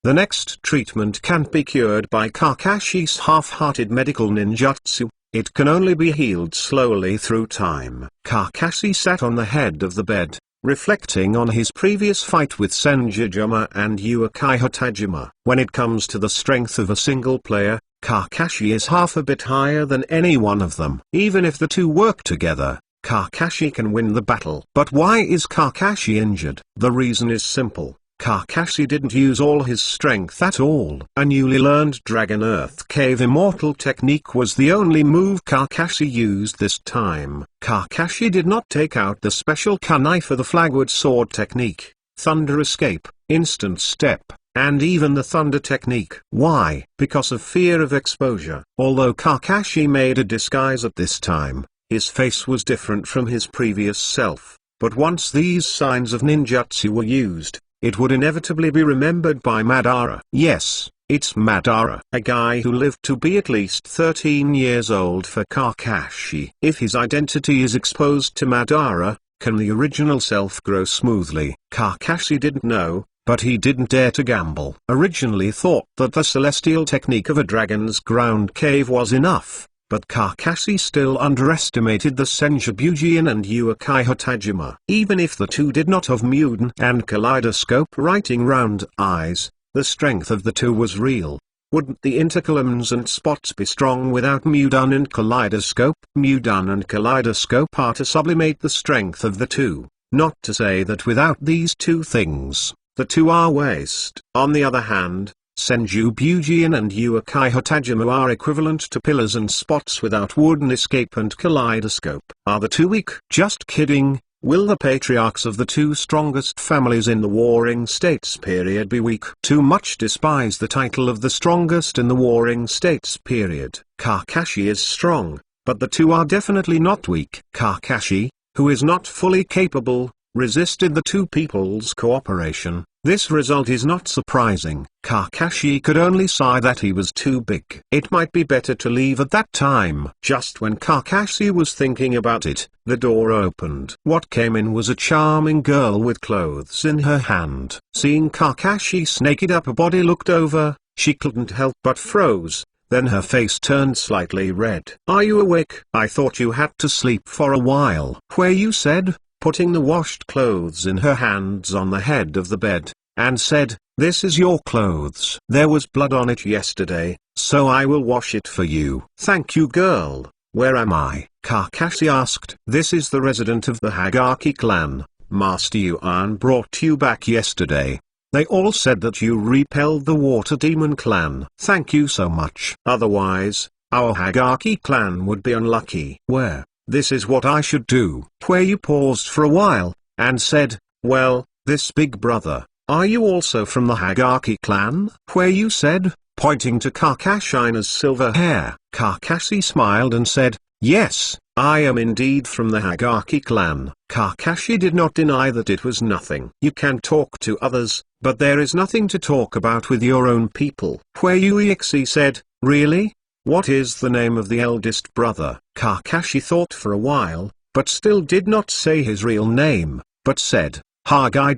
The next treatment can't be cured by Kakashi's half-hearted medical ninjutsu. It can only be healed slowly through time. Kakashi sat on the head of the bed, reflecting on his previous fight with Senjujima and Uchiha Tajima. When it comes to the strength of a single player, Kakashi is half a bit higher than any one of them. Even if the two work together, Kakashi can win the battle. But why is Kakashi injured? The reason is simple. Kakashi didn't use all his strength at all. A newly learned Dragon Earth Cave Immortal technique was the only move Kakashi used this time. Kakashi did not take out the special kunai for the Flagwood Sword technique, Thunder Escape, Instant Step, and even the Thunder technique. Why? Because of fear of exposure. Although Kakashi made a disguise at this time, his face was different from his previous self. But once these signs of ninjutsu were used, it would inevitably be remembered by Madara. Yes, it's Madara, a guy who lived to be at least 13 years old for Kakashi. If his identity is exposed to Madara, can the original self grow smoothly? Kakashi didn't know, but he didn't dare to gamble. Originally thought that the celestial technique of a dragon's ground cave was enough, but Kakashi still underestimated the Senjubujian and Uchiha Tajima. Even if the two did not have Mudan and Kaleidoscope writing round eyes, the strength of the two was real. Wouldn't the intercolumns and spots be strong without Mudan and Kaleidoscope? Mudan and Kaleidoscope are to sublimate the strength of the two, not to say that without these two things, the two are waste. On the other hand, Senjubujian and Uchiha Tajima are equivalent to pillars and spots without Wooden Escape and Kaleidoscope. Are the two weak? Just kidding. Will the patriarchs of the two strongest families in the Warring States period be weak? Too much despise the title of the strongest in the Warring States period. Kakashi is strong, but the two are definitely not weak. Kakashi, who is not fully capable, resisted the two people's cooperation. This result is not surprising. Kakashi could only sigh that he was too big. It might be better to leave at that time. Just when Kakashi was thinking about it, the door opened. What came in was a charming girl with clothes in her hand. Seeing Kakashi's naked upper body looked over, she couldn't help but froze. then her face turned slightly red. "Are you awake? I thought you had to sleep for a while," Huayu said, putting the washed clothes in her hands on the head of the bed, and said, "This is your clothes. There was blood on it yesterday, so I will wash it for you." "Thank you, girl. Where am I?" Kakashi asked. "This is the resident of the Hagaki clan. Master Yuan brought you back yesterday. They all said that you repelled the Water Demon clan. Thank you so much. Otherwise, our Hagaki clan would be unlucky." "Where? This is what I should do." Huayu paused for a while, and said, "Well, this big brother, are you also from the Hagaki clan?" Huayu said, pointing to Kakashina's silver hair. Kakashi smiled and said, "Yes, I am indeed from the Hagaki clan." Kakashi did not deny that it was nothing. "You can talk to others, but there is nothing to talk about with your own people." Huayu said, "Really? What is the name of the eldest brother?" Kakashi thought for a while, but still did not say his real name, but said, Hagai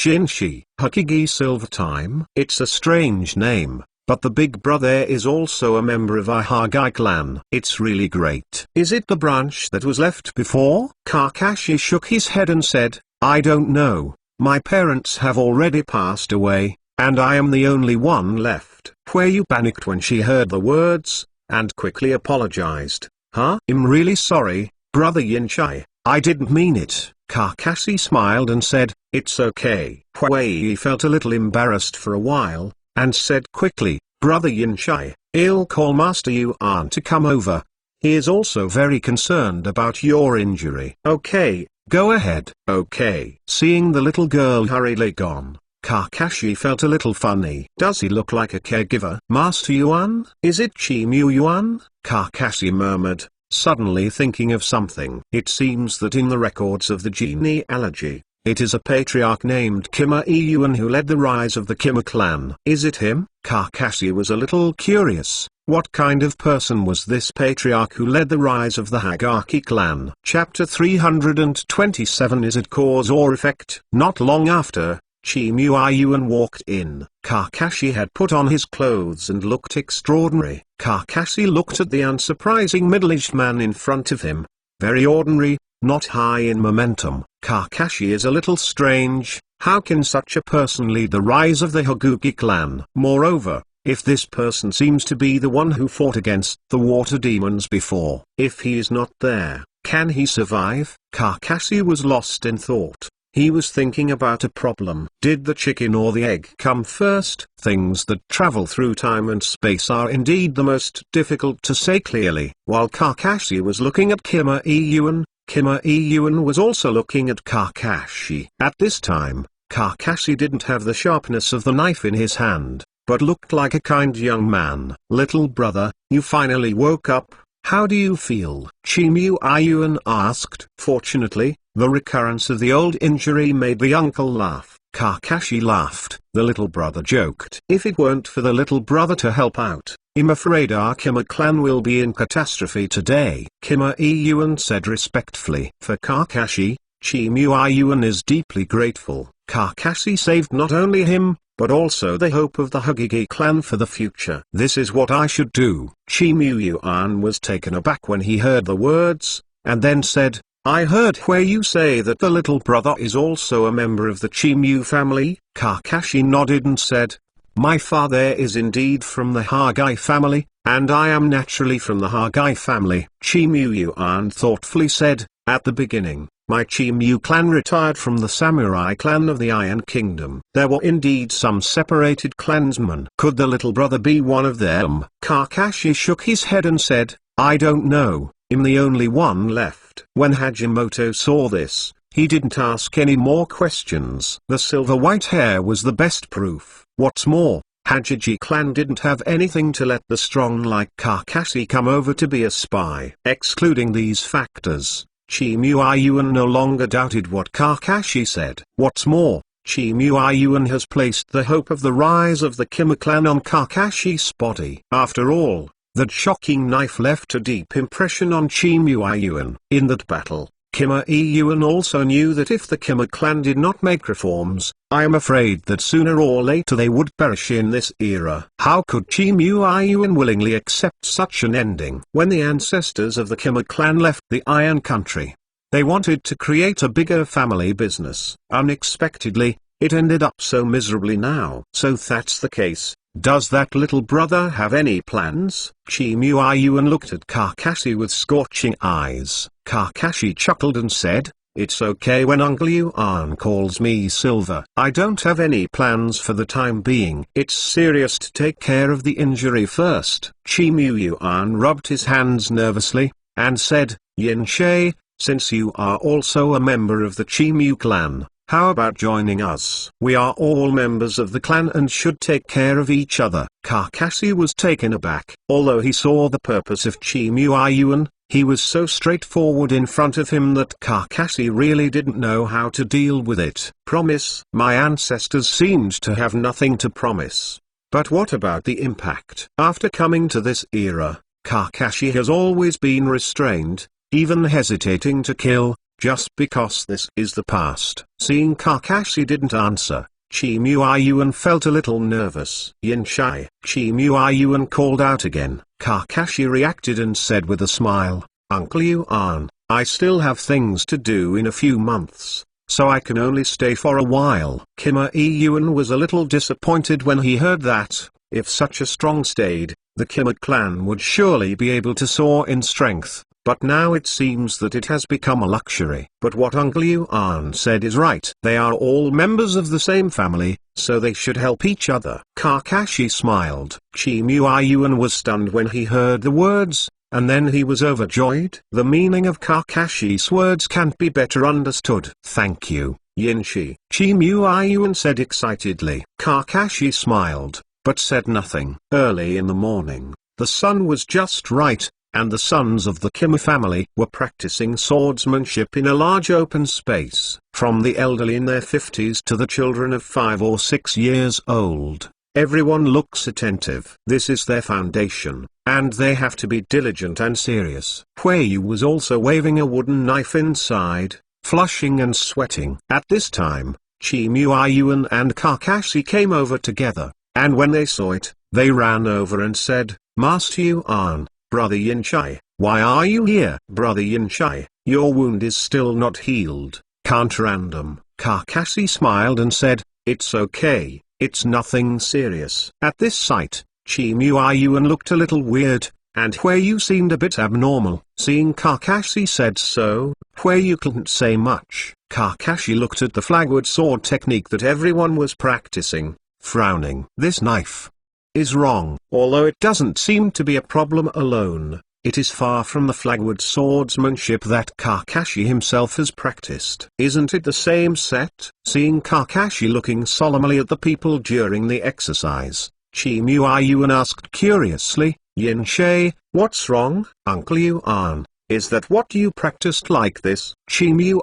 Jinshi. Hokage Silvertime. It's a strange name, but the big brother is also a member of our Hagai clan. It's really great. Is it the branch that was left before? Kakashi shook his head and said, "I don't know. My parents have already passed away, and I am the only one left." Huayu panicked when she heard the words, and quickly apologized. "I'm really sorry, Brother Yinchai, I didn't mean it." Kakashi smiled and said, "It's okay." Huayu felt a little embarrassed for a while, and said quickly, "Brother Yinchai, I'll call Master Yuan to come over. He is also very concerned about your injury." "Okay, go ahead." "Okay." Seeing the little girl hurriedly gone, Kakashi felt a little funny. Does he look like a caregiver? "Master Yuan? Is it Chimu Yuan?" Kakashi murmured, suddenly thinking of something. It seems that in the records of the genealogy, it is a patriarch named Kima Yuan who led the rise of the Kima clan. Is it him? Kakashi was a little curious. What kind of person was this patriarch who led the rise of the Hagaki clan? Chapter 327. Is it cause or effect? Not long after, Chimu Yuan walked in. Kakashi had put on his clothes and looked extraordinary. Kakashi looked at the unsurprising middle-aged man in front of him. Very ordinary, not high in momentum. Kakashi is a little strange. How can such a person lead the rise of the Hagaki clan? Moreover, if this person seems to be the one who fought against the water demons before, if he is not there, can he survive? Kakashi was lost in thought. He was thinking about a problem. Did the chicken or the egg come first? Things that travel through time and space are indeed the most difficult to say clearly. While Kakashi was looking at Kima Yuan was also looking at Kakashi. At this time, Kakashi didn't have the sharpness of the knife in his hand, but looked like a kind young man. "Little brother, you finally woke up. How do you feel?" Chimu Yuan asked. Fortunately, the recurrence of the old injury made the uncle laugh. Kakashi laughed. The little brother joked. "If it weren't for the little brother to help out, I'm afraid our Kima clan will be in catastrophe today." Kima Yuan said respectfully. For Kakashi, Chimu Yuan is deeply grateful. Kakashi saved not only him, but also the hope of the Hagaki clan for the future. "This is what I should do." Chimu Yuan was taken aback when he heard the words, and then said, "I heard Huayu say that the little brother is also a member of the Chimu family." Kakashi nodded and said, "My father is indeed from the Hagai family, and I am naturally from the Hagai family." Chimu Yuan thoughtfully said, "At the beginning, my Chimu clan retired from the samurai clan of the Iron Kingdom. There were indeed some separated clansmen. Could the little brother be one of them?" Kakashi shook his head and said, "I don't know. I'm the only one left." When Hajimoto saw this, he didn't ask any more questions. The silver-white hair was the best proof. What's more, Hagaki clan didn't have anything to let the strong like Kakashi come over to be a spy. Excluding these factors, Chimu Yuan no longer doubted what Kakashi said. What's more, Chimu Yuan has placed the hope of the rise of the Kima clan on Kakashi's body. After all, that shocking knife left a deep impression on Chimu Yuan. In that battle, Kima Yuan also knew that if the Kima clan did not make reforms, I am afraid that sooner or later they would perish in this era. How could Chimu willingly accept such an ending? When the ancestors of the Kima clan left the Iron Country, they wanted to create a bigger family business. Unexpectedly, it ended up so miserably now. So that's the case. Does that little brother have any plans? Chimu looked at Kakashi with scorching eyes. Kakashi chuckled and said, "It's okay when Uncle Yuan calls me Silver. I don't have any plans for the time being. It's serious to take care of the injury first." Chimu rubbed his hands nervously, and said, "Yin-Shay, since you are also a member of the Chimu clan, how about joining us? We are all members of the clan and should take care of each other." Kakashi was taken aback. Although he saw the purpose of Chimu, he was so straightforward in front of him that Kakashi really didn't know how to deal with it. "Promise?" My ancestors seemed to have nothing to promise. But what about the impact? After coming to this era, Kakashi has always been restrained, even hesitating to kill, just because this is the past. Seeing Kakashi didn't answer, Chimu felt a little nervous. "Yin-Shay." Chimu called out again. Kakashi reacted and said with a smile, "Uncle Yuan, I still have things to do in a few months, so I can only stay for a while." Kima was a little disappointed when he heard that. If such a strong stayed, the Kima clan would surely be able to soar in strength. But now it seems that it has become a luxury. But what Uncle Yuan said is right. They are all members of the same family, so they should help each other. Kakashi smiled. Chimu was stunned when he heard the words, and then he was overjoyed. The meaning of Kakashi's words can't be better understood. "Thank you, Yin-Shay," Chimu said excitedly. Kakashi smiled, but said nothing. Early in the morning, the sun was just right, and the sons of the Kima family were practicing swordsmanship in a large open space. From the elderly in their 50s to the children of 5 or 6 years old, everyone looks attentive. This is their foundation, and they have to be diligent and serious. Huiyu was also waving a wooden knife inside, flushing and sweating. At this time, Chimu and Kakashi came over together, and when they saw it, they ran over and said, "Master Yuan, Brother Yin-Shay, why are you here?" "Brother Yin-Shay, your wound is still not healed. Can't random." Kakashi smiled and said, "It's okay, it's nothing serious." At this sight, Chimu looked a little weird, and Huiyu seemed a bit abnormal. Seeing Kakashi said so, Huiyu couldn't say much. Kakashi looked at the flagwood sword technique that everyone was practicing, frowning. This knife is wrong. Although it doesn't seem to be a problem alone, it is far from the flagwood swordsmanship that Kakashi himself has practiced. "Isn't it the same set?" Seeing Kakashi looking solemnly at the people during the exercise, Chimu asked curiously, "Yin-Shay, what's wrong?" "Uncle Yuan, is that what you practiced like this?" Chimu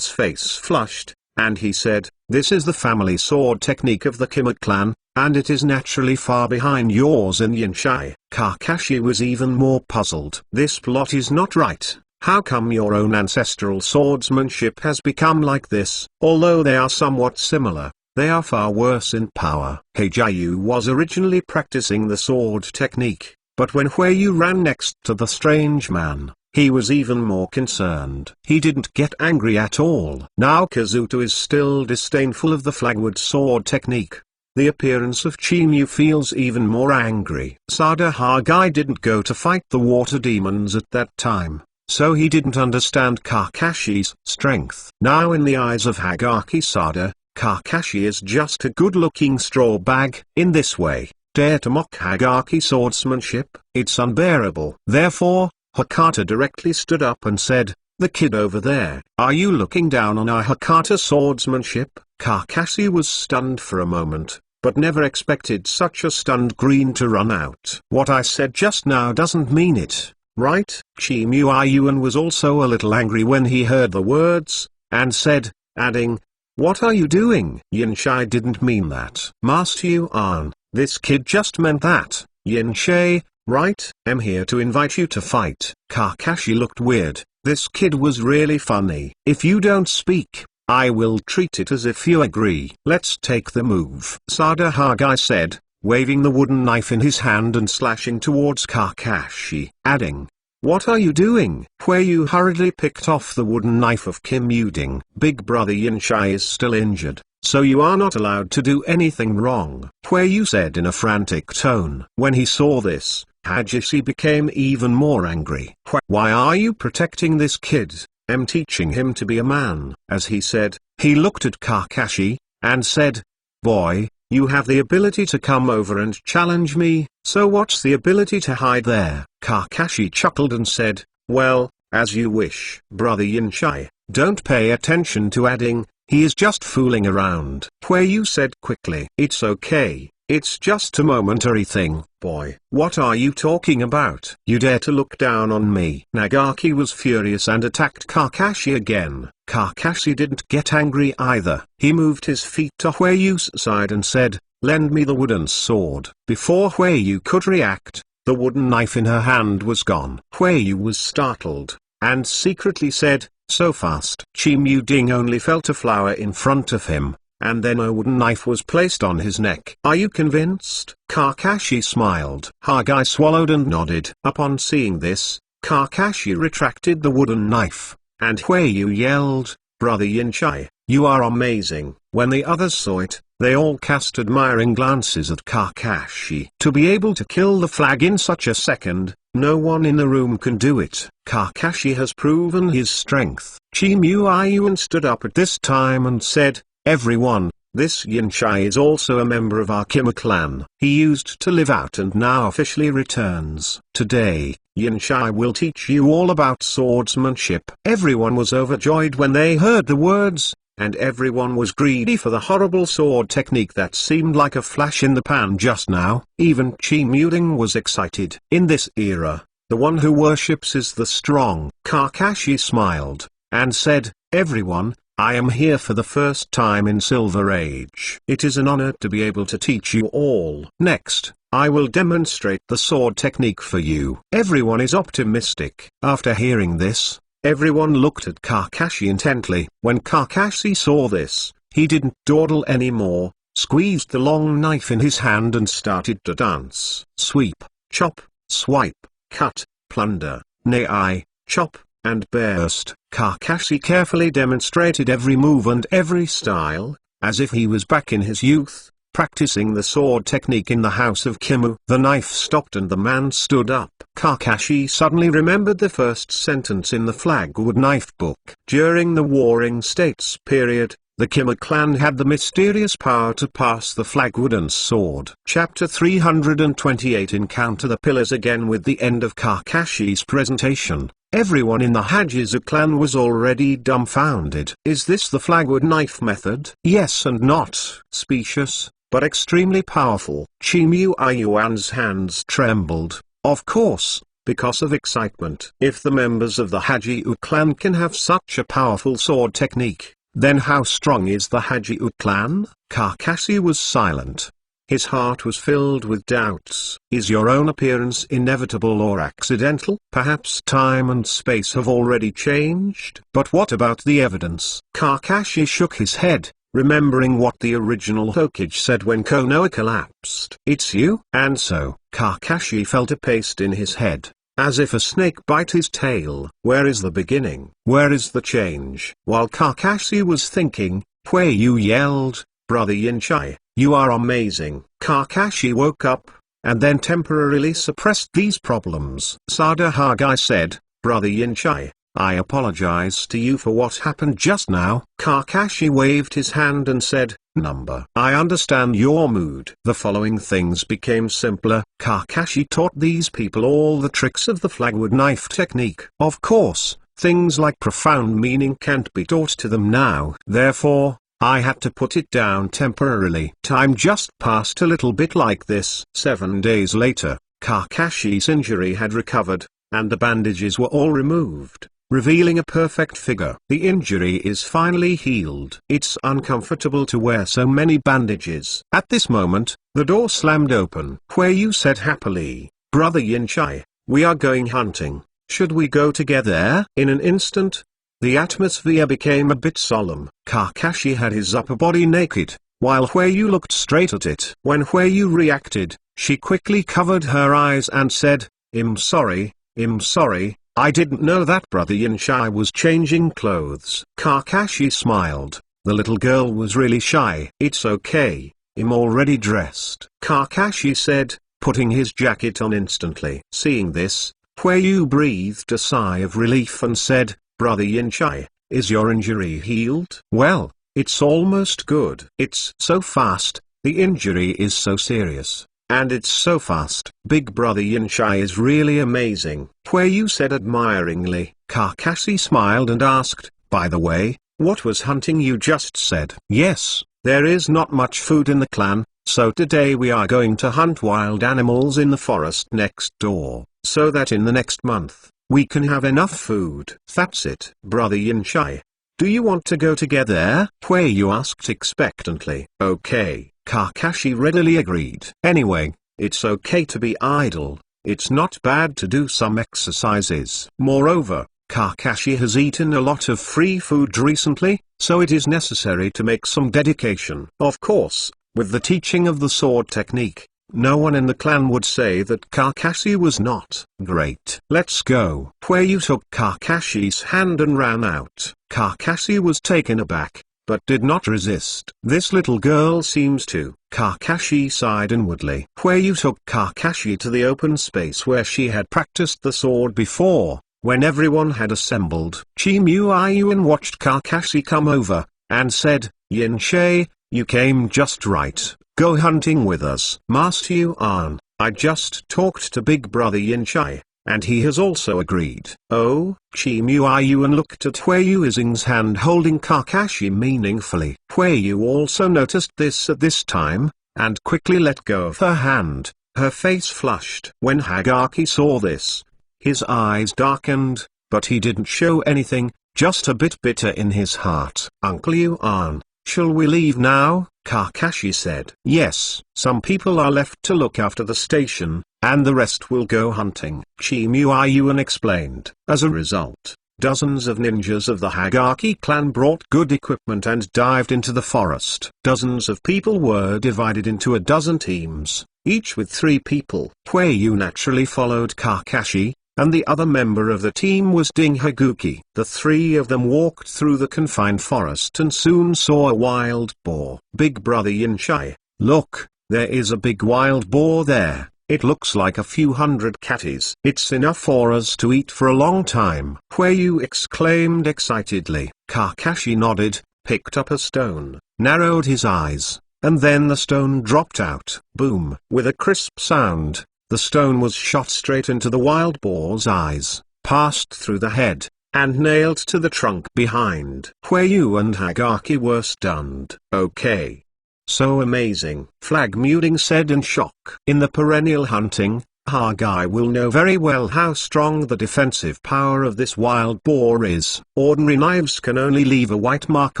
face flushed, and he said, "This is the family sword technique of the Kima clan, and it is naturally far behind yours and Yin-Shay." Kakashi was even more puzzled. "This plot is not right. How come your own ancestral swordsmanship has become like this? Although they are somewhat similar, they are far worse in power." Heijiu was originally practicing the sword technique, but when Huiyu ran next to the strange man, he was even more concerned. He didn't get angry at all. Now Kazuto is still disdainful of the flagwood sword technique. The appearance of Chimu feels even more angry. Sada Hagai didn't go to fight the water demons at that time, so he didn't understand Kakashi's strength. Now in the eyes of Hagaki Sada, Kakashi is just a good-looking straw bag. In this way, dare to mock Hagaki swordsmanship? It's unbearable. Therefore, Hakata directly stood up and said, "The kid over there, are you looking down on our Hakata swordsmanship?" Kakashi was stunned for a moment, but never expected such a stunned green to run out. "What I said just now doesn't mean it, right?" Chimu was also a little angry when he heard the words, and said, adding, "What are you doing?" "Yin-Shay didn't mean that." "Master Yuan, this kid just meant that." "Yin-Shay, right? I'm here to invite you to fight." Kakashi looked weird. This kid was really funny. "If you don't speak, I will treat it as if you agree. Let's take the move, Sadahagai said, waving the wooden knife in his hand and slashing towards Kakashi, adding, "What are you doing?" Hueyu hurriedly picked off the wooden knife of Kim Uding. Big brother Yinchai is still injured, so you are not allowed to do anything wrong, Hueyu said in a frantic tone. When he saw this, Hajishi became even more angry. Why are you protecting this kid? I'm teaching him to be a man. As he said, he looked at Kakashi, and said, "Boy, you have the ability to come over and challenge me, so what's the ability to hide there?" Kakashi chuckled and said, "Well, as you wish." Brother Yinchai, don't pay attention to adding, "He is just fooling around." Hueyu said quickly, "It's okay, it's just a momentary thing." "Boy, what are you talking about? You dare to look down on me?" Nagaki was furious and attacked Kakashi again. Kakashi didn't get angry either. He moved his feet to Hueyu's side and said, "Lend me the wooden sword." Before Hueyu could react, the wooden knife in her hand was gone. Hueyu was startled, and secretly said, "So fast." Chimuding only felt a flower in front of him, and then a wooden knife was placed on his neck. "Are you convinced?" Kakashi smiled. Hagai swallowed and nodded. Upon seeing this, Kakashi retracted the wooden knife, and Hueyu yelled, "Brother Yinchai, you are amazing." When the others saw it, they all cast admiring glances at Kakashi. To be able to kill the flag in such a second, no one in the room can do it. Kakashi has proven his strength. Chimu stood up at this time and said, "Everyone, this Yinchai is also a member of our Kima clan. He used to live out and now officially returns. Today, Yinchai will teach you all about swordsmanship." Everyone was overjoyed when they heard the words, and everyone was greedy for the horrible sword technique that seemed like a flash in the pan just now. Even Chimuding was excited. In this era, the one who worships is the strong. Kakashi smiled, and said, "Everyone, I am here for the first time in Silver Age. It is an honor to be able to teach you all. Next, I will demonstrate the sword technique for you." Everyone is optimistic. After hearing this, everyone looked at Kakashi intently. When Kakashi saw this, he didn't dawdle anymore, squeezed the long knife in his hand and started to dance. Sweep, chop, swipe, cut, plunder, nei, chop, and burst. Kakashi carefully demonstrated every move and every style, as if he was back in his youth, practicing the sword technique in the house of Kimu. The knife stopped and the man stood up. Kakashi suddenly remembered the first sentence in the Flagwood Knife book. During the Warring States period, the Kima clan had the mysterious power to pass the Flagwooden sword. Chapter 328 Encounter the Pillars again. With the end of Kakashi's presentation, everyone in the Hajizu clan was already dumbfounded. Is this the Flagwood knife method? Yes, and not specious, but extremely powerful. Chimu Ayuan's hands trembled, of course, because of excitement. If the members of the Hajiu clan can have such a powerful sword technique, then how strong is the Hajiu clan? Kakashi was silent. His heart was filled with doubts. Is your own appearance inevitable or accidental? Perhaps time and space have already changed. But what about the evidence? Kakashi shook his head, remembering what the original Hokage said when Konoha collapsed. It's you? And so, Kakashi felt a paste in his head, as if a snake bit his tail. Where is the beginning? Where is the change? While Kakashi was thinking, Hueyu yelled, "Brother Yinchai, you are amazing." Kakashi woke up, and then temporarily suppressed these problems. Sadahagai said, "Brother Yinchai, I apologize to you for what happened just now." Kakashi waved his hand and said, "Number. I understand your mood." The following things became simpler. Kakashi taught these people all the tricks of the Flagwood knife technique. Of course, things like profound meaning can't be taught to them now. Therefore, I had to put it down temporarily. Time just passed a little bit like this. 7 days later, Kakashi's injury had recovered, and the bandages were all removed, revealing a perfect figure. The injury is finally healed. It's uncomfortable to wear so many bandages. At this moment, the door slammed open. Hueyu said happily, "Brother Yinchai, we are going hunting. Should we go together?" In an instant, The atmosphere became a bit solemn. Kakashi had his upper body naked, while Hueyu looked straight at it. When Hueyu reacted, she quickly covered her eyes and said, I'm sorry, I didn't know that Brother Yinshai was changing clothes. Kakashi smiled. The little girl was really shy. It's okay, I'm already dressed, Kakashi said, putting his jacket on instantly. Seeing this, Hueyu breathed a sigh of relief and said, Brother Yinshai, is your injury healed? Well, it's almost good. It's so fast, the injury is so serious. And it's so fast. Big Brother Yinshai is really amazing, Hueyu said admiringly. Kakashi smiled and asked, by the way, what was hunting you just said? Yes, there is not much food in the clan, so today we are going to hunt wild animals in the forest next door, so that in the next month, we can have enough food. That's it. Brother Yinshai, do you want to go together? Hueyu asked expectantly. Okay. Kakashi readily agreed. Anyway, it's okay to be idle, it's not bad to do some exercises. Moreover, Kakashi has eaten a lot of free food recently, so it is necessary to make some dedication. Of course, with the teaching of the sword technique, no one in the clan would say that Kakashi was not great. Let's go. Hueyu took Kakashi's hand and ran out. Kakashi was taken aback, but did not resist. This little girl seems to. Kakashi sighed inwardly. Hueyu took Kakashi to the open space where she had practiced the sword before, when everyone had assembled. Chi-Mu-Ayuan watched Kakashi come over, and said, Yinshai, you came just right, go hunting with us. Master Yuan, I just talked to Big Brother Yinshai, and he has also agreed. Oh, Chi-Mu-Ayuan looked at Hueyu Izing's hand holding Kakashi meaningfully. Hueyu also noticed this at this time, and quickly let go of her hand. Her face flushed. When Hagaki saw this, his eyes darkened, but he didn't show anything, just a bit bitter in his heart. Uncle Yuan, shall we leave now? Kakashi said. Yes, some people are left to look after the station, and the rest will go hunting. Chi-Mu-Ayuan explained. As a result, dozens of ninjas of the Hagaki clan brought good equipment and dived into the forest. Dozens of people were divided into a dozen teams, each with 3 people. Hueyu naturally followed Kakashi, and the other member of the team was Ding Haguki. The 3 of them walked through the confined forest and soon saw a wild boar. Big Brother Yinshai, look, there is a big wild boar there. It looks like a few hundred catties. It's enough for us to eat for a long time. Hueyu exclaimed excitedly. Kakashi nodded, picked up a stone, narrowed his eyes, and then the stone dropped out. Boom! With a crisp sound, the stone was shot straight into the wild boar's eyes, passed through the head, and nailed to the trunk behind. Hueyu and Hagaki were stunned. Okay. So amazing, Flag Muting said in shock. In the perennial hunting, Haggai will know very well how strong the defensive power of this wild boar is. Ordinary knives can only leave a white mark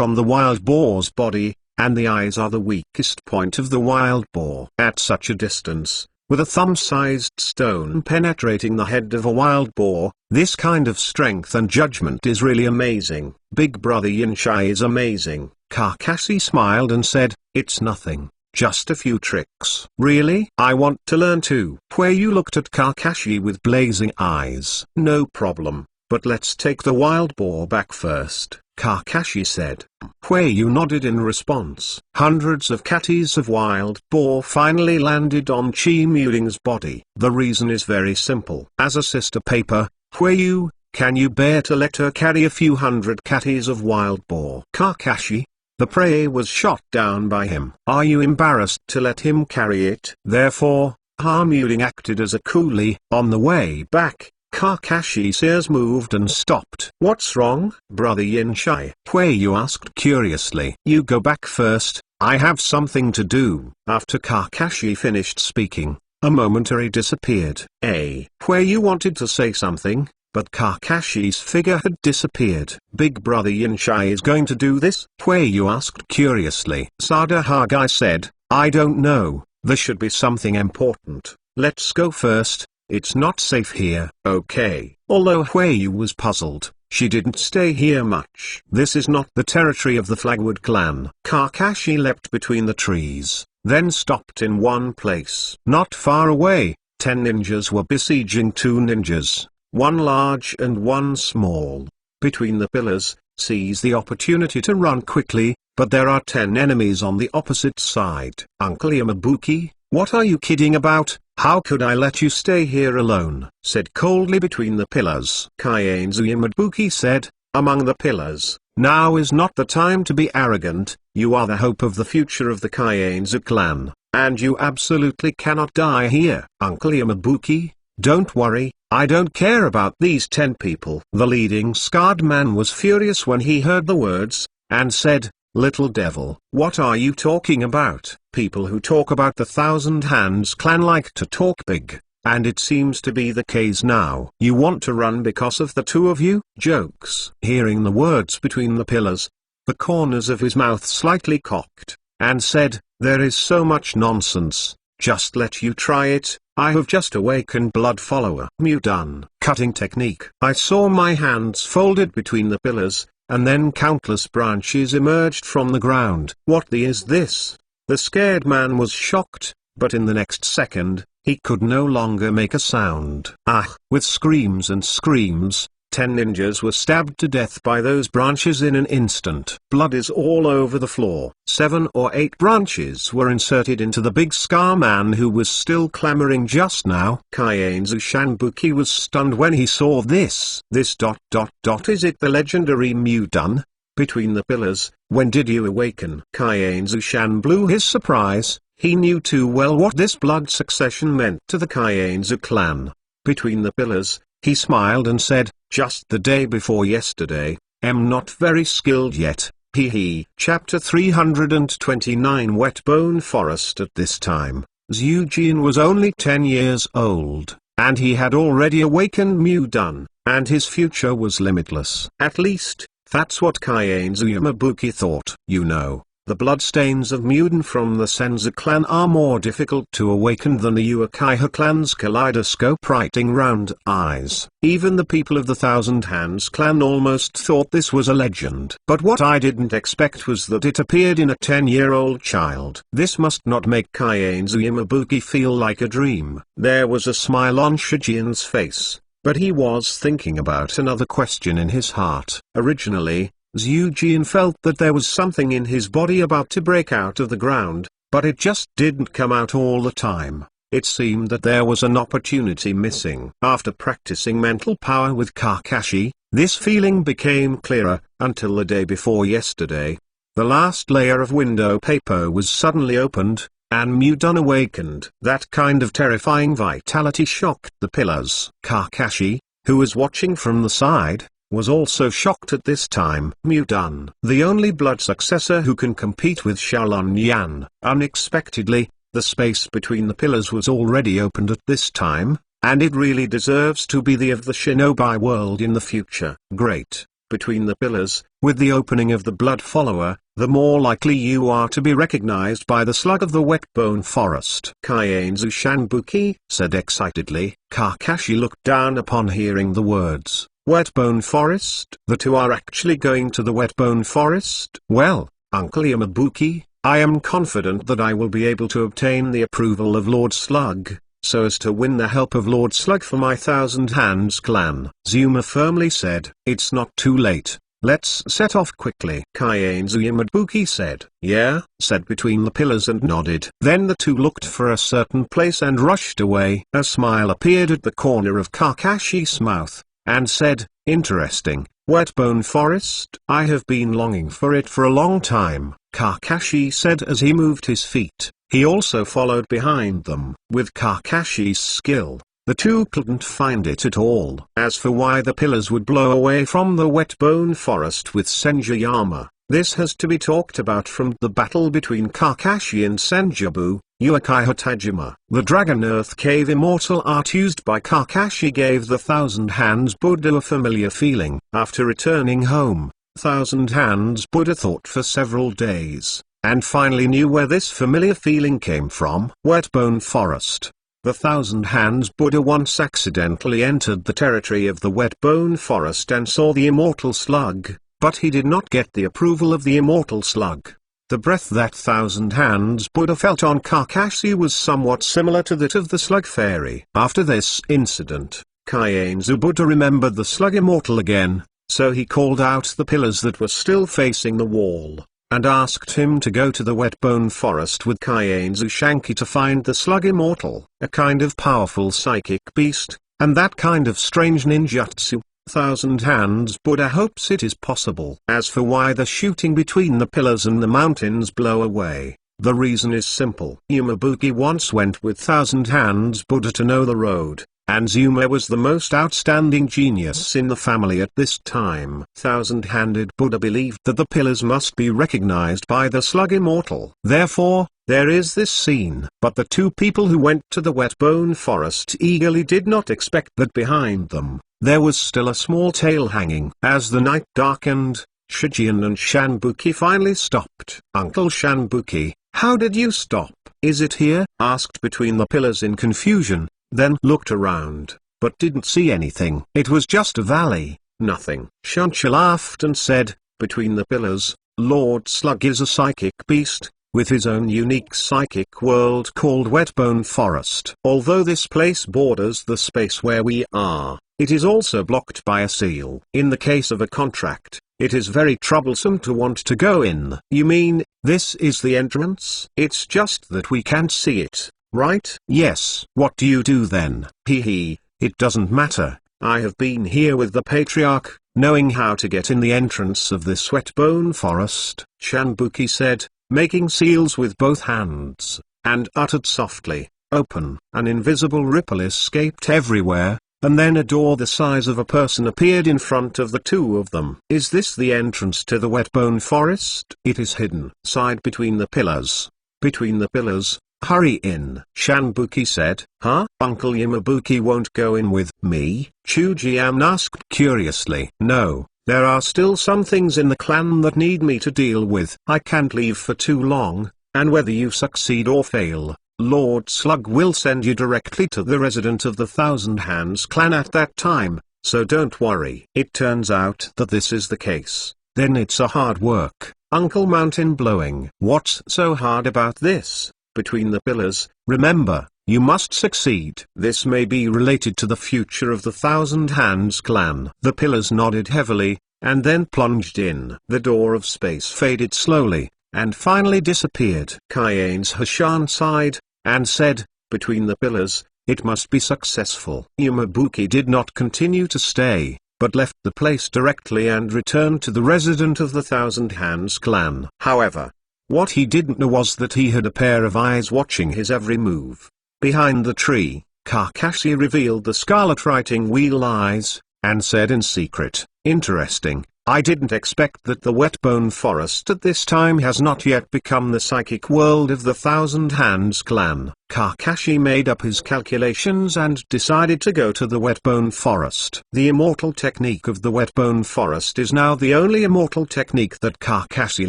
on the wild boar's body, and the eyes are the weakest point of the wild boar. At such a distance, with a thumb-sized stone penetrating the head of a wild boar, this kind of strength and judgment is really amazing. Big Brother Yinshai is amazing. Kakashi smiled and said, it's nothing, just a few tricks. Really? I want to learn too. Hueyu looked at Kakashi with blazing eyes. No problem, but let's take the wild boar back first, Kakashi said. Hueyu nodded in response. Hundreds of catties of wild boar finally landed on Chi-Muting's body. The reason is very simple. As a sister paper, Hueyu, can you bear to let her carry a few hundred catties of wild boar? Kakashi, the prey was shot down by him. Are you embarrassed to let him carry it? Therefore, Muting acted as a coolie. On the way back, Kakashi's ears moved and stopped. What's wrong, Brother Yinshai? Hueyu asked curiously. You go back first, I have something to do. After Kakashi finished speaking, a momentary disappeared. Hueyu wanted to say something, but Kakashi's figure had disappeared. Big Brother Yinshai is going to do this? Hueyu asked curiously. Sada Hagai said, I don't know, there should be something important. Let's go first, it's not safe here. Okay. Although Hueyu was puzzled, She didn't stay here much. This is not the territory of the Flagwood clan. Kakashi leapt between the trees, then stopped in one place. Not far away, 10 ninjas were besieging 2 ninjas, one large and one small. Between the pillars, seize the opportunity to run quickly, but there are 10 enemies on the opposite side. Uncle Yamabuki, what are you kidding about? How could I let you stay here alone? Said coldly between the pillars. Kaienzu Yamabuki said, among the pillars, now is not the time to be arrogant, you are the hope of the future of the Kaienzu clan, and you absolutely cannot die here. Uncle Yamabuki, don't worry, I don't care about these 10 people. The leading scarred man was furious when he heard the words, and said, little devil, what are you talking about? People who talk about the Thousand Hands clan like to talk big, and it seems to be the case now. You want to run because of the 2 of you? Jokes. Hearing the words between the pillars, the corners of his mouth slightly cocked, and said, there is so much nonsense, just let you try it. I have just awakened blood follower. Mudan. Cutting technique. I saw my hands folded between the pillars, and then countless branches emerged from the ground. What the is this? The scared man was shocked, but in the next second, he could no longer make a sound. Ah! With screams and screams, 10 ninjas were stabbed to death by those branches in an instant. Blood is all over the floor. 7 or 8 branches were inserted into the big scar man who was still clamoring just now. Kaienzu Shanbuki was stunned when he saw this. Is it the legendary Mudan? Between the pillars, when did you awaken? Kaienzu Shan blew his surprise, he knew too well what this blood succession meant to the Kaienzu clan. Between the pillars, he smiled and said, just the day before yesterday, am not very skilled yet, hee hee. Chapter 329 Whetbone Forest. At this time, Zhujin was only 10 years old, and he had already awakened Mudan, and his future was limitless. At least, that's what Kaienzu Yamabuki thought. You know, the bloodstains of Mudan from the Senzu clan are more difficult to awaken than the Uchiha clan's kaleidoscope-writing round eyes. Even the people of the Thousand Hands clan almost thought this was a legend. But what I didn't expect was that it appeared in a 10-year-old child. This must not make Kaienzu Yamabuki feel like a dream. There was a smile on Shujin's face, but he was thinking about another question in his heart. Originally, Zhujin felt that there was something in his body about to break out of the ground, but it just didn't come out all the time. It seemed that there was an opportunity missing. After practicing mental power with Kakashi, this feeling became clearer, until the day before yesterday. The last layer of window paper was suddenly opened, and Mudan awakened. That kind of terrifying vitality shocked the pillars. Kakashi, who was watching from the side, was also shocked at this time. Mudan, the only blood successor who can compete with Shaolin Yan. Unexpectedly, the space between the pillars was already opened at this time, and it really deserves to be the of the shinobi world in the future. Great. Between the pillars, with the opening of the blood follower, the more likely you are to be recognized by the slug of the Whetbone Forest. Kaienzu Shanbuki said excitedly. Kakashi looked down upon hearing the words. Whetbone Forest? The 2 are actually going to the Whetbone Forest? Well, Uncle Yamabuki, I am confident that I will be able to obtain the approval of Lord Slug, so as to win the help of Lord Slug for my Thousand Hands clan. Zuma firmly said, it's not too late, let's set off quickly. Kaienzu Yamabuki said, yeah, said between the pillars and nodded. Then the 2 looked for a certain place and rushed away. A smile appeared at the corner of Kakashi's mouth, and said, interesting, Whetbone Forest? I have been longing for it for a long time, Kakashi said as he moved his feet. He also followed behind them. With Kakashi's skill, the 2 couldn't find it at all. As for why the pillars would blow away from the Whetbone Forest with Senjuyama, this has to be talked about from the battle between Kakashi and Senjubu, Uchiha Tajima. The Dragon Earth Cave immortal art used by Kakashi gave the Thousand Hands Buddha a familiar feeling. After returning home, Thousand Hands Buddha thought for several days, and finally knew where this familiar feeling came from. Whetbone Forest. The Thousand Hands Buddha once accidentally entered the territory of the Wet Bone Forest and saw the immortal slug, but he did not get the approval of the immortal slug. The breath that Thousand Hands Buddha felt on Kakashi was somewhat similar to that of the slug fairy. After this incident, Kaienzu Buddha remembered the slug immortal again, so he called out the pillars that were still facing the wall, and asked him to go to the Wet Bone Forest with Kaienzu Shanki to find the slug immortal, a kind of powerful psychic beast, and that kind of strange ninjutsu. Thousand Hands Buddha hopes it is possible. As for why the shooting between the pillars and the mountains blow away, the reason is simple. Yumabuki once went with Thousand Hands Buddha to know the road, and Zuma was the most outstanding genius in the family at this time. Thousand-handed Buddha believed that the pillars must be recognized by the slug immortal. Therefore, there is this scene. But the two people who went to the Wet Bone Forest eagerly did not expect that behind them, there was still a small tail hanging. As the night darkened, Shijian and Shanbuki finally stopped. "Uncle Shanbuki, how did you stop?" "Is it here?" asked Between the Pillars in confusion, then looked around, but didn't see anything. "It was just a valley, nothing." Shancha laughed and said, "Between the Pillars, Lord Slug is a psychic beast, with his own unique psychic world called Wetbone Forest. Although this place borders the space where we are, it is also blocked by a seal. In the case of a contract, it is very troublesome to want to go in." "You mean, this is the entrance?" "It's just that we can't see it, right?" "Yes." "What do you do then?" "Hee, it doesn't matter. I have been here with the Patriarch, knowing how to get in the entrance of this Wetbone Forest," Shanbuki said, making seals with both hands, and uttered softly, "Open." An invisible ripple escaped everywhere, and then a door the size of a person appeared in front of the two of them. "Is this the entrance to the Wetbone Forest?" "It is hidden side between the pillars." "Between the pillars, hurry in," Shanbuki said. "Huh?" "Uncle Yamabuki won't go in with me?" Chujian asked curiously. "No. There are still some things in the clan that need me to deal with. I can't leave for too long, and whether you succeed or fail, Lord Slug will send you directly to the resident of the Thousand Hands clan at that time, so don't worry." It turns out that this is the case. Then it's a hard work, Uncle Mountain Blowing. "What's so hard about this?" "Between the pillars, remember, you must succeed. This may be related to the future of the Thousand Hands clan." The pillars nodded heavily, and then plunged in. The door of space faded slowly, and finally disappeared. Kaien's Hashan sighed, and said, "Between the pillars, it must be successful." Yumabuki did not continue to stay, but left the place directly and returned to the resident of the Thousand Hands clan. However, what he didn't know was that he had a pair of eyes watching his every move. Behind the tree, Kakashi revealed the scarlet writing wheel eyes, and said in secret, "Interesting. I didn't expect that the Wetbone Forest at this time has not yet become the psychic world of the Thousand Hands clan." Kakashi made up his calculations and decided to go to the Wetbone Forest. The immortal technique of the Wetbone Forest is now the only immortal technique that Kakashi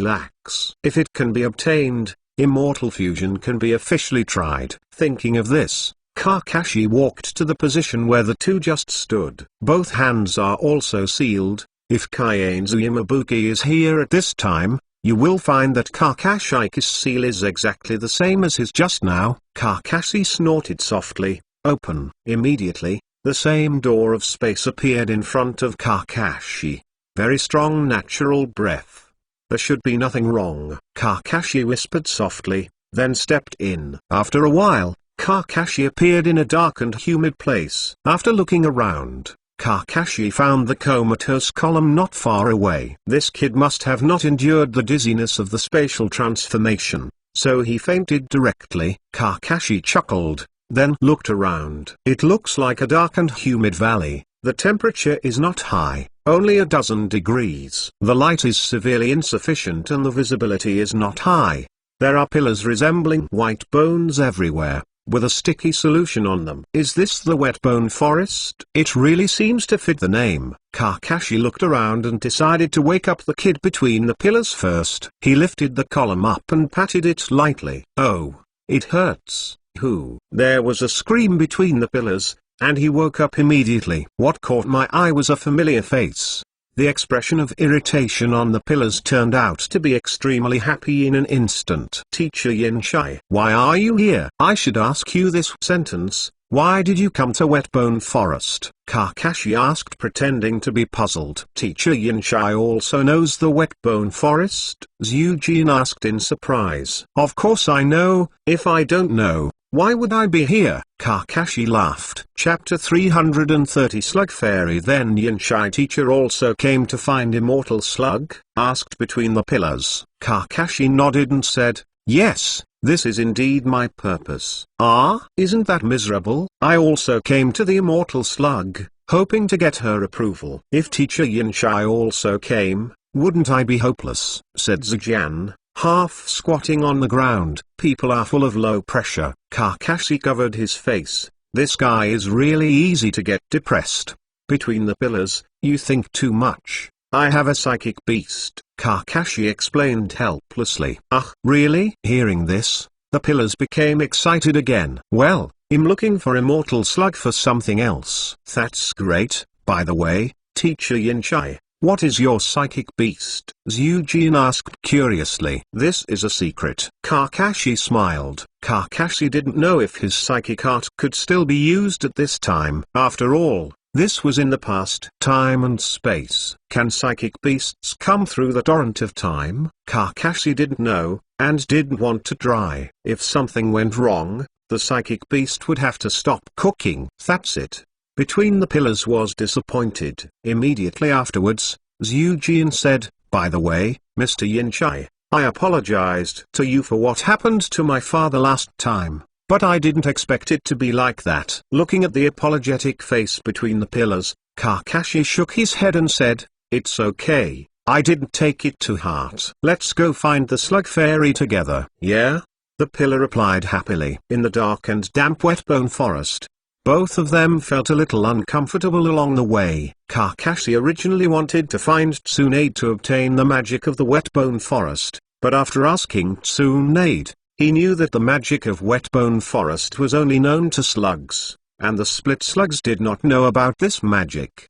lacks. If it can be obtained, immortal fusion can be officially tried. Thinking of this, Kakashi walked to the position where the two just stood. Both hands are also sealed. If Kaienzu Yamabuki is here at this time, you will find that Kakashi's seal is exactly the same as his just now. Kakashi snorted softly, "Open." Immediately, the same door of space appeared in front of Kakashi. Very strong natural breath. There should be nothing wrong. Kakashi whispered softly, then stepped in. After a while, Kakashi appeared in a dark and humid place. After looking around, Kakashi found the comatose column not far away. This kid must have not endured the dizziness of the spatial transformation, so he fainted directly. Kakashi chuckled, then looked around. It looks like a dark and humid valley. The temperature is not high, only a dozen degrees. The light is severely insufficient and the visibility is not high. There are pillars resembling white bones everywhere, with a sticky solution on them. Is this the Wetbone Forest? It really seems to fit the name. Kakashi looked around and decided to wake up the kid between the pillars first. He lifted the column up and patted it lightly. "Oh, it hurts." Who? There was a scream between the pillars, and he woke up immediately. What caught my eye was a familiar face. The expression of irritation on the pillars turned out to be extremely happy in an instant. Teacher Yinchai, why are you here? I should ask you this sentence. Why did you come to Wetbone Forest? Kakashi asked, pretending to be puzzled. Teacher Yinchai also knows the Wetbone Forest? Zhujin asked in surprise. Of course I know. If I don't know, why would I be here? Kakashi laughed. Chapter 330 Slug Fairy. Then Yinchai teacher also came to find Immortal Slug? Asked between the pillars. Kakashi nodded and said, yes. This is indeed my purpose. Ah, isn't that miserable? I also came to the Immortal Slug, hoping to get her approval. If Teacher Yinchai also came, wouldn't I be hopeless? Said Zijian, half squatting on the ground. People are full of low pressure. Kakashi covered his face. This guy is really easy to get depressed. Between the pillars, you think too much. I have a psychic beast, Kakashi explained helplessly. Ah, really? Hearing this, the pillars became excited again. Well, I'm looking for Immortal Slug for something else. That's great. By the way, Teacher Yinchai, what is your psychic beast? Zhujin asked curiously. This is a secret. Kakashi smiled. Kakashi didn't know if his psychic art could still be used at this time. After all, this was in the past. Time and space. Can psychic beasts come through the torrent of time? Kakashi didn't know, and didn't want to try. If something went wrong, the psychic beast would have to stop cooking. That's it. Between the pillars was disappointed. Immediately afterwards, Zhujin said, by the way, Mr. Yinchai, I apologized to you for what happened to my father last time. But I didn't expect it to be like that. Looking at the apologetic face between the pillars, Kakashi shook his head and said, it's okay, I didn't take it to heart. Let's go find the Slug Fairy together. Yeah? The pillar replied happily. In the dark and damp Wetbone Forest, both of them felt a little uncomfortable along the way. Kakashi originally wanted to find Tsunade to obtain the magic of the Wetbone Forest, but after asking Tsunade, he knew that the magic of Wetbone Forest was only known to slugs, and the split slugs did not know about this magic.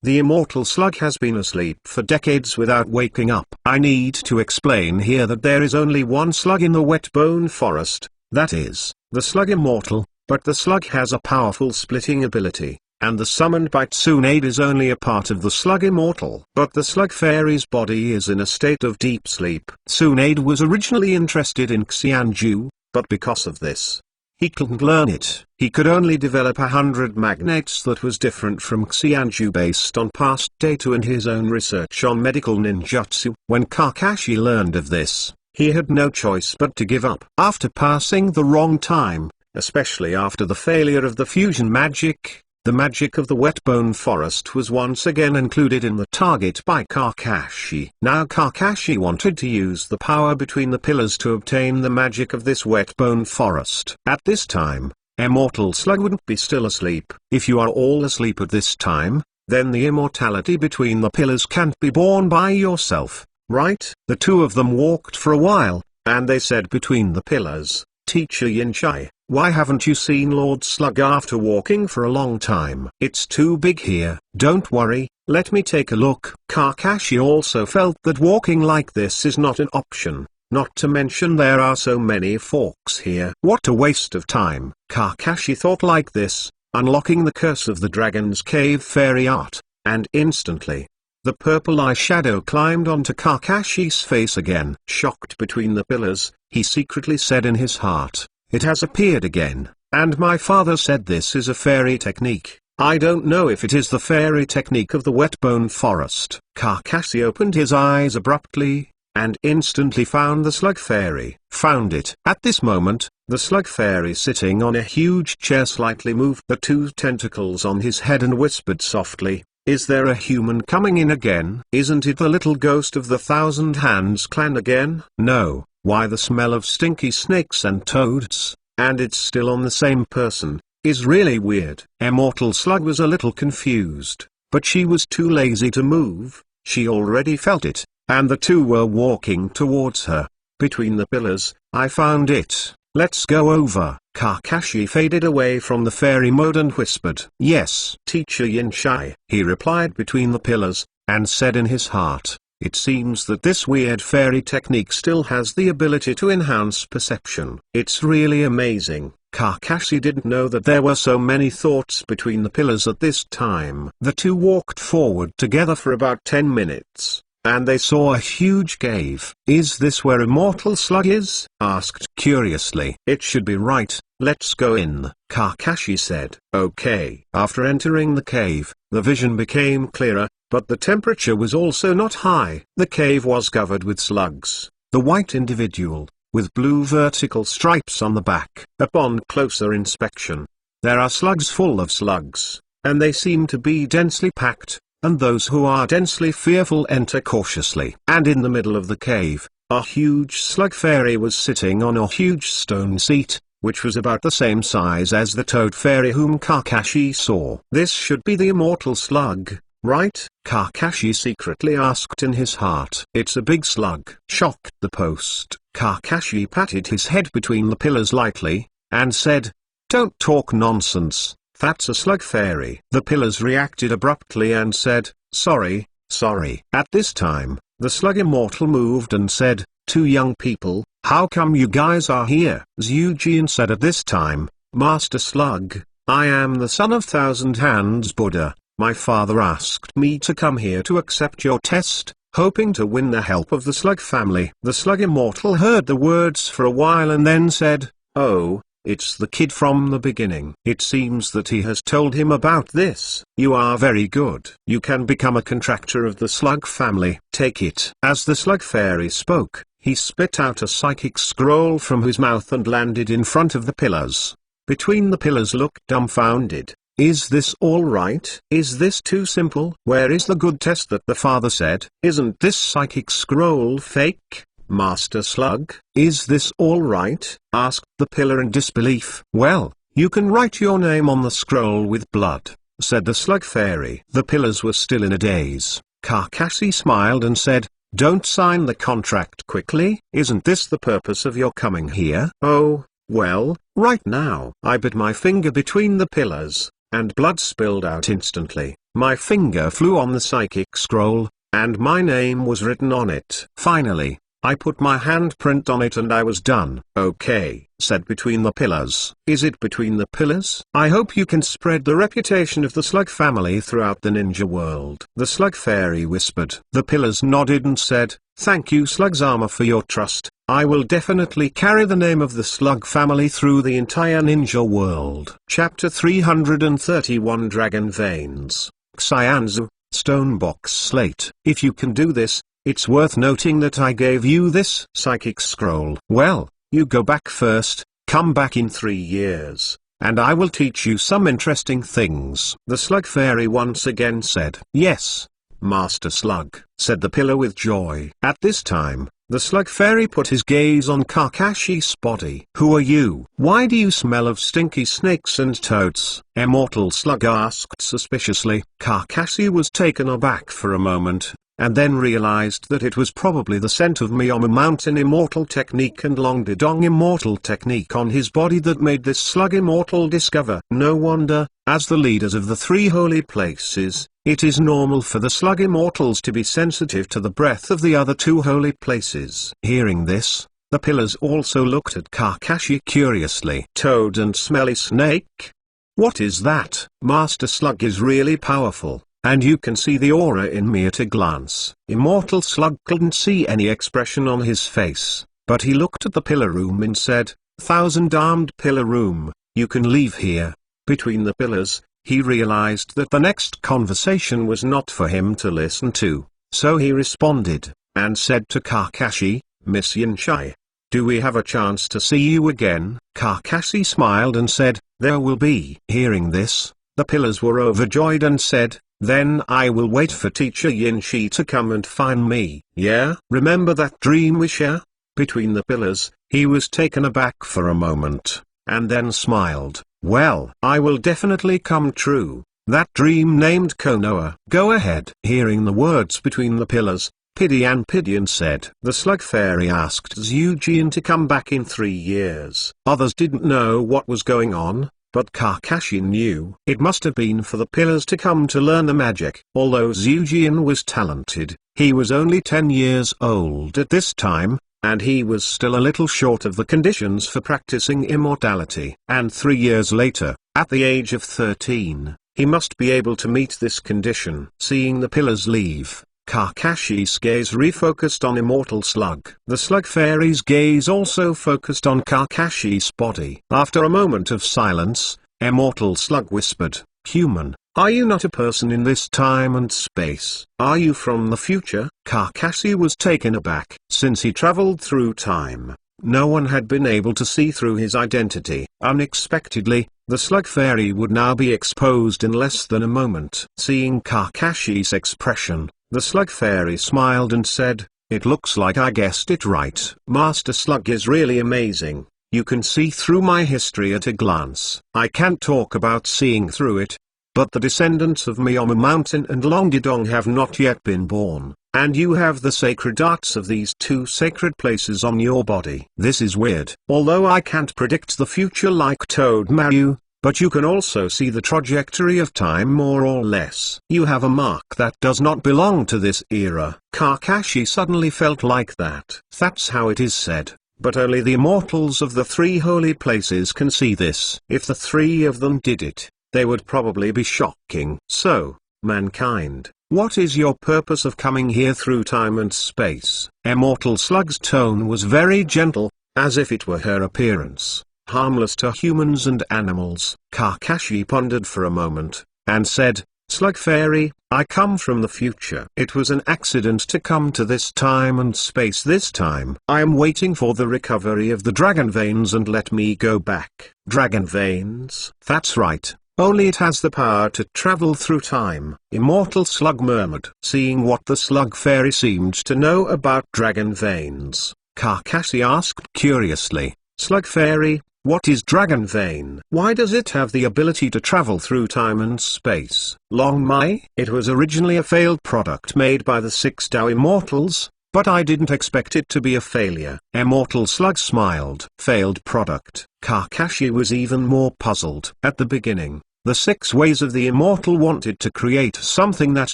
The Immortal Slug has been asleep for decades without waking up. I need to explain here that there is only one slug in the Wetbone Forest, that is, the slug Immortal, but the slug has a powerful splitting ability, and the summoned by Tsunade is only a part of the slug Immortal. But the Slug Fairy's body is in a state of deep sleep. Tsunade was originally interested in Xianju, but because of this, he couldn't learn it. He could only develop 100 magnates that was different from Xianju based on past data and his own research on medical ninjutsu. When Kakashi learned of this, he had no choice but to give up. After passing the wrong time, especially after the failure of the fusion magic, the magic of the Wetbone Forest was once again included in the target by Kakashi. Now Kakashi wanted to use the power between the pillars to obtain the magic of this Wetbone Forest. At this time, Immortal Slug wouldn't be still asleep. If you are all asleep at this time, then the immortality between the pillars can't be born by yourself, right? The two of them walked for a while, and they said between the pillars, Teacher Yinchai, why haven't you seen Lord Slug after walking for a long time? It's too big here. Don't worry, let me take a look. Kakashi also felt that walking like this is not an option, not to mention there are so many forks here. What a waste of time. Kakashi thought like this, unlocking the curse of the Dragon's Cave fairy art, and instantly, the purple eyeshadow climbed onto Kakashi's face again. Shocked between the pillars, he secretly said in his heart, it has appeared again, and my father said this is a fairy technique. I don't know if it is the fairy technique of the Wetbone Forest. Kakashi opened his eyes abruptly, and instantly found the Slug Fairy. Found it. At this moment, the Slug Fairy sitting on a huge chair slightly moved the two tentacles on his head and whispered softly, is there a human coming in again? Isn't it the little ghost of the Thousand Hands clan again? No. Why the smell of stinky snakes and toads, and it's still on the same person, is really weird. Immortal Slug was a little confused, but she was too lazy to move, she already felt it, and the two were walking towards her. Between the pillars, I found it. let's go over. Kakashi faded away from the fairy mode and whispered, "Yes, Teacher Yinshai," he replied between the pillars, and said in his heart, "It seems that this weird fairy technique still has the ability to enhance perception. It's really amazing." Kakashi didn't know that there were so many thoughts between the pillars at this time. The two walked forward together for about 10 minutes, and they saw a huge cave. "Is this where Immortal Slug is?" asked curiously. "It should be right, let's go in," Kakashi said. "Okay." After entering the cave, the vision became clearer, but the temperature was also not high. The cave was covered with slugs. The white individual, with blue vertical stripes on the back. Upon closer inspection, there are slugs full of slugs, and they seem to be densely packed, and those who are densely fearful enter cautiously. And in the middle of the cave, a huge slug fairy was sitting on a huge stone seat, which was about the same size as the toad fairy whom Kakashi saw. "This should be the immortal slug, right?" Kakashi secretly asked in his heart. "It's a big slug." Shocked the post, Kakashi patted his head between the pillars lightly, and said, "Don't talk nonsense, that's a slug fairy." The pillars reacted abruptly and said, "Sorry, sorry." At this time, the slug immortal moved and said, "Two young people, how come you guys are here?" Zhujian said at this time, "Master Slug, I am the son of Thousand Hands Buddha. My father asked me to come here to accept your test, hoping to win the help of the slug family." The slug immortal heard the words for a while and then said, "Oh, it's the kid from the beginning. It seems that he has told him about this. You are very good. You can become a contractor of the slug family. Take it." As the slug fairy spoke, he spit out a psychic scroll from his mouth and landed in front of the pillars. Between the pillars looked dumbfounded. "Is this all right? Is this too simple? Where is the good test that the father said? Isn't this psychic scroll fake? Master Slug, is this all right?" asked the pillar in disbelief. "Well, you can write your name on the scroll with blood," said the slug fairy. The pillars were still in a daze. Kakashi smiled and said, "Don't sign the contract quickly. Isn't this the purpose of your coming here?" "Oh, well, right now." I bit my finger between the pillars, and blood spilled out instantly. My finger flew on the psychic scroll, and my name was written on it. Finally, I put my handprint on it and I was done. "Okay," said between the pillars. "Is it between the pillars? I hope you can spread the reputation of the slug family throughout the ninja world." The slug fairy whispered. The pillars nodded and said, "Thank you Slugzama for your trust. I will definitely carry the name of the slug family through the entire ninja world." Chapter 331 Dragon Veins. Xianzu, Stonebox Slate. If you can do this, it's worth noting that I gave you this psychic scroll. Well, you go back first, come back in 3 years, and I will teach you some interesting things. The slug fairy once again said. "Yes, Master Slug," said the pillar with joy. At this time, the slug fairy put his gaze on Kakashi's body. "Who are you? Why do you smell of stinky snakes and toads?" Immortal Slug asked suspiciously. Kakashi was taken aback for a moment, and then realized that it was probably the scent of Miyama Mountain Immortal Technique and Long Didong Immortal Technique on his body that made this slug immortal discover. No wonder, as the leaders of the 3 holy places, it is normal for the slug immortals to be sensitive to the breath of the other 2 holy places. Hearing this, the pillars also looked at Kakashi curiously. "Toad and smelly snake? What is that?" "Master Slug is really powerful, and you can see the aura in me at a glance." Immortal Slug couldn't see any expression on his face, but he looked at the pillar room and said, "Thousand-armed pillar room, you can leave here." Between the pillars, he realized that the next conversation was not for him to listen to, so he responded, and said to Kakashi, "Miss Yinshai, do we have a chance to see you again?" Kakashi smiled and said, "There will be." Hearing this, the pillars were overjoyed and said, "Then I will wait for Teacher Yinshi to come and find me." "Yeah? Remember that dream we share?" Between the pillars, he was taken aback for a moment, and then smiled. "Well, I will definitely come true. That dream named Konoha." "Go ahead." Hearing the words between the pillars, Pidian said. The Slug Fairy asked Zhujian to come back in 3 years. Others didn't know what was going on, but Kakashi knew. It must have been for the pillars to come to learn the magic. Although Zhujian was talented, he was only 10 years old at this time, and he was still a little short of the conditions for practicing immortality. And 3 years later, at the age of 13, he must be able to meet this condition. Seeing the pillars leave, Kakashi's gaze refocused on Immortal Slug. The Slug Fairy's gaze also focused on Kakashi's body. After a moment of silence, Immortal Slug whispered, "Human, are you not a person in this time and space? Are you from the future?" Kakashi was taken aback. Since he traveled through time, no one had been able to see through his identity. Unexpectedly, the Slug Fairy would now be exposed in less than a moment. Seeing Kakashi's expression, the Slug Fairy smiled and said, "It looks like I guessed it right. Master Slug is really amazing. You can see through my history at a glance. I can't talk about seeing through it, but the descendants of Myomu Mountain and Longdidong have not yet been born, and you have the sacred arts of these 2 sacred places on your body. This is weird. Although I can't predict the future like Toad Maru, but you can also see the trajectory of time more or less. You have a mark that does not belong to this era." Kakashi suddenly felt like that. That's how it is said, but only the immortals of the 3 holy places can see this. If the 3 of them did it, they would probably be shocking. "So, mankind, what is your purpose of coming here through time and space?" Immortal Slug's tone was very gentle, as if it were her appearance, harmless to humans and animals. Kakashi pondered for a moment, and said, "Slug Fairy, I come from the future. It was an accident to come to this time and space this time. I am waiting for the recovery of the dragon veins and let me go back." "Dragon veins?" "That's right. Only it has the power to travel through time," Immortal Slug murmured. Seeing what the Slug Fairy seemed to know about dragon veins, Kakashi asked curiously, "Slug Fairy, what is dragon vein? Why does it have the ability to travel through time and space?" "Long Mai, it was originally a failed product made by the 6 Tao Immortals, but I didn't expect it to be a failure." Immortal Slug smiled. Failed product. Kakashi was even more puzzled. At the beginning, the 6 ways of the Immortal wanted to create something that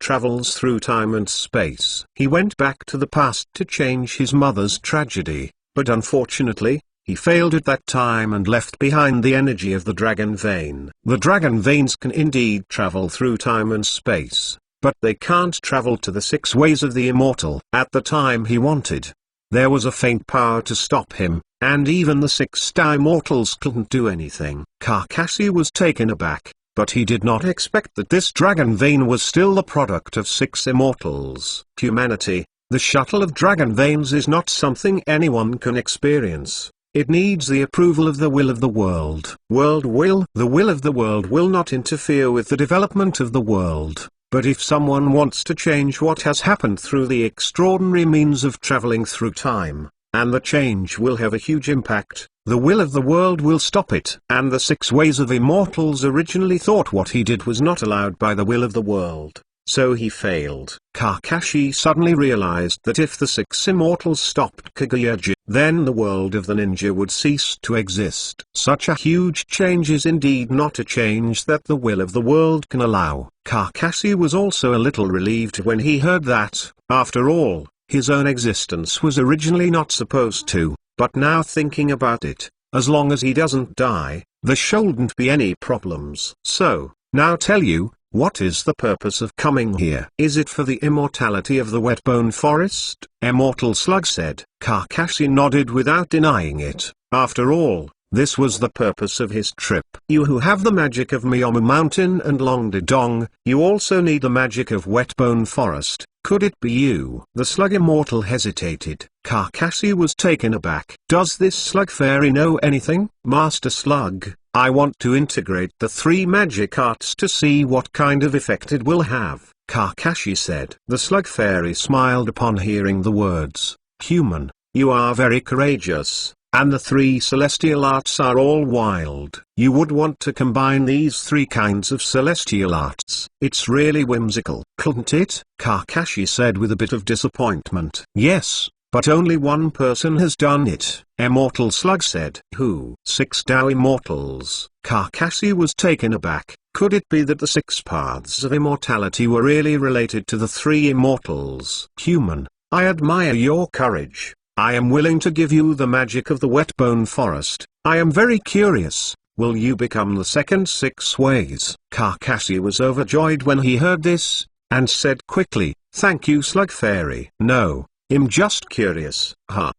travels through time and space. He went back to the past to change his mother's tragedy, but unfortunately, he failed at that time and left behind the energy of the dragon vein. The dragon veins can indeed travel through time and space, but they can't travel to the 6 ways of the Immortal. At the time he wanted, there was a faint power to stop him, and even the 6 Tao Immortals couldn't do anything. Kakashi was taken aback, but he did not expect that this dragon vein was still the product of 6 Immortals. Humanity, the shuttle of dragon veins is not something anyone can experience. It needs the approval of the will of the world. The will of the world will not interfere with the development of the world. But if someone wants to change what has happened through the extraordinary means of traveling through time, and the change will have a huge impact, the will of the world will stop it. And the 6 ways of Immortals originally thought what he did was not allowed by the will of the world, so he failed. Kakashi suddenly realized that if the 6 Immortals stopped Kaguya-ji, then the world of the ninja would cease to exist. Such a huge change is indeed not a change that the will of the world can allow. Kakashi was also a little relieved when he heard that, after all, his own existence was originally not supposed to, but now thinking about it, as long as he doesn't die, there shouldn't be any problems. "So, now tell you, what is the purpose of coming here? Is it for the immortality of the Whetbone Forest?" Immortal Slug said. Kakashi nodded without denying it. After all, this was the purpose of his trip. "You who have the magic of Myomu Mountain and Longdidong, you also need the magic of Whetbone Forest. Could it be you?" The Slug Immortal hesitated. Kakashi was taken aback. "Does this Slug Fairy know anything?" "Master Slug, I want to integrate the 3 magic arts to see what kind of effect it will have," Kakashi said. The Slug Fairy smiled upon hearing the words. "Human, you are very courageous, and the three celestial arts are all wild. You would want to combine these three kinds of celestial arts. It's really whimsical, couldn't it? Kakashi said with a bit of disappointment. Yes, but only one person has done it, Immortal Slug said. Who? 6 Tao Immortals. Kakashi was taken aback. Could it be that the 6 paths of immortality were really related to the 3 immortals? Human, I admire your courage. I am willing to give you the magic of the Whetbone Forest. I am very curious, will you become the second 6 ways? Kakashi was overjoyed when he heard this, and said quickly, thank you Slug Fairy. No, I'm just curious.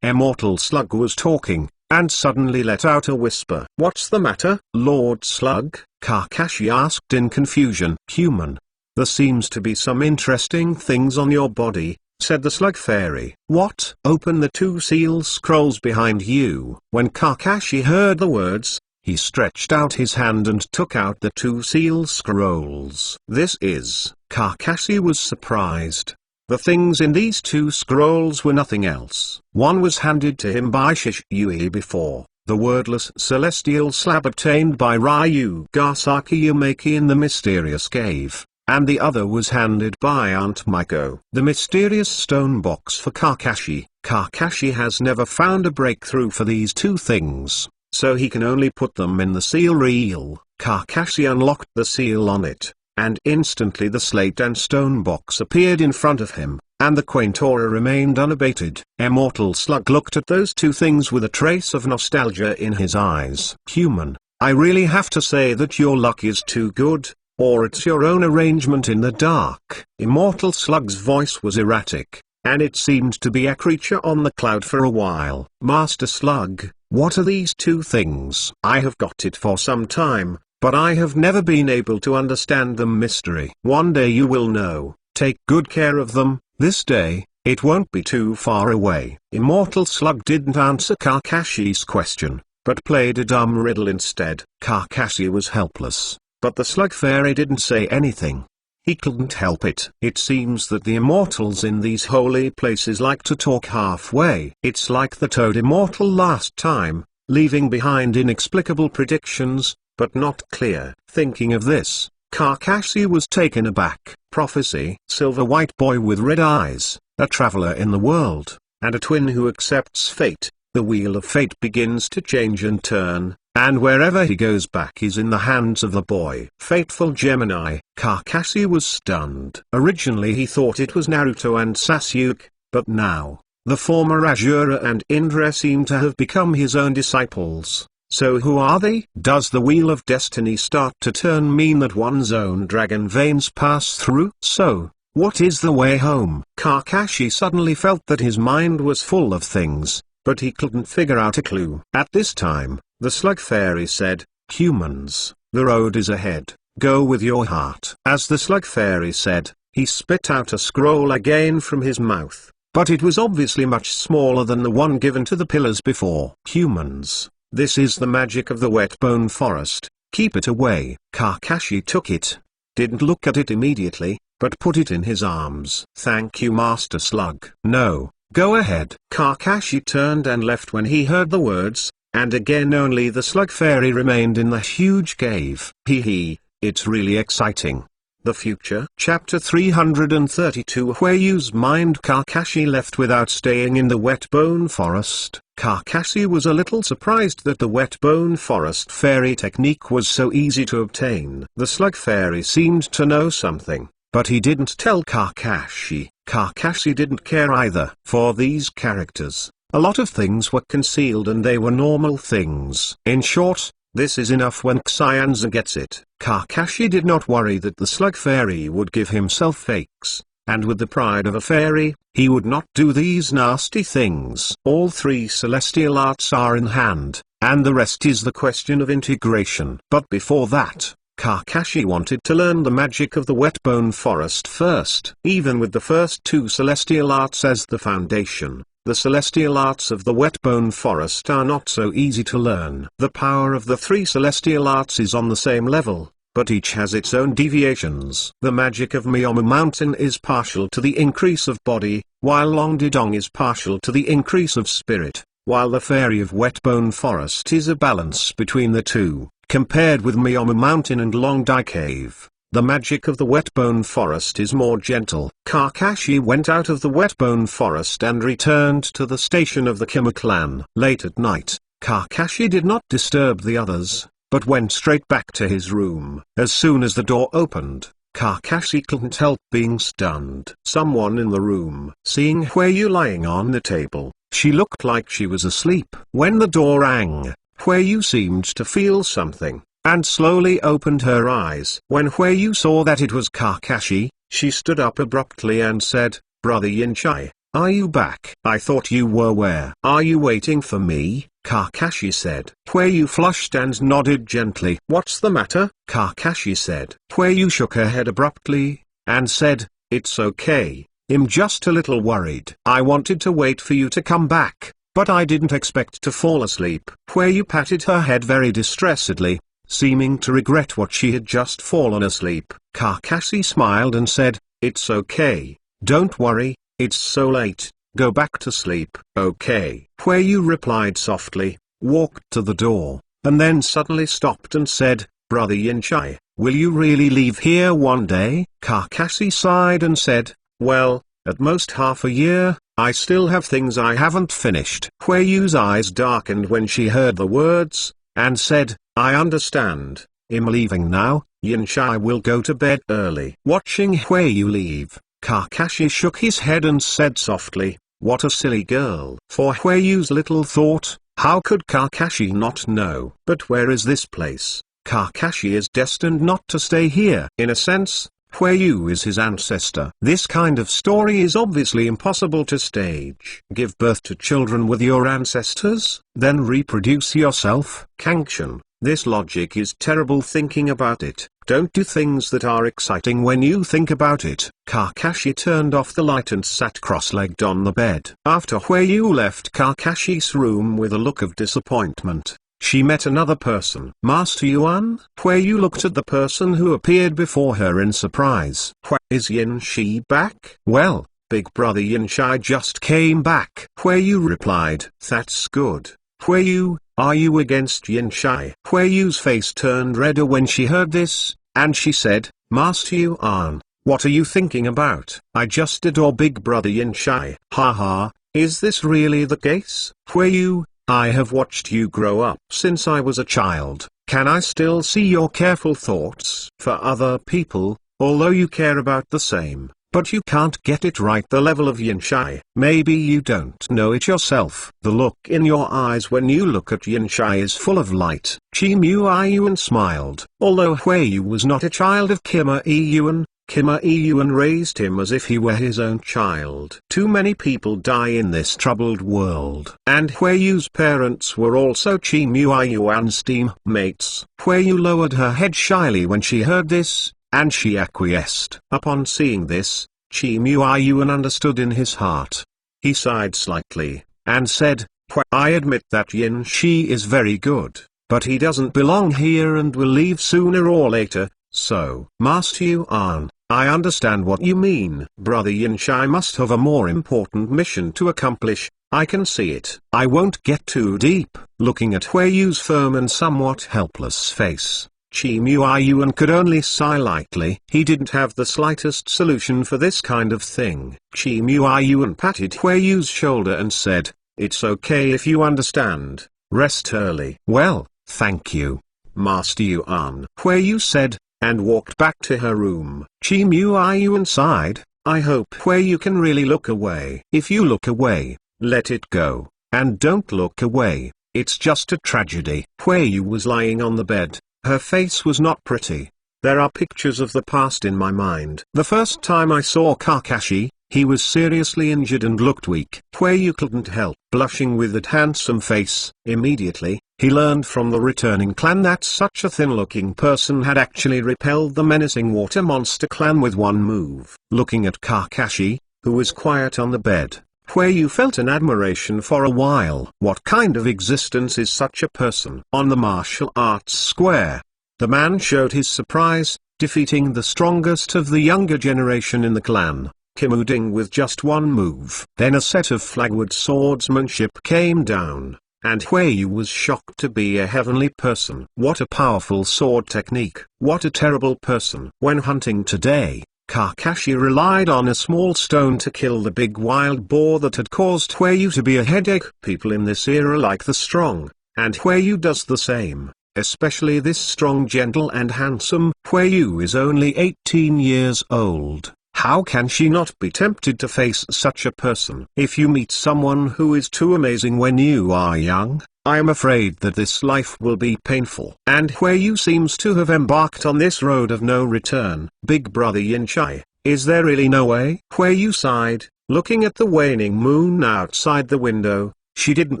Immortal Slug was talking, and suddenly let out a whisper. What's the matter, Lord Slug? Kakashi asked in confusion. Human, there seems to be some interesting things on your body, said the Slug Fairy. What? Open the 2 seal scrolls behind you. When Kakashi heard the words, he stretched out his hand and took out the 2 seal scrolls. This is... Kakashi was surprised. The things in these 2 scrolls were nothing else. One was handed to him by Shisui before, the wordless celestial slab obtained by Ryuga Sakiyamaki in the mysterious cave, and the other was handed by Aunt Maiko. The mysterious stone box for Kakashi. Kakashi has never found a breakthrough for these 2 things, so he can only put them in the seal reel. Kakashi unlocked the seal on it, and instantly the slate and stone box appeared in front of him, and the quaint aura remained unabated. Immortal Slug looked at those 2 things with a trace of nostalgia in his eyes. Human, I really have to say that your luck is too good, or it's your own arrangement in the dark. Immortal Slug's voice was erratic, and it seemed to be a creature on the cloud for a while. Master Slug, what are these 2 things? I have got it for some time, but I have never been able to understand the mystery. One day you will know. Take good care of them. This day, it won't be too far away. Immortal Slug didn't answer Kakashi's question, but played a dumb riddle instead. Kakashi was helpless, but the Slug Fairy didn't say anything. He couldn't help it. It seems that the immortals in these holy places like to talk halfway. It's like the Toad Immortal last time, leaving behind inexplicable predictions, but not clear. Thinking of this, Kakashi was taken aback. Prophecy. Silver white boy with red eyes, a traveler in the world, and a twin who accepts fate. The wheel of fate begins to change and turn, and wherever he goes back is in the hands of the boy. Fateful Gemini. Kakashi was stunned. Originally he thought it was Naruto and Sasuke, but now, the former Azura and Indra seem to have become his own disciples. So who are they? Does the wheel of destiny start to turn mean that one's own dragon veins pass through? So, what is the way home? Kakashi suddenly felt that his mind was full of things, but he couldn't figure out a clue. At this time, the Slug Fairy said, humans, the road is ahead, go with your heart. As the Slug Fairy said, he spit out a scroll again from his mouth, but it was obviously much smaller than the one given to the pillars before. Humans. This is the magic of the Whetbone Forest, keep it away. Kakashi took it, didn't look at it immediately, but put it in his arms. Thank you Master Slug. No, go ahead. Kakashi turned and left when he heard the words, and again only the Slug Fairy remained in the huge cave. Hee, it's really exciting. The future. Chapter 332. Hueyu's mind. Kakashi left without staying in the Whetbone Forest. Kakashi was a little surprised that the Whetbone Forest fairy technique was so easy to obtain. The Slug Fairy seemed to know something, but he didn't tell Kakashi. Kakashi didn't care either. For these characters, a lot of things were concealed and they were normal things. In short, this is enough when Xianza gets it. Kakashi did not worry that the Slug Fairy would give himself fakes, and with the pride of a fairy, he would not do these nasty things. All 3 celestial arts are in hand, and the rest is the question of integration. But before that, Kakashi wanted to learn the magic of the Whetbone Forest first. Even with the first 2 celestial arts as the foundation, the celestial arts of the Whetbone Forest are not so easy to learn. The power of the 3 celestial arts is on the same level, but each has its own deviations. The magic of Myomu Mountain is partial to the increase of body, while Longdidong is partial to the increase of spirit. while the fairy of Wetbone Forest is a balance between the two. Compared with Miyama Mountain and Longdai Cave, the magic of the Wetbone Forest is more gentle. Kakashi went out of the Wetbone Forest and returned to the station of the Kima clan. Late at night, Kakashi did not disturb the others, but went straight back to his room. As soon as the door opened, Kakashi couldn't help being stunned. Someone in the room. Seeing Hueyu lying on the table, she looked like she was asleep. When the door rang, Hueyu seemed to feel something, and slowly opened her eyes. When Hueyu saw that it was Kakashi, she stood up abruptly and said, "Brother Yinchai, are you back? I thought you were where? Are you waiting for me?" Kakashi said. Hueyu flushed and nodded gently. "What's the matter?" Kakashi said. Hueyu shook her head abruptly, and said, "It's okay, I'm just a little worried. I wanted to wait for you to come back, but I didn't expect to fall asleep." Hueyu patted her head very distressedly, seeming to regret what she had just fallen asleep. Kakashi smiled and said, "It's okay, don't worry, it's so late, go back to sleep." "Okay." Hueyu replied softly, walked to the door, and then suddenly stopped and said, "Brother Yinchai, will you really leave here one day?" Kakashi sighed and said, "Well, at most half a year, I still have things I haven't finished." Hueyu's eyes darkened when she heard the words, and said, "I understand, I'm leaving now, Yinchai will go to bed early." Watching Hueyu leave, Kakashi shook his head and said softly, "What a silly girl." For Hueyu's little thought, how could Kakashi not know? But where is this place? Kakashi is destined not to stay here. In a sense, Hueyu is his ancestor. This kind of story is obviously impossible to stage. Give birth to children with your ancestors, then reproduce yourself. Kankshan, this logic is terrible thinking about it. Don't do things that are exciting when you think about it. Kakashi turned off the light and sat cross-legged on the bed. After Hueyu left Kakashi's room with a look of disappointment, she met another person. "Master Yuan?" Hueyu looked at the person who appeared before her in surprise. "Is Yin Shi back?" "Well, Big Brother Yinchai just came back," Hueyu replied. "That's good. Hueyu, are you against Yinchai?" Hueyu's face turned redder when she heard this, and she said, "Master Yuan, what are you thinking about? I just adore Big Brother Yinchai." "Haha, is this really the case?" "Hueyu, I have watched you grow up since I was a child. Can I still see your careful thoughts for other people, although you care about the same, but you can't get it right the level of Yinchai? Maybe you don't know it yourself. The look in your eyes when you look at Yinchai is full of light." Chi Mu Yuan smiled. Although Hueyu was not a child of Kima Yuan, Kima Yuan raised him as if he were his own child. Too many people die in this troubled world. And Hueyu's parents were also Chi Mu Yuan's teammates. Hueyu lowered her head shyly when she heard this, and she acquiesced. Upon seeing this, Chi Mu Yuan understood in his heart. He sighed slightly, and said, "I admit that Yin Shi is very good, but he doesn't belong here and will leave sooner or later. So, Master Yuan, I understand what you mean. Brother Yinchai must have a more important mission to accomplish, I can see it. I won't get too deep." Looking at Hueyu's firm and somewhat helpless face, Chi Mu Yuan could only sigh lightly. He didn't have the slightest solution for this kind of thing. Chi Mu Yuan patted Hueyu's shoulder and said, "It's okay if you understand. Rest early." "Well, thank you, Master Yuan," Hueyu said, and walked back to her room. Chi Mu Yuan sighed, "I hope Hueyu can really look away. If you look away, let it go, and don't look away, it's just a tragedy." Hueyu was lying on the bed, her face was not pretty. "There are pictures of the past in my mind. The first time I saw Kakashi, he was seriously injured and looked weak." Hueyu couldn't help blushing with that handsome face. Immediately, he learned from the returning clan that such a thin-looking person had actually repelled the menacing water monster clan with one move. Looking at Kakashi, who was quiet on the bed, Hueyu felt an admiration for a while. What kind of existence is such a person? On the martial arts square, the man showed his surprise, defeating the strongest of the younger generation in the clan. Kimuding with just one move. Then a set of flagwood swordsmanship came down, and Huiyu was shocked to be a heavenly person. What a powerful sword technique. What a terrible person. When hunting today, Kakashi relied on a small stone to kill the big wild boar that had caused Huiyu to be a headache. People in this era like the strong, and Huiyu does the same, especially this strong, gentle and handsome. Huiyu is only 18 years old. How can she not be tempted to face such a person? If you meet someone who is too amazing when you are young, I am afraid that this life will be painful. And Huiyu seems to have embarked on this road of no return. Big brother Yinchai, is there really no way? Huiyu sighed, looking at the waning moon outside the window. She didn't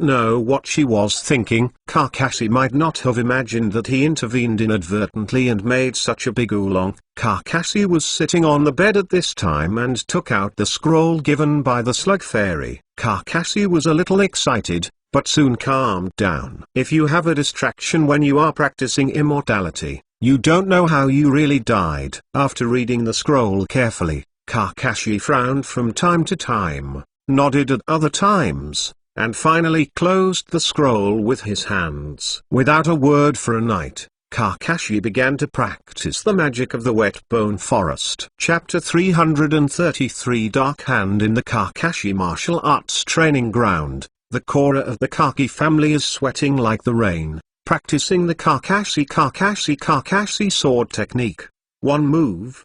know what she was thinking. Kakashi might not have imagined that he intervened inadvertently and made such a big oolong. Kakashi was sitting on the bed at this time and took out the scroll given by the slug fairy. Kakashi was a little excited, but soon calmed down. If you have a distraction when you are practicing immortality, you don't know how you really died. After reading the scroll carefully, Kakashi frowned from time to time, nodded at other times, and finally closed the scroll with his hands. Without a word for a night, Kakashi began to practice the magic of the wet bone forest. Chapter 333 Dark Hand. In the Kakashi martial arts training ground, the Korra of the Kaki family is sweating like the rain, practicing the Kakashi sword technique. One move,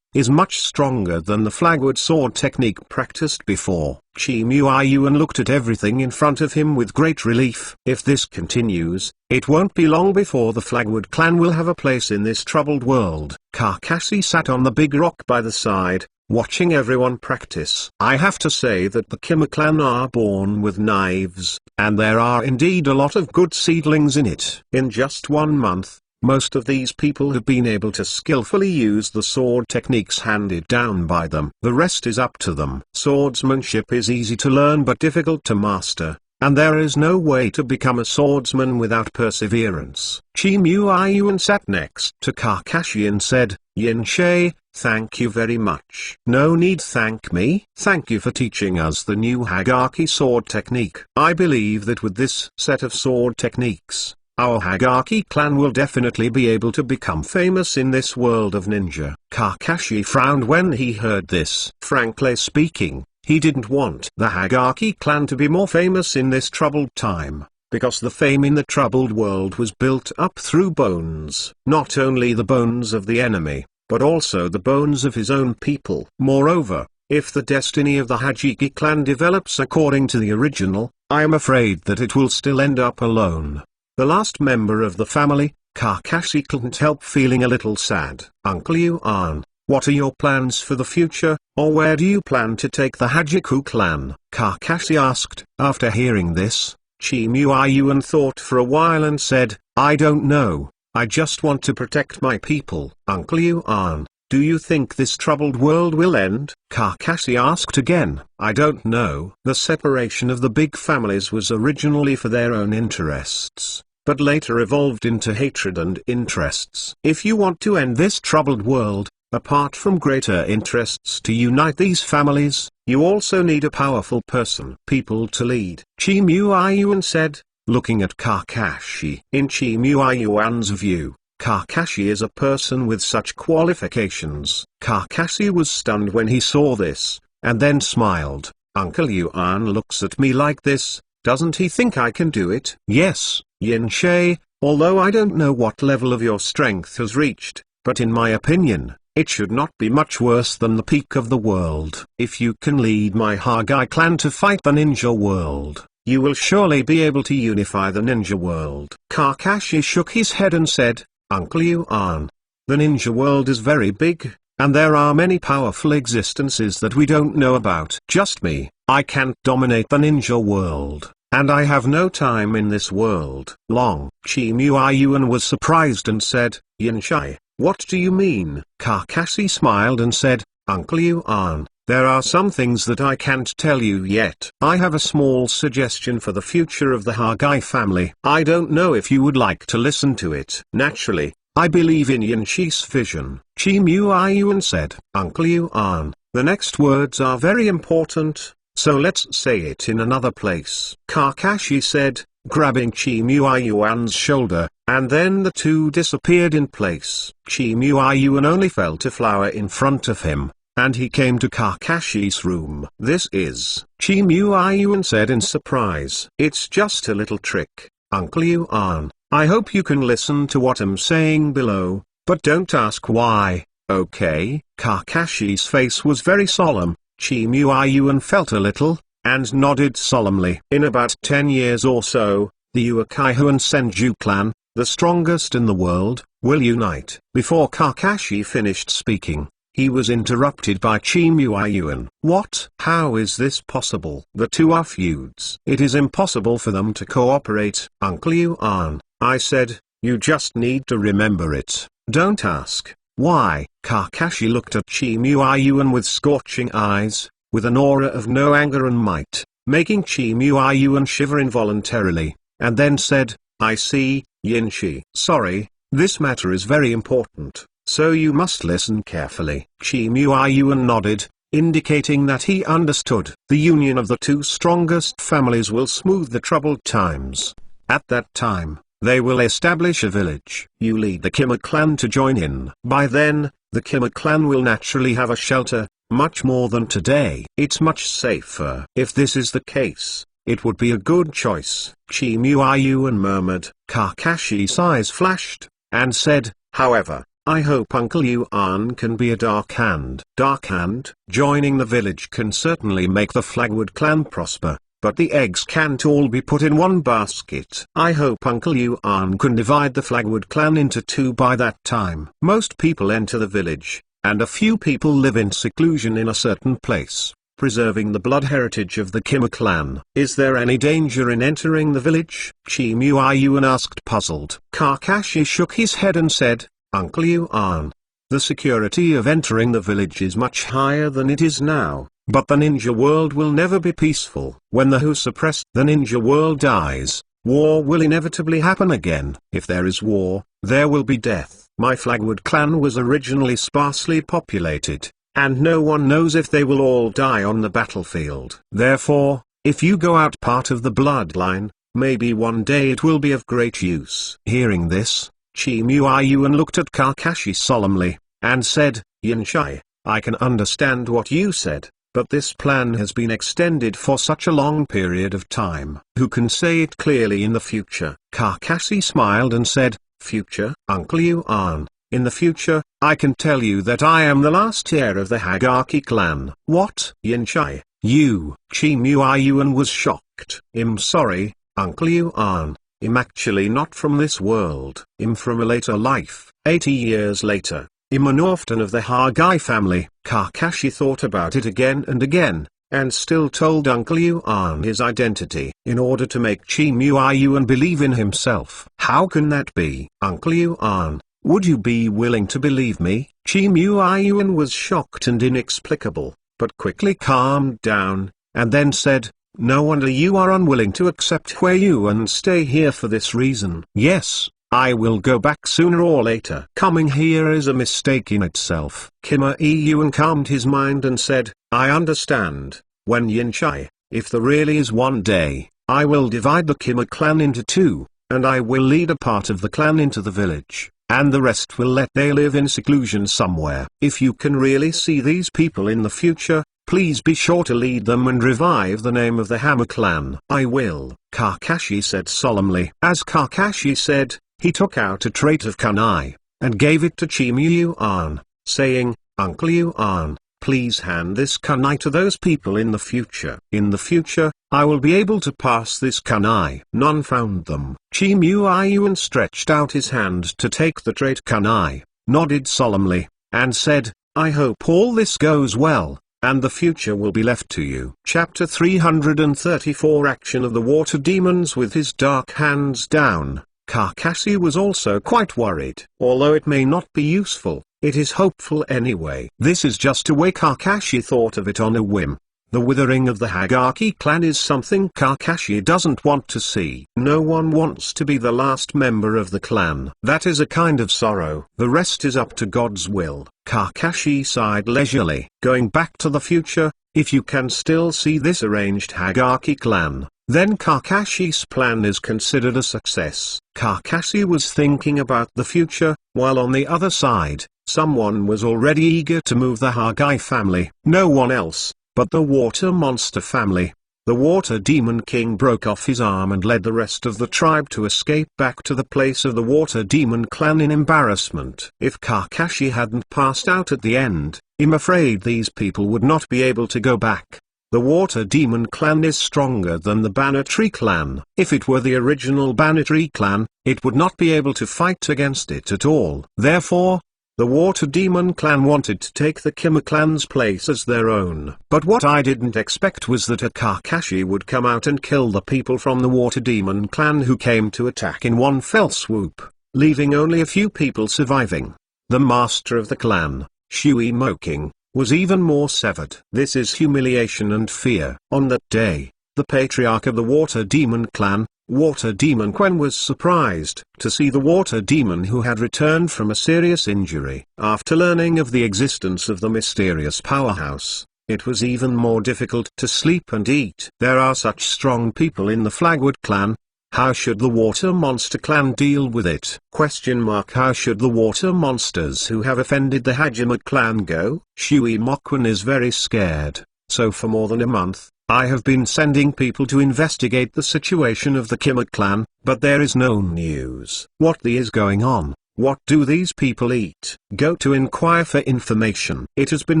is much stronger than the flagwood sword technique practiced before. Chimuayuan looked at everything in front of him with great relief. If this continues, it won't be long before the flagwood clan will have a place in this troubled world. Kakashi sat on the big rock by the side, watching everyone practice. I have to say that the Kima clan are born with knives, and there are indeed a lot of good seedlings in it. In just 1 month, most of these people have been able to skillfully use the sword techniques handed down by them. The rest is up to them. Swordsmanship is easy to learn but difficult to master, and there is no way to become a swordsman without perseverance. Chimuayuan sat next to Kakashi and said, "Yinsei, thank you very much." "No need thank me. Thank you for teaching us the new Hagaki sword technique. I believe that with this set of sword techniques, our Hagaki clan will definitely be able to become famous in this world of ninja." Kakashi frowned when he heard this. Frankly speaking, he didn't want the Hagaki clan to be more famous in this troubled time, because the fame in the troubled world was built up through bones. Not only the bones of the enemy, but also the bones of his own people. Moreover, if the destiny of the Hagaki clan develops according to the original, I am afraid that it will still end up alone. The last member of the family, Kakashi couldn't help feeling a little sad. "Uncle Yuan, what are your plans for the future, or where do you plan to take the Hajiku clan?" Kakashi asked. After hearing this, Chimuayuan thought for a while and said, "I don't know, I just want to protect my people." "Uncle Yuan, do you think this troubled world will end?" Kakashi asked again. "I don't know." The separation of the big families was originally for their own interests, but later evolved into hatred and interests. If you want to end this troubled world, apart from greater interests to unite these families, you also need a powerful person. People to lead. Chimuayuan said, looking at Kakashi. In Chimuayuan's view, Kakashi is a person with such qualifications. Kakashi was stunned when he saw this, and then smiled. "Uncle Yuan looks at me like this, doesn't he think I can do it?" "Yes, Yinsei, although I don't know what level of your strength has reached, but in my opinion, it should not be much worse than the peak of the world. If you can lead my Hagai clan to fight the ninja world, you will surely be able to unify the ninja world." Kakashi shook his head and said, "Uncle Yuan, the ninja world is very big, and there are many powerful existences that we don't know about. Just me, I can't dominate the ninja world, and I have no time in this world." Long. Chimuayuan was surprised and said, "Yinsei, what do you mean?" Kakashi smiled and said, "Uncle Yuan, there are some things that I can't tell you yet. I have a small suggestion for the future of the Hagai family. I don't know if you would like to listen to it." "Naturally, I believe in Yinsei's vision." Chimuayuan said, "Uncle Yuan, The next words are very important, so let's say it in another place. Kakashi said, grabbing Chimuayuan's shoulder, and then the two disappeared in place. Chimuayuan only felt a flower in front of him, and he came to Kakashi's room. This is, Chimuayuan said in surprise. It's just a little trick, Uncle Yuan. I hope you can listen to what I'm saying below, but don't ask why, okay? Kakashi's face was very solemn. Chimuayuan felt a little, and nodded solemnly. In about 10 years or so, the Uchiha and Senju clan, the strongest in the world, will unite. Before Kakashi finished speaking, he was interrupted by Chimuayuan. What? How is this possible? The two are feuds. It is impossible for them to cooperate. Uncle Yuan, I said, you just need to remember it. Don't ask. Why? Kakashi looked at Chimuayuan with scorching eyes, with an aura of no anger and might, making Chimuayuan shiver involuntarily, and then said, I see, Yinshi. Sorry, this matter is very important, so you must listen carefully. Chimuayuan nodded, indicating that he understood. The union of the two strongest families will smooth the troubled times. At that time, they will establish a village. You lead the Kima clan to join in. By then, the Kima clan will naturally have a shelter, much more than today. It's much safer. If this is the case, it would be a good choice. Chimuayuan murmured. Kakashi's eyes flashed, and said, however, I hope Uncle Yuan can be a Dark Hand. Dark Hand? Joining the village can certainly make the Flagwood clan prosper, but the eggs can't all be put in one basket. I hope Uncle Yuan can divide the Flagwood clan into two by that time. Most people enter the village, and a few people live in seclusion in a certain place, preserving the blood heritage of the Kima clan. Is there any danger in entering the village? Chimuayuan asked, puzzled. Kakashi shook his head and said, Uncle Yuan, the security of entering the village is much higher than it is now, but the ninja world will never be peaceful. When the who suppress the ninja world dies, war will inevitably happen again. If there is war, there will be death. My Flagwood clan was originally sparsely populated, and no one knows if they will all die on the battlefield. Therefore, if you go out part of the bloodline, maybe one day it will be of great use. Hearing this, Chimuayuan looked at Kakashi solemnly, and said, Yinshi, I can understand what you said, but this plan has been extended for such a long period of time. Who can say it clearly in the future? Kakashi smiled and said, future? Uncle Yuan, in the future, I can tell you that I am the last heir of the Hagaki clan. What? Yinshi, you? Chimuayuan was shocked. I'm sorry, Uncle Yuan. I'm actually not from this world. I'm from a later life. 80 years later, I'm an orphan of the Hagai family. Kakashi thought about it again and again, and still told Uncle Yuan his identity, in order to make Chimuayuan believe in himself. How can that be? Uncle Yuan, would you be willing to believe me? Chimuayuan was shocked and inexplicable, but quickly calmed down, and then said, no wonder you are unwilling to accept Huayu and stay here for this reason. Yes, I will go back sooner or later. Coming here is a mistake in itself. Kima-Yuan calmed his mind and said, I understand. When Yinshi, if there really is one day, I will divide the Kima clan into two, and I will lead a part of the clan into the village, and the rest will let they live in seclusion somewhere. If you can really see these people in the future, please be sure to lead them and revive the name of the Hammer clan. I will, Kakashi said solemnly. As Kakashi said, he took out a trait of kunai, and gave it to Chimuayuan, saying, Uncle Yuan, please hand this kunai to those people in the future. In the future, I will be able to pass this kunai. None found them. Chimuayuan stretched out his hand to take the trait kunai, nodded solemnly, and said, I hope all this goes well, and the future will be left to you. Chapter 334 Action of the Water Demons. With his dark hands down, Kakashi was also quite worried. Although it may not be useful, it is hopeful anyway. This is just a way Kakashi thought of it on a whim. The withering of the Kakashi clan is something Kakashi doesn't want to see. No one wants to be the last member of the clan. That is a kind of sorrow. The rest is up to God's will. Kakashi sighed leisurely. Going back to the future, if you can still see this arranged Kakashi clan, then Kakashi's plan is considered a success. Kakashi was thinking about the future, while on the other side, someone was already eager to move the Kakashi family. No one else, but the water monster family. The water demon king broke off his arm and led the rest of the tribe to escape back to the place of the water demon clan in embarrassment. If Kakashi hadn't passed out at the end, I'm afraid these people would not be able to go back. The water demon clan is stronger than the banner tree clan. If it were the original banner tree clan, it would not be able to fight against it at all. Therefore, the water demon clan wanted to take the Kima clan's place as their own. But what I didn't expect was that a Kakashi would come out and kill the people from the water demon clan who came to attack in one fell swoop, leaving only a few people surviving. The master of the clan, Shui Moking, was even more severed. This is humiliation and fear. On that day, the patriarch of the water demon clan, Water Demon Quen, was surprised to see the water demon who had returned from a serious injury. After learning of the existence of the mysterious powerhouse, it was even more difficult to sleep and eat. There are such strong people in the Flagwood clan. How should the water monster clan deal with it? How should the water monsters who have offended the Hajime clan go? Shui Mokwin is very scared, so for more than a month, I have been sending people to investigate the situation of the Kima clan, but there is no news. What is going on? What do these people eat? Go to inquire for information. It has been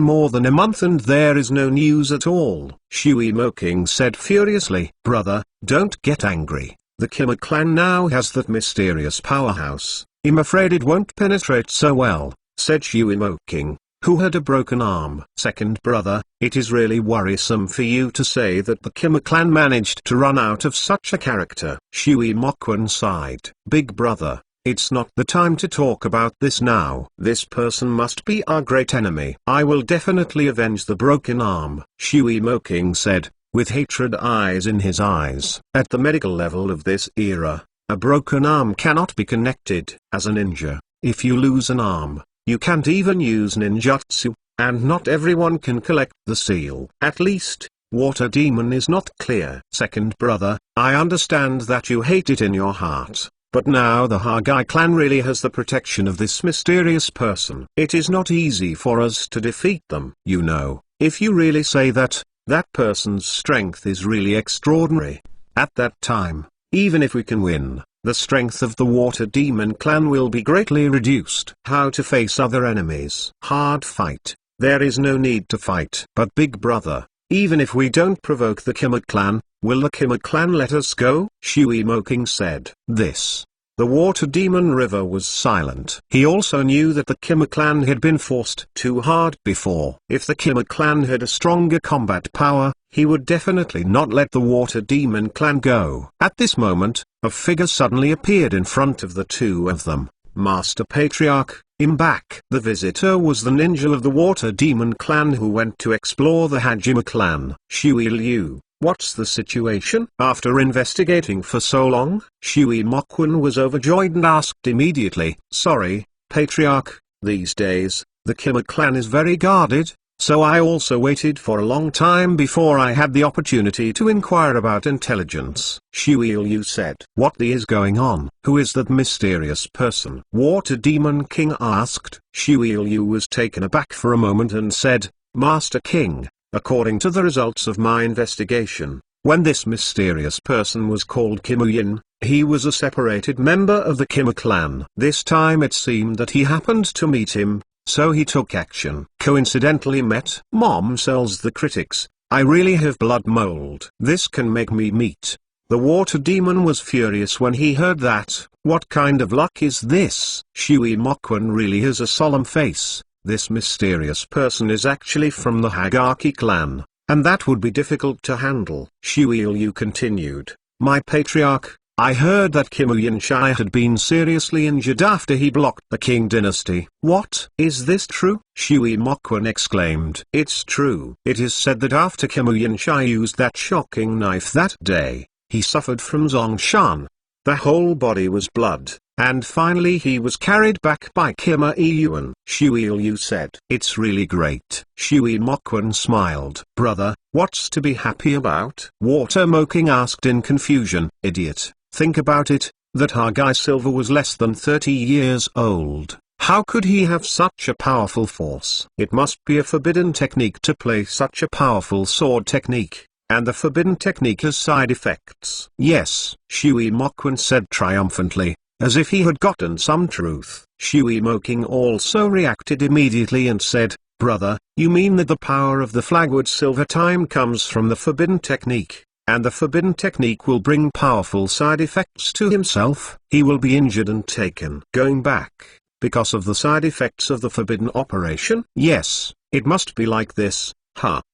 more than a month and there is no news at all. Shui Moking said furiously. Brother, don't get angry. The Kima clan now has that mysterious powerhouse. I'm afraid it won't penetrate so well, said Shui Moking, who had a broken arm. Second brother, it is really worrisome for you to say that the Kima clan managed to run out of such a character. Shui Mokwon sighed. Big brother, it's not the time to talk about this now. This person must be our great enemy. I will definitely avenge the broken arm, Shui Moking said, with hatred eyes in his eyes. At the medical level of this era, a broken arm cannot be connected. As a ninja, if you lose an arm, you can't even use ninjutsu, and not everyone can collect the seal. At least, Water Demon is not clear. Second brother, I understand that you hate it in your heart, but now the Hagai clan really has the protection of this mysterious person. It is not easy for us to defeat them. You know, if you really say that, that person's strength is really extraordinary. At that time, even if we can win, the strength of the Water Demon clan will be greatly reduced. How to face other enemies? Hard fight. There is no need to fight. But big brother, even if we don't provoke the Kima clan, will the Kima clan let us go? Shui Moking said. This. The Water Demon River was silent. He also knew that the Kima clan had been forced too hard before. If the Kima clan had a stronger combat power, he would definitely not let the Water Demon clan go. At this moment, a figure suddenly appeared in front of the two of them. Master Patriarch, I'm back. The visitor was the ninja of the Water Demon clan who went to explore the Hajime clan. Shui Liu. What's the situation? After investigating for so long, Shui Mokwon was overjoyed and asked immediately, Sorry, Patriarch, these days, the Kima clan is very guarded, so I also waited for a long time before I had the opportunity to inquire about intelligence. Shui Liu said. What is going on? Who is that mysterious person? Water Demon King asked. Shui Liu was taken aback for a moment and said, Master King, according to the results of my investigation, when this mysterious person was called Kimuyin, he was a separated member of the Kima clan. This time it seemed that he happened to meet him, so he took action. Coincidentally met. Mom sells the critics, I really have blood mold. This can make me meet. The Water Demon was furious when he heard that. What kind of luck is this? Shui Mokwon really has a solemn face. This mysterious person is actually from the Kakashi clan, and that would be difficult to handle. Shui Liu continued, My patriarch, I heard that Kimuyunshai had been seriously injured after he blocked the King dynasty. What? Is this true? Shui Mokwan exclaimed. It's true. It is said that after Kimuyunshai used that shocking knife that day, he suffered from Zongshan. The whole body was blood, and finally he was carried back by Kima Iyuan. Shui Liu said. It's really great. Shui Mokwan smiled. Brother, what's to be happy about? Water Moking asked in confusion. Idiot, think about it, that Hargai Silver was less than 30 years old. How could he have such a powerful force? It must be a forbidden technique to play such a powerful sword technique. And the forbidden technique has side effects. Yes, Shui Mokwan said triumphantly, as if he had gotten some truth. Shui Moking also reacted immediately and said, Brother, you mean that the power of the Flagwood Silver Time comes from the forbidden technique, and the forbidden technique will bring powerful side effects to himself? He will be injured and taken. Going back, because of the side effects of the forbidden operation? Yes, it must be like this.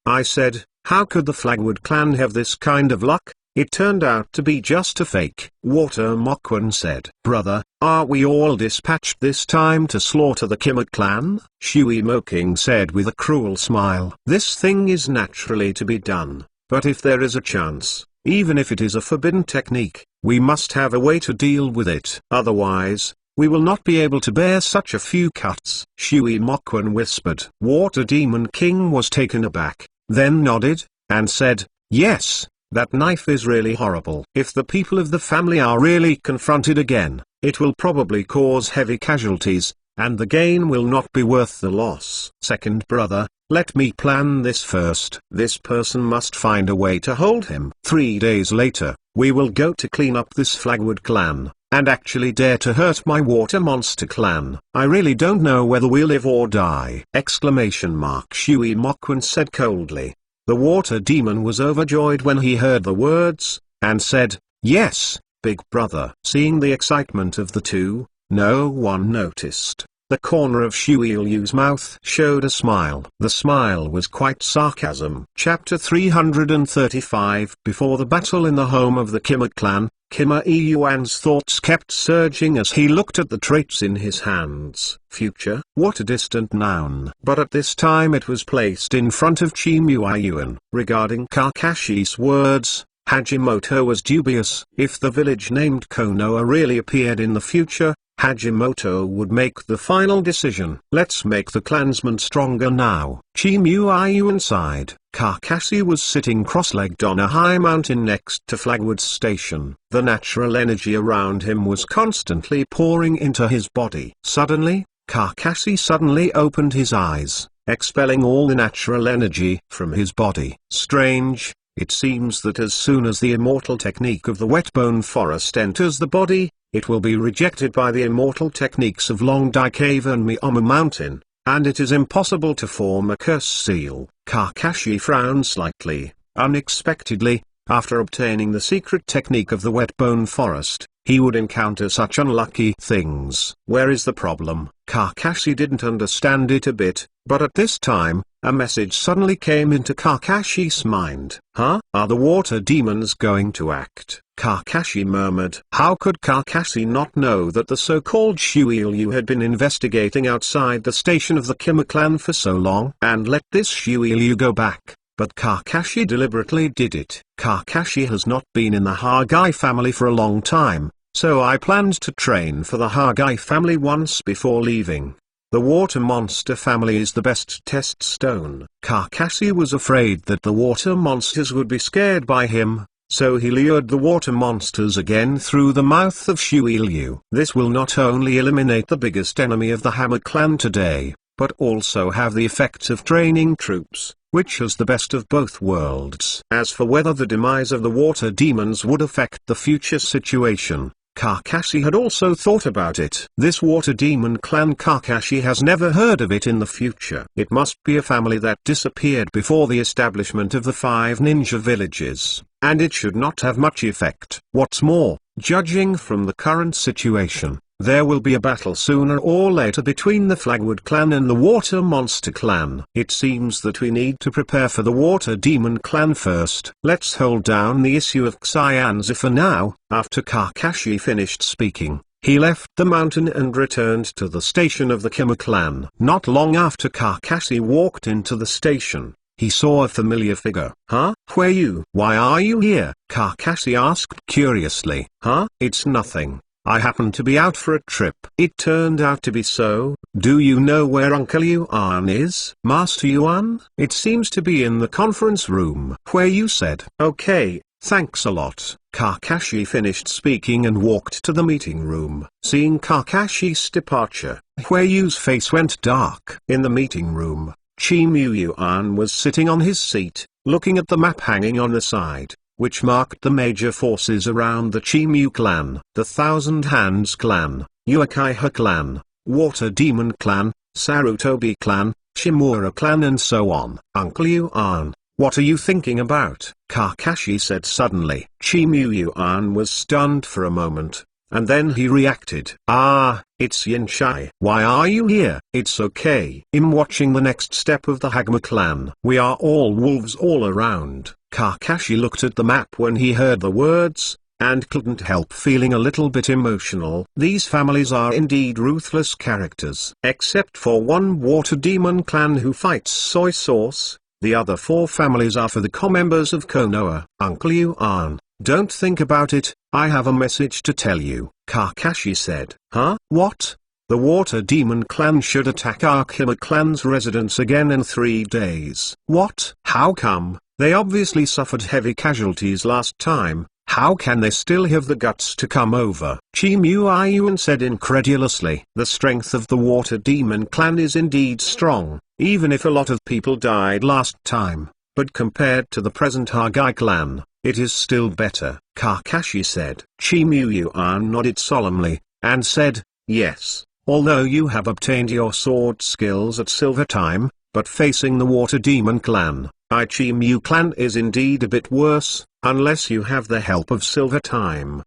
I said, how could the Flagwood clan have this kind of luck? It turned out to be just a fake. Water Mokwan said. Brother, are we all dispatched this time to slaughter the Kima clan? Shui Moking said with a cruel smile. This thing is naturally to be done, but if there is a chance, even if it is a forbidden technique, we must have a way to deal with it. Otherwise, we will not be able to bear such a few cuts. Shui Mokwan whispered. Water Demon King was taken aback, then nodded, and said, yes, that knife is really horrible. If the people of the family are really confronted again, it will probably cause heavy casualties, and the gain will not be worth the loss. Second brother, let me plan this first. This person must find a way to hold him. 3 days later, we will go to clean up this Flagwood clan, and actually dare to hurt my water monster clan. I really don't know whether we'll live or die! Shui Mokwan said coldly. The water demon was overjoyed when he heard the words, and said, yes, big brother. Seeing the excitement of the two, no one noticed. The corner of Shui Liu's mouth showed a smile. The smile was quite sarcasm. Chapter 335. Before the battle in the home of the Kima clan, Kima Iyuan's thoughts kept surging as he looked at the traits in his hands. Future? What a distant noun. But at this time it was placed in front of Kima Iyuan. Regarding Kakashi's words, Hajimoto was dubious. If the village named Konoha really appeared in the future, Hajimoto would make the final decision. Let's make the clansmen stronger now. Kima Iyuan sighed. Kakashi was sitting cross-legged on a high mountain next to Flagwood Station. The natural energy around him was constantly pouring into his body. Suddenly, Kakashi suddenly opened his eyes, expelling all the natural energy from his body. Strange, it seems that as soon as the immortal technique of the Wetbone Forest enters the body, it will be rejected by the immortal techniques of Longdai Cave and Mioma Mountain, and it is impossible to form a curse seal. Kakashi frowned slightly. Unexpectedly, after obtaining the secret technique of the Wetbone Forest, he would encounter such unlucky things. Where is the problem? Kakashi didn't understand it a bit, but at this time, a message suddenly came into Kakashi's mind. Are the water demons going to act? Kakashi murmured. How could Kakashi not know that the so-called Shui Liu had been investigating outside the station of the Kima clan for so long and let this Shui Liu go back? But Kakashi deliberately did it. Kakashi has not been in the Hargai family for a long time, so I planned to train for the Hargai family once before leaving. The water monster family is the best test stone. Kakashi was afraid that the water monsters would be scared by him, so he lured the water monsters again through the mouth of Shui Liu. This will not only eliminate the biggest enemy of the Hammer clan today, but also have the effects of training troops, which has the best of both worlds. As for whether the demise of the water demons would affect the future situation, Kakashi had also thought about it. This water demon clan, Kakashi has never heard of it in the future. It must be a family that disappeared before the establishment of the 5 ninja villages, and it should not have much effect. What's more, judging from the current situation, There will be a battle sooner or later between the Flagwood clan and the Water Monster clan. It seems that we need to prepare for the Water Demon clan first. Let's hold down the issue of Xianzi for now." After Kakashi finished speaking, he left the mountain and returned to the station of the Kima clan. Not long after Kakashi walked into the station, he saw a familiar figure. "Huh? Who are you? Why are you here?" Kakashi asked curiously. "Huh? It's nothing. I happened to be out for a trip." It turned out to be so. "Do you know where Uncle Yuan is?" "Master Yuan? It seems to be in the conference room where you said." "Okay, thanks a lot." Kakashi finished speaking and walked to the meeting room. Seeing Kakashi's departure, Hueyu's face went dark. In the meeting room, Chimu Yuan was sitting on his seat, looking at the map hanging on the side, which marked the major forces around the Chimu clan, the Thousand Hands clan, Uchiha clan, Water Demon clan, Sarutobi clan, Shimura clan and so on. "Uncle Yuan, what are you thinking about?" Kakashi said suddenly. Chimu Yuan was stunned for a moment, and then he reacted. "Ah, it's Yin Shai. Why are you here?" "It's okay. I'm watching the next step of the Hagma clan. We are all wolves all around." Kakashi looked at the map when he heard the words, and couldn't help feeling a little bit emotional. These families are indeed ruthless characters. Except for one Water Demon clan who fights soy sauce, the other 4 families are for the co-members of Konoha. "Uncle Yuan, don't think about it, I have a message to tell you," Kakashi said. "Huh? What?" "The Water Demon clan should attack Arkima clan's residence again in 3 days. "What? How come? They obviously suffered heavy casualties last time. How can they still have the guts to come over?" Chimu Yuan said incredulously. "The strength of the Water Demon clan is indeed strong, even if a lot of people died last time, but compared to the present Hagai clan, it is still better," Kakashi said. Chimu Yuan nodded solemnly, and said, "Yes, although you have obtained your sword skills at Silver Time, but facing the Water Demon clan, Ichimu clan is indeed a bit worse, unless you have the help of Silver Time.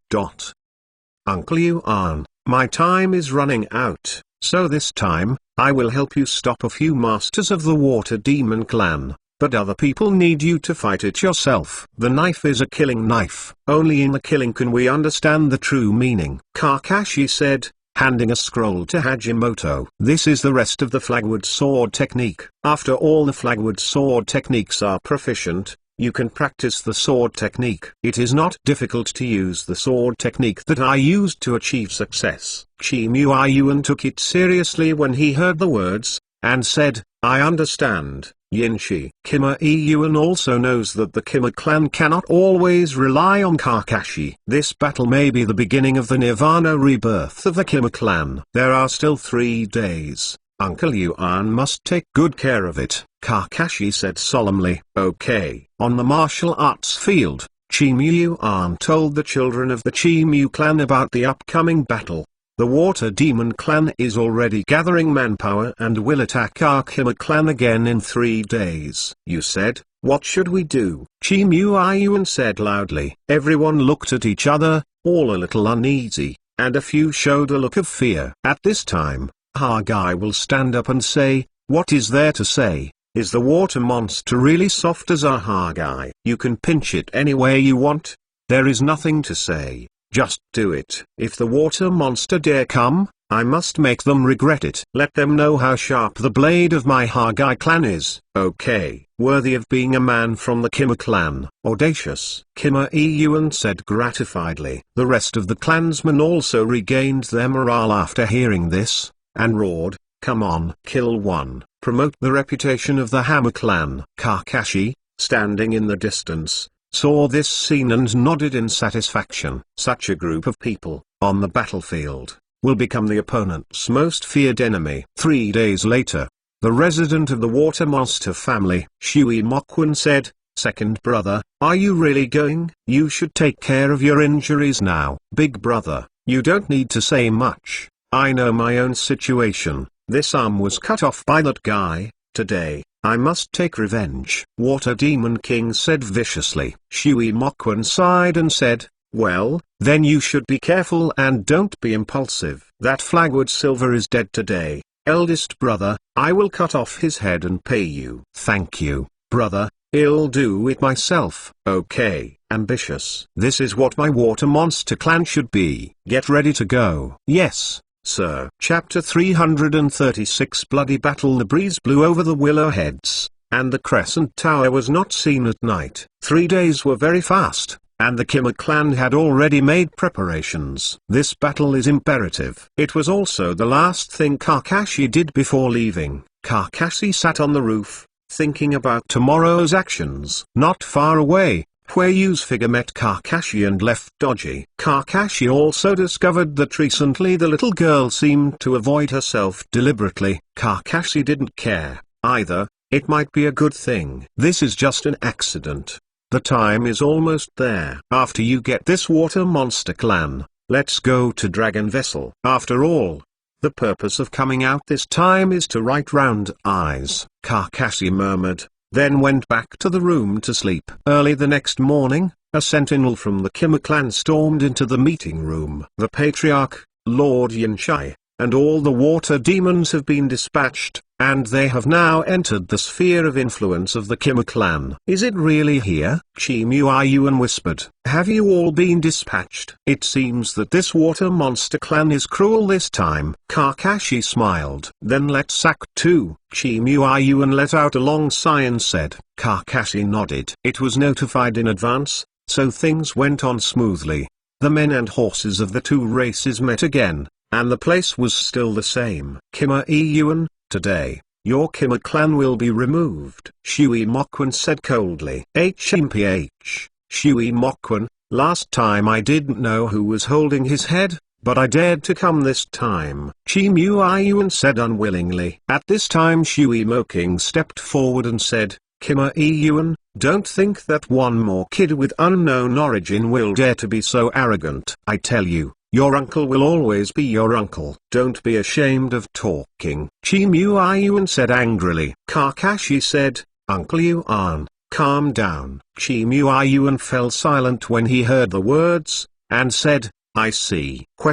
Uncle Yuan, my time is running out, so this time, I will help you stop a few masters of the Water Demon clan, but other people need you to fight it yourself. The knife is a killing knife. Only in the killing can we understand the true meaning," Kakashi said, handing a scroll to Hajimoto. "This is the rest of the Flagwood sword technique. After all the Flagwood sword techniques are proficient, you can practice the sword technique. It is not difficult to use the sword technique that I used to achieve success." Chimu Yuan took it seriously when he heard the words, and said, "I understand, Yinshi." Kima Yuan also knows that the Kima clan cannot always rely on Kakashi. This battle may be the beginning of the Nirvana rebirth of the Kima clan. "There are still 3 days. Uncle Yuan must take good care of it," Kakashi said solemnly. "Okay." On the martial arts field, Chimu Yuan told the children of the Chimu clan about the upcoming battle. The Water Demon clan is already gathering manpower and will attack Arkima clan again in 3 days. "You said, what should we do?" Chimu Yuan said loudly. Everyone looked at each other, all a little uneasy, and a few showed a look of fear. At this time, Hagai will stand up and say, "What is there to say? Is the water monster really soft as a Hagai? You can pinch it any way you want. There is nothing to say. Just do it. If the water monster dare come, I must make them regret it. Let them know how sharp the blade of my Hagai clan is." "Okay." "Worthy of being a man from the Kima clan." "Audacious," Kima Yuan said gratifiedly. The rest of the clansmen also regained their morale after hearing this, and roared, "Come on, kill one, promote the reputation of the Hammer clan." Kakashi, standing in the distance, saw this scene and nodded in satisfaction. Such a group of people, on the battlefield, will become the opponent's most feared enemy. 3 days later, the resident of the Water Monster family, Shui Mokwen said, "Second brother, are you really going? You should take care of your injuries now." "Big brother, you don't need to say much. I know my own situation. This arm was cut off by that guy. Today, I must take revenge." Water Demon King said viciously. Shui Mokwen sighed and said, "Well, then you should be careful and don't be impulsive. That Flagwood Silver is dead today. Eldest brother, I will cut off his head and pay you. Thank you, brother, I'll do it myself. Okay, ambitious. This is what my water monster clan should be. Get ready to go. Yes, sir. Chapter 336 Bloody Battle. The breeze blew over the willow heads, and the crescent tower was not seen at night. 3 days were very fast, and the Kima clan had already made preparations. This battle is imperative. It was also the last thing Kakashi did before leaving. Kakashi sat on the roof, thinking about tomorrow's actions. Not far away, Hueyu's figure met Kakashi and left dodgy. Kakashi also discovered that recently the little girl seemed to avoid herself deliberately. Kakashi didn't care, either. It might be a good thing. This is just an accident. The time is almost there. After you get this water monster clan, let's go to Dragon Vessel. After all, the purpose of coming out this time is to right round eyes, Kakashi murmured, then went back to the room to sleep. Early the next morning, a sentinel from the Kima clan stormed into the meeting room. The Patriarch, Lord Yanshai, and all the water demons have been dispatched, and they have now entered the sphere of influence of the Kima clan. Is it really here? Chimuayuan whispered. Have you all been dispatched? It seems that this water monster clan is cruel this time. Kakashi smiled. Then let's act too. Chimuayuan let out a long sigh and said. Kakashi nodded. It was notified in advance, so things went on smoothly. The men and horses of the two races met again, and the place was still the same. Kima Iyuan, today, your Kima clan will be removed, Shui Mokwan said coldly. HMPH, Shui Mokwan, last time I didn't know who was holding his head, but I dared to come this time, Chimuayuan said unwillingly. At this time Shui Moking stepped forward and said, Kima Iyuan, don't think that one more kid with unknown origin will dare to be so arrogant. I tell you, your uncle will always be your uncle. Don't be ashamed of talking. Chimuayuan said angrily. Kakashi said, Uncle Yuan, calm down. Chimuayuan fell silent when he heard the words, and said, I see. Are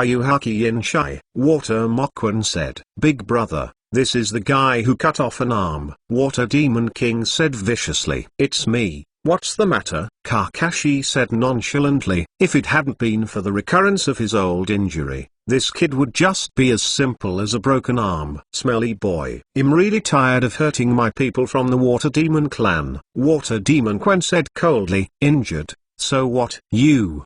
you Haki Yanshai? Water Mokwan said. Big brother, this is the guy who cut off an arm. Water Demon King said viciously. It's me. What's the matter? Kakashi said nonchalantly. If it hadn't been for the recurrence of his old injury, this kid would just be as simple as a broken arm. Smelly boy. I'm really tired of hurting my people from the Water Demon clan. Water Demon Quen said coldly. Injured? So what?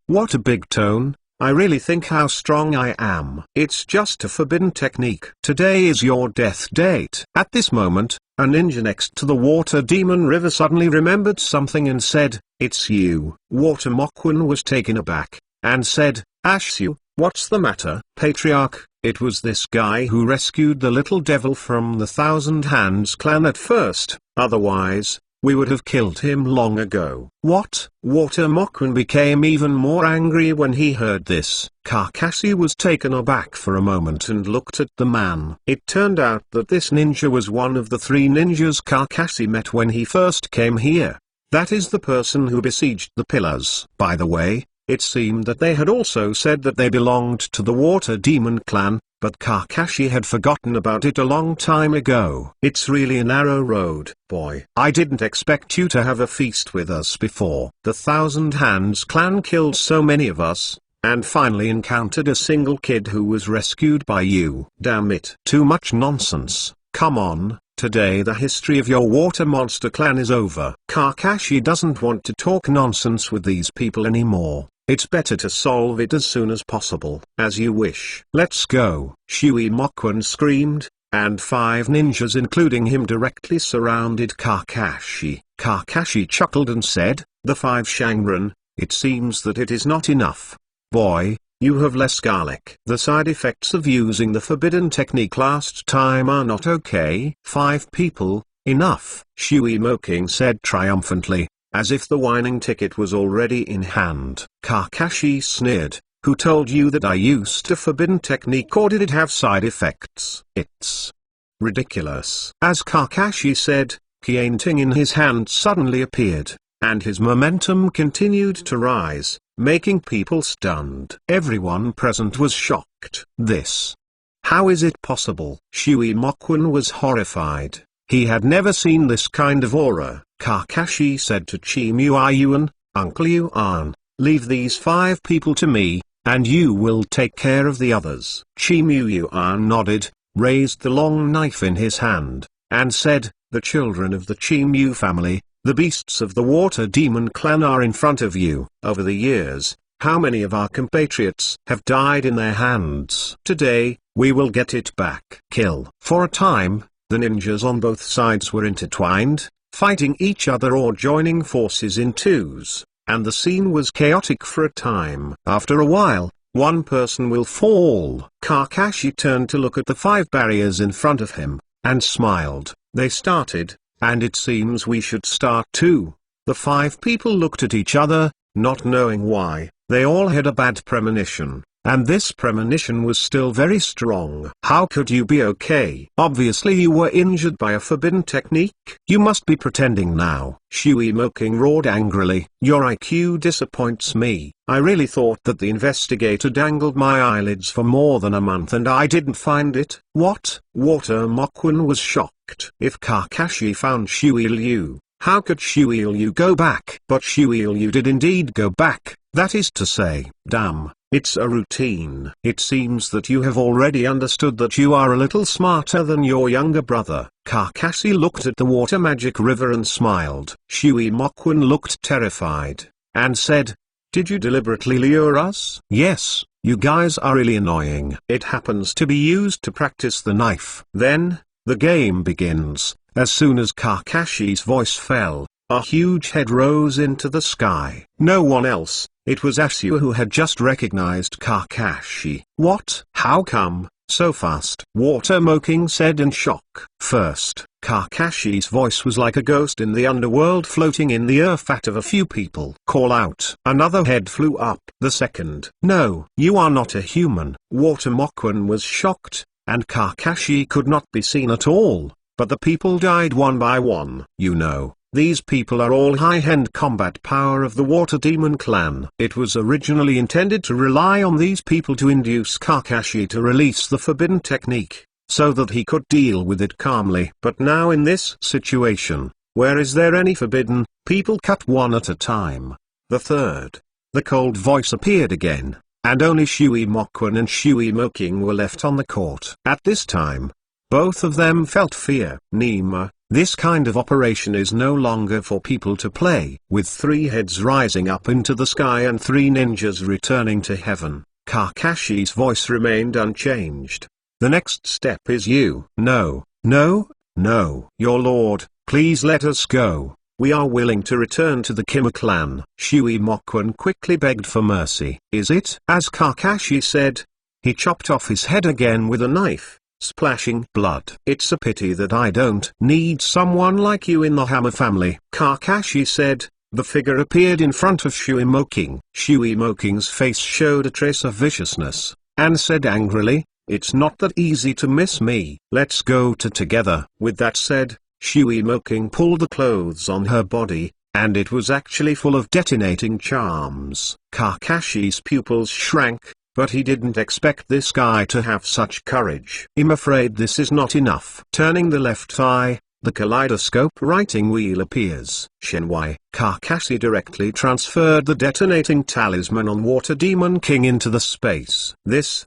What a big tone. I really think how strong I am. It's just a forbidden technique. Today is your death date. At this moment, a ninja next to the water demon river suddenly remembered something and said, it's you. Water Mokwan was taken aback, and said, Ashu, what's the matter? Patriarch, it was this guy who rescued the little devil from the Thousand Hands clan at first, otherwise, we would have killed him long ago. What? Water Mokwan became even more angry when he heard this. Kakashi was taken aback for a moment and looked at the man. It turned out that this ninja was one of the 3 ninjas Kakashi met when he first came here. That is the person who besieged the pillars. By the way, it seemed that they had also said that they belonged to the Water Demon clan, but Kakashi had forgotten about it a long time ago. It's really a narrow road, boy. I didn't expect you to have a feast with us before. The Thousand Hands clan killed so many of us, and finally encountered a single kid who was rescued by you. Damn it. Too much nonsense. Come on, today the history of your water monster clan is over. Kakashi doesn't want to talk nonsense with these people anymore. It's better to solve it as soon as possible. As you wish. Let's go. Shui Mokwan screamed, and 5 ninjas including him directly surrounded Kakashi. Kakashi chuckled and said, the 5 Shangren, it seems that it is not enough. Boy, you have less garlic. The side effects of using the forbidden technique last time are not okay. 5 people, enough. Shui Moking said triumphantly, as if the whining ticket was already in hand. Kakashi sneered, who told you that I used a forbidden technique, or did it have side effects? It's ridiculous. As Kakashi said, Kianting in his hand suddenly appeared, and his momentum continued to rise. making people stunned. Everyone present was shocked. This. How is it possible? Shui Mokwen was horrified. He had never seen this kind of aura. Kakashi said to Chimu Yuan, Uncle Yuan, leave these 5 people to me, and you will take care of the others. Chimu Yuan nodded, raised the long knife in his hand, and said, the children of the Chimu family, the beasts of the water demon clan are in front of you. Over the years, how many of our compatriots have died in their hands? Today, we will get it back. Kill. For a time, the ninjas on both sides were intertwined, fighting each other or joining forces in twos, and the scene was chaotic for a time. After a while, one person will fall. Kakashi turned to look at the 5 barriers in front of him, and smiled. They started, and it seems we should start too. The 5 people looked at each other, not knowing why. They all had a bad premonition, and this premonition was still very strong. How could you be okay? Obviously you were injured by a forbidden technique. You must be pretending now. Shui Moking roared angrily. Your IQ disappoints me. I really thought that the investigator dangled my eyelids for more than a month and I didn't find it. What? Water Mokwen was shocked. If Kakashi found Shui Liu, how could Shui Liu go back? But Shui Liu did indeed go back, that is to say, damn. It's a routine. It seems that you have already understood that you are a little smarter than your younger brother. Kakashi looked at the water magic river and smiled. Shui Mokwen looked terrified, and said, did you deliberately lure us? Yes, you guys are really annoying. It happens to be used to practice the knife. Then, the game begins. As soon as Kakashi's voice fell, a huge head rose into the sky. No one else. It was Asua who had just recognized Kakashi. What? How come, so fast? Water Moking said in shock. First, Kakashi's voice was like a ghost in the underworld floating in the earth of a few people. Call out. Another head flew up. The second. No, you are not a human. Water Mokwen was shocked, and Kakashi could not be seen at all, but the people died one by one. You know. These people are all high-end combat power of the Water Demon Clan. It was originally intended to rely on these people to induce Kakashi to release the forbidden technique, so that he could deal with it calmly. But now in this situation, where is there any forbidden, people cut one at a time. The third. The cold voice appeared again, and only Shui Mokwen and Shui Moking were left on the court. At this time, both of them felt fear. Nima. This kind of operation is no longer for people to play. With 3 heads rising up into the sky and 3 ninjas returning to heaven, Kakashi's voice remained unchanged. The next step is you. No, no, no. Your lord, please let us go. We are willing to return to the Kima clan. Shui Mokwen quickly begged for mercy. Is it? As Kakashi said, he chopped off his head again with a knife, splashing blood. It's a pity that I don't need someone like you in the Hammer family. Kakashi said. The figure appeared in front of Shui Moking. Shui Moking's face showed a trace of viciousness, and said angrily, it's not that easy to miss me. Let's go together. With that said, Shui Moking pulled the clothes on her body, and it was actually full of detonating charms. Kakashi's pupils shrank, but he didn't expect this guy to have such courage. I'm afraid this is not enough. Turning the left thigh, the kaleidoscope writing wheel appears. Shenwai. Kakashi directly transferred the detonating talisman on Water Demon King into the space. This.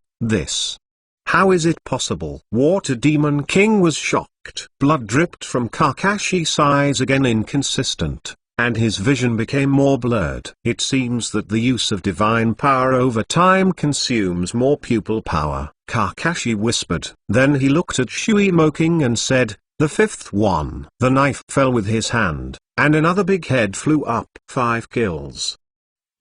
How is it possible? Water Demon King was shocked. Blood dripped from Kakashi's eyes again inconsistent, and his vision became more blurred. It seems that the use of divine power over time consumes more pupil power, Kakashi whispered. Then he looked at Shui Moking and said, the 5th one. The knife fell with his hand, and another big head flew up. 5 kills.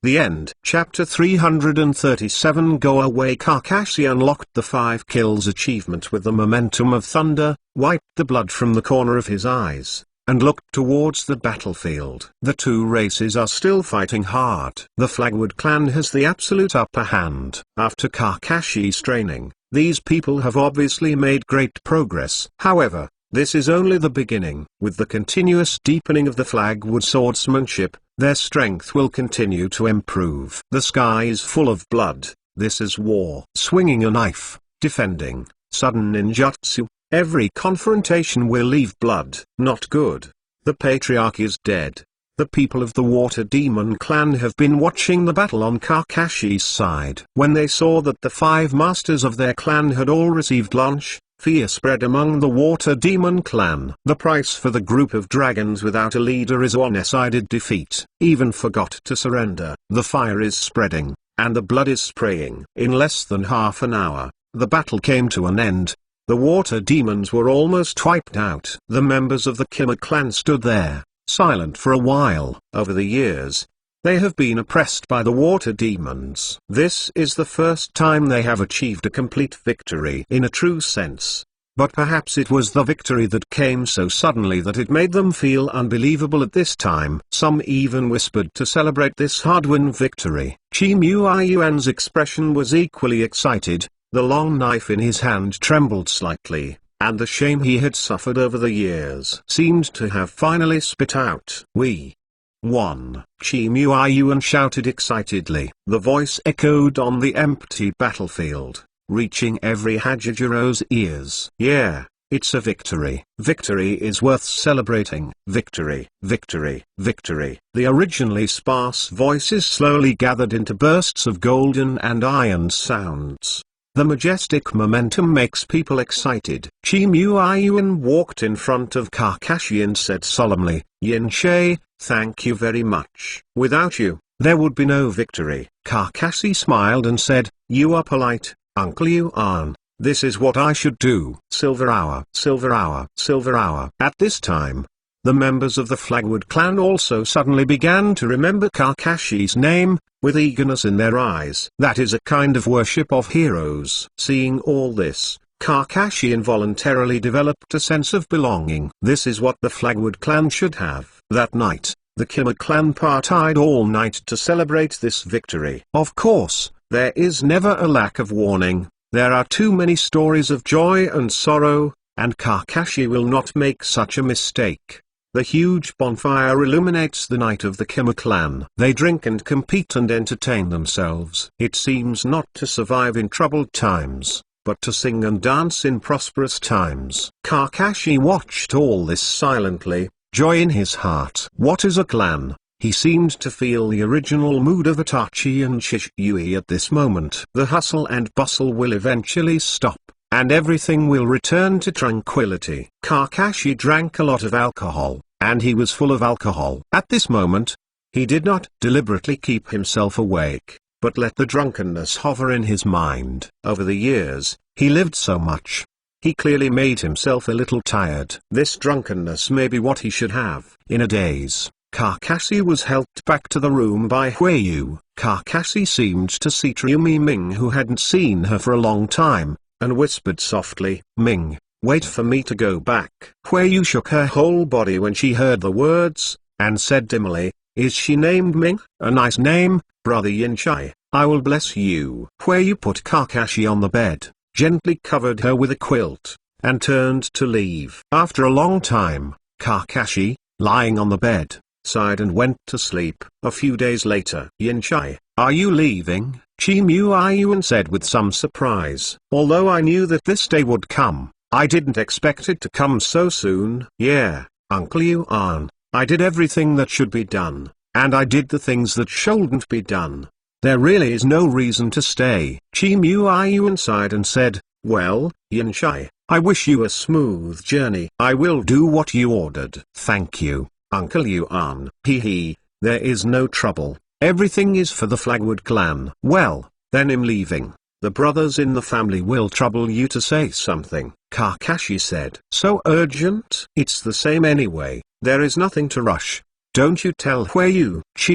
The end. Chapter 337. Go away. Kakashi unlocked the 5 kills achievement with the momentum of thunder, wiped the blood from the corner of his eyes, and looked towards the battlefield. The 2 races are still fighting hard. The Flagwood clan has the absolute upper hand. After Kakashi's training, these people have obviously made great progress. However, this is only the beginning. With the continuous deepening of the Flagwood swordsmanship, their strength will continue to improve. The sky is full of blood, this is war. Swinging a knife, defending, sudden ninjutsu, every confrontation will leave blood. Not good. The patriarch is dead. The people of the Water Demon clan have been watching the battle on Kakashi's side. When they saw that the 5 masters of their clan had all received lunch, fear spread among the Water Demon clan. The price for the group of dragons without a leader is one-sided defeat. Even forgot to surrender. The fire is spreading, and the blood is spraying. In less than half an hour, the battle came to an end. The Water Demons were almost wiped out. The members of the Kima clan stood there, silent for a while. Over the years, they have been oppressed by the Water Demons. This is the first time they have achieved a complete victory in a true sense. But perhaps it was the victory that came so suddenly that it made them feel unbelievable at this time. Some even whispered to celebrate this hard-won victory. Chi Yuan's expression was equally excited. The long knife in his hand trembled slightly, and the shame he had suffered over the years seemed to have finally spit out. We won! Chi Yuan shouted excitedly. The voice echoed on the empty battlefield, reaching every Hajijuro's ears. Yeah, it's a victory. Victory is worth celebrating. Victory, victory, victory. The originally sparse voices slowly gathered into bursts of golden and iron sounds. The majestic momentum makes people excited. Chi Yuan walked in front of Kakashi and said solemnly, "Yin-Shay, thank you very much. Without you, there would be no victory." Kakashi smiled and said, "You are polite, Uncle Yuan. This is what I should do." Silver hour, silver hour, silver hour. At this time, the members of the Flagwood clan also suddenly began to remember Kakashi's name, with eagerness in their eyes. That is a kind of worship of heroes. Seeing all this, Kakashi involuntarily developed a sense of belonging. This is what the Flagwood clan should have. That night, the Kima clan partied all night to celebrate this victory. Of course, there is never a lack of warning. There are too many stories of joy and sorrow, and Kakashi will not make such a mistake. The huge bonfire illuminates the night of the Kima clan. They drink and compete and entertain themselves. It seems not to survive in troubled times, but to sing and dance in prosperous times. Kakashi watched all this silently, joy in his heart. What is a clan? He seemed to feel the original mood of Itachi and Shisui at this moment. The hustle and bustle will eventually stop, and everything will return to tranquility. Kakashi drank a lot of alcohol, and he was full of alcohol. At this moment, he did not deliberately keep himself awake, but let the drunkenness hover in his mind. Over the years, he lived so much. He clearly made himself a little tired. This drunkenness may be what he should have. In a daze, Kakashi was helped back to the room by Huiyu. Kakashi seemed to see Triumi Ming, who hadn't seen her for a long time, and whispered softly, "Ming, wait for me to go back." Huiyu shook her whole body when she heard the words, and said dimmily, "Is she named Ming?" "A nice name, brother Yin-Shay. I will bless you." Huiyu put Kakashi on the bed, gently covered her with a quilt, and turned to leave. After a long time, Kakashi, lying on the bed, sighed and went to sleep. A few days later, "Yin-Shay, are you leaving?" Chi Yuan said with some surprise. "Although I knew that this day would come, I didn't expect it to come so soon." "Yeah, Uncle Yuan, I did everything that should be done, and I did the things that shouldn't be done. There really is no reason to stay." Chi Yuan sighed and said, "Well, Yin-Shay, I wish you a smooth journey. I will do what you ordered." "Thank you, Uncle Yuan." Hee, there is no trouble. Everything is for the Flagwood clan." "Well, then I'm leaving. The brothers in the family will trouble you to say something," Kakashi said. "So urgent?" "It's the same anyway. There is nothing to rush. Don't you tell Huiyu?" Chi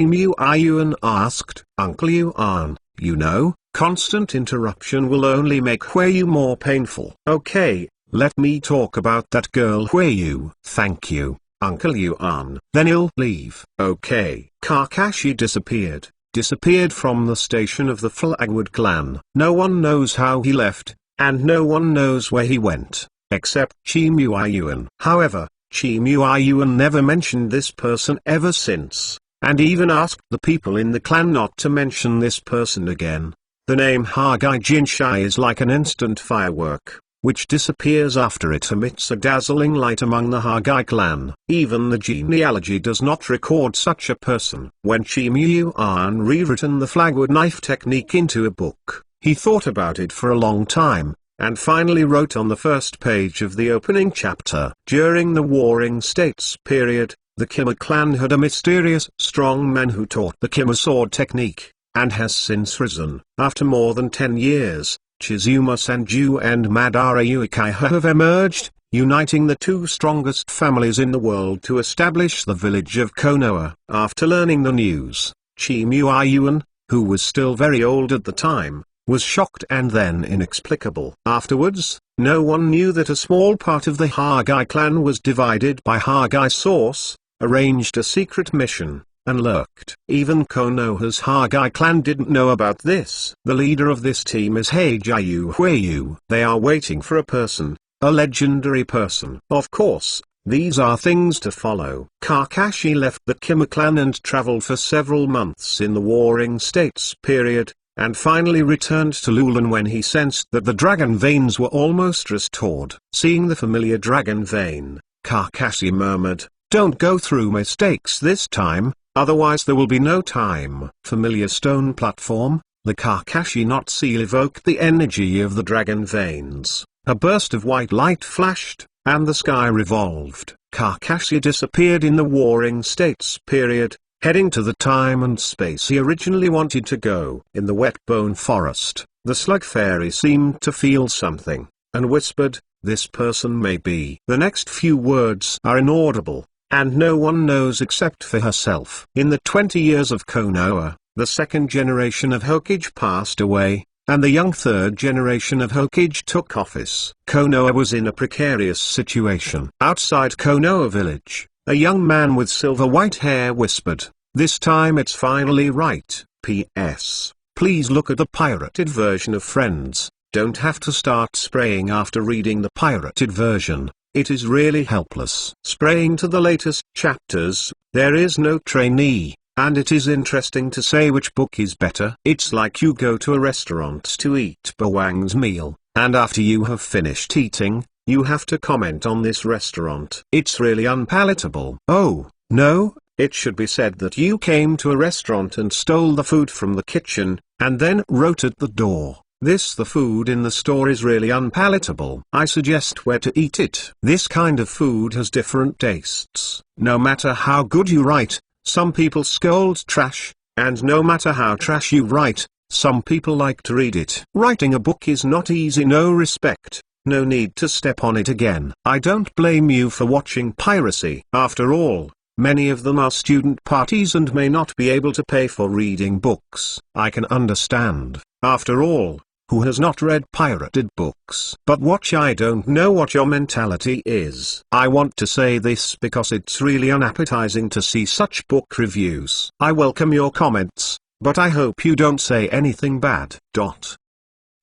Yuan asked. "Uncle Yuan, you know, constant interruption will only make Huiyu more painful." "Okay, let me talk about that girl Huiyu." "Thank you, Uncle Yuan." "Then he'll leave." "Okay." Kakashi disappeared from the station of the Flagwood clan. No one knows how he left, and no one knows where he went, except Chi Yuan. However, Chi Yuan never mentioned this person ever since. and even asked the people in the clan not to mention this person again. The name Hagi Jinshai is like an instant firework, which disappears after it emits a dazzling light among the Hagi clan. Even the genealogy does not record such a person. When Chimu Yuan rewritten the flagwood knife technique into a book, he thought about it for a long time, and finally wrote on the first page of the opening chapter. During the Warring States period, the Kima clan had a mysterious strong man who taught the Kima sword technique, and has since risen. After more than 10 years, Chizuma Sanju and Madara Uchiha have emerged, uniting the two strongest families in the world to establish the village of Konoha. After learning the news, Chimu Yuan, who was still very old at the time, was shocked and then inexplicable. Afterwards, no one knew that a small part of the Hagi clan was divided by Hagi source, arranged a secret mission, and lurked. Even Konoha's Hagi clan didn't know about this. The leader of this team is Heijiu Huiyu. They are waiting for a person, a legendary person. Of course, these are things to follow. Kakashi left the Kima clan and traveled for several months in the Warring States period, and finally returned to Lulan when he sensed that the dragon veins were almost restored. Seeing the familiar dragon vein, Kakashi murmured, "Don't go through mistakes this time, otherwise there will be no time." Familiar stone platform, the Kakashi knot seal evoked the energy of the dragon veins. A burst of white light flashed, and the sky revolved. Kakashi disappeared in the Warring States period, heading to the time and space he originally wanted to go. In the wet bone forest, the slug fairy seemed to feel something, and whispered, "This person may be." The next few words are inaudible, and no one knows except for herself. In the 20 years of Konoha, the second generation of Hokage passed away, and the young third generation of Hokage took office. Konoha was in a precarious situation. Outside Konoha village, a young man with silver-white hair whispered, "This time it's finally right. P.S. Please look at the pirated version of Friends. Don't have to start spraying after reading the pirated version. It is really helpless." Spraying to the latest chapters, there is no trainee, and it is interesting to say which book is better. It's like you go to a restaurant to eat Bawang's meal, and after you have finished eating, you have to comment on this restaurant. It's really unpalatable. Oh, no, it should be said that you came to a restaurant and stole the food from the kitchen, and then wrote at the door, "The food in the store is really unpalatable. I suggest where to eat it." This kind of food has different tastes. No matter how good you write, some people scold trash, and no matter how trash you write, some people like to read it. Writing a book is not easy. No respect. No need to step on it again. I don't blame you for watching piracy. After all, many of them are student parties and may not be able to pay for reading books. I can understand. After all, who has not read pirated books? But I don't know what your mentality is. I want to say this because it's really unappetizing to see such book reviews. I welcome your comments, but I hope you don't say anything bad.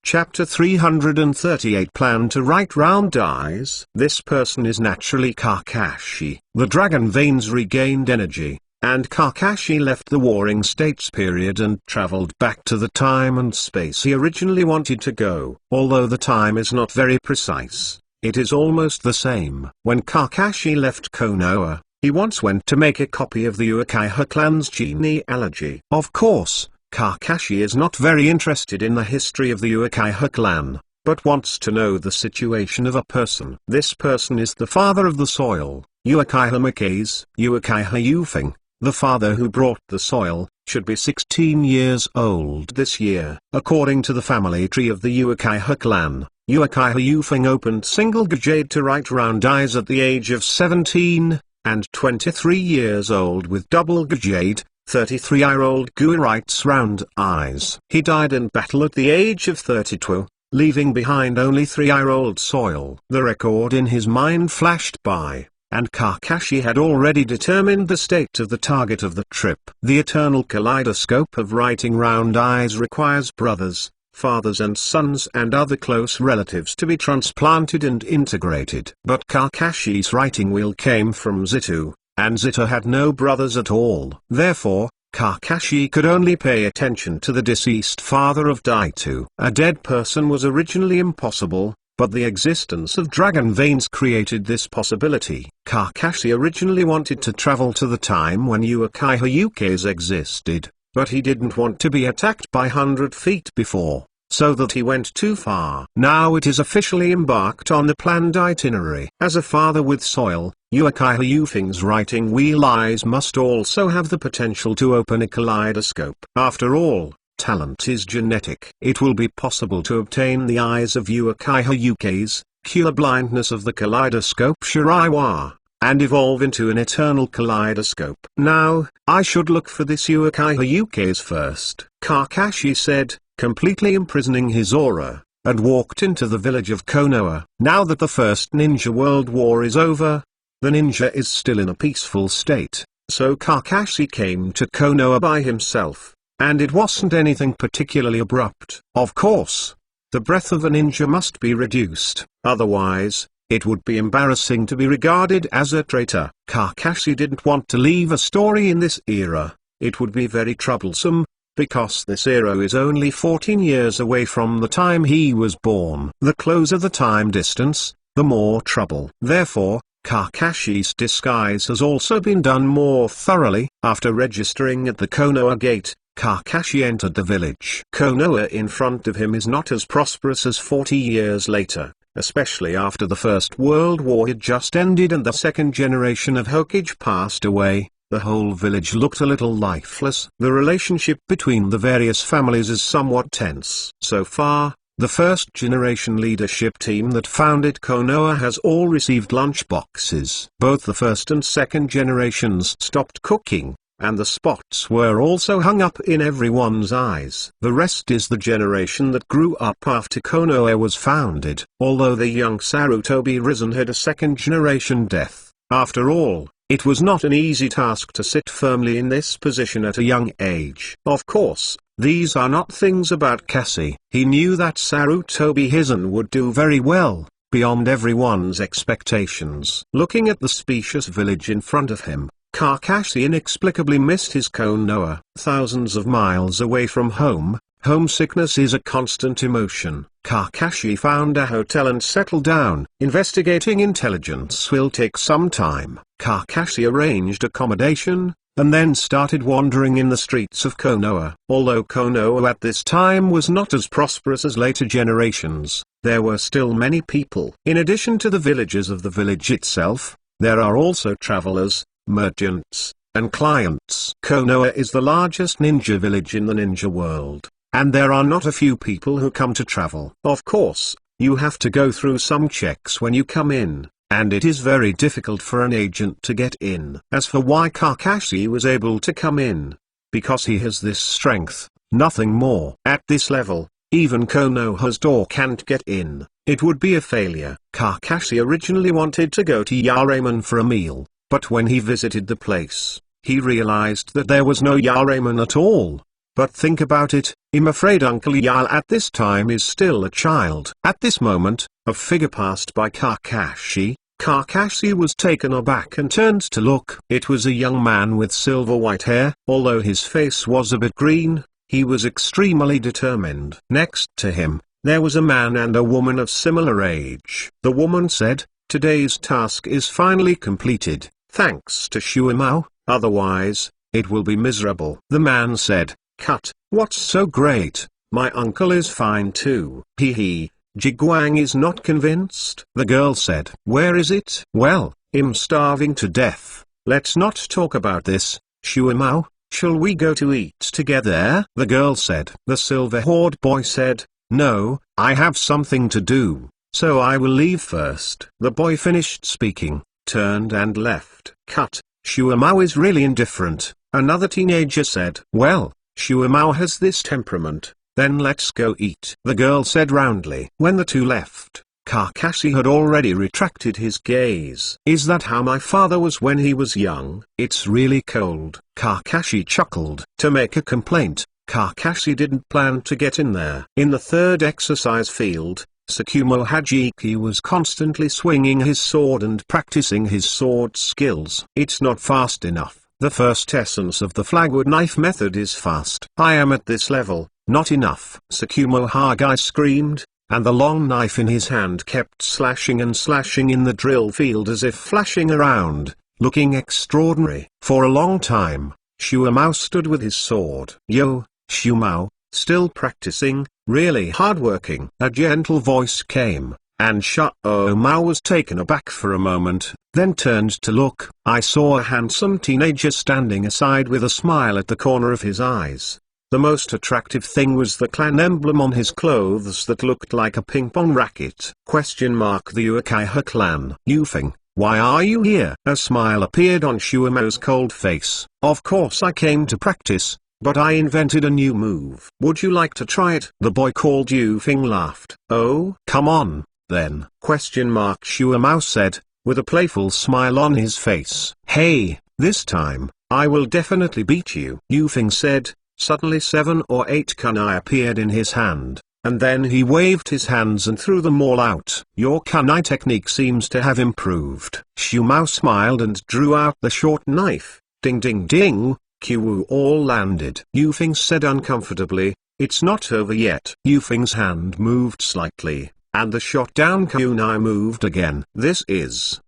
Chapter 338 Plan to write round eyes. This person is naturally Kakashi. The dragon veins regained energy, and Kakashi left the Warring States period and traveled back to the time and space he originally wanted to go. Although the time is not very precise, it is almost the same. When Kakashi left Konoha, he once went to make a copy of the Uchiha clan's genealogy. Of course, Kakashi is not very interested in the history of the Uchiha clan, but wants to know the situation of a person. This person is the father of the soil, Uchiha Mikase. Uchiha Ufeng, the father who brought the soil, should be 16 years old this year. According to the family tree of the Uchiha clan, Uchiha Ufeng opened single Gajade to write round eyes at the age of 17, and 23 years old with double Gajade. 33-year-old Gu writes round eyes. He died in battle at the age of 32, leaving behind only 3-year-old soil. The record in his mind flashed by, and Kakashi had already determined the state of the target of the trip. The eternal kaleidoscope of writing round eyes requires brothers, fathers and sons and other close relatives to be transplanted and integrated. But Kakashi's writing wheel came from Zitu, and Zita had no brothers at all. Therefore, Kakashi could only pay attention to the deceased father of Daito. A dead person was originally impossible, but the existence of dragon veins created this possibility. Kakashi originally wanted to travel to the time when Uchiha Ukes existed, but he didn't want to be attacked by 100 feet before, so that he went too far. Now it is officially embarked on the planned itinerary. As a father with soil, Uchiha Ufing's writing wheel eyes must also have the potential to open a kaleidoscope. After all, talent is genetic. It will be possible to obtain the eyes of Uchiha Ukes, cure blindness of the kaleidoscope Shiraiwa, and evolve into an eternal kaleidoscope. Now, I should look for this Uchiha Ukes first, Kakashi said, completely imprisoning his aura, and walked into the village of Konoha. Now that the First Ninja World War is over, the ninja is still in a peaceful state, so Kakashi came to Konoha by himself, and it wasn't anything particularly abrupt. Of course, the breath of a ninja must be reduced, otherwise, it would be embarrassing to be regarded as a traitor. Kakashi didn't want to leave a story in this era. It would be very troublesome, because this era is only 14 years away from the time he was born. The closer the time distance, the more trouble. Therefore, Kakashi's disguise has also been done more thoroughly. After registering at the Konoha gate, Kakashi entered the village. Konoha in front of him is not as prosperous as 40 years later, especially after the First World War had just ended and the second generation of Hokage passed away. The whole village looked a little lifeless. The relationship between the various families is somewhat tense. So far, the first-generation leadership team that founded Konoha has all received lunchboxes. Both the first and second generations stopped cooking, and the spots were also hung up in everyone's eyes. The rest is the generation that grew up after Konoha was founded. Although the young Sarutobi Risen had a second-generation death, after all, it was not an easy task to sit firmly in this position at a young age. Of course, these are not things about Cassie. He knew that Sarutobi Hizen would do very well, beyond everyone's expectations. Looking at the spacious village in front of him, Kakashi inexplicably missed his Konoha. Thousands of miles away from home, homesickness is a constant emotion. Kakashi found a hotel and settled down. Investigating intelligence will take some time. Kakashi arranged accommodation, and then started wandering in the streets of Konoha. Although Konoha at this time was not as prosperous as later generations, there were still many people. In addition to the villagers of the village itself, there are also travelers, merchants, and clients. Konoha is the largest ninja village in the ninja world, and there are not a few people who come to travel. Of course, you have to go through some checks when you come in, and it is very difficult for an agent to get in. As for why Kakashi was able to come in, because he has this strength, nothing more. At this level, even Konoha's door can't get in. It would be a failure. Kakashi originally wanted to go to Yaramen for a meal, but when he visited the place, he realized that there was no Yaramen at all. But think about it, I'm afraid Uncle Yal at this time is still a child. At this moment, a figure passed by Kakashi. Kakashi was taken aback and turned to look. It was a young man with silver white hair. Although his face was a bit green, he was extremely determined. Next to him, there was a man and a woman of similar age. The woman said, "Today's task is finally completed, thanks to Shuimao, otherwise, it will be miserable." The man said, "Cut, what's so great? My uncle is fine too." Hee. Jiguang is not convinced. The girl said, "Where is it?" "Well, I'm starving to death. Let's not talk about this, Shuimao. Shall we go to eat together?" The girl said. The silver-haired boy said, "No, I have something to do, so I will leave first." The boy finished speaking, turned and left. Cut, Shuimao is really indifferent, another teenager said. "Well, Shuimao has this temperament, then let's go eat," the girl said roundly. When the two left, Kakashi had already retracted his gaze. "Is that how my father was when he was young? It's really cold." Kakashi chuckled. To make a complaint, Kakashi didn't plan to get in there. In the third exercise field, Tsukumo Hajiki was constantly swinging his sword and practicing his sword skills. It's not fast enough. The first essence of the flagwood knife method is fast. I am at this level, not enough. Tsukumo Hagi screamed, and the long knife in his hand kept slashing and slashing in the drill field as if flashing around, looking extraordinary. For a long time, Shuamao stood with his sword. Yo, Shuamao, still practicing, really hardworking. A gentle voice came, and Shuamao was taken aback for a moment, then turned to look. I saw a handsome teenager standing aside with a smile at the corner of his eyes. The most attractive thing was the clan emblem on his clothes that looked like a ping-pong racket. The Uchiha clan. Yufeng, why are you here? A smile appeared on Shuamao's cold face. Of course I came to practice, but I invented a new move. Would you like to try it? The boy called Yufeng laughed. Oh, come on, then. Shuamao said, with a playful smile on his face. Hey, this time, I will definitely beat you. Yufeng said. Suddenly 7 or 8 kunai appeared in his hand, and then he waved his hands and threw them all out. Your kunai technique seems to have improved. Shuamao smiled and drew out the short knife. Ding ding ding, Kyu all landed. Yufeng said uncomfortably, it's not over yet. Yufeng's hand moved slightly, and the shot down kunai moved again. This is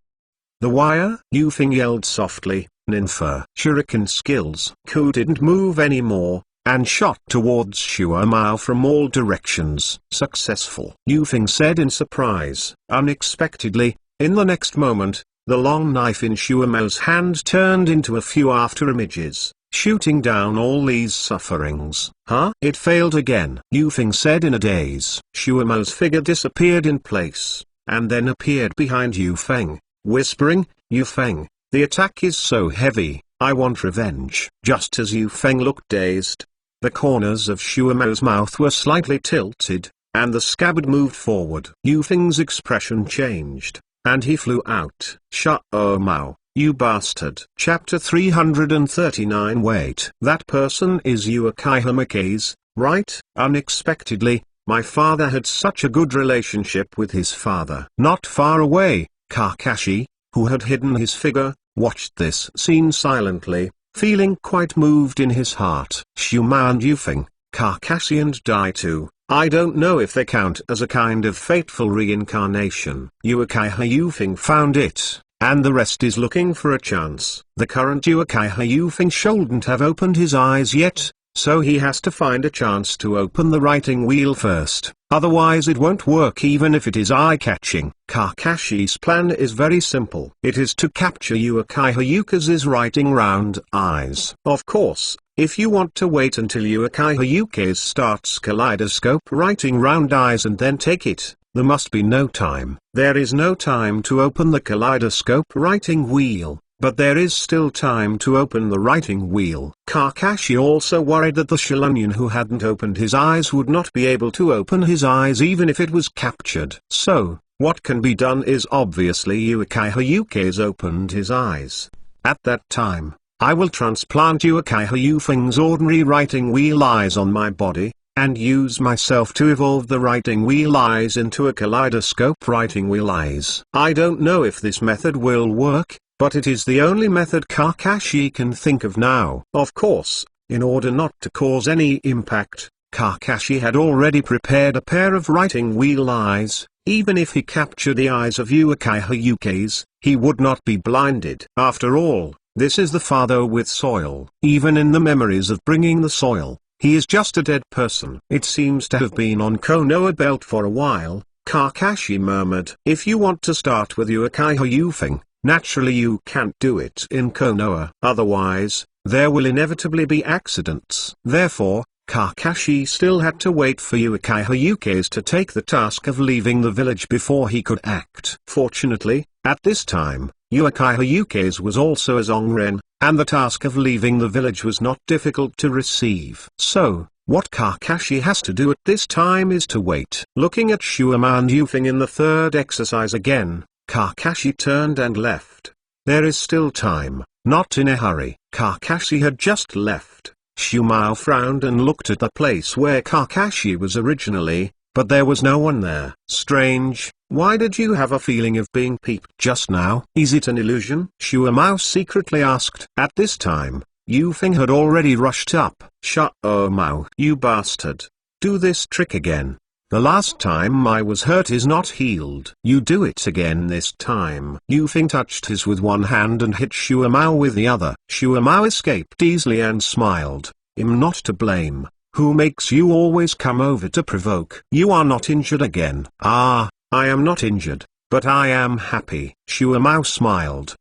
the wire? Yufeng yelled softly. Ninfa shuriken skills. Ku didn't move anymore, and shot towards Shuamao from all directions. Successful, Yufeng said in surprise. Unexpectedly, in the next moment, the long knife in Shuamao's hand turned into a few after images, shooting down all these sufferings. Huh? It failed again, Yufeng said in a daze. Shuamao's figure disappeared in place, and then appeared behind Yufeng, whispering, Yufeng, the attack is so heavy, I want revenge. Just as Yufeng looked dazed, the corners of Shuamao's mouth were slightly tilted, and the scabbard moved forward. Yufeng's expression changed, and he flew out. Shuamao, you bastard. Chapter 339. Wait. That person is Uchiha Mikaze, right? Unexpectedly, my father had such a good relationship with his father. Not far away, Kakashi, who had hidden his figure, watched this scene silently, feeling quite moved in his heart. Shuamao and Yufeng, Kakashi and Dai too, I don't know if they count as a kind of fateful reincarnation. Uchiha Yufeng found it, and the rest is looking for a chance. The current Uchiha Yufeng shouldn't have opened his eyes yet, so he has to find a chance to open the writing wheel first, otherwise it won't work even if it is eye-catching. Kakashi's plan is very simple. It is to capture Uchiha Yukaze's writing round eyes. Of course, if you want to wait until Uchiha Yukaze starts kaleidoscope writing round eyes and then take it, there must be no time. There is no time to open the kaleidoscope writing wheel. But there is still time to open the writing wheel. Kakashi also worried that the Shalunian who hadn't opened his eyes would not be able to open his eyes even if it was captured. So, what can be done is obviously Uchiha Yukaze opened his eyes. At that time, I will transplant Uchiha Yufeng's ordinary writing wheel eyes on my body, and use myself to evolve the writing wheel eyes into a kaleidoscope writing wheel eyes. I don't know if this method will work, but it is the only method Kakashi can think of now. Of course, in order not to cause any impact, Kakashi had already prepared a pair of writing wheel eyes. Even if he captured the eyes of Uchiha Yukaze, he would not be blinded. After all, this is the father with soil. Even in the memories of bringing the soil, he is just a dead person. It seems to have been on Konoha belt for a while, Kakashi murmured. If you want to start with Uchiha Yufeng, naturally you can't do it in Konoha. Otherwise, there will inevitably be accidents. Therefore, Kakashi still had to wait for Uchiha Yukaze to take the task of leaving the village before he could act. Fortunately, at this time, Uchiha Yukaze was also a Zongren, and the task of leaving the village was not difficult to receive. So, what Kakashi has to do at this time is to wait. Looking at Shuamao and Yufeng in the third exercise again, Kakashi turned and left. There is still time, not in a hurry. Kakashi had just left. Shuamao frowned and looked at the place where Kakashi was originally, but there was no one there. Strange, why did you have a feeling of being peeped just now? Is it an illusion? Shuo Mao secretly asked. At this time, Yu Fing had already rushed up. Shut oh Mao, you bastard. Do this trick again. The last time I was hurt is not healed. You do it again this time. Yu Fing touched his with one hand and hit Shuo Mao with the other. Shuo Mao escaped easily and smiled. I'm not to blame. Who makes you always come over to provoke? You are not injured again. Ah, I am not injured, but I am happy. Shuo Mao smiled.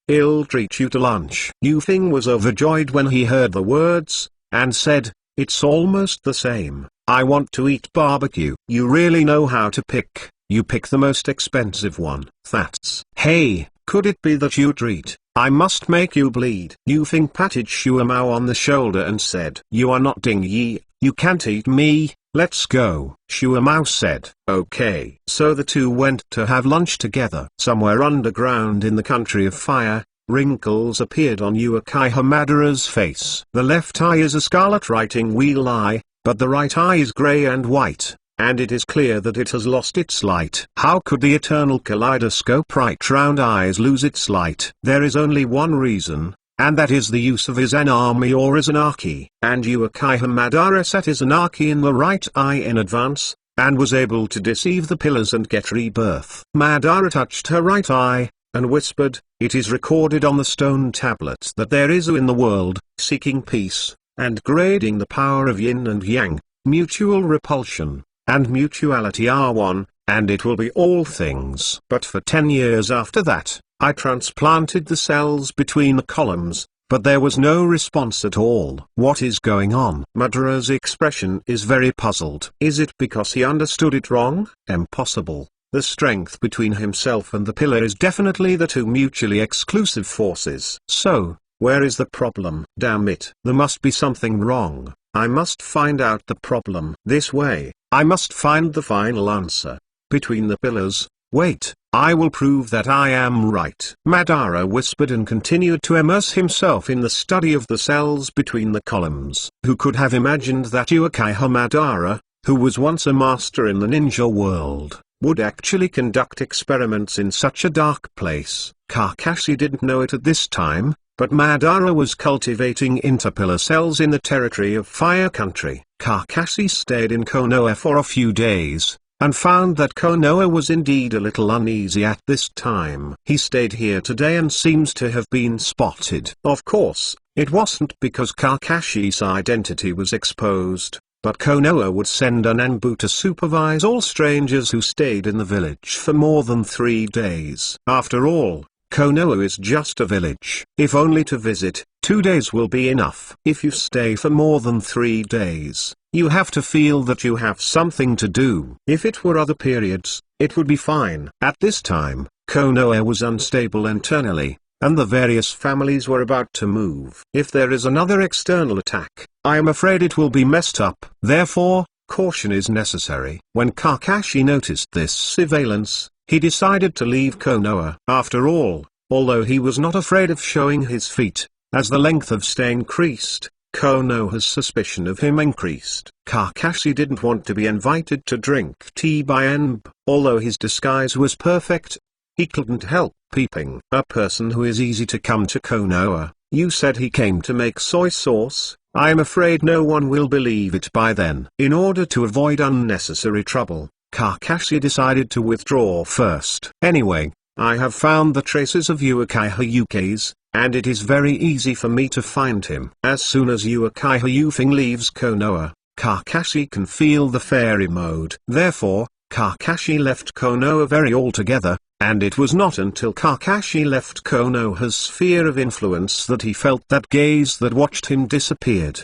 I'll treat you to lunch. Yu Fing was overjoyed when he heard the words, and said, it's almost the same. I want to eat barbecue. You really know how to pick. You pick the most expensive one. That's. Hey, could it be that you treat? I must make you bleed. Yu Fing patted Shuo Mao on the shoulder and said, you are not Ding Yi, you can't eat me, let's go. Shuo Mao said, okay. So the two went to have lunch together. Somewhere underground in the country of fire, wrinkles appeared on Uchiha Madara's face. The left eye is a scarlet writing wheel eye, but the right eye is grey and white, and it is clear that it has lost its light. How could the eternal kaleidoscope right round eyes lose its light? There is only one reason, and that is the use of Izanami or Izanaki. And Uchiha Madara set Izanaki in the right eye in advance, and was able to deceive the pillars and get rebirth. Madara touched her right eye, and whispered, it is recorded on the stone tablets that there is in the world, seeking peace, and grading the power of yin and yang, mutual repulsion, and mutuality are one, and it will be all things. But for 10 years after that, I transplanted the cells between the columns, but there was no response at all. What is going on? Madara's expression is very puzzled. Is it because he understood it wrong? Impossible. The strength between himself and the pillar is definitely the two mutually exclusive forces. So, where is the problem? Damn it. There must be something wrong. I must find out the problem. This way, I must find the final answer. Between the pillars, wait, I will prove that I am right. Madara whispered and continued to immerse himself in the study of the cells between the columns. Who could have imagined that Uchiha Madara, who was once a master in the ninja world, would actually conduct experiments in such a dark place? Kakashi didn't know it at this time, but Madara was cultivating interpillar cells in the territory of Fire Country. Kakashi stayed in Konoha for a few days, and found that Konoha was indeed a little uneasy at this time. He stayed here today and seems to have been spotted. Of course, it wasn't because Kakashi's identity was exposed, but Konoha would send an Anbu to supervise all strangers who stayed in the village for more than 3 days. After all, Konoha is just a village. If only to visit, 2 days will be enough. If you stay for more than 3 days, you have to feel that you have something to do. If it were other periods, it would be fine. At this time, Konoha was unstable internally, and the various families were about to move. If there is another external attack, I am afraid it will be messed up. Therefore, caution is necessary. When Kakashi noticed this surveillance, he decided to leave Konoha. After all, although he was not afraid of showing his feet, as the length of stay increased, Konoha's suspicion of him increased. Kakashi didn't want to be invited to drink tea by Enb. Although his disguise was perfect, he couldn't help peeping. A person who is easy to come to Konoha. You said he came to make soy sauce. I am afraid no one will believe it by then. In order to avoid unnecessary trouble, Kakashi decided to withdraw first. Anyway, I have found the traces of Uchiha Yuki's, and it is very easy for me to find him. As soon as Uchiha Yufing leaves Konoha, Kakashi can feel the fairy mode. Therefore, Kakashi left Konoha very altogether, and it was not until Kakashi left Konoha's sphere of influence that he felt that gaze that watched him disappeared.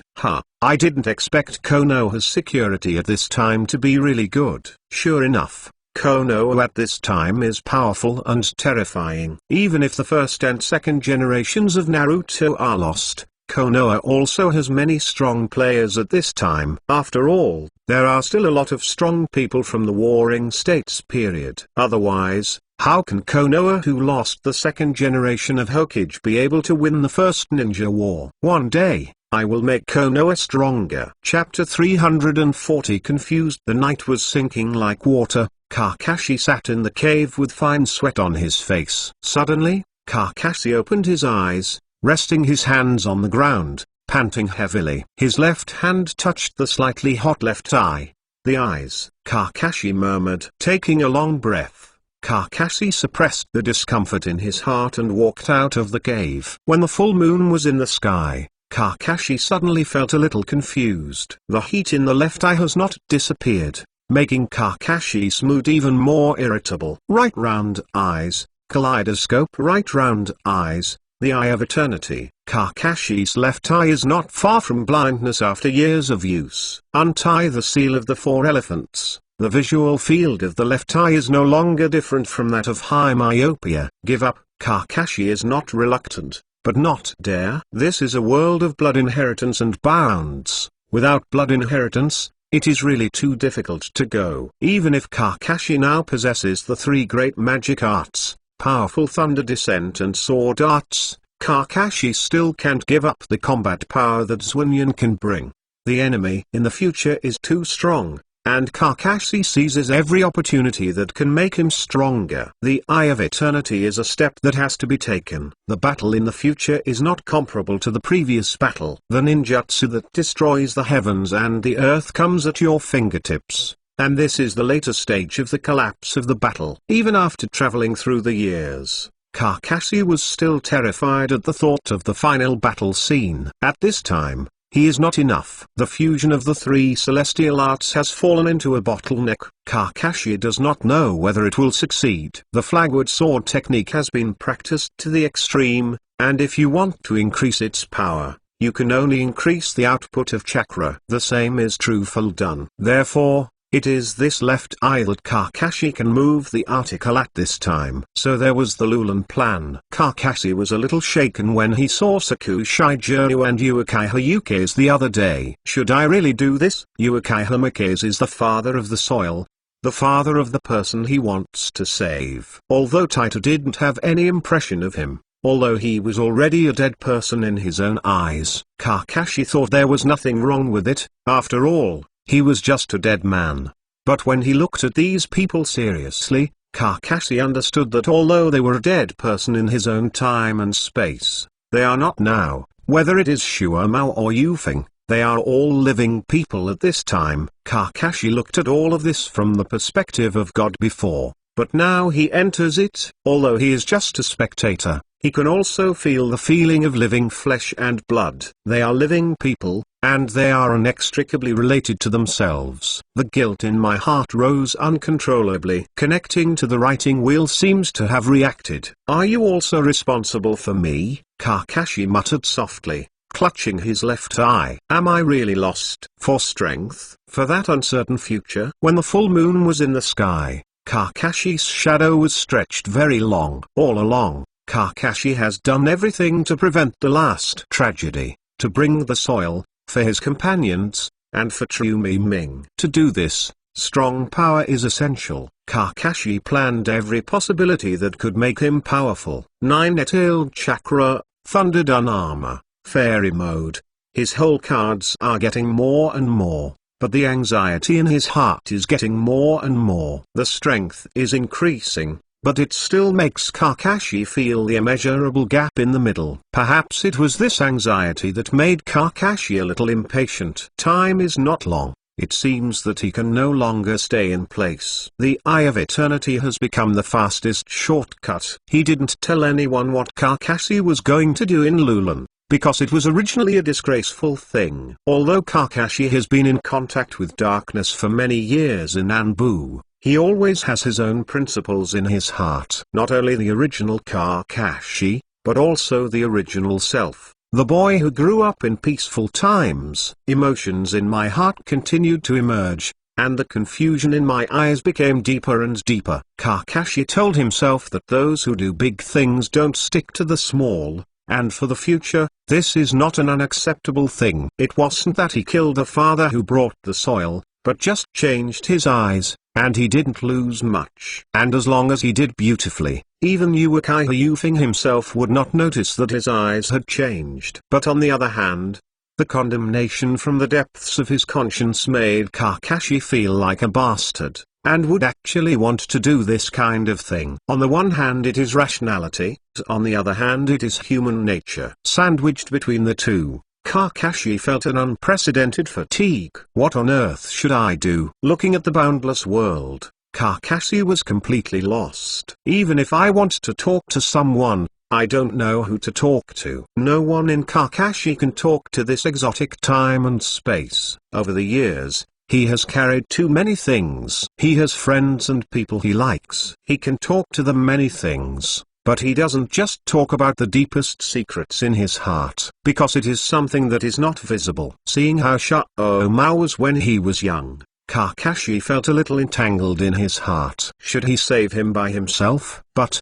I didn't expect Konoha's security at this time to be really good. Sure enough, Konoha at this time is powerful and terrifying. Even if the first and second generations of Naruto are lost, Konoha also has many strong players at this time. After all, there are still a lot of strong people from the Warring States period. Otherwise, how can Konoha, who lost the second generation of Hokage, be able to win the first ninja war? One day, I will make Konoha stronger. Chapter 340. Confused. The night was sinking like water. Kakashi sat in the cave with fine sweat on his face. Suddenly, Kakashi opened his eyes, resting his hands on the ground, panting heavily. His left hand touched the slightly hot left eye. The eyes, Kakashi murmured. Taking a long breath, Kakashi suppressed the discomfort in his heart and walked out of the cave. When the full moon was in the sky, Kakashi suddenly felt a little confused. The heat in the left eye has not disappeared, making Kakashi's mood even more irritable. Right round eyes, kaleidoscope. Right round eyes, the eye of eternity. Kakashi's left eye is not far from blindness after years of use. Untie the seal of the 4 elephants. The visual field of the left eye is no longer different from that of high myopia. Give up. Kakashi is not reluctant, but not dare. This is a world of blood inheritance and bounds. Without blood inheritance, it is really too difficult to go. Even if Kakashi now possesses the 3 great magic arts, powerful thunder descent and sword arts, Kakashi still can't give up the combat power that Zuinian can bring. The enemy in the future is too strong, and Kakashi seizes every opportunity that can make him stronger. The Eye of Eternity is a step that has to be taken. The battle in the future is not comparable to the previous battle. The ninjutsu that destroys the heavens and the earth comes at your fingertips. And this is the later stage of the collapse of the battle. Even after traveling through the years, Kakashi was still terrified at the thought of the final battle scene. At this time, he is not enough. The fusion of the 3 celestial arts has fallen into a bottleneck. Kakashi does not know whether it will succeed. The flagwood sword technique has been practiced to the extreme, and if you want to increase its power, you can only increase the output of chakra. The same is true for Dun. Therefore, it is this left eye that Kakashi can move the article at this time. So there was the Lulan plan. Kakashi was a little shaken when he saw Sakushi Jiryu and Uchiha Ukase the other day. Should I really do this? Uchiha Ukase is the father of the soil, the father of the person he wants to save. Although Taito didn't have any impression of him, although he was already a dead person in his own eyes, Kakashi thought there was nothing wrong with it. After all, he was just a dead man. But when he looked at these people seriously, Kakashi understood that although they were a dead person in his own time and space, they are not now. Whether it is Shuamao or Yufeng, they are all living people at this time. Kakashi looked at all of this from the perspective of God before, but now he enters it. Although he is just a spectator, he can also feel the feeling of living flesh and blood. They are living people, and they are inextricably related to themselves. The guilt in my heart rose uncontrollably. Connecting to the writing wheel seems to have reacted. Are you also responsible for me? Kakashi muttered softly, clutching his left eye. Am I really lost for strength, for that uncertain future? When the full moon was in the sky, Kakashi's shadow was stretched very long. All along, Kakashi has done everything to prevent the last tragedy, to bring the soil, for his companions, and for true Ming. To do this, strong power is essential. Kakashi planned every possibility that could make him powerful. 9-tailed chakra, thunder dun armor, fairy mode. His whole cards are getting more and more, but the anxiety in his heart is getting more and more. The strength is increasing, but it still makes Kakashi feel the immeasurable gap in the middle. Perhaps it was this anxiety that made Kakashi a little impatient. Time is not long. It seems that he can no longer stay in place. The Eye of Eternity has become the fastest shortcut. He didn't tell anyone what Kakashi was going to do in Lulan, because it was originally a disgraceful thing. Although Kakashi has been in contact with darkness for many years in Anbu, he always has his own principles in his heart. Not only the original Kakashi, but also the original self, the boy who grew up in peaceful times. Emotions in my heart continued to emerge, and the confusion in my eyes became deeper and deeper. Kakashi told himself that those who do big things don't stick to the small, and for the future, this is not an unacceptable thing. It wasn't that he killed the father who brought the soil, but just changed his eyes, and he didn't lose much. And as long as he did beautifully, even Uchiha Yufeng himself would not notice that his eyes had changed. But on the other hand, The condemnation from the depths of his conscience made Kakashi feel like a bastard, and would actually want to do this kind of thing. On the one hand it is rationality, on the other hand it is human nature. Sandwiched between the two, Kakashi felt an unprecedented fatigue. What on earth should I do? Looking at the boundless world, Kakashi was completely lost. Even if I want to talk to someone, I don't know who to talk to. No one in Kakashi can talk to this exotic time and space. Over the years, he has carried too many things. He has friends and people he likes. He can talk to them many things, but he doesn't just talk about the deepest secrets in his heart, because it is something that is not visible. Seeing how Shao was when he was young, Kakashi felt a little entangled in his heart. Should he save him by himself? But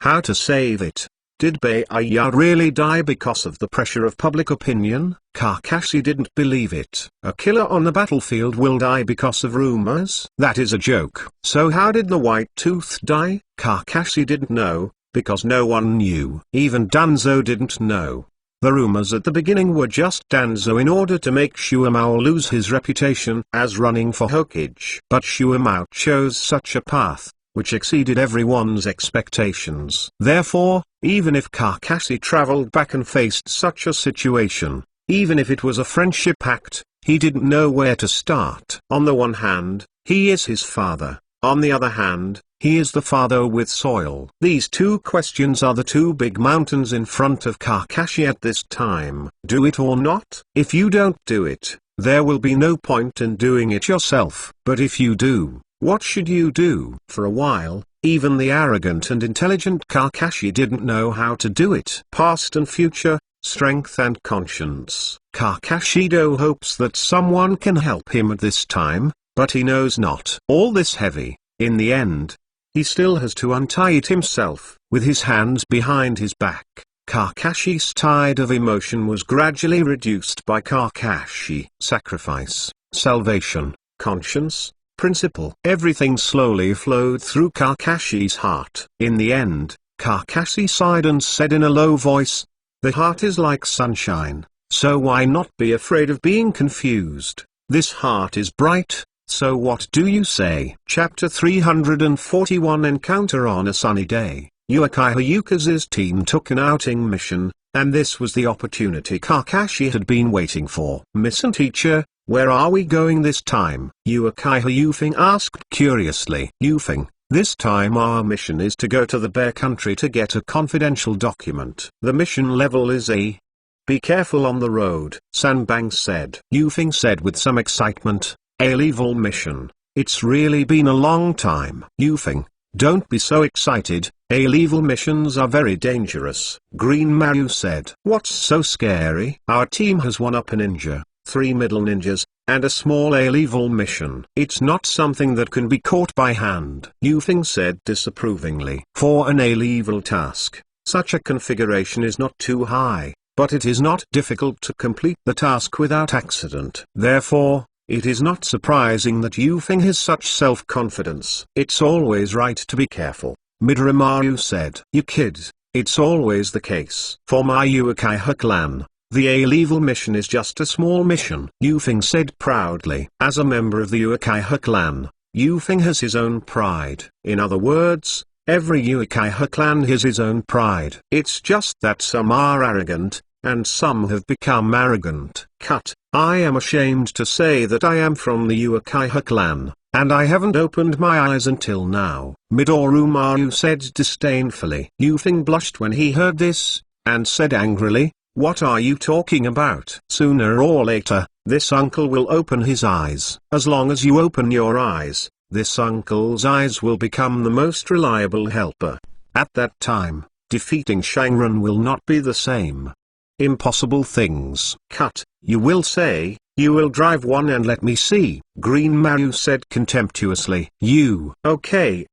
how to save it? Did Baiya really die because of the pressure of public opinion? Kakashi didn't believe it. A killer on the battlefield will die because of rumors? That is a joke. So how did the White Tooth die? Kakashi didn't know, because no one knew. Even Danzo didn't know. The rumors at the beginning were just Danzo in order to make Shuamao lose his reputation as running for Hokage. But Shuamao chose such a path, which exceeded everyone's expectations. Therefore, even if Kakashi traveled back and faced such a situation, even if it was a friendship pact, he didn't know where to start. On the one hand, he is his father. On the other hand, he is the father with soil. These two questions are the two big mountains in front of Kakashi at this time. Do it or not? If you don't do it, there will be no point in doing it yourself. But if you do, what should you do? For a while, even the arrogant and intelligent Kakashi didn't know how to do it. Past and future, strength and conscience. Kakashido hopes that someone can help him at this time, but he knows not. All this heavy, in the end, he still has to untie it himself. With his hands behind his back, Kakashi's tide of emotion was gradually reduced by Kakashi. Sacrifice, salvation, conscience, principle. Everything slowly flowed through Kakashi's heart. In the end, Kakashi sighed and said in a low voice, "The heart is like sunshine, so why not be afraid of being confused? This heart is bright, so what do you say?" Chapter 341 Encounter on a sunny day. Uchiha Yuka's team took an outing mission, and this was the opportunity Kakashi had been waiting for. "Mission teacher, where are we going this time?" Uchiha Yufing asked curiously. "Yufing, this time our mission is to go to the Bear Country to get a confidential document. The mission level is A. Be careful on the road," Sanbang said. Yufing said with some excitement, "A level mission? It's really been a long time." Yufing, don't be so excited, A level missions are very dangerous, Green Maru said. What's so scary? Our team has one upper ninja, 3 middle ninjas, and a small A level mission. It's not something that can be caught by hand, Yufing said disapprovingly. For an A level task, such a configuration is not too high, but it is not difficult to complete the task without accident. Therefore, it is not surprising that Yufing has such self-confidence. It's always right to be careful, Midorimaru said. You kid, it's always the case. For my Uchiha clan, the A-level mission is just a small mission, Yufing said proudly. As a member of the Uchiha clan, Yufing has his own pride. In other words, every Uchiha clan has his own pride. It's just that some are arrogant, and some have become arrogant. Cut. I am ashamed to say that I am from the Uchiha clan, and I haven't opened my eyes until now, Midorimaru said disdainfully. Yufing blushed when he heard this, and said angrily, what are you talking about? Sooner or later, this uncle will open his eyes. As long as you open your eyes, this uncle's eyes will become the most reliable helper. At that time, defeating Shanran will not be the same. Impossible things. Cut. You will say, you will drive one and let me see, Green Maru said contemptuously. You. Okay,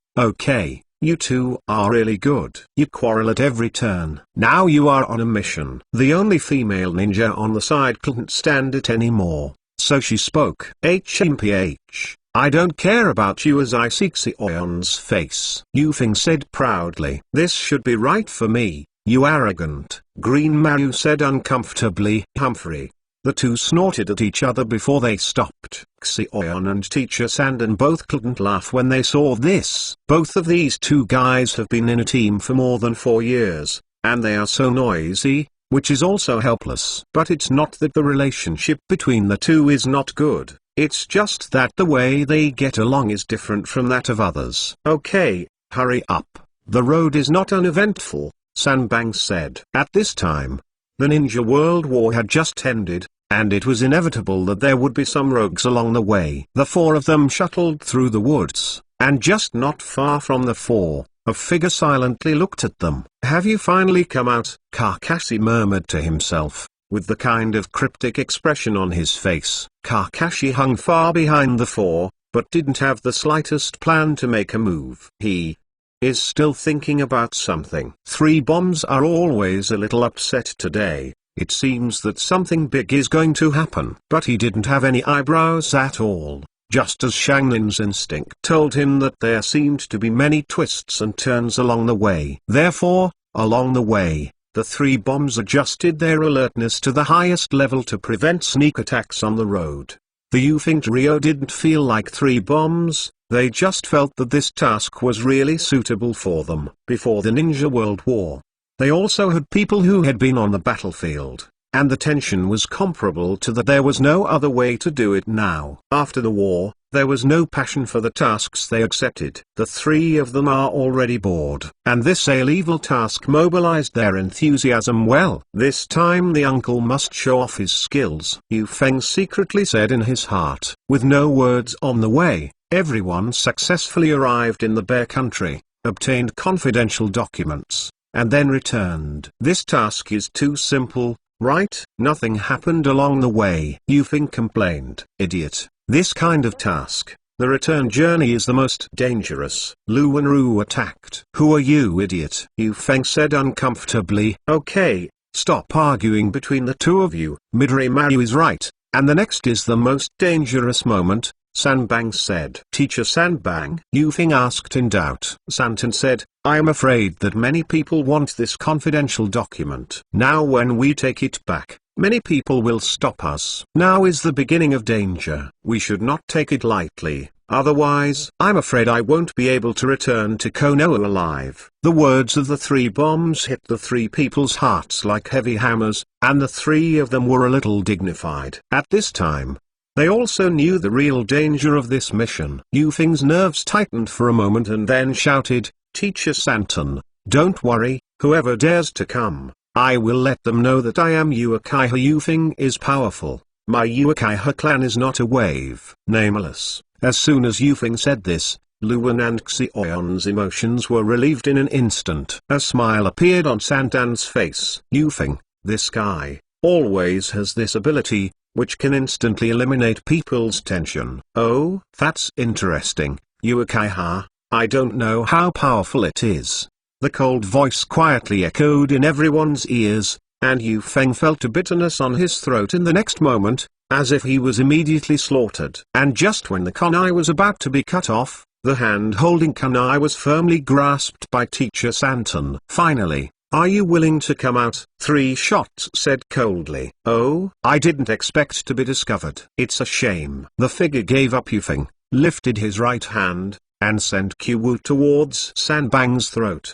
you two are really good. You quarrel at every turn. Now you are on a mission. The only female ninja on the side couldn't stand it anymore, so she spoke. HMPH, I don't care about you. As I see Xion's face, Yufing said proudly. This should be right for me. You arrogant, Green Maru said uncomfortably. Humphrey. The two snorted at each other before they stopped. Xion and Teacher Sandan both couldn't laugh when they saw this. Both of these two guys have been in a team for more than 4 years, and they are so noisy, which is also helpless. But it's not that the relationship between the two is not good, it's just that the way they get along is different from that of others. Okay, hurry up, the road is not uneventful, Sanbang said. At this time, the Ninja World War had just ended, and it was inevitable that there would be some rogues along the way. The four of them shuttled through the woods, and just not far from the four, a figure silently looked at them. Have you finally come out? Kakashi murmured to himself, with the kind of cryptic expression on his face. Kakashi hung far behind the four, but didn't have the slightest plan to make a move. He is still thinking about something. 3 bombs are always a little upset today. It seems that something big is going to happen. But he didn't have any eyebrows at all, just as Shanglin's instinct told him that there seemed to be many twists and turns along the way. Therefore, along the way, the 3 bombs adjusted their alertness to the highest level to prevent sneak attacks on the road. The Ufing trio didn't feel like 3 bombs, they just felt that this task was really suitable for them. Before the Ninja World War, they also had people who had been on the battlefield, and the tension was comparable to that. There was no other way to do it now. After the war, there was no passion for the tasks they accepted. The 3 of them are already bored, and this evil task mobilized their enthusiasm well. This time the uncle must show off his skills, Yu Feng secretly said in his heart. With no words on the way, everyone successfully arrived in the Bear Country, obtained confidential documents, and then returned. This task is too simple, right? Nothing happened along the way, Yu Feng complained. Idiot. This kind of task, the return journey, is the most dangerous. Lu Wenru attacked. Who are you, idiot? Yu Feng said uncomfortably. Okay, stop arguing between the two of you. Midori Maru is right, and the next is the most dangerous moment, Sanbang said. Teacher Sanbang? Yu Feng asked in doubt. Santan said, I am afraid that many people want this confidential document. Now when we take it back, many people will stop us. Now is the beginning of danger. We should not take it lightly, otherwise I'm afraid I won't be able to return to Konoha alive. The words of the 3 bombs hit the 3 people's hearts like heavy hammers, and the 3 of them were a little dignified. At this time, they also knew the real danger of this mission. Yu Feng's nerves tightened for a moment and then shouted, Teacher Santan, don't worry, whoever dares to come, I will let them know that I am Uchiha. Yu Feng is powerful. My Uchiha clan is not a wave. Nameless. As soon as Yu Feng said this, Luan and Xion's emotions were relieved in an instant. A smile appeared on Santan's face. Yu Feng, this guy, always has this ability, which can instantly eliminate people's tension. Oh, that's interesting, Uchiha. I don't know how powerful it is. The cold voice quietly echoed in everyone's ears, and Yu Feng felt a bitterness on his throat in the next moment, as if he was immediately slaughtered. And just when the kunai was about to be cut off, the hand holding kunai was firmly grasped by Teacher Santan. Finally, are you willing to come out? 3 shots said coldly. Oh, I didn't expect to be discovered. It's a shame. The figure gave up. Yu Feng lifted his right hand, and sent Q towards Sanbang's throat.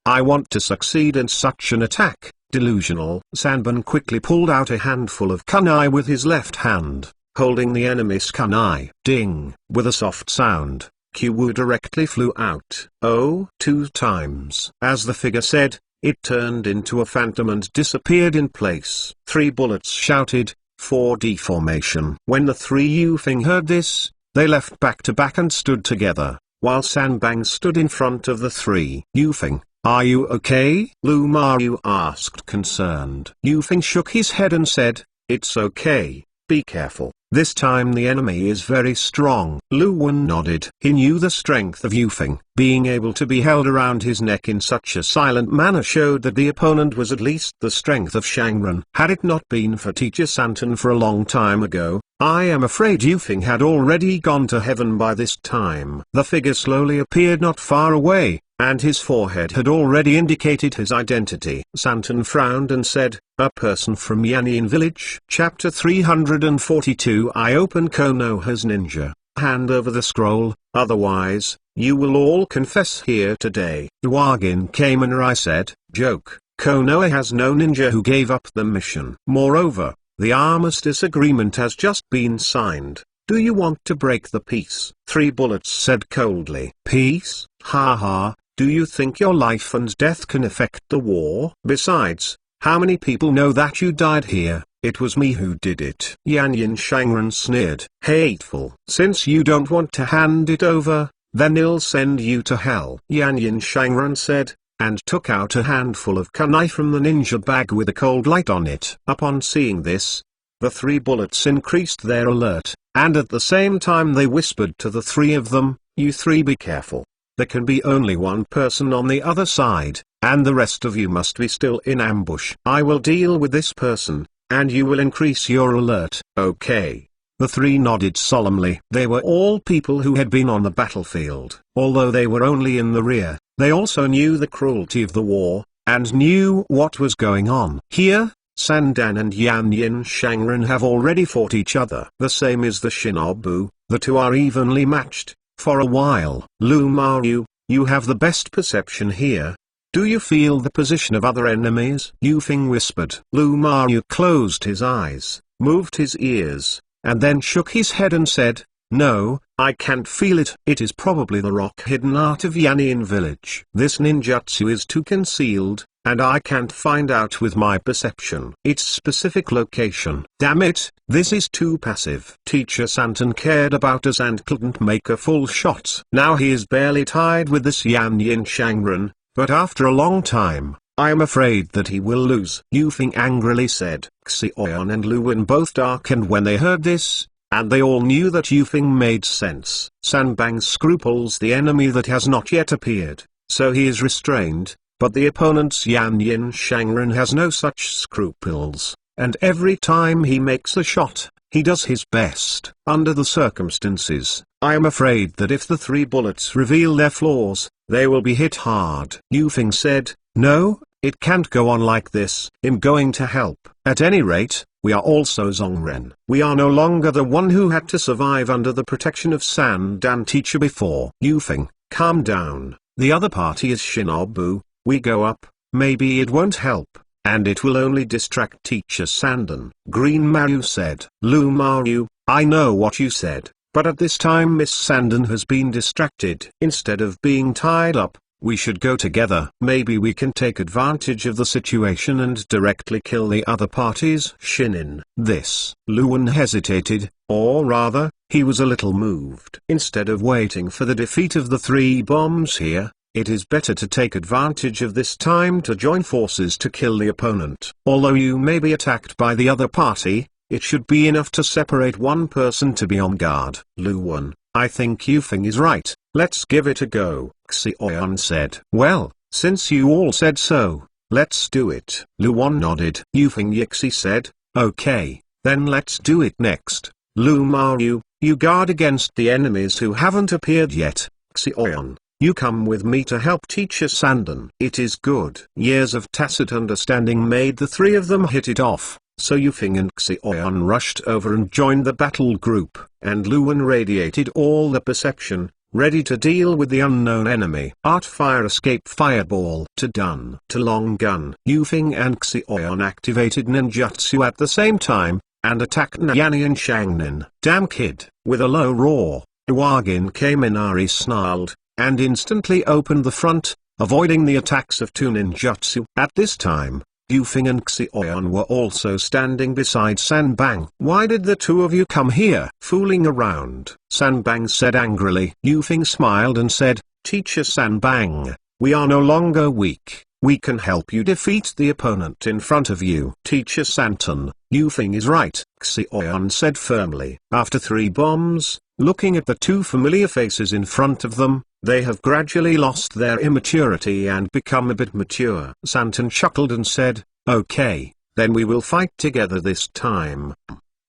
I want to succeed in such an attack. Delusional. Sanban quickly pulled out a handful of kunai with his left hand, holding the enemy's kunai. Ding! With a soft sound, Q directly flew out. Oh, 2 times. As the figure said, it turned into a phantom and disappeared in place. 3 bullets shouted, 4D formation. When the 3 Yu Feng heard this, they left back to back and stood together, while Sanbang stood in front of the 3. Yu Feng, are you okay? Lu Maru asked concerned. Yu Feng shook his head and said, it's okay, be careful. This time the enemy is very strong. Lu Wen nodded. He knew the strength of Yu Feng. Being able to be held around his neck in such a silent manner showed that the opponent was at least the strength of Shangren. Had it not been for Teacher Santan for a long time ago, I am afraid Yufing had already gone to heaven by this time. The figure slowly appeared not far away, and his forehead had already indicated his identity. Santon frowned and said, "A person from Yanyin village." Chapter 342. I open Konoha's ninja. Hand over the scroll, otherwise, you will all confess here today. Uwagin Kamenrai said, "Joke, Konoha has no ninja who gave up the mission. Moreover, the armistice agreement has just been signed. Do you want to break the peace?" Three Bullets said coldly. "Peace? Ha ha, do you think your life and death can affect the war? Besides, how many people know that you died here? It was me who did it." Yanyin Shangren sneered. "Hateful. Since you don't want to hand it over, then I'll send you to hell." Yanyin Shangren said, and took out a handful of kunai from the ninja bag with a cold light on it. Upon seeing this, the Three Bullets increased their alert, and at the same time they whispered to the three of them, "You three be careful. There can be only one person on the other side, and the rest of you must be still in ambush. I will deal with this person, and you will increase your alert." "Okay." The three nodded solemnly. They were all people who had been on the battlefield. Although they were only in the rear, they also knew the cruelty of the war, and knew what was going on. Here, Sandan and Yanyin Shangren have already fought each other. The same is the Shinobu, the two are evenly matched, for a while. Lu Maru, you have the best perception here. Do you feel the position of other enemies? Yufing whispered. Lu Maru closed his eyes, moved his ears, and then shook his head and said, "No, I can't feel it. It is probably the rock hidden art of Yanyin village. This ninjutsu is too concealed, and I can't find out with my perception its specific location. Damn it, this is too passive." Teacher Santon cared about us and couldn't make a full shot. Now he is barely tied with this Yanyin Shangren, but after a long time, I am afraid that he will lose. Yufing angrily said. Xioan and Luwen both darkened when they heard this, and they all knew that Yufing made sense. Sanbang scruples the enemy that has not yet appeared, so he is restrained, but the opponent's Yanyin Shangren has no such scruples, and every time he makes a shot, he does his best. Under the circumstances, I am afraid that if the Three Bullets reveal their flaws, they will be hit hard. Yufing said, "No, it can't go on like this. I'm going to help. At any rate, we are also Zongren. We are no longer the one who had to survive under the protection of Sandan teacher before." Yufing, calm down. The other party is Shinobu. We go up, maybe it won't help, and it will only distract teacher Sandan. Green Maru said. Lu Maru, I know what you said, but at this time Miss Sandan has been distracted. Instead of being tied up, we should go together. Maybe we can take advantage of the situation and directly kill the other party's Shinin. This. Luwen hesitated, or rather, he was a little moved. Instead of waiting for the defeat of the three bombs here, it is better to take advantage of this time to join forces to kill the opponent. Although you may be attacked by the other party, it should be enough to separate one person to be on guard. Luwen, I think Yufing is right. Let's give it a go, Xioan said. Well, since you all said so, let's do it. Luwen nodded. Yufing Yixi said, okay, then let's do it next. Lu Maru, you guard against the enemies who haven't appeared yet. Xioan, you come with me to help teacher Sandan. It is good. Years of tacit understanding made the three of them hit it off, so Yufing and Xioan rushed over and joined the battle group, and Luwen radiated all the perception, ready to deal with the unknown enemy. Art Fire Escape Fireball to Dun to Long Gun. Yufing and Xioan activated ninjutsu at the same time, and attacked Yanyin Shangnin. Damn kid. With a low roar, Uwagin Kamenari snarled, and instantly opened the front, avoiding the attacks of two ninjutsu. At this time, Yufing and Xioan were also standing beside Sanbang. Why did the two of you come here? Fooling around, Sanbang said angrily. Yufing smiled and said, Teacher Sanbang, we are no longer weak. We can help you defeat the opponent in front of you. Teacher Santon, Yufing is right, Xioan said firmly. After three bombs, looking at the two familiar faces in front of them, they have gradually lost their immaturity and become a bit mature. Santon chuckled and said, okay, then we will fight together this time.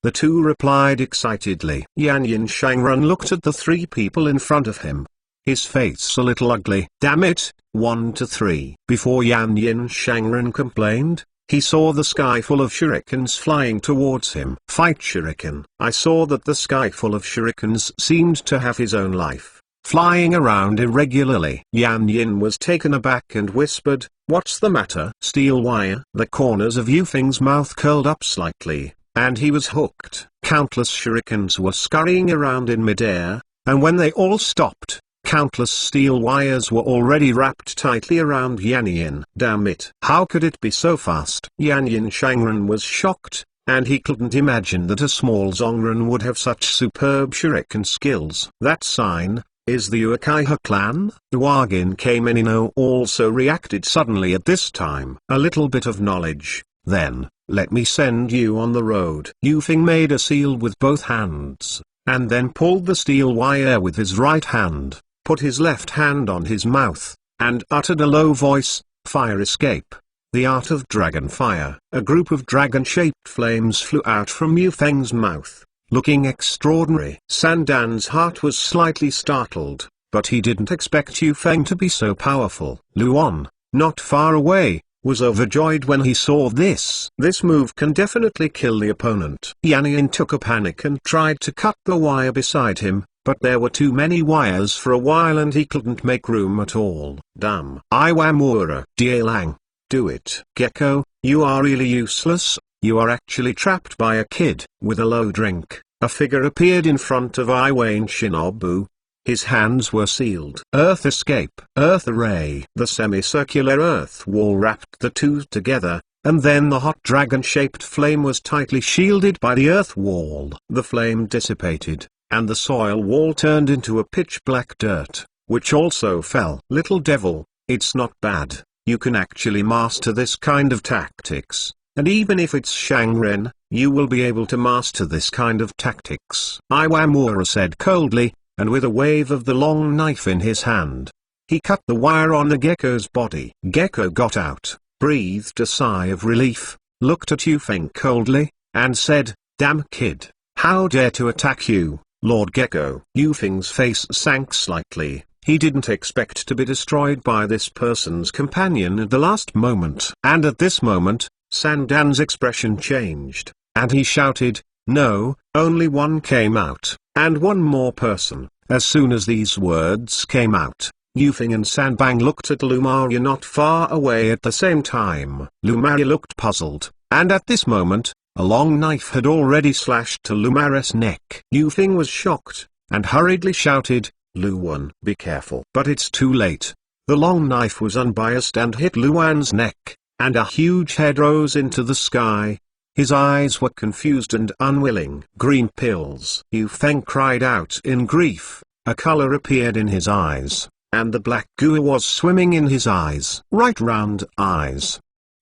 the two replied excitedly. Yan Yin Shangren looked at the three people in front of him. His face a little ugly. Damn it, 1 to 3. Before Yan Yin Shangren complained, he saw the sky full of shurikens flying towards him. Fight shuriken. I saw that the sky full of shurikens seemed to have his own life, flying around irregularly. Yan Yin was taken aback and whispered, "What's the matter?" Steel wire. The corners of Yufeng's mouth curled up slightly, and he was hooked. Countless shurikens were scurrying around in midair, and when they all stopped, countless steel wires were already wrapped tightly around Yan Yin. Damn it! How could it be so fast? Yan Yin Shangren was shocked, and he couldn't imagine that a small Zongren would have such superb shuriken skills. That sign is the Uchiha clan? Wagin Kamenino also reacted suddenly at this time. A little bit of knowledge, then, let me send you on the road. Yufeng made a seal with both hands, and then pulled the steel wire with his right hand, put his left hand on his mouth, and uttered a low voice, "Fire escape." The art of dragon fire. A group of dragon-shaped flames flew out from Yufeng's mouth, looking extraordinary. Sandan's heart was slightly startled, but he didn't expect Yufeng to be so powerful. Luan, not far away, was overjoyed when he saw this. This move can definitely kill the opponent. Yan Yin took a panic and tried to cut the wire beside him, but there were too many wires for a while and he couldn't make room at all. Damn. Iwamura. Dielang. Do it. Gecko, you are really useless. You are actually trapped by a kid. With a low drink, a figure appeared in front of Iwayne Shinobu. His hands were sealed. Earth escape. Earth array. The semicircular earth wall wrapped the two together, and then the hot dragon-shaped flame was tightly shielded by the earth wall. The flame dissipated, and the soil wall turned into a pitch-black dirt, which also fell. Little devil, it's not bad. You can actually master this kind of tactics. And even if it's Shangren, you will be able to master this kind of tactics. Iwamura said coldly, and with a wave of the long knife in his hand, he cut the wire on the gecko's body. Gecko got out, breathed a sigh of relief, looked at Yufeng coldly, and said, "Damn kid, how dare to attack you, Lord Gecko." Yufeng's face sank slightly. He didn't expect to be destroyed by this person's companion at the last moment. And at this moment, Sandan's expression changed, and he shouted, "No, only one came out, and one more person." As soon as these words came out, Yufeng and Sanbang looked at Lumaya not far away at the same time. Lumaya looked puzzled, and at this moment, a long knife had already slashed to Lumaya's neck. Yufeng was shocked, and hurriedly shouted, "Luan, be careful." But it's too late. The long knife was unbiased and hit Luan's neck, and a huge head rose into the sky. His eyes were confused and unwilling. "Green pills!" Yufeng cried out in grief. A color appeared in his eyes, and the black goo was swimming in his eyes. Right round eyes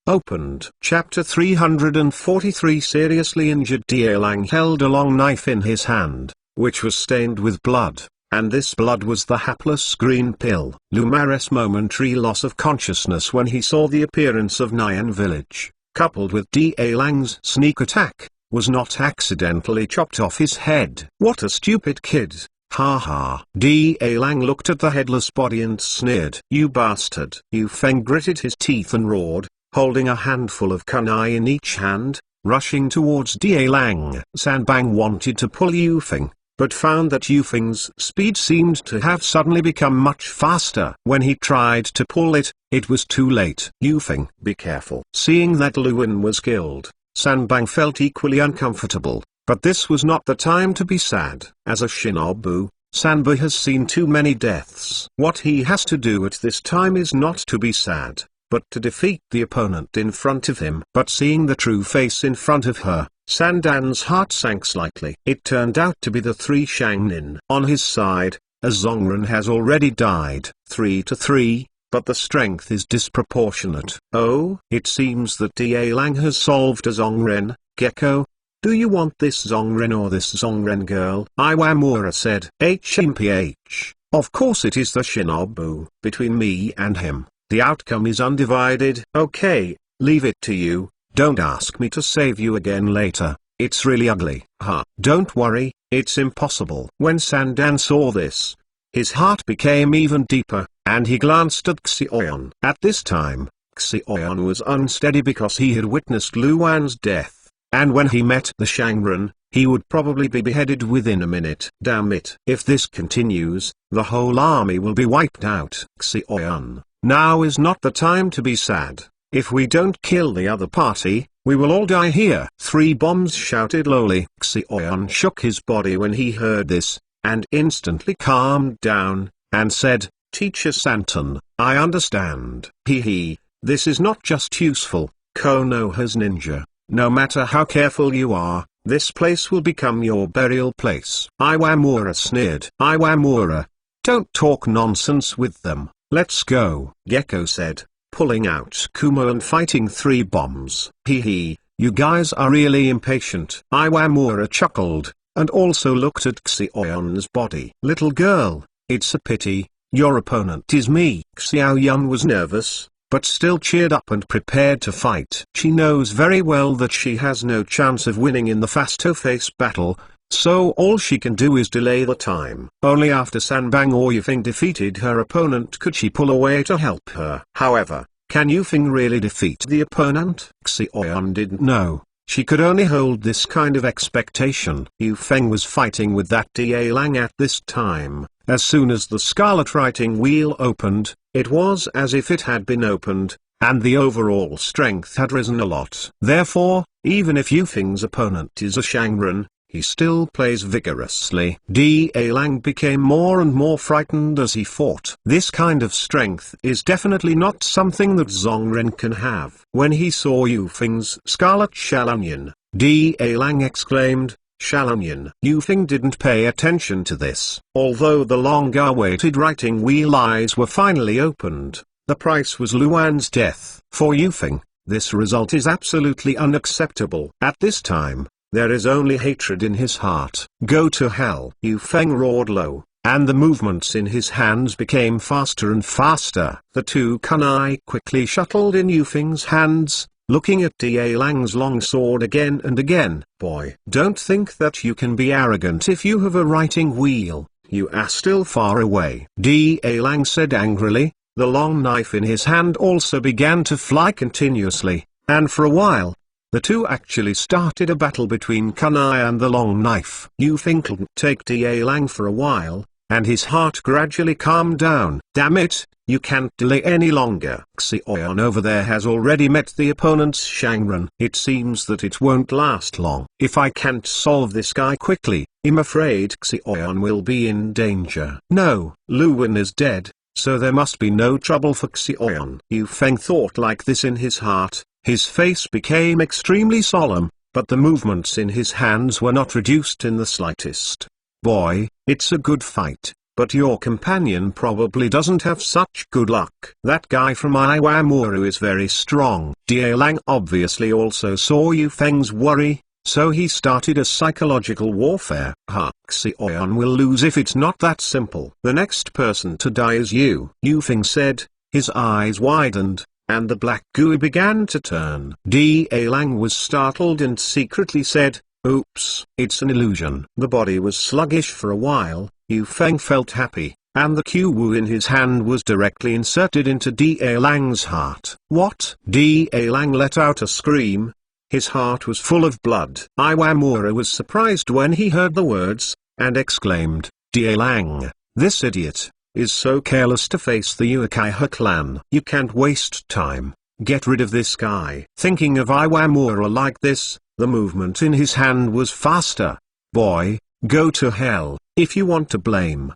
opened. Chapter 343. Seriously injured Dielang held a long knife in his hand, which was stained with blood, and this blood was the hapless green pill. Lumares' momentary loss of consciousness when he saw the appearance of Nyan village, coupled with Dielang's sneak attack, was not accidentally chopped off his head. What a stupid kid. Ha ha. Dielang looked at the headless body and sneered. "You bastard." Yufeng gritted his teeth and roared, holding a handful of kunai in each hand, rushing towards Dielang. Sanbang wanted to pull Yufeng, but found that Yufeng's speed seemed to have suddenly become much faster. When he tried to pull it, it was too late. "Yufeng, be careful." Seeing that Luan was killed, Sanbang felt equally uncomfortable, but this was not the time to be sad. As a shinobu, Sanba has seen too many deaths. What he has to do at this time is not to be sad, but to defeat the opponent in front of him. But seeing the true face in front of her, Sandan's heart sank slightly. It turned out to be the three Shangnin. On his side, a Zongren has already died. 3 to 3, but the strength is disproportionate. Oh, it seems that Dielang has solved a Zongren. Gecko, do you want this Zongren or this Zongren girl? Iwamura said. HMPH. Of course it is the shinobu. Between me and him, the outcome is undivided. Okay, leave it to you. Don't ask me to save you again later. it's really ugly. Huh. Don't worry, it's impossible. When Sandan saw this, his heart became even deeper, and he glanced at Xiaoyan. At this time, Xiaoyan was unsteady because he had witnessed Luan's death, and when he met the Shangren, he would probably be beheaded within a minute. Damn it. If this continues, the whole army will be wiped out. Xiaoyan, now is not the time to be sad. If we don't kill the other party, we will all die here. 3 bombs shouted lowly. Xiaoyan shook his body when he heard this, and instantly calmed down, and said, Teacher Santon, I understand. This is not just useful, Konoha's ninja. No matter how careful you are, this place will become your burial place. Iwamura sneered. Iwamura, don't talk nonsense with them, let's go. Gecko said, pulling out Kumo and fighting 3 bombs. You guys are really impatient. Iwamura chuckled, and also looked at Xiaoyan's body. Little girl, it's a pity, your opponent is me. Xiaoyan was nervous, but still cheered up and prepared to fight. She knows very well that she has no chance of winning in the face-to-face battle, so all she can do is delay the time. Only after Sanbang or Yufeng defeated her opponent could she pull away to help her. However, can Yufeng really defeat the opponent? Xiaoyan didn't know. She could only hold this kind of expectation. Yufeng was fighting with that Da Lang at this time. As soon as the Scarlet Writing Wheel opened, it was as if it had been opened, and the overall strength had risen a lot. Therefore, even if Yufeng's opponent is a Shangren, he still plays vigorously. Da Lang became more and more frightened as he fought. This kind of strength is definitely not something that Zongren can have. When he saw Yufeng's Scarlet Shalonian, Da Lang exclaimed, Shalonian. Yufeng didn't pay attention to this. Although the long-awaited writing wheel eyes were finally opened, the price was Luan's death. For Yufeng, this result is absolutely unacceptable. At this time, there is only hatred in his heart. Go to hell. Yufeng roared low, and the movements in his hands became faster and faster. The 2 kunai quickly shuttled in Yufeng's hands, looking at Da Lang's long sword again and again. Boy, don't think that you can be arrogant if you have a writing wheel. You are still far away. Da Lang said angrily. The long knife in his hand also began to fly continuously, and for a while, the 2 actually started a battle between kunai and the long knife. Yufeng couldn't take Da Lang for a while, and his heart gradually calmed down. Damn it, you can't delay any longer. Xiaoyan over there has already met the opponent's Shangren. It seems that it won't last long. If I can't solve this guy quickly, I'm afraid Xiaoyan will be in danger. No, Luan is dead, so there must be no trouble for Xiaoyan. Yufeng thought like this in his heart. His face became extremely solemn, but the movements in his hands were not reduced in the slightest. Boy, it's a good fight, but your companion probably doesn't have such good luck. That guy from Iwamura is very strong. Da Lang obviously also saw Yufeng's worry, so he started a psychological warfare. Xiaoyan will lose if it's not that simple. The next person to die is you. Yufeng said, his eyes widened, and the black goo began to turn. Da Lang was startled and secretly said, oops, it's an illusion. The body was sluggish for a while. Yufeng felt happy, and the Q-Wu in his hand was directly inserted into Da Lang's heart. What? Da Lang let out a scream. His heart was full of blood. Iwamura was surprised when he heard the words, and exclaimed, Da Lang, this idiot is so careless to face the Uchiha clan. You can't waste time. Get rid of this guy. Thinking of Iwamura like this, the movement in his hand was faster. Boy, go to hell. If you want to blame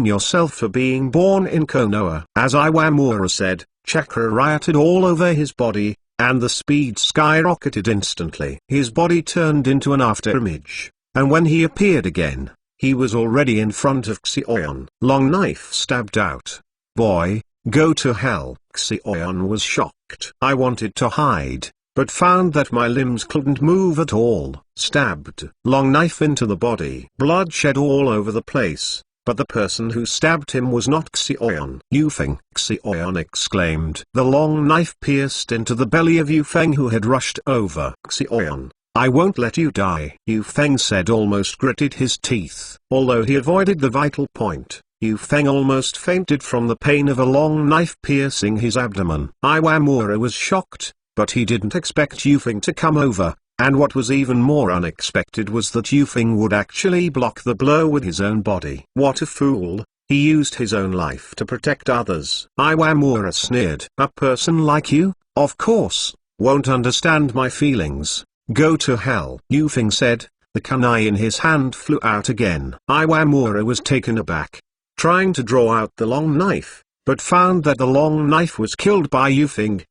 yourself for being born in Konoha. As Iwamura said, chakra rioted all over his body, and the speed skyrocketed instantly. His body turned into an afterimage, and when he appeared again, he was already in front of Xiaoyan. Long knife stabbed out. Boy, go to hell. Xiaoyan was shocked. I wanted to hide, but found that my limbs couldn't move at all. Stabbed. Long knife into the body. Blood shed all over the place, but the person who stabbed him was not Xiaoyan. Yufeng, Xiaoyan exclaimed. The long knife pierced into the belly of Yufeng, who had rushed over. Xiaoyan, I won't let you die, Yu Feng said, almost gritted his teeth. Although he avoided the vital point, Yu Feng almost fainted from the pain of a long knife piercing his abdomen. Iwamura was shocked, but he didn't expect Yu Feng to come over, and what was even more unexpected was that Yu Feng would actually block the blow with his own body. What a fool! He used his own life to protect others. Iwamura sneered. A person like you, of course, won't understand my feelings. Go to hell, Yu Feng said. The kunai in his hand flew out again. Iwamura was taken aback, trying to draw out the long knife, but found that the long knife was killed by Yu Feng,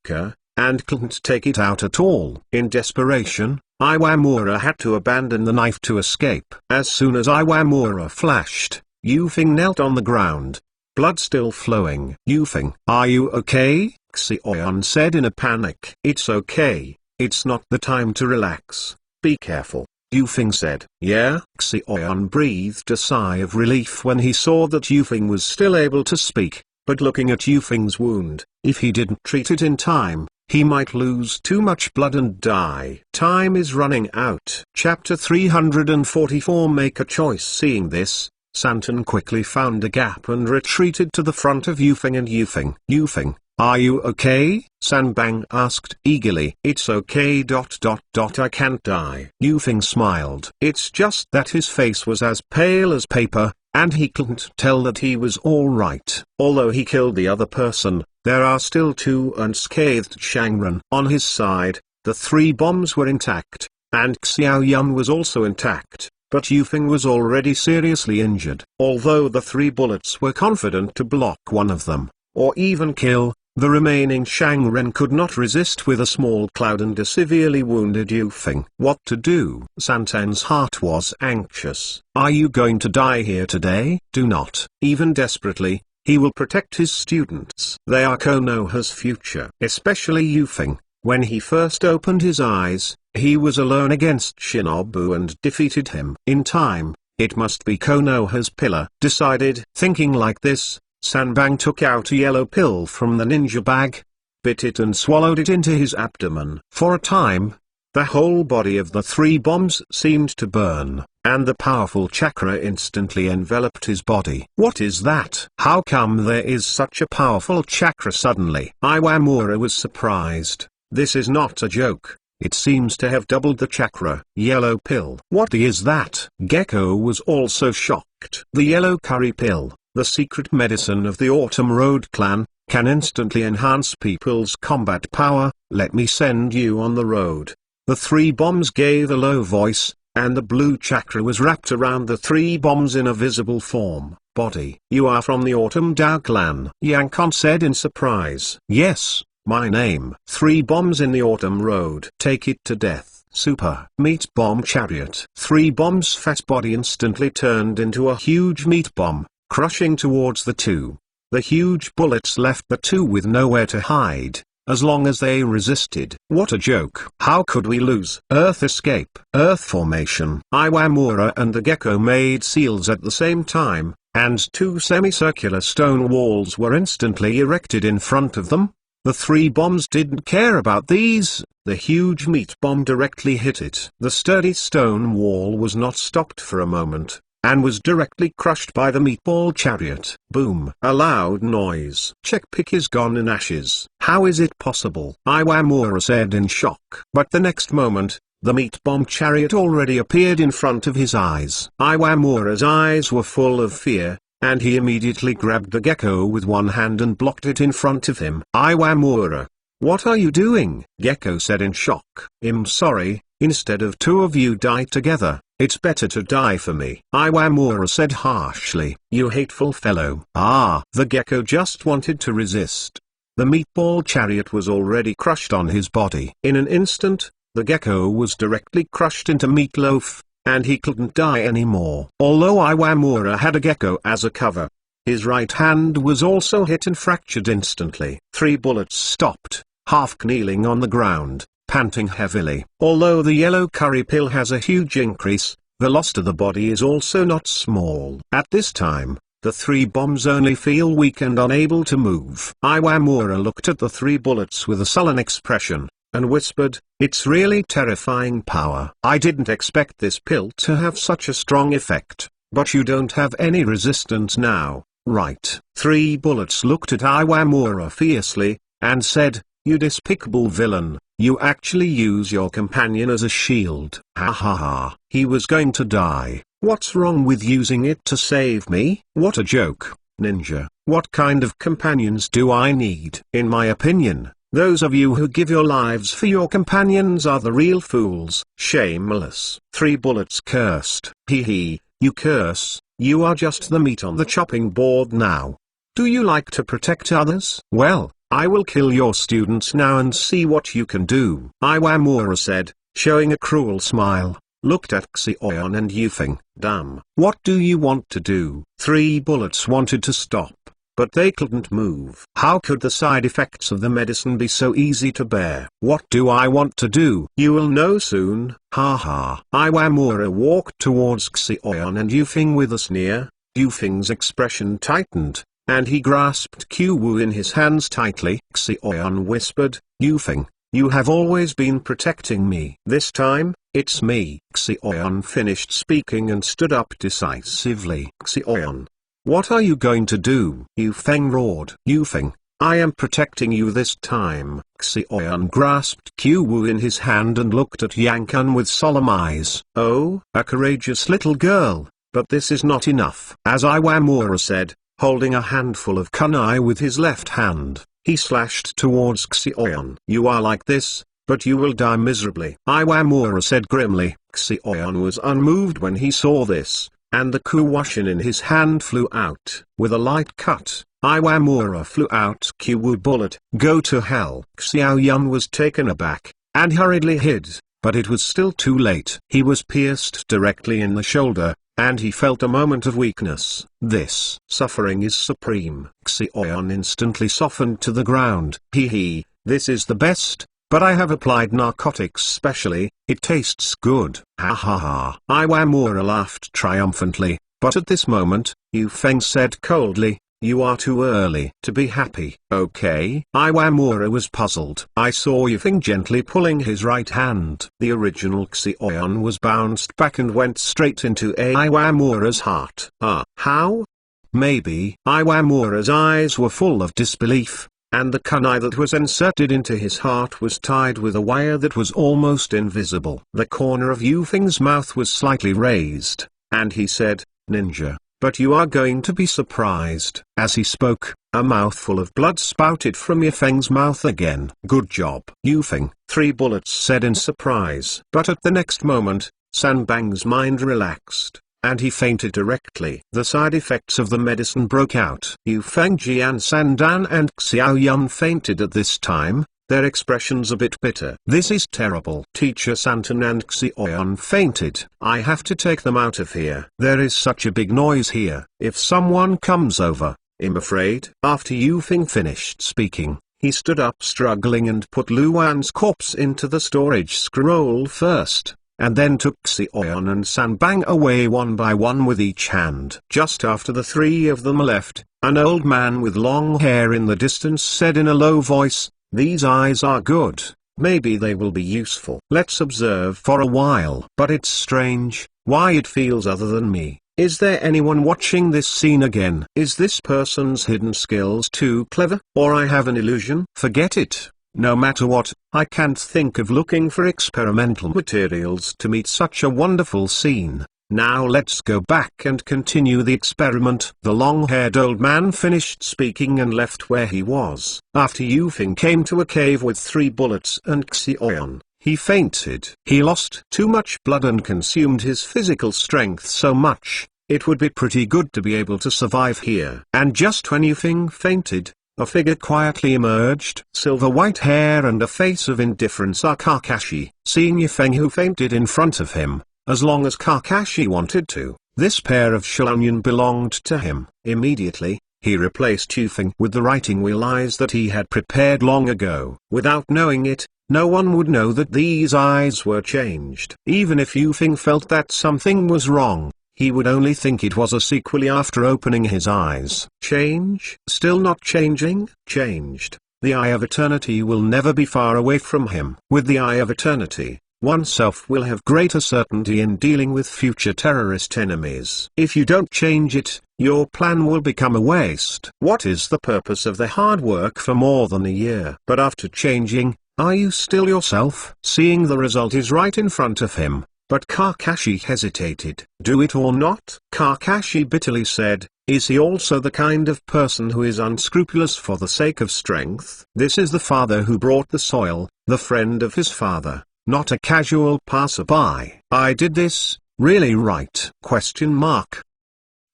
and couldn't take it out at all. In desperation, Iwamura had to abandon the knife to escape. As soon as Iwamura flashed, Yu Feng knelt on the ground, blood still flowing. Yu Feng, are you okay? Xiaoyan said in a panic. It's okay, it's not the time to relax. Be careful, Yu Feng said. Yeah? Xiaoyan breathed a sigh of relief when he saw that Yu Feng was still able to speak, but looking at Yu Feng's wound, if he didn't treat it in time, he might lose too much blood and die. Time is running out. Chapter 344. Make a choice. Seeing this, Santon quickly found a gap and retreated to the front of Yu Feng and Yu Feng. Yu Feng, are you okay? Sanbang asked eagerly. It's okay. I can't die. Yu Feng smiled. It's just that his face was as pale as paper, and he couldn't tell that he was alright. Although he killed the other person, there are still 2 unscathed Shangren. On his side, the 3 bombs were intact, and Xiao Yun was also intact, but Yu Feng was already seriously injured. Although the 3 bullets were confident to block one of them, or even kill, the remaining Shangren could not resist with a small cloud and a severely wounded Yu Feng. What to do? Santan's heart was anxious. Are you going to die here today? Do not. Even desperately, he will protect his students. They are Konoha's future. Especially Yu Feng. When he first opened his eyes, he was alone against Shinobu and defeated him. In time, it must be Konoha's pillar. Decided. Thinking like this, Sanbang took out a yellow pill from the ninja bag, bit it and swallowed it into his abdomen. For a time, the whole body of the 3 bombs seemed to burn, and the powerful chakra instantly enveloped his body. What is that? How come there is such a powerful chakra suddenly? Iwamura was surprised. This is not a joke. It seems to have doubled the chakra. Yellow pill. What is that? Gecko was also shocked. The yellow curry pill, the secret medicine of the Autumn Road clan, can instantly enhance people's combat power. Let me send you on the road. The 3 bombs gave a low voice, and the blue chakra was wrapped around the 3 bombs in a visible form. Body. You are from the Autumn Dao clan? Yankon said in surprise. Yes, my name. 3 bombs in the Autumn Road. Take it to death. Super meat bomb chariot. 3 bombs. Fat body instantly turned into a huge meat bomb, crushing towards the 2. The huge bullets left the 2 with nowhere to hide, as long as they resisted. What a joke. How could we lose? Earth escape. Earth formation. Iwamura and the gecko made seals at the same time, and 2 semicircular stone walls were instantly erected in front of them. The 3 bombs didn't care about these. The huge meat bomb directly hit it. The sturdy stone wall was not stopped for a moment, and was directly crushed by the meatball chariot. Boom. A loud noise. Check pick is gone in ashes. How is it possible? Iwamura said in shock. But the next moment, the meat bomb chariot already appeared in front of his eyes. Iwamura's eyes were full of fear, and he immediately grabbed the gecko with one hand and blocked it in front of him. Iwamura, what are you doing? Gecko said in shock. I'm sorry, instead of 2 of you die together, it's better to die for me. Iwamura said harshly. You hateful fellow. The gecko just wanted to resist. The meatball chariot was already crushed on his body. In an instant, the gecko was directly crushed into meatloaf, and he couldn't die anymore. Although Iwamura had a gecko as a cover, his right hand was also hit and fractured instantly. 3 bullets stopped, half kneeling on the ground, panting heavily. Although the yellow curry pill has a huge increase, the loss to the body is also not small. At this time, the 3 bombs only feel weak and unable to move. Iwamura looked at the 3 bullets with a sullen expression. and whispered, "It's really terrifying power. I didn't expect this pill to have such a strong effect, but you don't have any resistance now, right?" 3 Bullets looked at Iwamura fiercely, and said, "You despicable villain, you actually use your companion as a shield." Ha ha ha. He was going to die. What's wrong with using it to save me? What a joke, ninja. What kind of companions do I need? In my opinion, those of you who give your lives for your companions are the real fools. Shameless. 3 Bullets cursed. Hee hee, you curse, you are just the meat on the chopping board now. Do you like to protect others? Well, I will kill your students now and see what you can do. Iwamura said, showing a cruel smile, looked at Xiaoyan and Yufeng. Damn. What do you want to do? 3 Bullets wanted to stop, but they couldn't move. How could the side effects of the medicine be so easy to bear? What do I want to do? You will know soon. Ha ha. Iwamura walked towards Xiaoyan and Yufeng with a sneer. Yufeng's expression tightened, and he grasped Qiwu in his hands tightly. Xiaoyan whispered, "Yufeng, you have always been protecting me. This time, it's me." Xiaoyan finished speaking and stood up decisively. "Xiaoyan, what are you going to do?" Yufeng roared. "Yufeng, I am protecting you this time." Xiaoyan grasped Qiwu in his hand and looked at Yankan with solemn eyes. "Oh, a courageous little girl, but this is not enough." As Iwamura said, holding a handful of kunai with his left hand, he slashed towards Xiaoyan. "You are like this, but you will die miserably." Iwamura said grimly. Xiaoyan was unmoved when he saw this, and the Kuwashin in his hand flew out. With a light cut, Iwamura flew out. Qiwu Bullet, go to hell. Xiaoyan was taken aback, and hurriedly hid, but it was still too late. He was pierced directly in the shoulder, and he felt a moment of weakness. This suffering is supreme. Xiaoyan instantly softened to the ground. Hee hee, this is the best, but I have applied narcotics specially, it tastes good. Ha ha ha. Iwamura laughed triumphantly, but at this moment, Yufeng said coldly, "You are too early to be happy." Okay. Iwamura was puzzled. I saw Yufeng gently pulling his right hand. The original Xiaoyan was bounced back and went straight into Iwamura's heart. How? Maybe. Iwamura's eyes were full of disbelief, and the kunai that was inserted into his heart was tied with a wire that was almost invisible. The corner of Yufeng's mouth was slightly raised, and he said, "Ninja, but you are going to be surprised." As he spoke, a mouthful of blood spouted from Yufeng's mouth again. "Good job, Yufeng," 3 Bullets said in surprise. But at the next moment, Sanbang's mind relaxed, and he fainted directly. The side effects of the medicine broke out. Yufeng, Jian Sandan and Xiaoyan fainted at this time, their expressions a bit bitter. "This is terrible." Teacher Santan and Xiaoyan fainted. "I have to take them out of here. There is such a big noise here. If someone comes over, I'm afraid." After Yufeng finished speaking, he stood up struggling and put Luan's corpse into the storage scroll first, and then took Xiaoyan and Sanbang away one by one with each hand. Just after the 3 of them left, an old man with long hair in the distance said in a low voice, "These eyes are good, maybe they will be useful. Let's observe for a while." But it's strange, why it feels other than me. Is there anyone watching this scene again? Is this person's hidden skills too clever, or I have an illusion? Forget it. No matter what, I can't think of looking for experimental materials to meet such a wonderful scene. Now let's go back and continue the experiment. The long-haired old man finished speaking and left where he was. After Yufeng came to a cave with 3 Bullets and Xiaoyan, he fainted. He lost too much blood and consumed his physical strength so much, it would be pretty good to be able to survive here. And just when Yufeng fainted, a figure quietly emerged. Silver white hair and a face of indifference are Kakashi. Seeing Yufeng who fainted in front of him, as long as Kakashi wanted to, this pair of Shonen belonged to him. Immediately, he replaced Yufeng with the writing wheel eyes that he had prepared long ago. Without knowing it, no one would know that these eyes were changed. Even if Yufeng felt that something was wrong, he would only think it was a sequel after opening his eyes. Change? Still not changing? Changed. the Eye of Eternity will never be far away from him. With the Eye of Eternity, oneself will have greater certainty in dealing with future terrorist enemies. If you don't change it, your plan will become a waste. What is the purpose of the hard work for more than a year? But after changing, are you still yourself? Seeing the result is right in front of him, but Kakashi hesitated. Do it or not? Kakashi bitterly said, is he also the kind of person who is unscrupulous for the sake of strength? This is the father who brought the soil, the friend of his father, not a casual passerby. I did this, really right?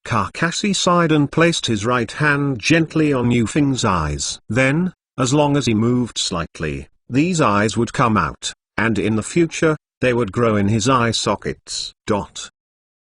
Kakashi sighed and placed his right hand gently on Yufeng's eyes. Then, as long as he moved slightly, these eyes would come out, and in the future, they would grow in his eye sockets.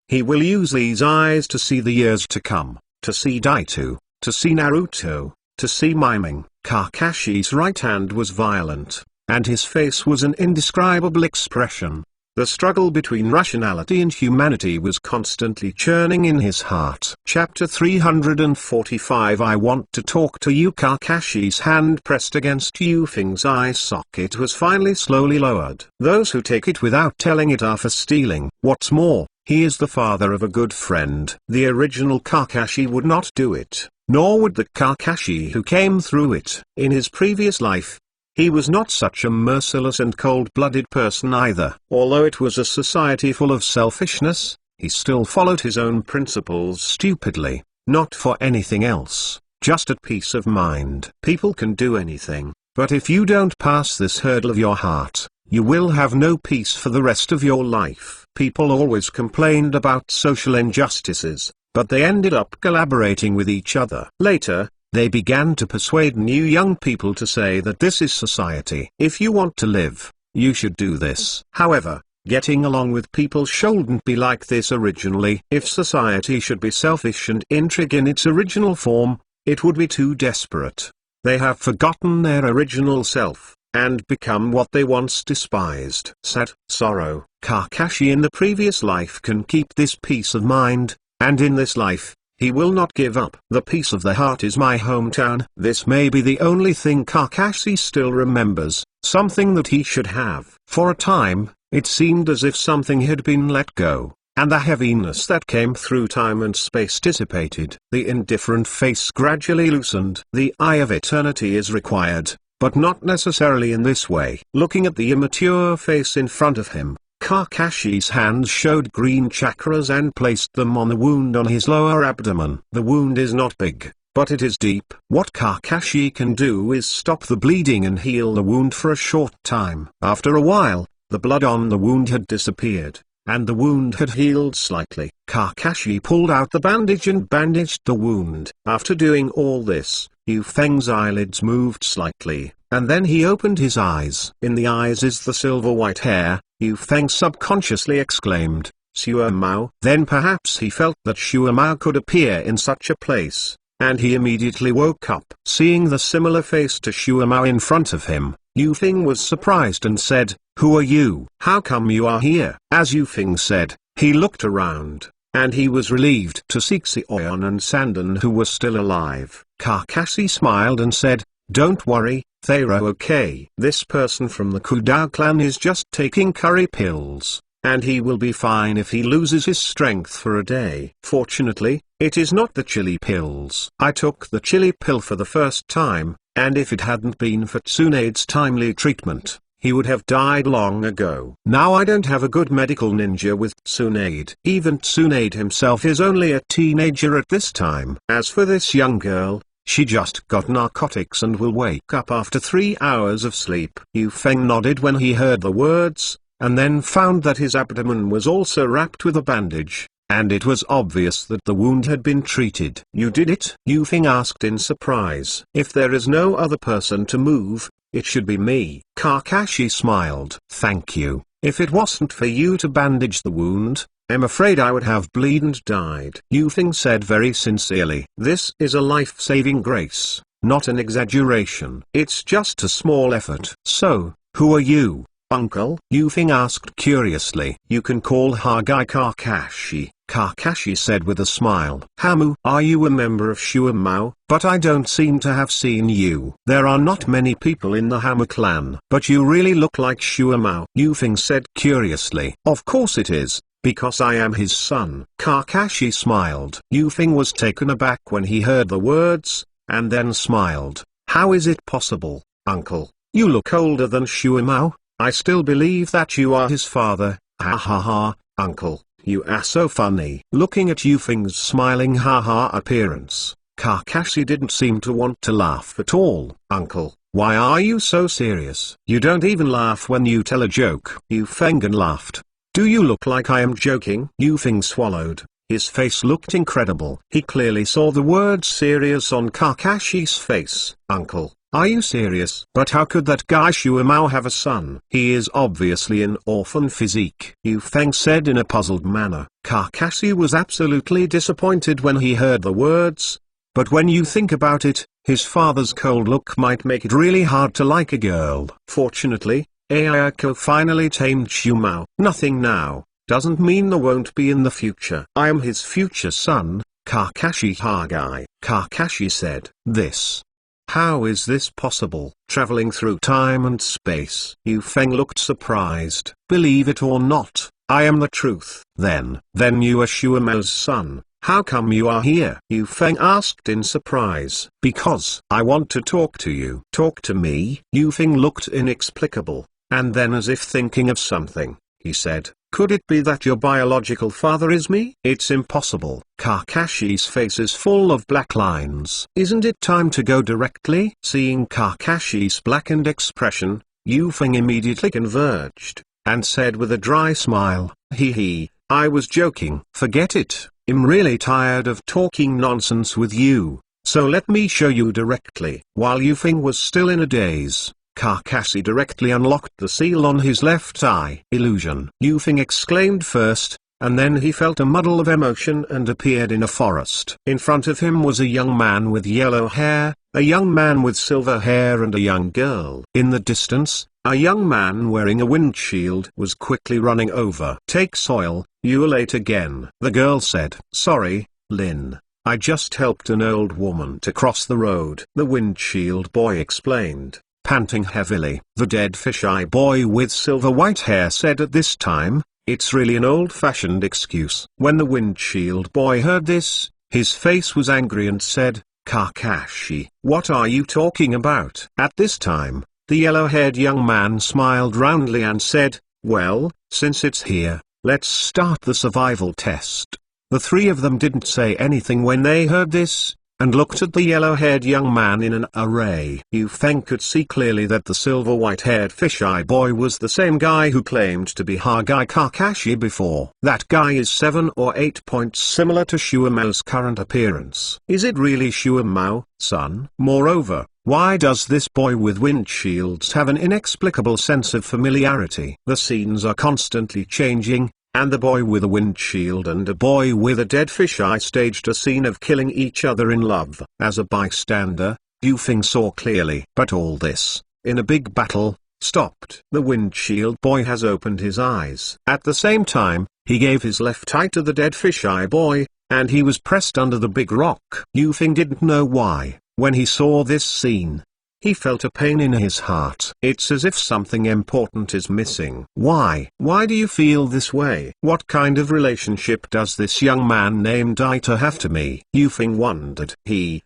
He will use these eyes to see the years to come, to see Daito, to see Naruto, to see miming. Kakashi's right hand was violent, and his face was an indescribable expression. The struggle between rationality and humanity was constantly churning in his heart. Chapter 345 I want to talk to you. Kakashi's hand pressed against Yufeng's eye socket was finally slowly lowered. Those who take it without telling it are for stealing. What's more, he is the father of a good friend. The original Kakashi would not do it, nor would the Kakashi who came through it. In his previous life, he was not such a merciless and cold-blooded person either. Although it was a society full of selfishness, he still followed his own principles stupidly, not for anything else, just at peace of mind. People can do anything, but if you don't pass this hurdle of your heart, you will have no peace for the rest of your life. People always complained about social injustices, but they ended up collaborating with each other. Later, they began to persuade new young people to say that this is society. If you want to live, you should do this. However, getting along with people shouldn't be like this originally. If society should be selfish and intrigue in its original form, it would be too desperate. They have forgotten their original self, and become what they once despised. Sad sorrow. Kakashi in the previous life can keep this peace of mind, and in this life, he will not give up. The peace of the heart is my hometown. This may be the only thing Kakashi still remembers, something that he should have. For a time, it seemed as if something had been let go, and the heaviness that came through time and space dissipated. The indifferent face gradually loosened. The Eye of Eternity is required, but not necessarily in this way. Looking at the immature face in front of him, Kakashi's hands showed green chakras and placed them on the wound on his lower abdomen. The wound is not big, but it is deep. What Kakashi can do is stop the bleeding and heal the wound for a short time. After a while, the blood on the wound had disappeared, and the wound had healed slightly. Kakashi pulled out the bandage and bandaged the wound. After doing all this, Yufeng's eyelids moved slightly, and then he opened his eyes. In the eyes is the silver-white hair. Yufeng subconsciously exclaimed, Xue Mao. Then perhaps he felt that Xue Mao could appear in such a place, and he immediately woke up. Seeing the similar face to Xue Mao in front of him, Yufeng was surprised and said, Who are you? How come you are here? As Yufeng said, he looked around, and he was relieved to see Xion and Sandan who were still alive. Kakashi smiled and said, Don't worry, they're okay. This person from the Kudao clan is just taking curry pills, and he will be fine if he loses his strength for a day. Fortunately, it is not the chili pills. I took the chili pill for the first time, and if it hadn't been for Tsunade's timely treatment, he would have died long ago. Now I don't have a good medical ninja with Tsunade. Even Tsunade himself is only a teenager at this time. As for this young girl, she just got narcotics and will wake up after 3 hours of sleep. Yufeng nodded when he heard the words, and then found that his abdomen was also wrapped with a bandage, and it was obvious that the wound had been treated. You did it? Yufeng asked in surprise. If there is no other person to move, it should be me. Kakashi smiled. Thank you. If it wasn't for you to bandage the wound, I'm afraid I would have bled and died. Yufeng said very sincerely. This is a life-saving grace, not an exaggeration. It's just a small effort. So, who are you, uncle? Yufeng asked curiously. You can call Hagai Kakashi. Kakashi said with a smile. Hamu, are you a member of Shuamao? But I don't seem to have seen you. There are not many people in the Hamu clan. But you really look like Shuamao, Yufeng said curiously. Of course it is, because I am his son. Kakashi smiled. Yufeng was taken aback when he heard the words, and then smiled. How is it possible, uncle? You look older than Shuamao. I still believe that you are his father. Ha ha ha, uncle. You are so funny. Looking at Yufeng's smiling haha appearance, Kakashi didn't seem to want to laugh at all. Uncle, why are you so serious? You don't even laugh when you tell a joke. Yufeng laughed. Do you look like I am joking? Yufeng swallowed. His face looked incredible. He clearly saw the word serious on Kakashi's face. Uncle, are you serious? But how could that guy Shuamao have a son? He is obviously an orphan physique, Yufeng said in a puzzled manner. Kakashi was absolutely disappointed when he heard the words. But when you think about it, his father's cold look might make it really hard to like a girl. Fortunately, Ayako finally tamed Shuamao. Nothing now doesn't mean there won't be in the future. I am his future son, Kakashi Hagai. Kakashi said. This. How is this possible? Traveling through time and space. Yufeng looked surprised. Believe it or not, I am the truth. Then you are Shuamao's son. How come you are here? Yufeng asked in surprise. Because I want to talk to you. Talk to me? Yufeng looked inexplicable, and then as if thinking of something, he said, could it be that your biological father is me? It's impossible. Kakashi's face is full of black lines. Isn't it time to go directly? Seeing Kakashi's blackened expression, Yufeng immediately converged, and said with a dry smile, hee, I was joking. Forget it, I'm really tired of talking nonsense with you, so let me show you directly. While Yufeng was still in a daze, Kakashi directly unlocked the seal on his left eye. Illusion. Yufeng exclaimed first, and then he felt a muddle of emotion and appeared in a forest. In front of him was a young man with yellow hair, a young man with silver hair and a young girl. In the distance, a young man wearing a windshield was quickly running over. Take soil, you are late again. The girl said. Sorry, Lin. I just helped an old woman to cross the road. The windshield boy explained, panting heavily. The dead fisheye boy with silver-white hair said at this time, it's really an old-fashioned excuse. When the windshield boy heard this, his face was angry and said, Kakashi, what are you talking about? At this time, the yellow-haired young man smiled roundly and said, well, since it's here, let's start the survival test. The three of them didn't say anything when they heard this, and looked at the yellow-haired young man in an array. Yufeng could see clearly that the silver-white-haired fisheye boy was the same guy who claimed to be Hagai Kakashi before. That guy is 7 or 8 points similar to Shuamao's current appearance. Is it really Shuamao, son? Moreover, why does this boy with windshields have an inexplicable sense of familiarity? The scenes are constantly changing, and the boy with a windshield and a boy with a dead fisheye staged a scene of killing each other in love. As a bystander, Yufeng saw clearly. But all this, in a big battle, stopped. The windshield boy has opened his eyes. At the same time, he gave his left eye to the dead fisheye boy, and he was pressed under the big rock. Yufeng didn't know why, when he saw this scene. He felt a pain in his heart. It's as if something important is missing. Why? Why do you feel this way? What kind of relationship does this young man named Ita have to me? Yufeng wondered. He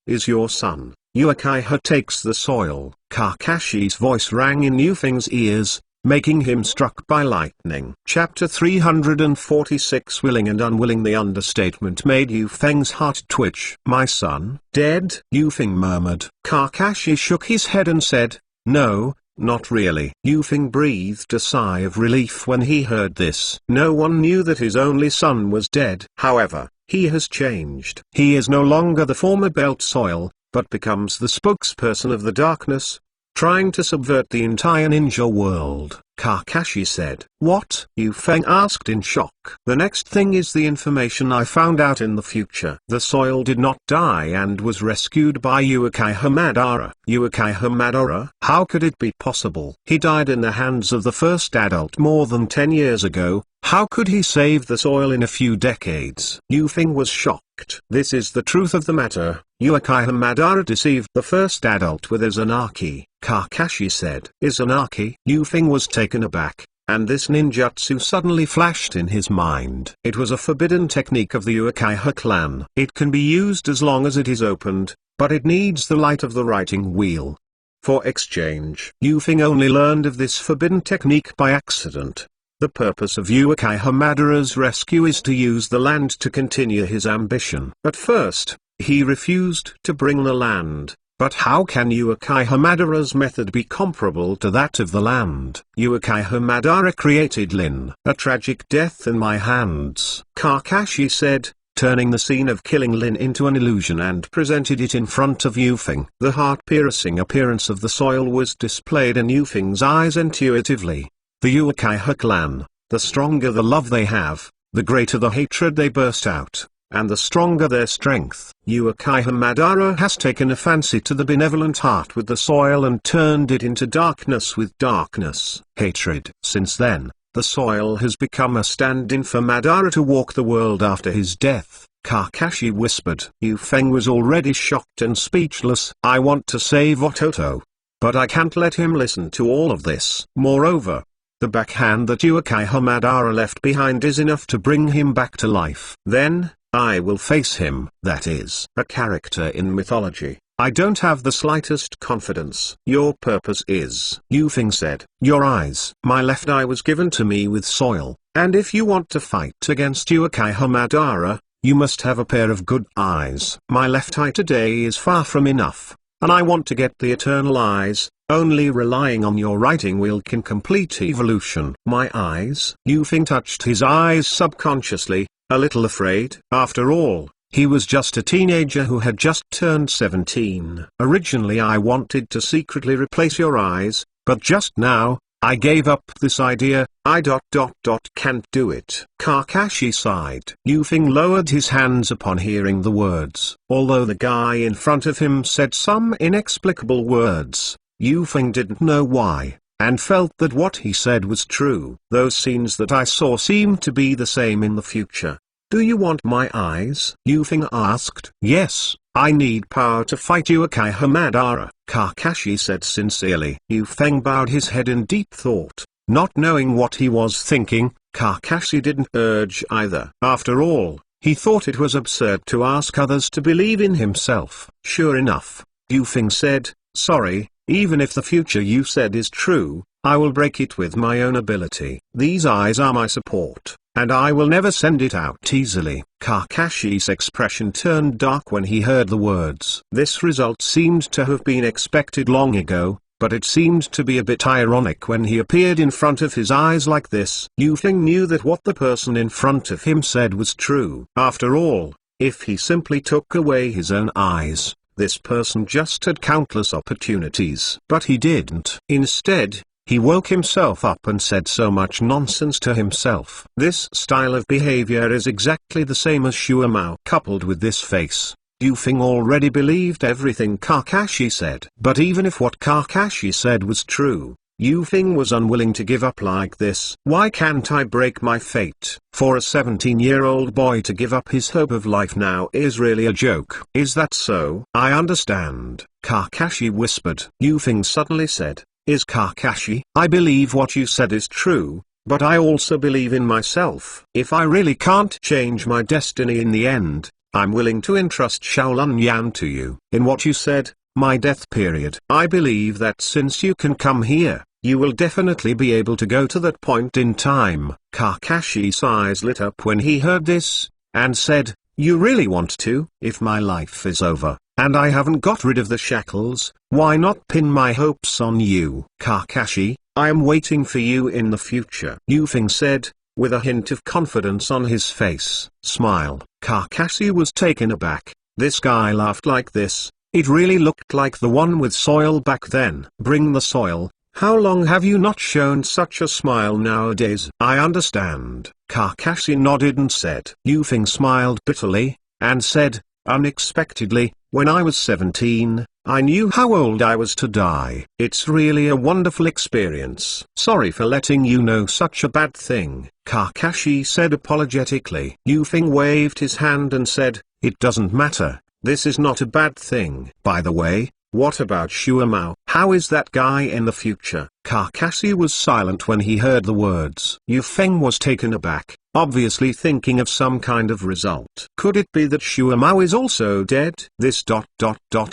is your son. Uekaiha takes the soil. Kakashi's voice rang in Yufeng's ears, making him struck by lightning. Chapter 346. Willing and unwilling. The understatement made Yufeng's heart twitch. My son, dead? Yufeng murmured. Kakashi shook his head and said, no, not really. Yufeng breathed a sigh of relief when he heard this. No one knew that his only son was dead. However, he has changed. He is no longer the former belt soil, but becomes the spokesperson of the darkness, trying to subvert the entire ninja world. Kakashi said. What? Yufeng asked in shock. The next thing is the information I found out in the future. The soil did not die and was rescued by Uekaiha Madara. Uekaiha Madara? How could it be possible? He died in the hands of the first adult more than 10 years ago, How could he save the soil in a few decades? Yu Feng was shocked. This is the truth of the matter. Uchiha Madara deceived the first adult with Izanagi, Kakashi said. Izanagi? Yu Feng was taken aback, and this ninjutsu suddenly flashed in his mind. It was a forbidden technique of the Uchiha clan. It can be used as long as it is opened, but it needs the light of the writing wheel. For exchange, Yu Feng only learned of this forbidden technique by accident. The purpose of Uchiha Madara's rescue is to use the land to continue his ambition. At first, he refused to bring the land, but how can Uchiha Madara's method be comparable to that of the land? Uchiha Madara created Lin, a tragic death in my hands, Kakashi said, turning the scene of killing Lin into an illusion and presented it in front of Yu Feng. The heart-piercing appearance of the soil was displayed in Yu Feng's eyes intuitively. The Uchiha clan, the stronger the love they have, the greater the hatred they burst out, and the stronger their strength. Uchiha Madara has taken a fancy to the benevolent heart with the soil and turned it into darkness with darkness, hatred. Since then, the soil has become a stand-in for Madara to walk the world after his death, Kakashi whispered. Yu Feng was already shocked and speechless. I want to save Ototo, but I can't let him listen to all of this. Moreover, the backhand that Uchiha Madara left behind is enough to bring him back to life. Then, I will face him. That is a character in mythology. I don't have the slightest confidence. Your purpose is, Yu Feng said. Your eyes. My left eye was given to me with soil, and if you want to fight against Uchiha Madara, you must have a pair of good eyes. My left eye today is far from enough, and I want to get the eternal eyes. Only relying on your writing wheel can complete evolution. My eyes? Yu Feng touched his eyes subconsciously, a little afraid. After all, he was just a teenager who had just turned 17. Originally I wanted to secretly replace your eyes, but just now, I gave up this idea. Can't do it. Kakashi sighed. Yu Feng lowered his hands upon hearing the words. Although the guy in front of him said some inexplicable words, Yu Feng didn't know why, and felt that what he said was true. Those scenes that I saw seem to be the same in the future. Do you want my eyes? Yu Feng asked. Yes, I need power to fight Uchiha Madara, Kakashi said sincerely. Yu Feng bowed his head in deep thought. Not knowing what he was thinking, Kakashi didn't urge either. After all, he thought it was absurd to ask others to believe in himself. Sure enough, Yu Feng said, sorry. Even if the future you said is true, I will break it with my own ability. These eyes are my support, and I will never send it out easily. Kakashi's expression turned dark when he heard the words. This result seemed to have been expected long ago, but it seemed to be a bit ironic when he appeared in front of his eyes like this. Yu Feng knew that what the person in front of him said was true. After all, if he simply took away his own eyes, this person just had countless opportunities. But he didn't. Instead, he woke himself up and said so much nonsense to himself. This style of behavior is exactly the same as Shuamao. Coupled with this face, Yu Feng already believed everything Kakashi said. But even if what Kakashi said was true, Yu Feng was unwilling to give up like this. Why can't I break my fate? For a 17-year-old boy to give up his hope of life now is really a joke. Is that so? I understand, Kakashi whispered. Yu Feng suddenly said, Is Kakashi? I believe what you said is true, but I also believe in myself. If I really can't change my destiny in the end, I'm willing to entrust Shaolin Yan to you. In what you said, my death period. I believe that since you can come here, you will definitely be able to go to that point in time. Kakashi's eyes lit up when he heard this, and said, You really want to? If my life is over, and I haven't got rid of the shackles, why not pin my hopes on you? Kakashi, I am waiting for you in the future. Yu Feng said, with a hint of confidence on his face. Smile. Kakashi was taken aback. This guy laughed like this. It really looked like the one with soil back then. Bring the soil. How long have you not shown such a smile nowadays? I understand. Kakashi nodded and said. Yu Feng smiled bitterly, and said, Unexpectedly, when I was 17, I knew how old I was to die. It's really a wonderful experience. Sorry for letting you know such a bad thing, Kakashi said apologetically. Yufeng waved his hand and said, it doesn't matter, this is not a bad thing. By the way, what about Shuamao? How is that guy in the future? Kakashi was silent when he heard the words. Yufeng was taken aback, obviously thinking of some kind of result. Could it be that Shuamao is also dead?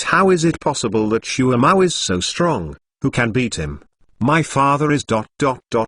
How is it possible that Shuamao is so strong? Who can beat him? My father is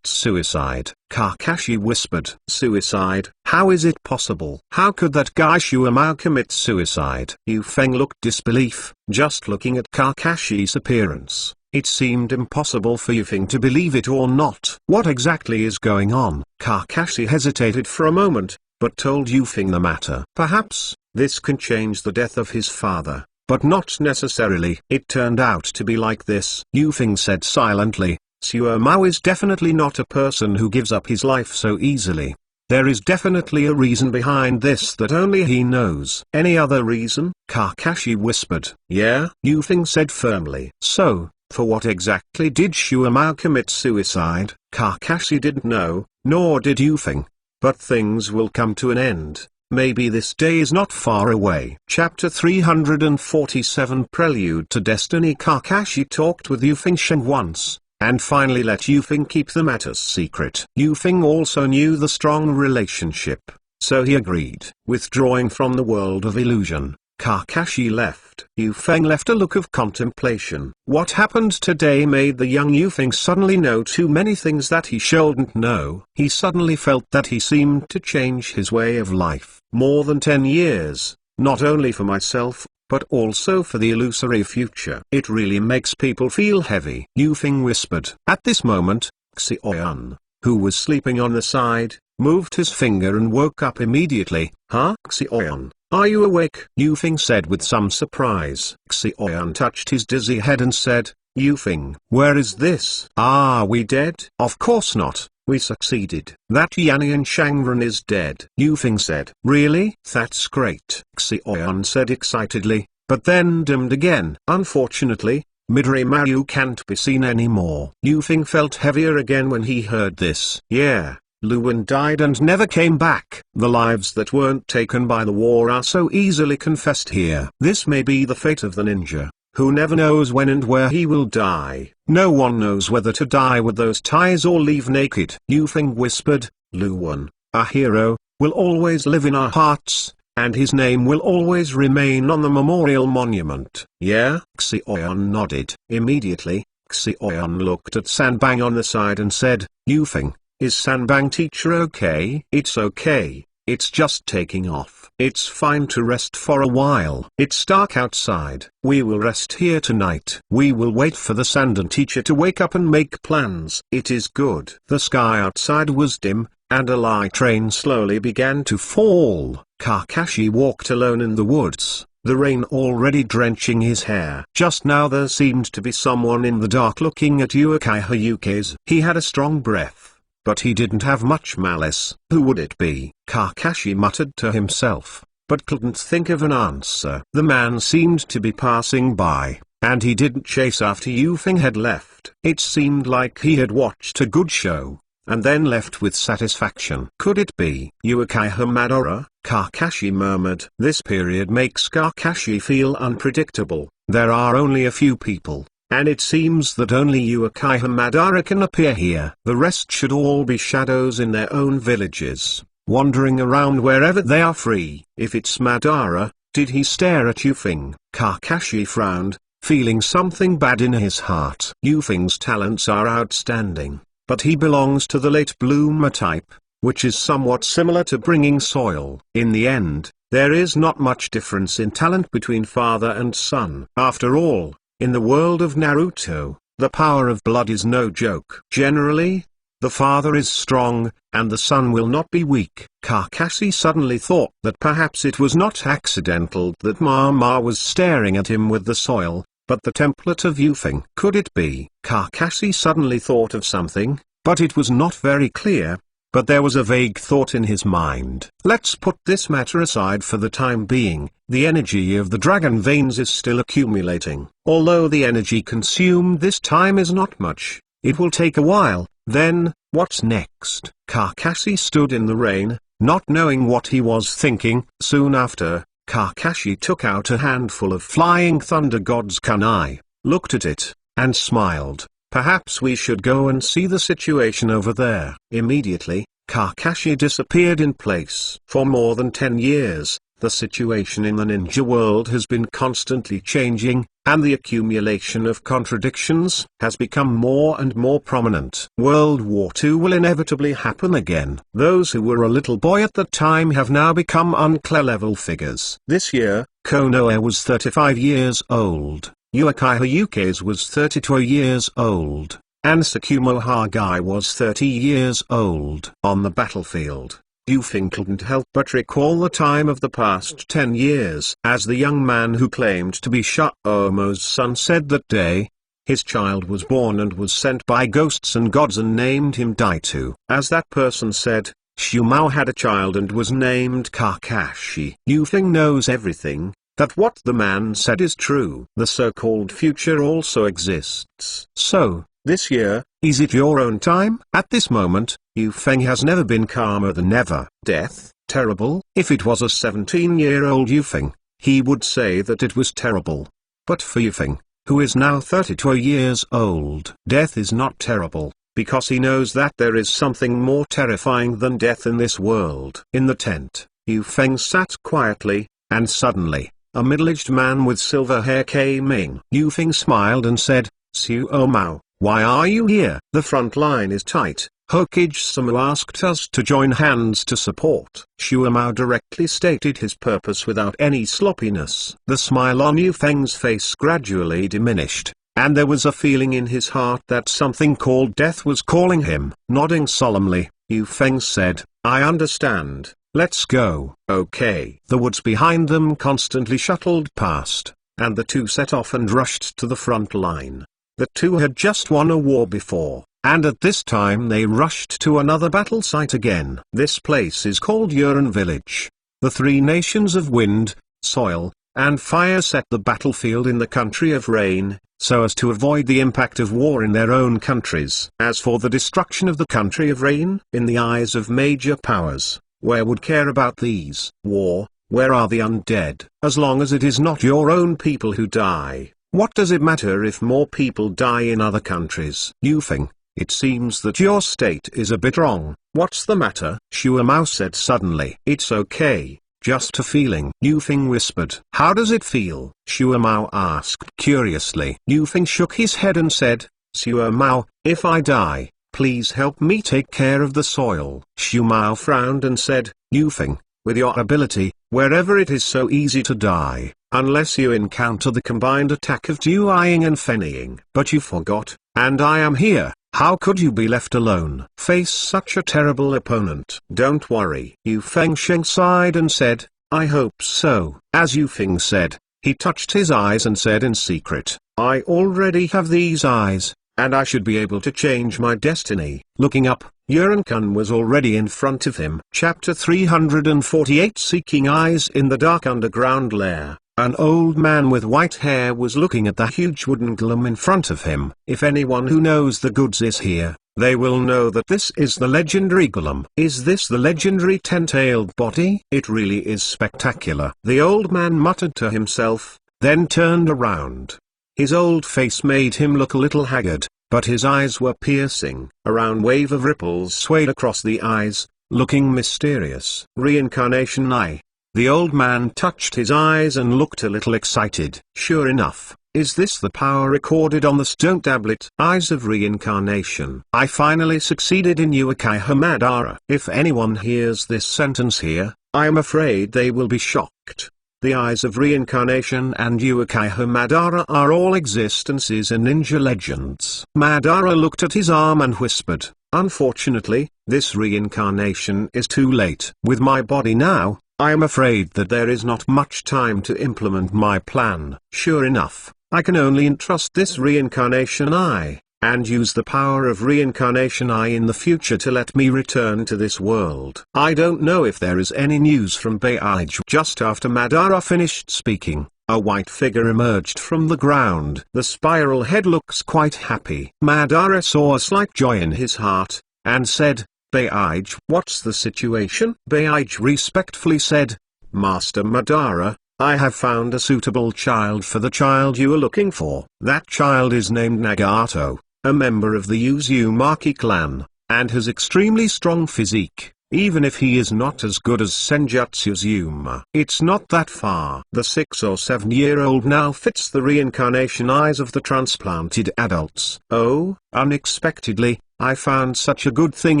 suicide, Kakashi whispered. Suicide? How is it possible? How could that guy Shuamao commit suicide? Yufeng looked disbelief, just looking at Kakashi's appearance. It seemed impossible for Yufeng to believe it or not. What exactly is going on? Kakashi hesitated for a moment, but told Yufeng the matter. Perhaps, this can change the death of his father. But not necessarily. It turned out to be like this. Yufeng said silently, Shuamao is definitely not a person who gives up his life so easily. There is definitely a reason behind this that only he knows. Any other reason? Kakashi whispered. Yeah, Yufeng said firmly. So, for what exactly did Shuamao commit suicide? Kakashi didn't know, nor did Yufeng. But things will come to an end. Maybe this day is not far away. Chapter 347 Prelude to Destiny. Kakashi talked with Yufeng Shen once, and finally let Yufeng keep the matters secret. Yufeng also knew the strong relationship, so he agreed. Withdrawing from the world of illusion, Kakashi left. Yufeng left a look of contemplation. What happened today made the young Yufeng suddenly know too many things that he shouldn't know. He suddenly felt that he seemed to change his way of life. More than 10 years, not only for myself, but also for the illusory future. It really makes people feel heavy, Yufeng whispered. At this moment, Xiaoyan, who was sleeping on the side, moved his finger and woke up immediately. Huh? Xiaoyan, are you awake? Yufeng said with some surprise. Xiaoyan touched his dizzy head and said, Yufeng, where is this? Are we dead? Of course not. We succeeded. That Yannian Shangren is dead. Yufeng said. Really? That's great. Xiaoyan said excitedly, but then dimmed again. Unfortunately, Midori Mayu can't be seen anymore. Yufeng felt heavier again when he heard this. Yeah, Luan died and never came back. The lives that weren't taken by the war are so easily confessed here. This may be the fate of the ninja, who never knows when and where he will die. No one knows whether to die with those ties or leave naked. Yufeng whispered, Luan, our hero, will always live in our hearts, and his name will always remain on the memorial monument. Yeah? Xiaoyan nodded. Immediately, Xiaoyan looked at Sanbang on the side and said, Yufeng, is Sanbang teacher okay? It's okay. It's just taking off. It's fine to rest for a while. It's dark outside. We will rest here tonight. We will wait for the Sandan teacher to wake up and make plans. It is good. The sky outside was dim, and a light rain slowly began to fall. Kakashi walked alone in the woods, the rain already drenching his hair. Just now there seemed to be someone in the dark looking at Uchiha Hayuki's. He had a strong breath, but he didn't have much malice. Who would it be? Kakashi muttered to himself, but couldn't think of an answer. The man seemed to be passing by, and he didn't chase after Yufeng had left. It seemed like he had watched a good show, and then left with satisfaction. Could it be Uchiha Madara? Kakashi murmured. This period makes Kakashi feel unpredictable. There are only a few people, and it seems that only Uchiha Madara can appear here. The rest should all be shadows in their own villages, wandering around wherever they are free. If it's Madara, did he stare at Yufeng? Kakashi frowned, feeling something bad in his heart. Yufeng's talents are outstanding, but he belongs to the late bloomer type, which is somewhat similar to bringing soil. In the end, there is not much difference in talent between father and son. After all, in the world of Naruto, the power of blood is no joke. Generally, the father is strong, and the son will not be weak. Kakashi suddenly thought that perhaps it was not accidental that Mama was staring at him with the soil, but the template of Yufeng. Could it be? Kakashi suddenly thought of something, but it was not very clear. but there was a vague thought in his mind. Let's put this matter aside for the time being. The energy of the dragon veins is still accumulating. Although the energy consumed this time is not much, it will take a while. Then, what's next? Kakashi stood in the rain, not knowing what he was thinking. Soon after, Kakashi took out a handful of flying thunder god's kunai, looked at it, and smiled. Perhaps we should go and see the situation over there. Immediately, Kakashi disappeared in place. For more than 10 years, the situation in the ninja world has been constantly changing, and the accumulation of contradictions has become more and more prominent. World War II will inevitably happen again. Those who were a little boy at the time have now become unclear-level figures. This year, Konoe was 35 years old, Uchiha Ukase was 32 years old, and Tsukumo Hagai was 30 years old. On the battlefield, Yufeng couldn't help but recall the time of the past 10 years. As the young man who claimed to be Shoumo's son said that day, his child was born and was sent by ghosts and gods and named him Daitu. As that person said, Shoumo had a child and was named Kakashi. Yufeng knows everything, that what the man said is true. The so-called future also exists. So, this year, is it your own time? At this moment, Yufeng has never been calmer than ever. Death, terrible? If it was a 17-year-old Yufeng, he would say that it was terrible. But for Yufeng, who is now 32 years old, death is not terrible, because he knows that there is something more terrifying than death in this world. In the tent, Yufeng sat quietly, and suddenly, a middle-aged man with silver hair came in. Yufeng smiled and said, "Suomao, why are you here?" "The front line is tight. Hokage-sama asked us to join hands to support." Suomao directly stated his purpose without any sloppiness. The smile on Yufeng's face gradually diminished, and there was a feeling in his heart that something called death was calling him. Nodding solemnly, Yufeng said, "I understand. Let's go." Okay. The woods behind them constantly shuttled past, and the two set off and rushed to the front line. The two had just won a war before, and at this time they rushed to another battle site again. This place is called Uran Village. The three nations of wind, soil, and fire set the battlefield in the country of rain, so as to avoid the impact of war in their own countries. As for the destruction of the country of rain, in the eyes of major powers, where would care about these? War, where are the undead? As long as it is not your own people who die, what does it matter if more people die in other countries? Yufeng, it seems that your state is a bit wrong. What's the matter? Shuamao said suddenly. It's okay, just a feeling. Yufeng whispered. How does it feel? Shuamao asked curiously. Yufeng shook his head and said, Shuamao, if I die, please help me take care of the soil. Shumao frowned and said, Yufeng, with your ability, wherever it is so easy to die, unless you encounter the combined attack of Duiying and Fennying. But you forgot, and I am here. How could you be left alone? Face such a terrible opponent. Don't worry. Yufeng Sheng sighed and said, I hope so. As Yufeng said, he touched his eyes and said in secret, I already have these eyes, and I should be able to change my destiny. Looking up, Uran-kun was already in front of him. Chapter 348 Seeking Eyes in the Dark Underground Lair. An old man with white hair was looking at the huge wooden golem in front of him. If anyone who knows the goods is here, they will know that this is the legendary golem. Is this the legendary 10-tailed body? It really is spectacular. The old man muttered to himself, then turned around. His old face made him look a little haggard, but his eyes were piercing. A round wave of ripples swayed across the eyes, looking mysterious. Reincarnation eye. The old man touched his eyes and looked a little excited. Sure enough, is this the power recorded on the stone tablet? Eyes of reincarnation. I finally succeeded in Uchiha Madara. If anyone hears this sentence here, I am afraid they will be shocked. The eyes of reincarnation and Uchiha Madara are all existences in ninja legends. Madara looked at his arm and whispered, unfortunately, this reincarnation is too late. With my body now, I am afraid that there is not much time to implement my plan. Sure enough, I can only entrust this reincarnation eye and use the power of reincarnation I in the future to let me return to this world. I don't know if there is any news from Beige. Just after Madara finished speaking, a white figure emerged from the ground. The spiral head looks quite happy. Madara saw a slight joy in his heart, and said, Beige, what's the situation? Beige respectfully said, Master Madara, I have found a suitable child for the child you are looking for. That child is named Nagato, a member of the Uzumaki clan, and has extremely strong physique, even if he is not as good as Senjutsu Zuma. It's not that far. The 6 or 7-year-old now fits the reincarnation eyes of the transplanted adults. Oh, unexpectedly, I found such a good thing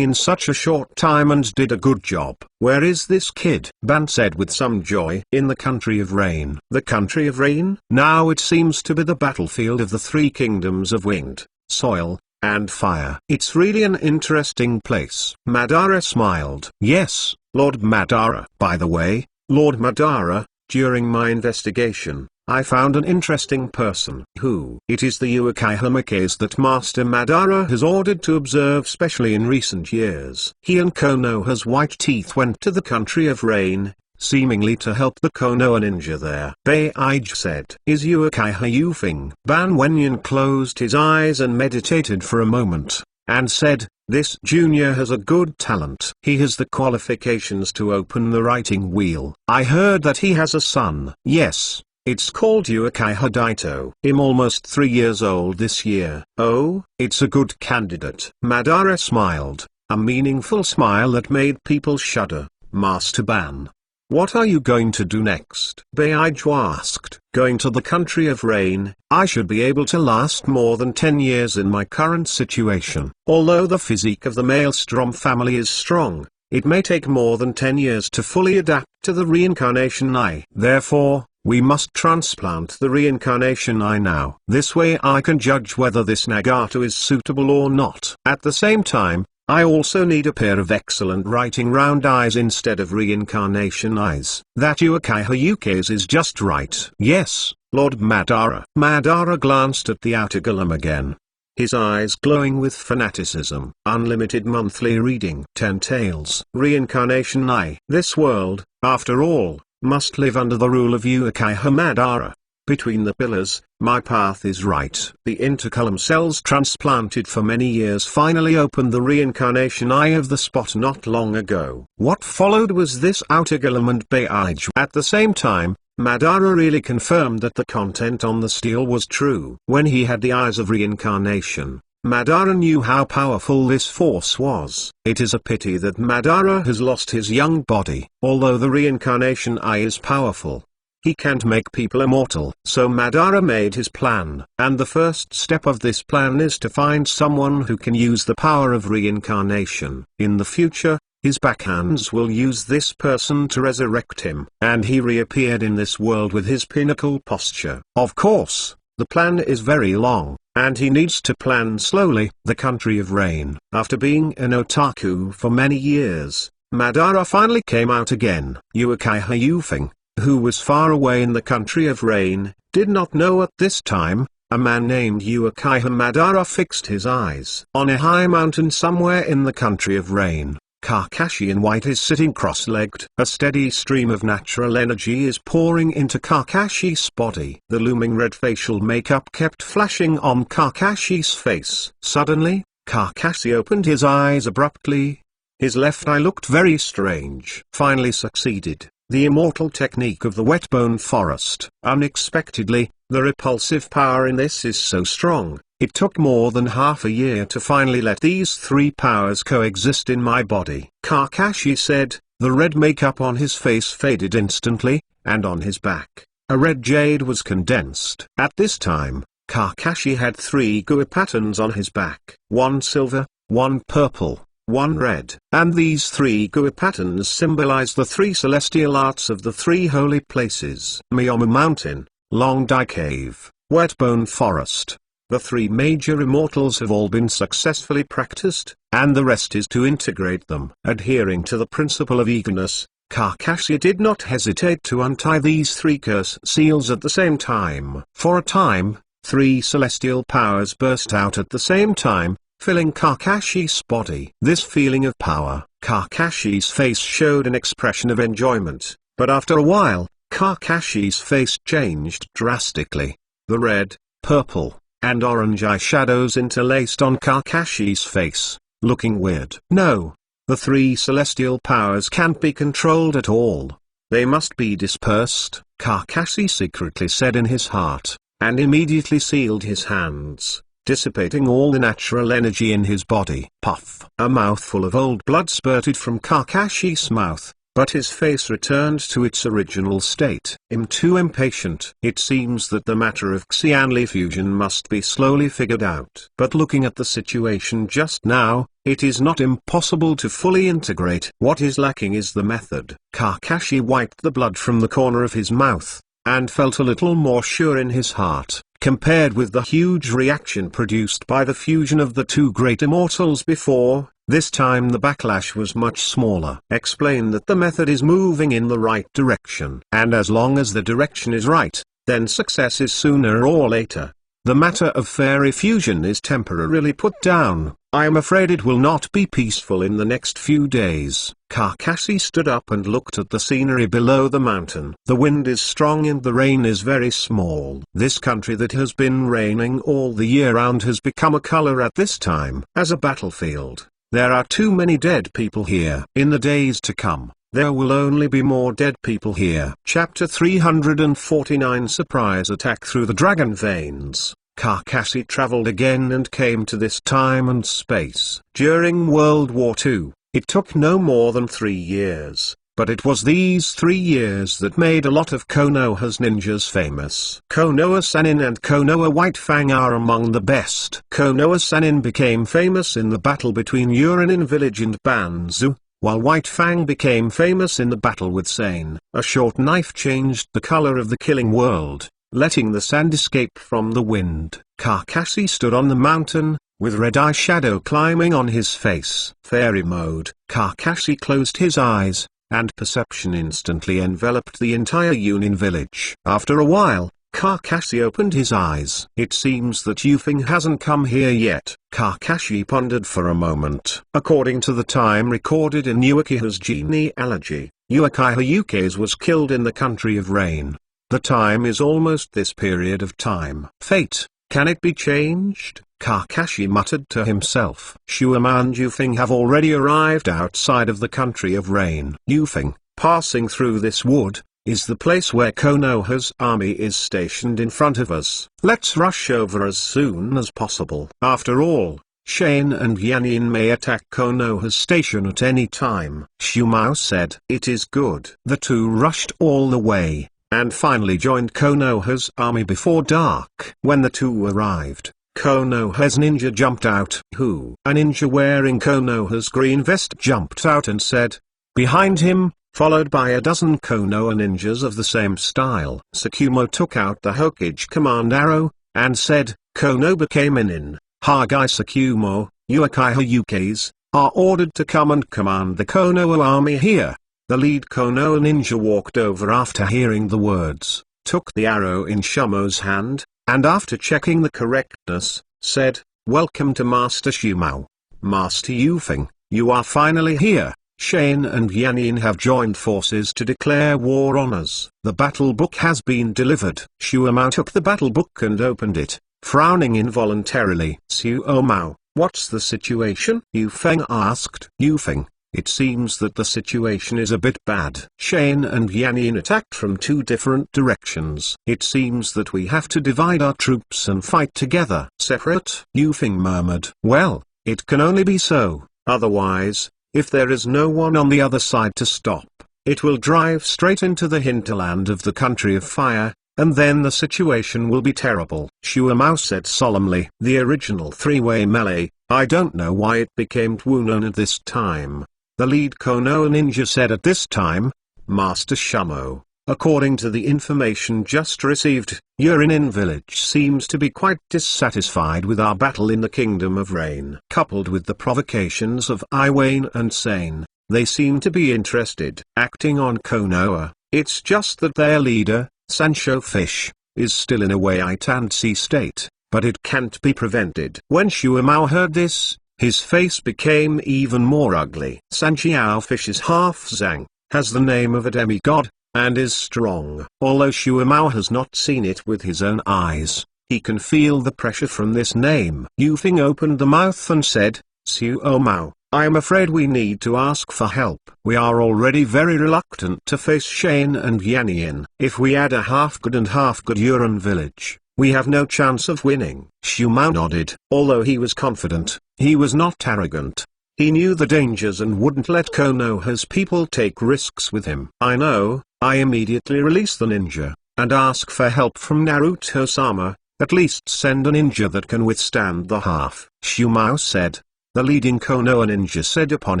in such a short time and did a good job. Where is this kid? Ban said with some joy. In the country of rain. The country of rain? Now it seems to be the battlefield of the three kingdoms of wind, soil, and fire. It's really an interesting place. Madara smiled. Yes, Lord Madara. By the way, Lord Madara, during my investigation, I found an interesting person. Who? It is the Uchiha case that Master Madara has ordered to observe specially in recent years. He and Konoha's white teeth went to the country of rain, seemingly to help the Konoha ninja there. Beige said. Is Uchiha Ufing? Ban Wenyan closed his eyes and meditated for a moment, and said, this junior has a good talent. He has the qualifications to open the writing wheel. I heard that he has a son. Yes. It's called Uchiha Daito. I'm almost 3 years old this year. Oh, it's a good candidate. Madara smiled, a meaningful smile that made people shudder. Master Ban, what are you going to do next? Beige asked. Going to the country of rain. I should be able to last more than 10 years in my current situation. Although the physique of the Maelstrom family is strong, it may take more than 10 years to fully adapt to the reincarnation eye. Therefore, we must transplant the reincarnation eye now. This way I can judge whether this Nagato is suitable or not. At the same time, I also need a pair of excellent writing round eyes instead of reincarnation eyes. That Uchiha Yuki's is just right. Yes, Lord Madara. Madara glanced at the outer golem again, his eyes glowing with fanaticism. Unlimited monthly reading. 10 Tales. Reincarnation eye. This world, after all, must live under the rule of Uchiha Madara. Between the pillars, my path is right. The intercolumn cells transplanted for many years finally opened the reincarnation eye of the spot not long ago. What followed was this outer golem and Beige. At the same time, Madara really confirmed that the content on the steel was true. When he had the eyes of reincarnation, Madara knew how powerful this force was. It is a pity that Madara has lost his young body. Although the reincarnation eye is powerful, he can't make people immortal. So Madara made his plan, and the first step of this plan is to find someone who can use the power of reincarnation. In the future, his backhands will use this person to resurrect him. And he reappeared in this world with his pinnacle posture. Of course, the plan is very long, and he needs to plan slowly. The country of rain. After being an otaku for many years, Madara finally came out again. Uchiha Ufing, who was far away in the country of rain, did not know at this time, a man named Uchiha Madara fixed his eyes on a high mountain somewhere in the country of rain. Kakashi in white is sitting cross-legged. A steady stream of natural energy is pouring into Kakashi's body. The looming red facial makeup kept flashing on Kakashi's face. Suddenly, Kakashi opened his eyes abruptly. His left eye looked very strange. Finally succeeded. The immortal technique of the wet bone forest. Unexpectedly, the repulsive power in this is so strong. It took more than half a year to finally let these three powers coexist in my body. Kakashi said. The red makeup on his face faded instantly, and on his back, a red jade was condensed. At this time, Kakashi had 3 GUI patterns on his back. 1 silver, 1 purple, 1 red. And these 3 GUI patterns symbolize the 3 celestial arts of the 3 holy places. Miyomu Mountain, Long Dai Cave, Wetbone Forest. The 3 major immortals have all been successfully practiced, and the rest is to integrate them. Adhering to the principle of eagerness, Kakashi did not hesitate to untie these 3 curse seals at the same time. For a time, 3 celestial powers burst out at the same time, filling Kakashi's body. This feeling of power, Kakashi's face showed an expression of enjoyment, but after a while, Kakashi's face changed drastically. The red, purple, and orange eyeshadows interlaced on Kakashi's face, looking weird. No, the 3 celestial powers can't be controlled at all. They must be dispersed, Kakashi secretly said in his heart, and immediately sealed his hands, dissipating all the natural energy in his body. Puff! A mouthful of old blood spurted from Kakashi's mouth, but his face returned to its original state. I'm too impatient. It seems that the matter of Xianli fusion must be slowly figured out. But looking at the situation just now, it is not impossible to fully integrate. What is lacking is the method. Kakashi wiped the blood from the corner of his mouth, and felt a little more sure in his heart, compared with the huge reaction produced by the fusion of the 2 great immortals before. This time the backlash was much smaller. Explain that the method is moving in the right direction. And as long as the direction is right, then success is sooner or later. The matter of fairy fusion is temporarily put down. I am afraid it will not be peaceful in the next few days. Kakashi stood up and looked at the scenery below the mountain. The wind is strong and the rain is very small. This country that has been raining all the year round has become a color at this time as a battlefield. There are too many dead people here. In the days to come, there will only be more dead people here. Chapter 349 Surprise Attack Through the Dragon Veins. Kakashi traveled again and came to this time and space. During World War II, it took no more than 3 years. But it was these 3 years that made a lot of Konoha's ninjas famous. Konoha Sannin and Konoha White Fang are among the best. Konoha Sannin became famous in the battle between Urinin Village and Banzu, while White Fang became famous in the battle with Sane. A short knife changed the color of the killing world, letting the sand escape from the wind. Kakashi stood on the mountain, with red eyeshadow climbing on his face. Fairy mode. Kakashi closed his eyes, and perception instantly enveloped the entire Yunin village. After a while, Kakashi opened his eyes. It seems that Yufeng hasn't come here yet. Kakashi pondered for a moment. According to the time recorded in Uchiha's genealogy, Uchiha Ukes was killed in the country of rain. The time is almost this period of time. Fate, can it be changed? Kakashi muttered to himself. Shuama and Yufeng have already arrived outside of the country of rain. Yufeng, passing through this wood, is the place where Konoha's army is stationed in front of us. Let's rush over as soon as possible. After all, Shane and Yanin may attack Konoha's station at any time. Shumao said. It is good. The 2 rushed all the way, and finally joined Konoha's army before dark. When the 2 arrived, Konoha's ninja jumped out. Who? A ninja wearing Konoha's green vest jumped out and said. Behind him, followed by a dozen Konoha ninjas of the same style. Tsukumo took out the Hokage command arrow, and said, Konoha came in. Hagai Tsukumo, Uchiha Ukes, are ordered to come and command the Konoha army here. The lead Konoha ninja walked over after hearing the words, took the arrow in Shumo's hand, and after checking the correctness, said, Welcome to Master Shumao. Master Yufeng, you are finally here. Shane and Yanin have joined forces to declare war on us. The battle book has been delivered. Shuamao took the battle book and opened it, frowning involuntarily. Shuamao, what's the situation? Yufeng asked. Yufeng, it seems that the situation is a bit bad. Shane and Yanin attacked from 2 different directions. It seems that we have to divide our troops and fight together. Separate? Yufeng murmured. Well, it can only be so. Otherwise, if there is no one on the other side to stop, it will drive straight into the hinterland of the country of fire, and then the situation will be terrible. Shuamao said solemnly. The original 3-way melee, I don't know why it became Twunon at this time. The lead Konoha ninja said at this time, Master Shumo, according to the information just received, Urinin village seems to be quite dissatisfied with our battle in the Kingdom of Rain. Coupled with the provocations of Iwane and Sane, they seem to be interested. Acting on Konoha, it's just that their leader, Sancho Fish, is still in a wait-and-see state, but it can't be prevented. When Shu Mao heard this, his face became even more ugly. Sanjiao Fish is half Zhang, has the name of a demigod, and is strong. Although Shu Mao has not seen it with his own eyes, he can feel the pressure from this name. Yu Feng opened the mouth and said, Shu Mao, I am afraid we need to ask for help. We are already very reluctant to face Shane and Yannian. If we add a half-good and half-good Yuran village, we have no chance of winning. Shu Mao nodded. Although he was confident, he was not arrogant. He knew the dangers and wouldn't let Konoha's people take risks with him. I know. I immediately release the ninja, and ask for help from Naruto-sama. At least send a ninja that can withstand the half. Shu Mao said. The leading Konoha ninja said upon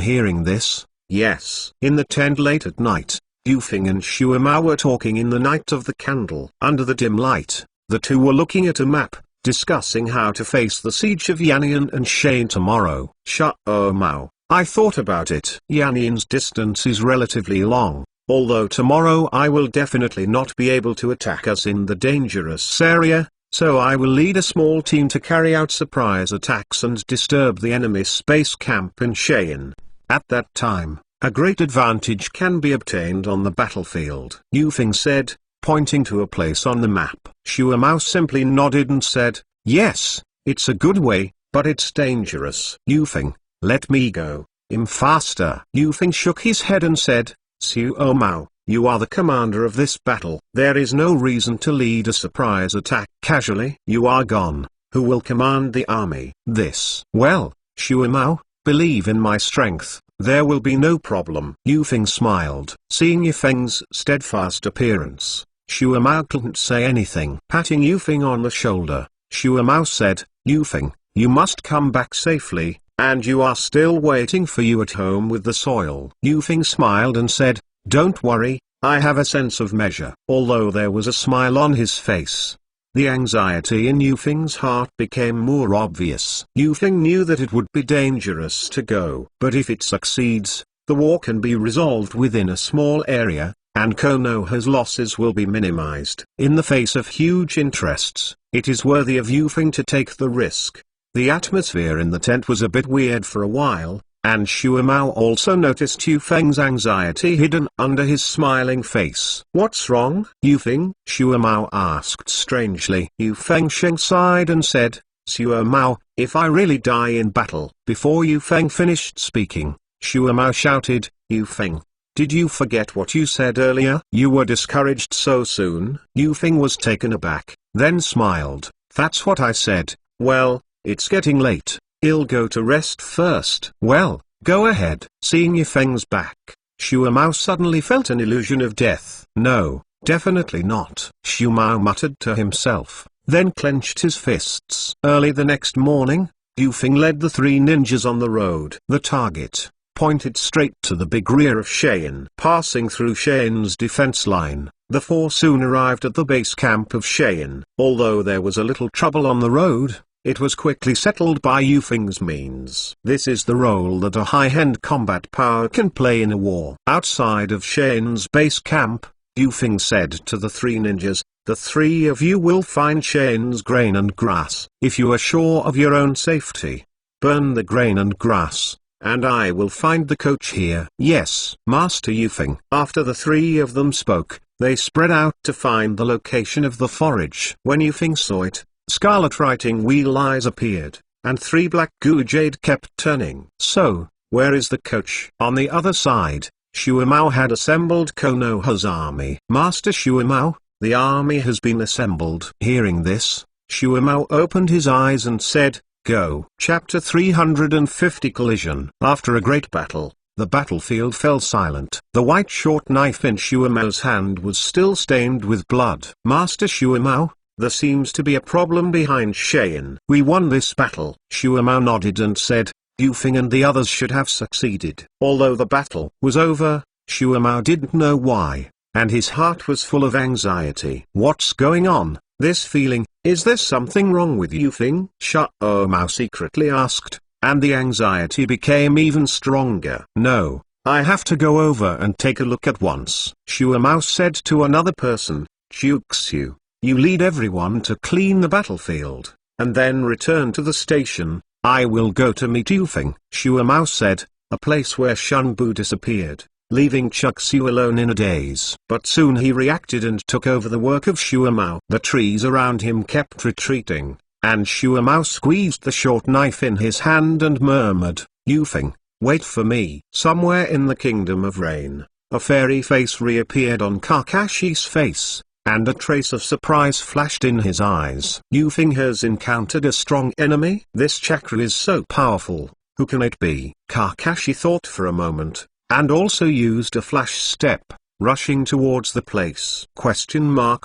hearing this, yes. In the tent late at night, Yu Feng and Shu Mao were talking in the night of the candle. Under the dim light, the two were looking at a map, discussing how to face the siege of Yannian and Shane tomorrow. Shu Mao, I thought about it. Yannian's distance is relatively long, although tomorrow I will definitely not be able to attack us in the dangerous area. So I will lead a small team to carry out surprise attacks and disturb the enemy space camp in Cheyenne. At that time, a great advantage can be obtained on the battlefield. Yu Feng said, pointing to a place on the map. Shu Mao simply nodded and said, yes, it's a good way, but it's dangerous. Yu Feng, let me go. I'm faster. Yu Feng shook his head and said, Shu Mao, you are the commander of this battle. There is no reason to lead a surprise attack casually. You are gone. Who will command the army? This. Well, Shu Mao, believe in my strength. There will be no problem. Yu Feng smiled. Seeing Yu Feng's steadfast appearance, Shu Mao couldn't say anything. Patting Yu Feng on the shoulder, Shu Mao said, Yu Feng, you must come back safely, and you are still waiting for you at home with the soil. Yu Feng smiled and said, don't worry, I have a sense of measure. Although there was a smile on his face, the anxiety in Yu Feng's heart became more obvious. Yu Feng knew that it would be dangerous to go, but if it succeeds, the war can be resolved within a small area, and Konoha's losses will be minimized. In the face of huge interests, it is worthy of Yu Feng to take the risk. The atmosphere in the tent was a bit weird for a while, and Shu Mao also noticed Yu Feng's anxiety hidden under his smiling face. What's wrong, Yu Feng? Shu Mao asked strangely. Yu Feng sighed and said, Shu Mao, if I really die in battle. Before Yu Feng finished speaking, Shu Mao shouted, Yu Feng, did you forget what you said earlier? You were discouraged so soon. Yu Feng was taken aback, then smiled. That's what I said. Well, it's getting late. I'll go to rest first. Well, go ahead. Seeing Yu Feng's back, Shu Mao suddenly felt an illusion of death. No, definitely not. Shu Mao muttered to himself, then clenched his fists. Early the next morning, Yu Feng led the three ninjas on the road. The target pointed straight to the big rear of Cheyenne. Passing through Cheyenne's defense line, the four soon arrived at the base camp of Cheyenne. Although there was a little trouble on the road, it was quickly settled by Yu Feng's means. This is the role that a high-end combat power can play in a war. Outside of Cheyenne's base camp, Yu Feng said to the three ninjas, the three of you will find Cheyenne's grain and grass. If you are sure of your own safety, burn the grain and grass, and I will find the coach here. Yes, Master Yu Feng. After the three of them spoke, they spread out to find the location of the forage. When Yu Feng saw it, scarlet writing wheel eyes appeared, and three black goo jade kept turning. So, where is the coach? On the other side, Shu Mao had assembled Konoha's army. Master Shu Mao, the army has been assembled. Hearing this, Shu Mao opened his eyes and said, go. Chapter 350 Collision. After a great battle, the battlefield fell silent. The white short knife in Shu Mao's hand was still stained with blood. Master Shu Mao, there seems to be a problem behind Cheyenne. We won this battle. Shu Mao nodded and said, Yu Feng and the others should have succeeded. Although the battle was over, Shu Mao didn't know why, and his heart was full of anxiety. What's going on? This feeling, is there something wrong with Yu Feng? Shu Mao secretly asked, and the anxiety became even stronger. No, I have to go over and take a look at once. Shu Mao said to another person, Xiuxiu, you lead everyone to clean the battlefield, and then return to the station. I will go to meet Yufeng. Shuo Mao said, a place where Shunbu disappeared, leaving Chuxiu alone in a daze. But soon he reacted and took over the work of Shuo Mao. The trees around him kept retreating, and Shuo Mao squeezed the short knife in his hand and murmured, Yufeng, wait for me. Somewhere in the Kingdom of Rain, a fairy face reappeared on Kakashi's face, and a trace of surprise flashed in his eyes. Yufeng has encountered a strong enemy. This chakra is so powerful, who can it be? Kakashi thought for a moment, and also used a flash step, rushing towards the place.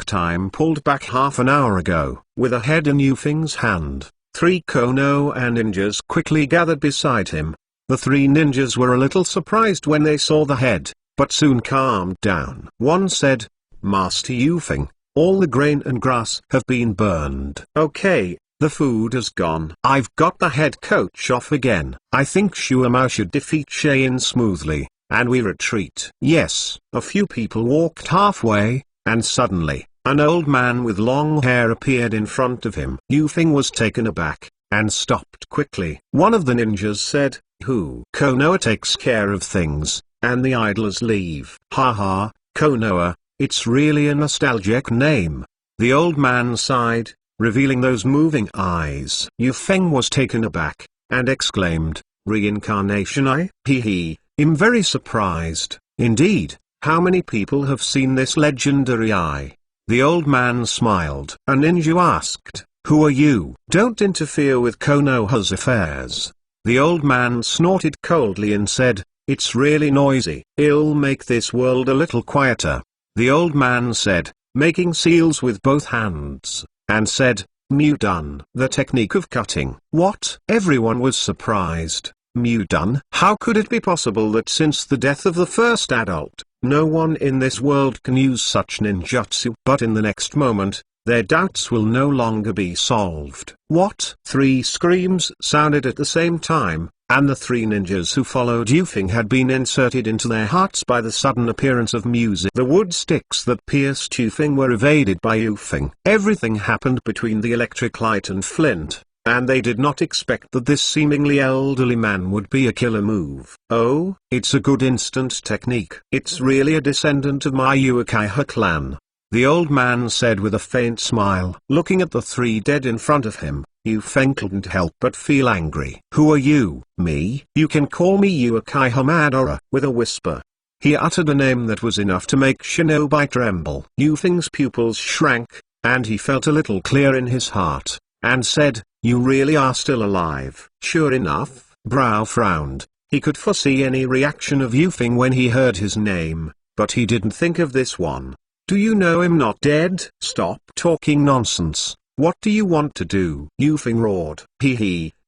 Time pulled back half an hour ago. With a head in Yufeng's hand, 3 Konoha ninjas quickly gathered beside him. The 3 ninjas were a little surprised when they saw the head, but soon calmed down. One said, Master Yufeng, all the grain and grass have been burned. Okay, the food has gone. I've got the head coach off again. I think Shuo Mao should defeat Shein smoothly, and we retreat. Yes. A few people walked halfway, and suddenly, an old man with long hair appeared in front of him. Yufeng was taken aback, and stopped quickly. One of the ninjas said, who? Konoha takes care of things, and the idlers leave. Haha, Konoha. It's really a nostalgic name. The old man sighed, revealing those moving eyes. Yufeng was taken aback, and exclaimed, reincarnation? I'm very surprised. Indeed, how many people have seen this legendary eye? The old man smiled. A ninja asked, who are you? Don't interfere with Konoha's affairs. The old man snorted coldly and said, it's really noisy. I'll make this world a little quieter. The old man said, making seals with both hands, and said, Mu-dun. The technique of cutting. What? Everyone was surprised. Mu-dun? How could it be possible that since the death of the first adult, no one in this world can use such ninjutsu? But in the next moment, their doubts will no longer be solved. What? 3 screams sounded at the same time, and the 3 ninjas who followed Yufeng had been inserted into their hearts by the sudden appearance of music. The wood sticks that pierced Yufeng were evaded by Yufeng. Everything happened between the electric light and flint, and they did not expect that this seemingly elderly man would be a killer move. Oh, it's a good instant technique. It's really a descendant of my Uchiha clan. The old man said with a faint smile. Looking at the 3 dead in front of him, Yufeng couldn't help but feel angry. Who are you? Me? You can call me Uchiha Madara. With a whisper, he uttered a name that was enough to make shinobi tremble. Yufeng's pupils shrank, and he felt a little clear in his heart, and said, you really are still alive. Sure enough, Brow frowned. He could foresee any reaction of Yufeng when he heard his name, but he didn't think of this one. Do you know I'm not dead? Stop talking nonsense. What do you want to do? Yufeng roared.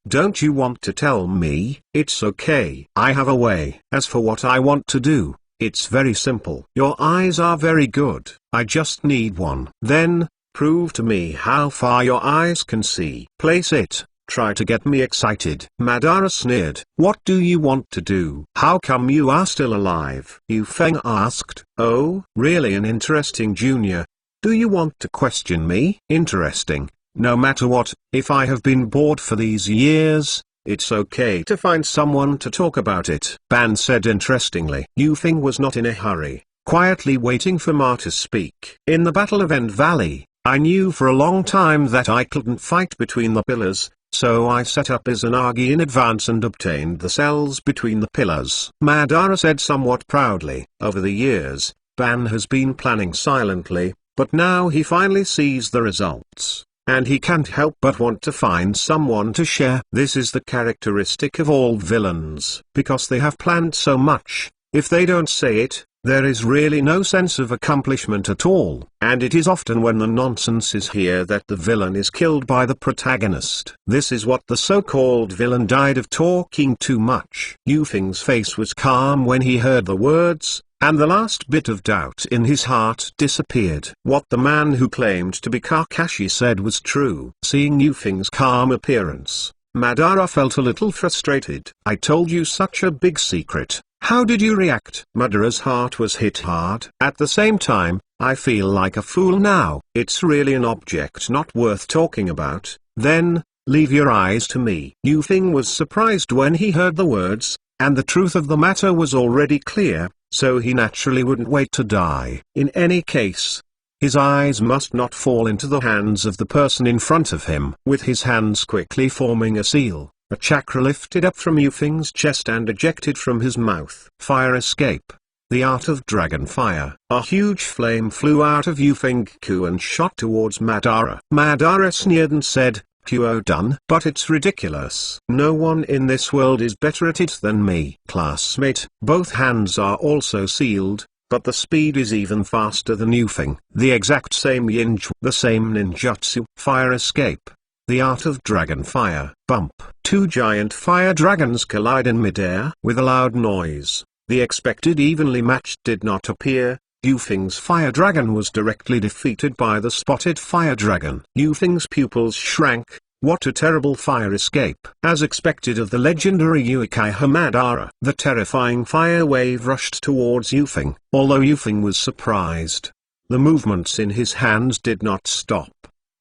Don't you want to tell me? It's okay. I have a way. As for what I want to do, it's very simple. Your eyes are very good. I just need one. Then, prove to me how far your eyes can see. Place it. Try to get me excited. Madara sneered. What do you want to do? How come you are still alive? Yufeng asked. Oh, really an interesting junior. Do you want to question me? Interesting. No matter what, if I have been bored for these years, it's okay to find someone to talk about it. Ban said interestingly. Yufeng was not in a hurry, quietly waiting for Ma to speak. In the Battle of End Valley, I knew for a long time that I couldn't fight between the pillars, so I set up Izanagi in advance and obtained the cells between the pillars. Madara said somewhat proudly. Over the years, Ban has been planning silently, but now he finally sees the results, and he can't help but want to find someone to share. This is the characteristic of all villains. Because they have planned so much, if they don't say it, there is really no sense of accomplishment at all. And it is often when the nonsense is here that the villain is killed by the protagonist. This is what the so-called villain died of, talking too much. Yufeng's face was calm when he heard the words, and the last bit of doubt in his heart disappeared. What the man who claimed to be Kakashi said was true. Seeing Yufeng's calm appearance, Madara felt a little frustrated. I told you such a big secret. How did you react? Madara's heart was hit hard. At the same time, I feel like a fool now. It's really an object not worth talking about. Then, leave your eyes to me. Yufeng was surprised when he heard the words, and the truth of the matter was already clear, so he naturally wouldn't wait to die. In any case, his eyes must not fall into the hands of the person in front of him. With his hands quickly forming a seal, a chakra lifted up from Yufeng's chest and ejected from his mouth. Fire escape. The art of dragon fire. A huge flame flew out of Yufeng and shot towards Madara. Madara sneered and said, "Kuo done. But it's ridiculous. No one in this world is better at it than me." Classmate. Both hands are also sealed, but the speed is even faster than Yufeng. The exact same the same ninjutsu. Fire escape. The art of dragon fire. Bump. Two giant fire dragons collide in midair. With a loud noise, the expected evenly matched did not appear. Yufeng's fire dragon was directly defeated by the spotted fire dragon. Yufeng's pupils shrank. What a terrible fire escape. As expected of the legendary Uchiha Madara, the terrifying fire wave rushed towards Yufeng. Although Yufeng was surprised, the movements in his hands did not stop.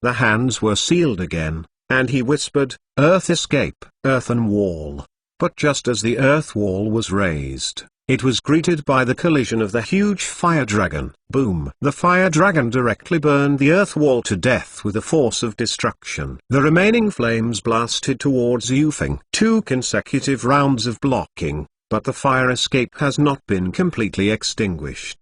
The hands were sealed again, and he whispered, "Earth escape, earthen wall." But just as the earth wall was raised, it was greeted by the collision of the huge fire dragon. Boom! The fire dragon directly burned the earth wall to death with a force of destruction. The remaining flames blasted towards Yufeng. 2 consecutive rounds of blocking, but the fire escape has not been completely extinguished.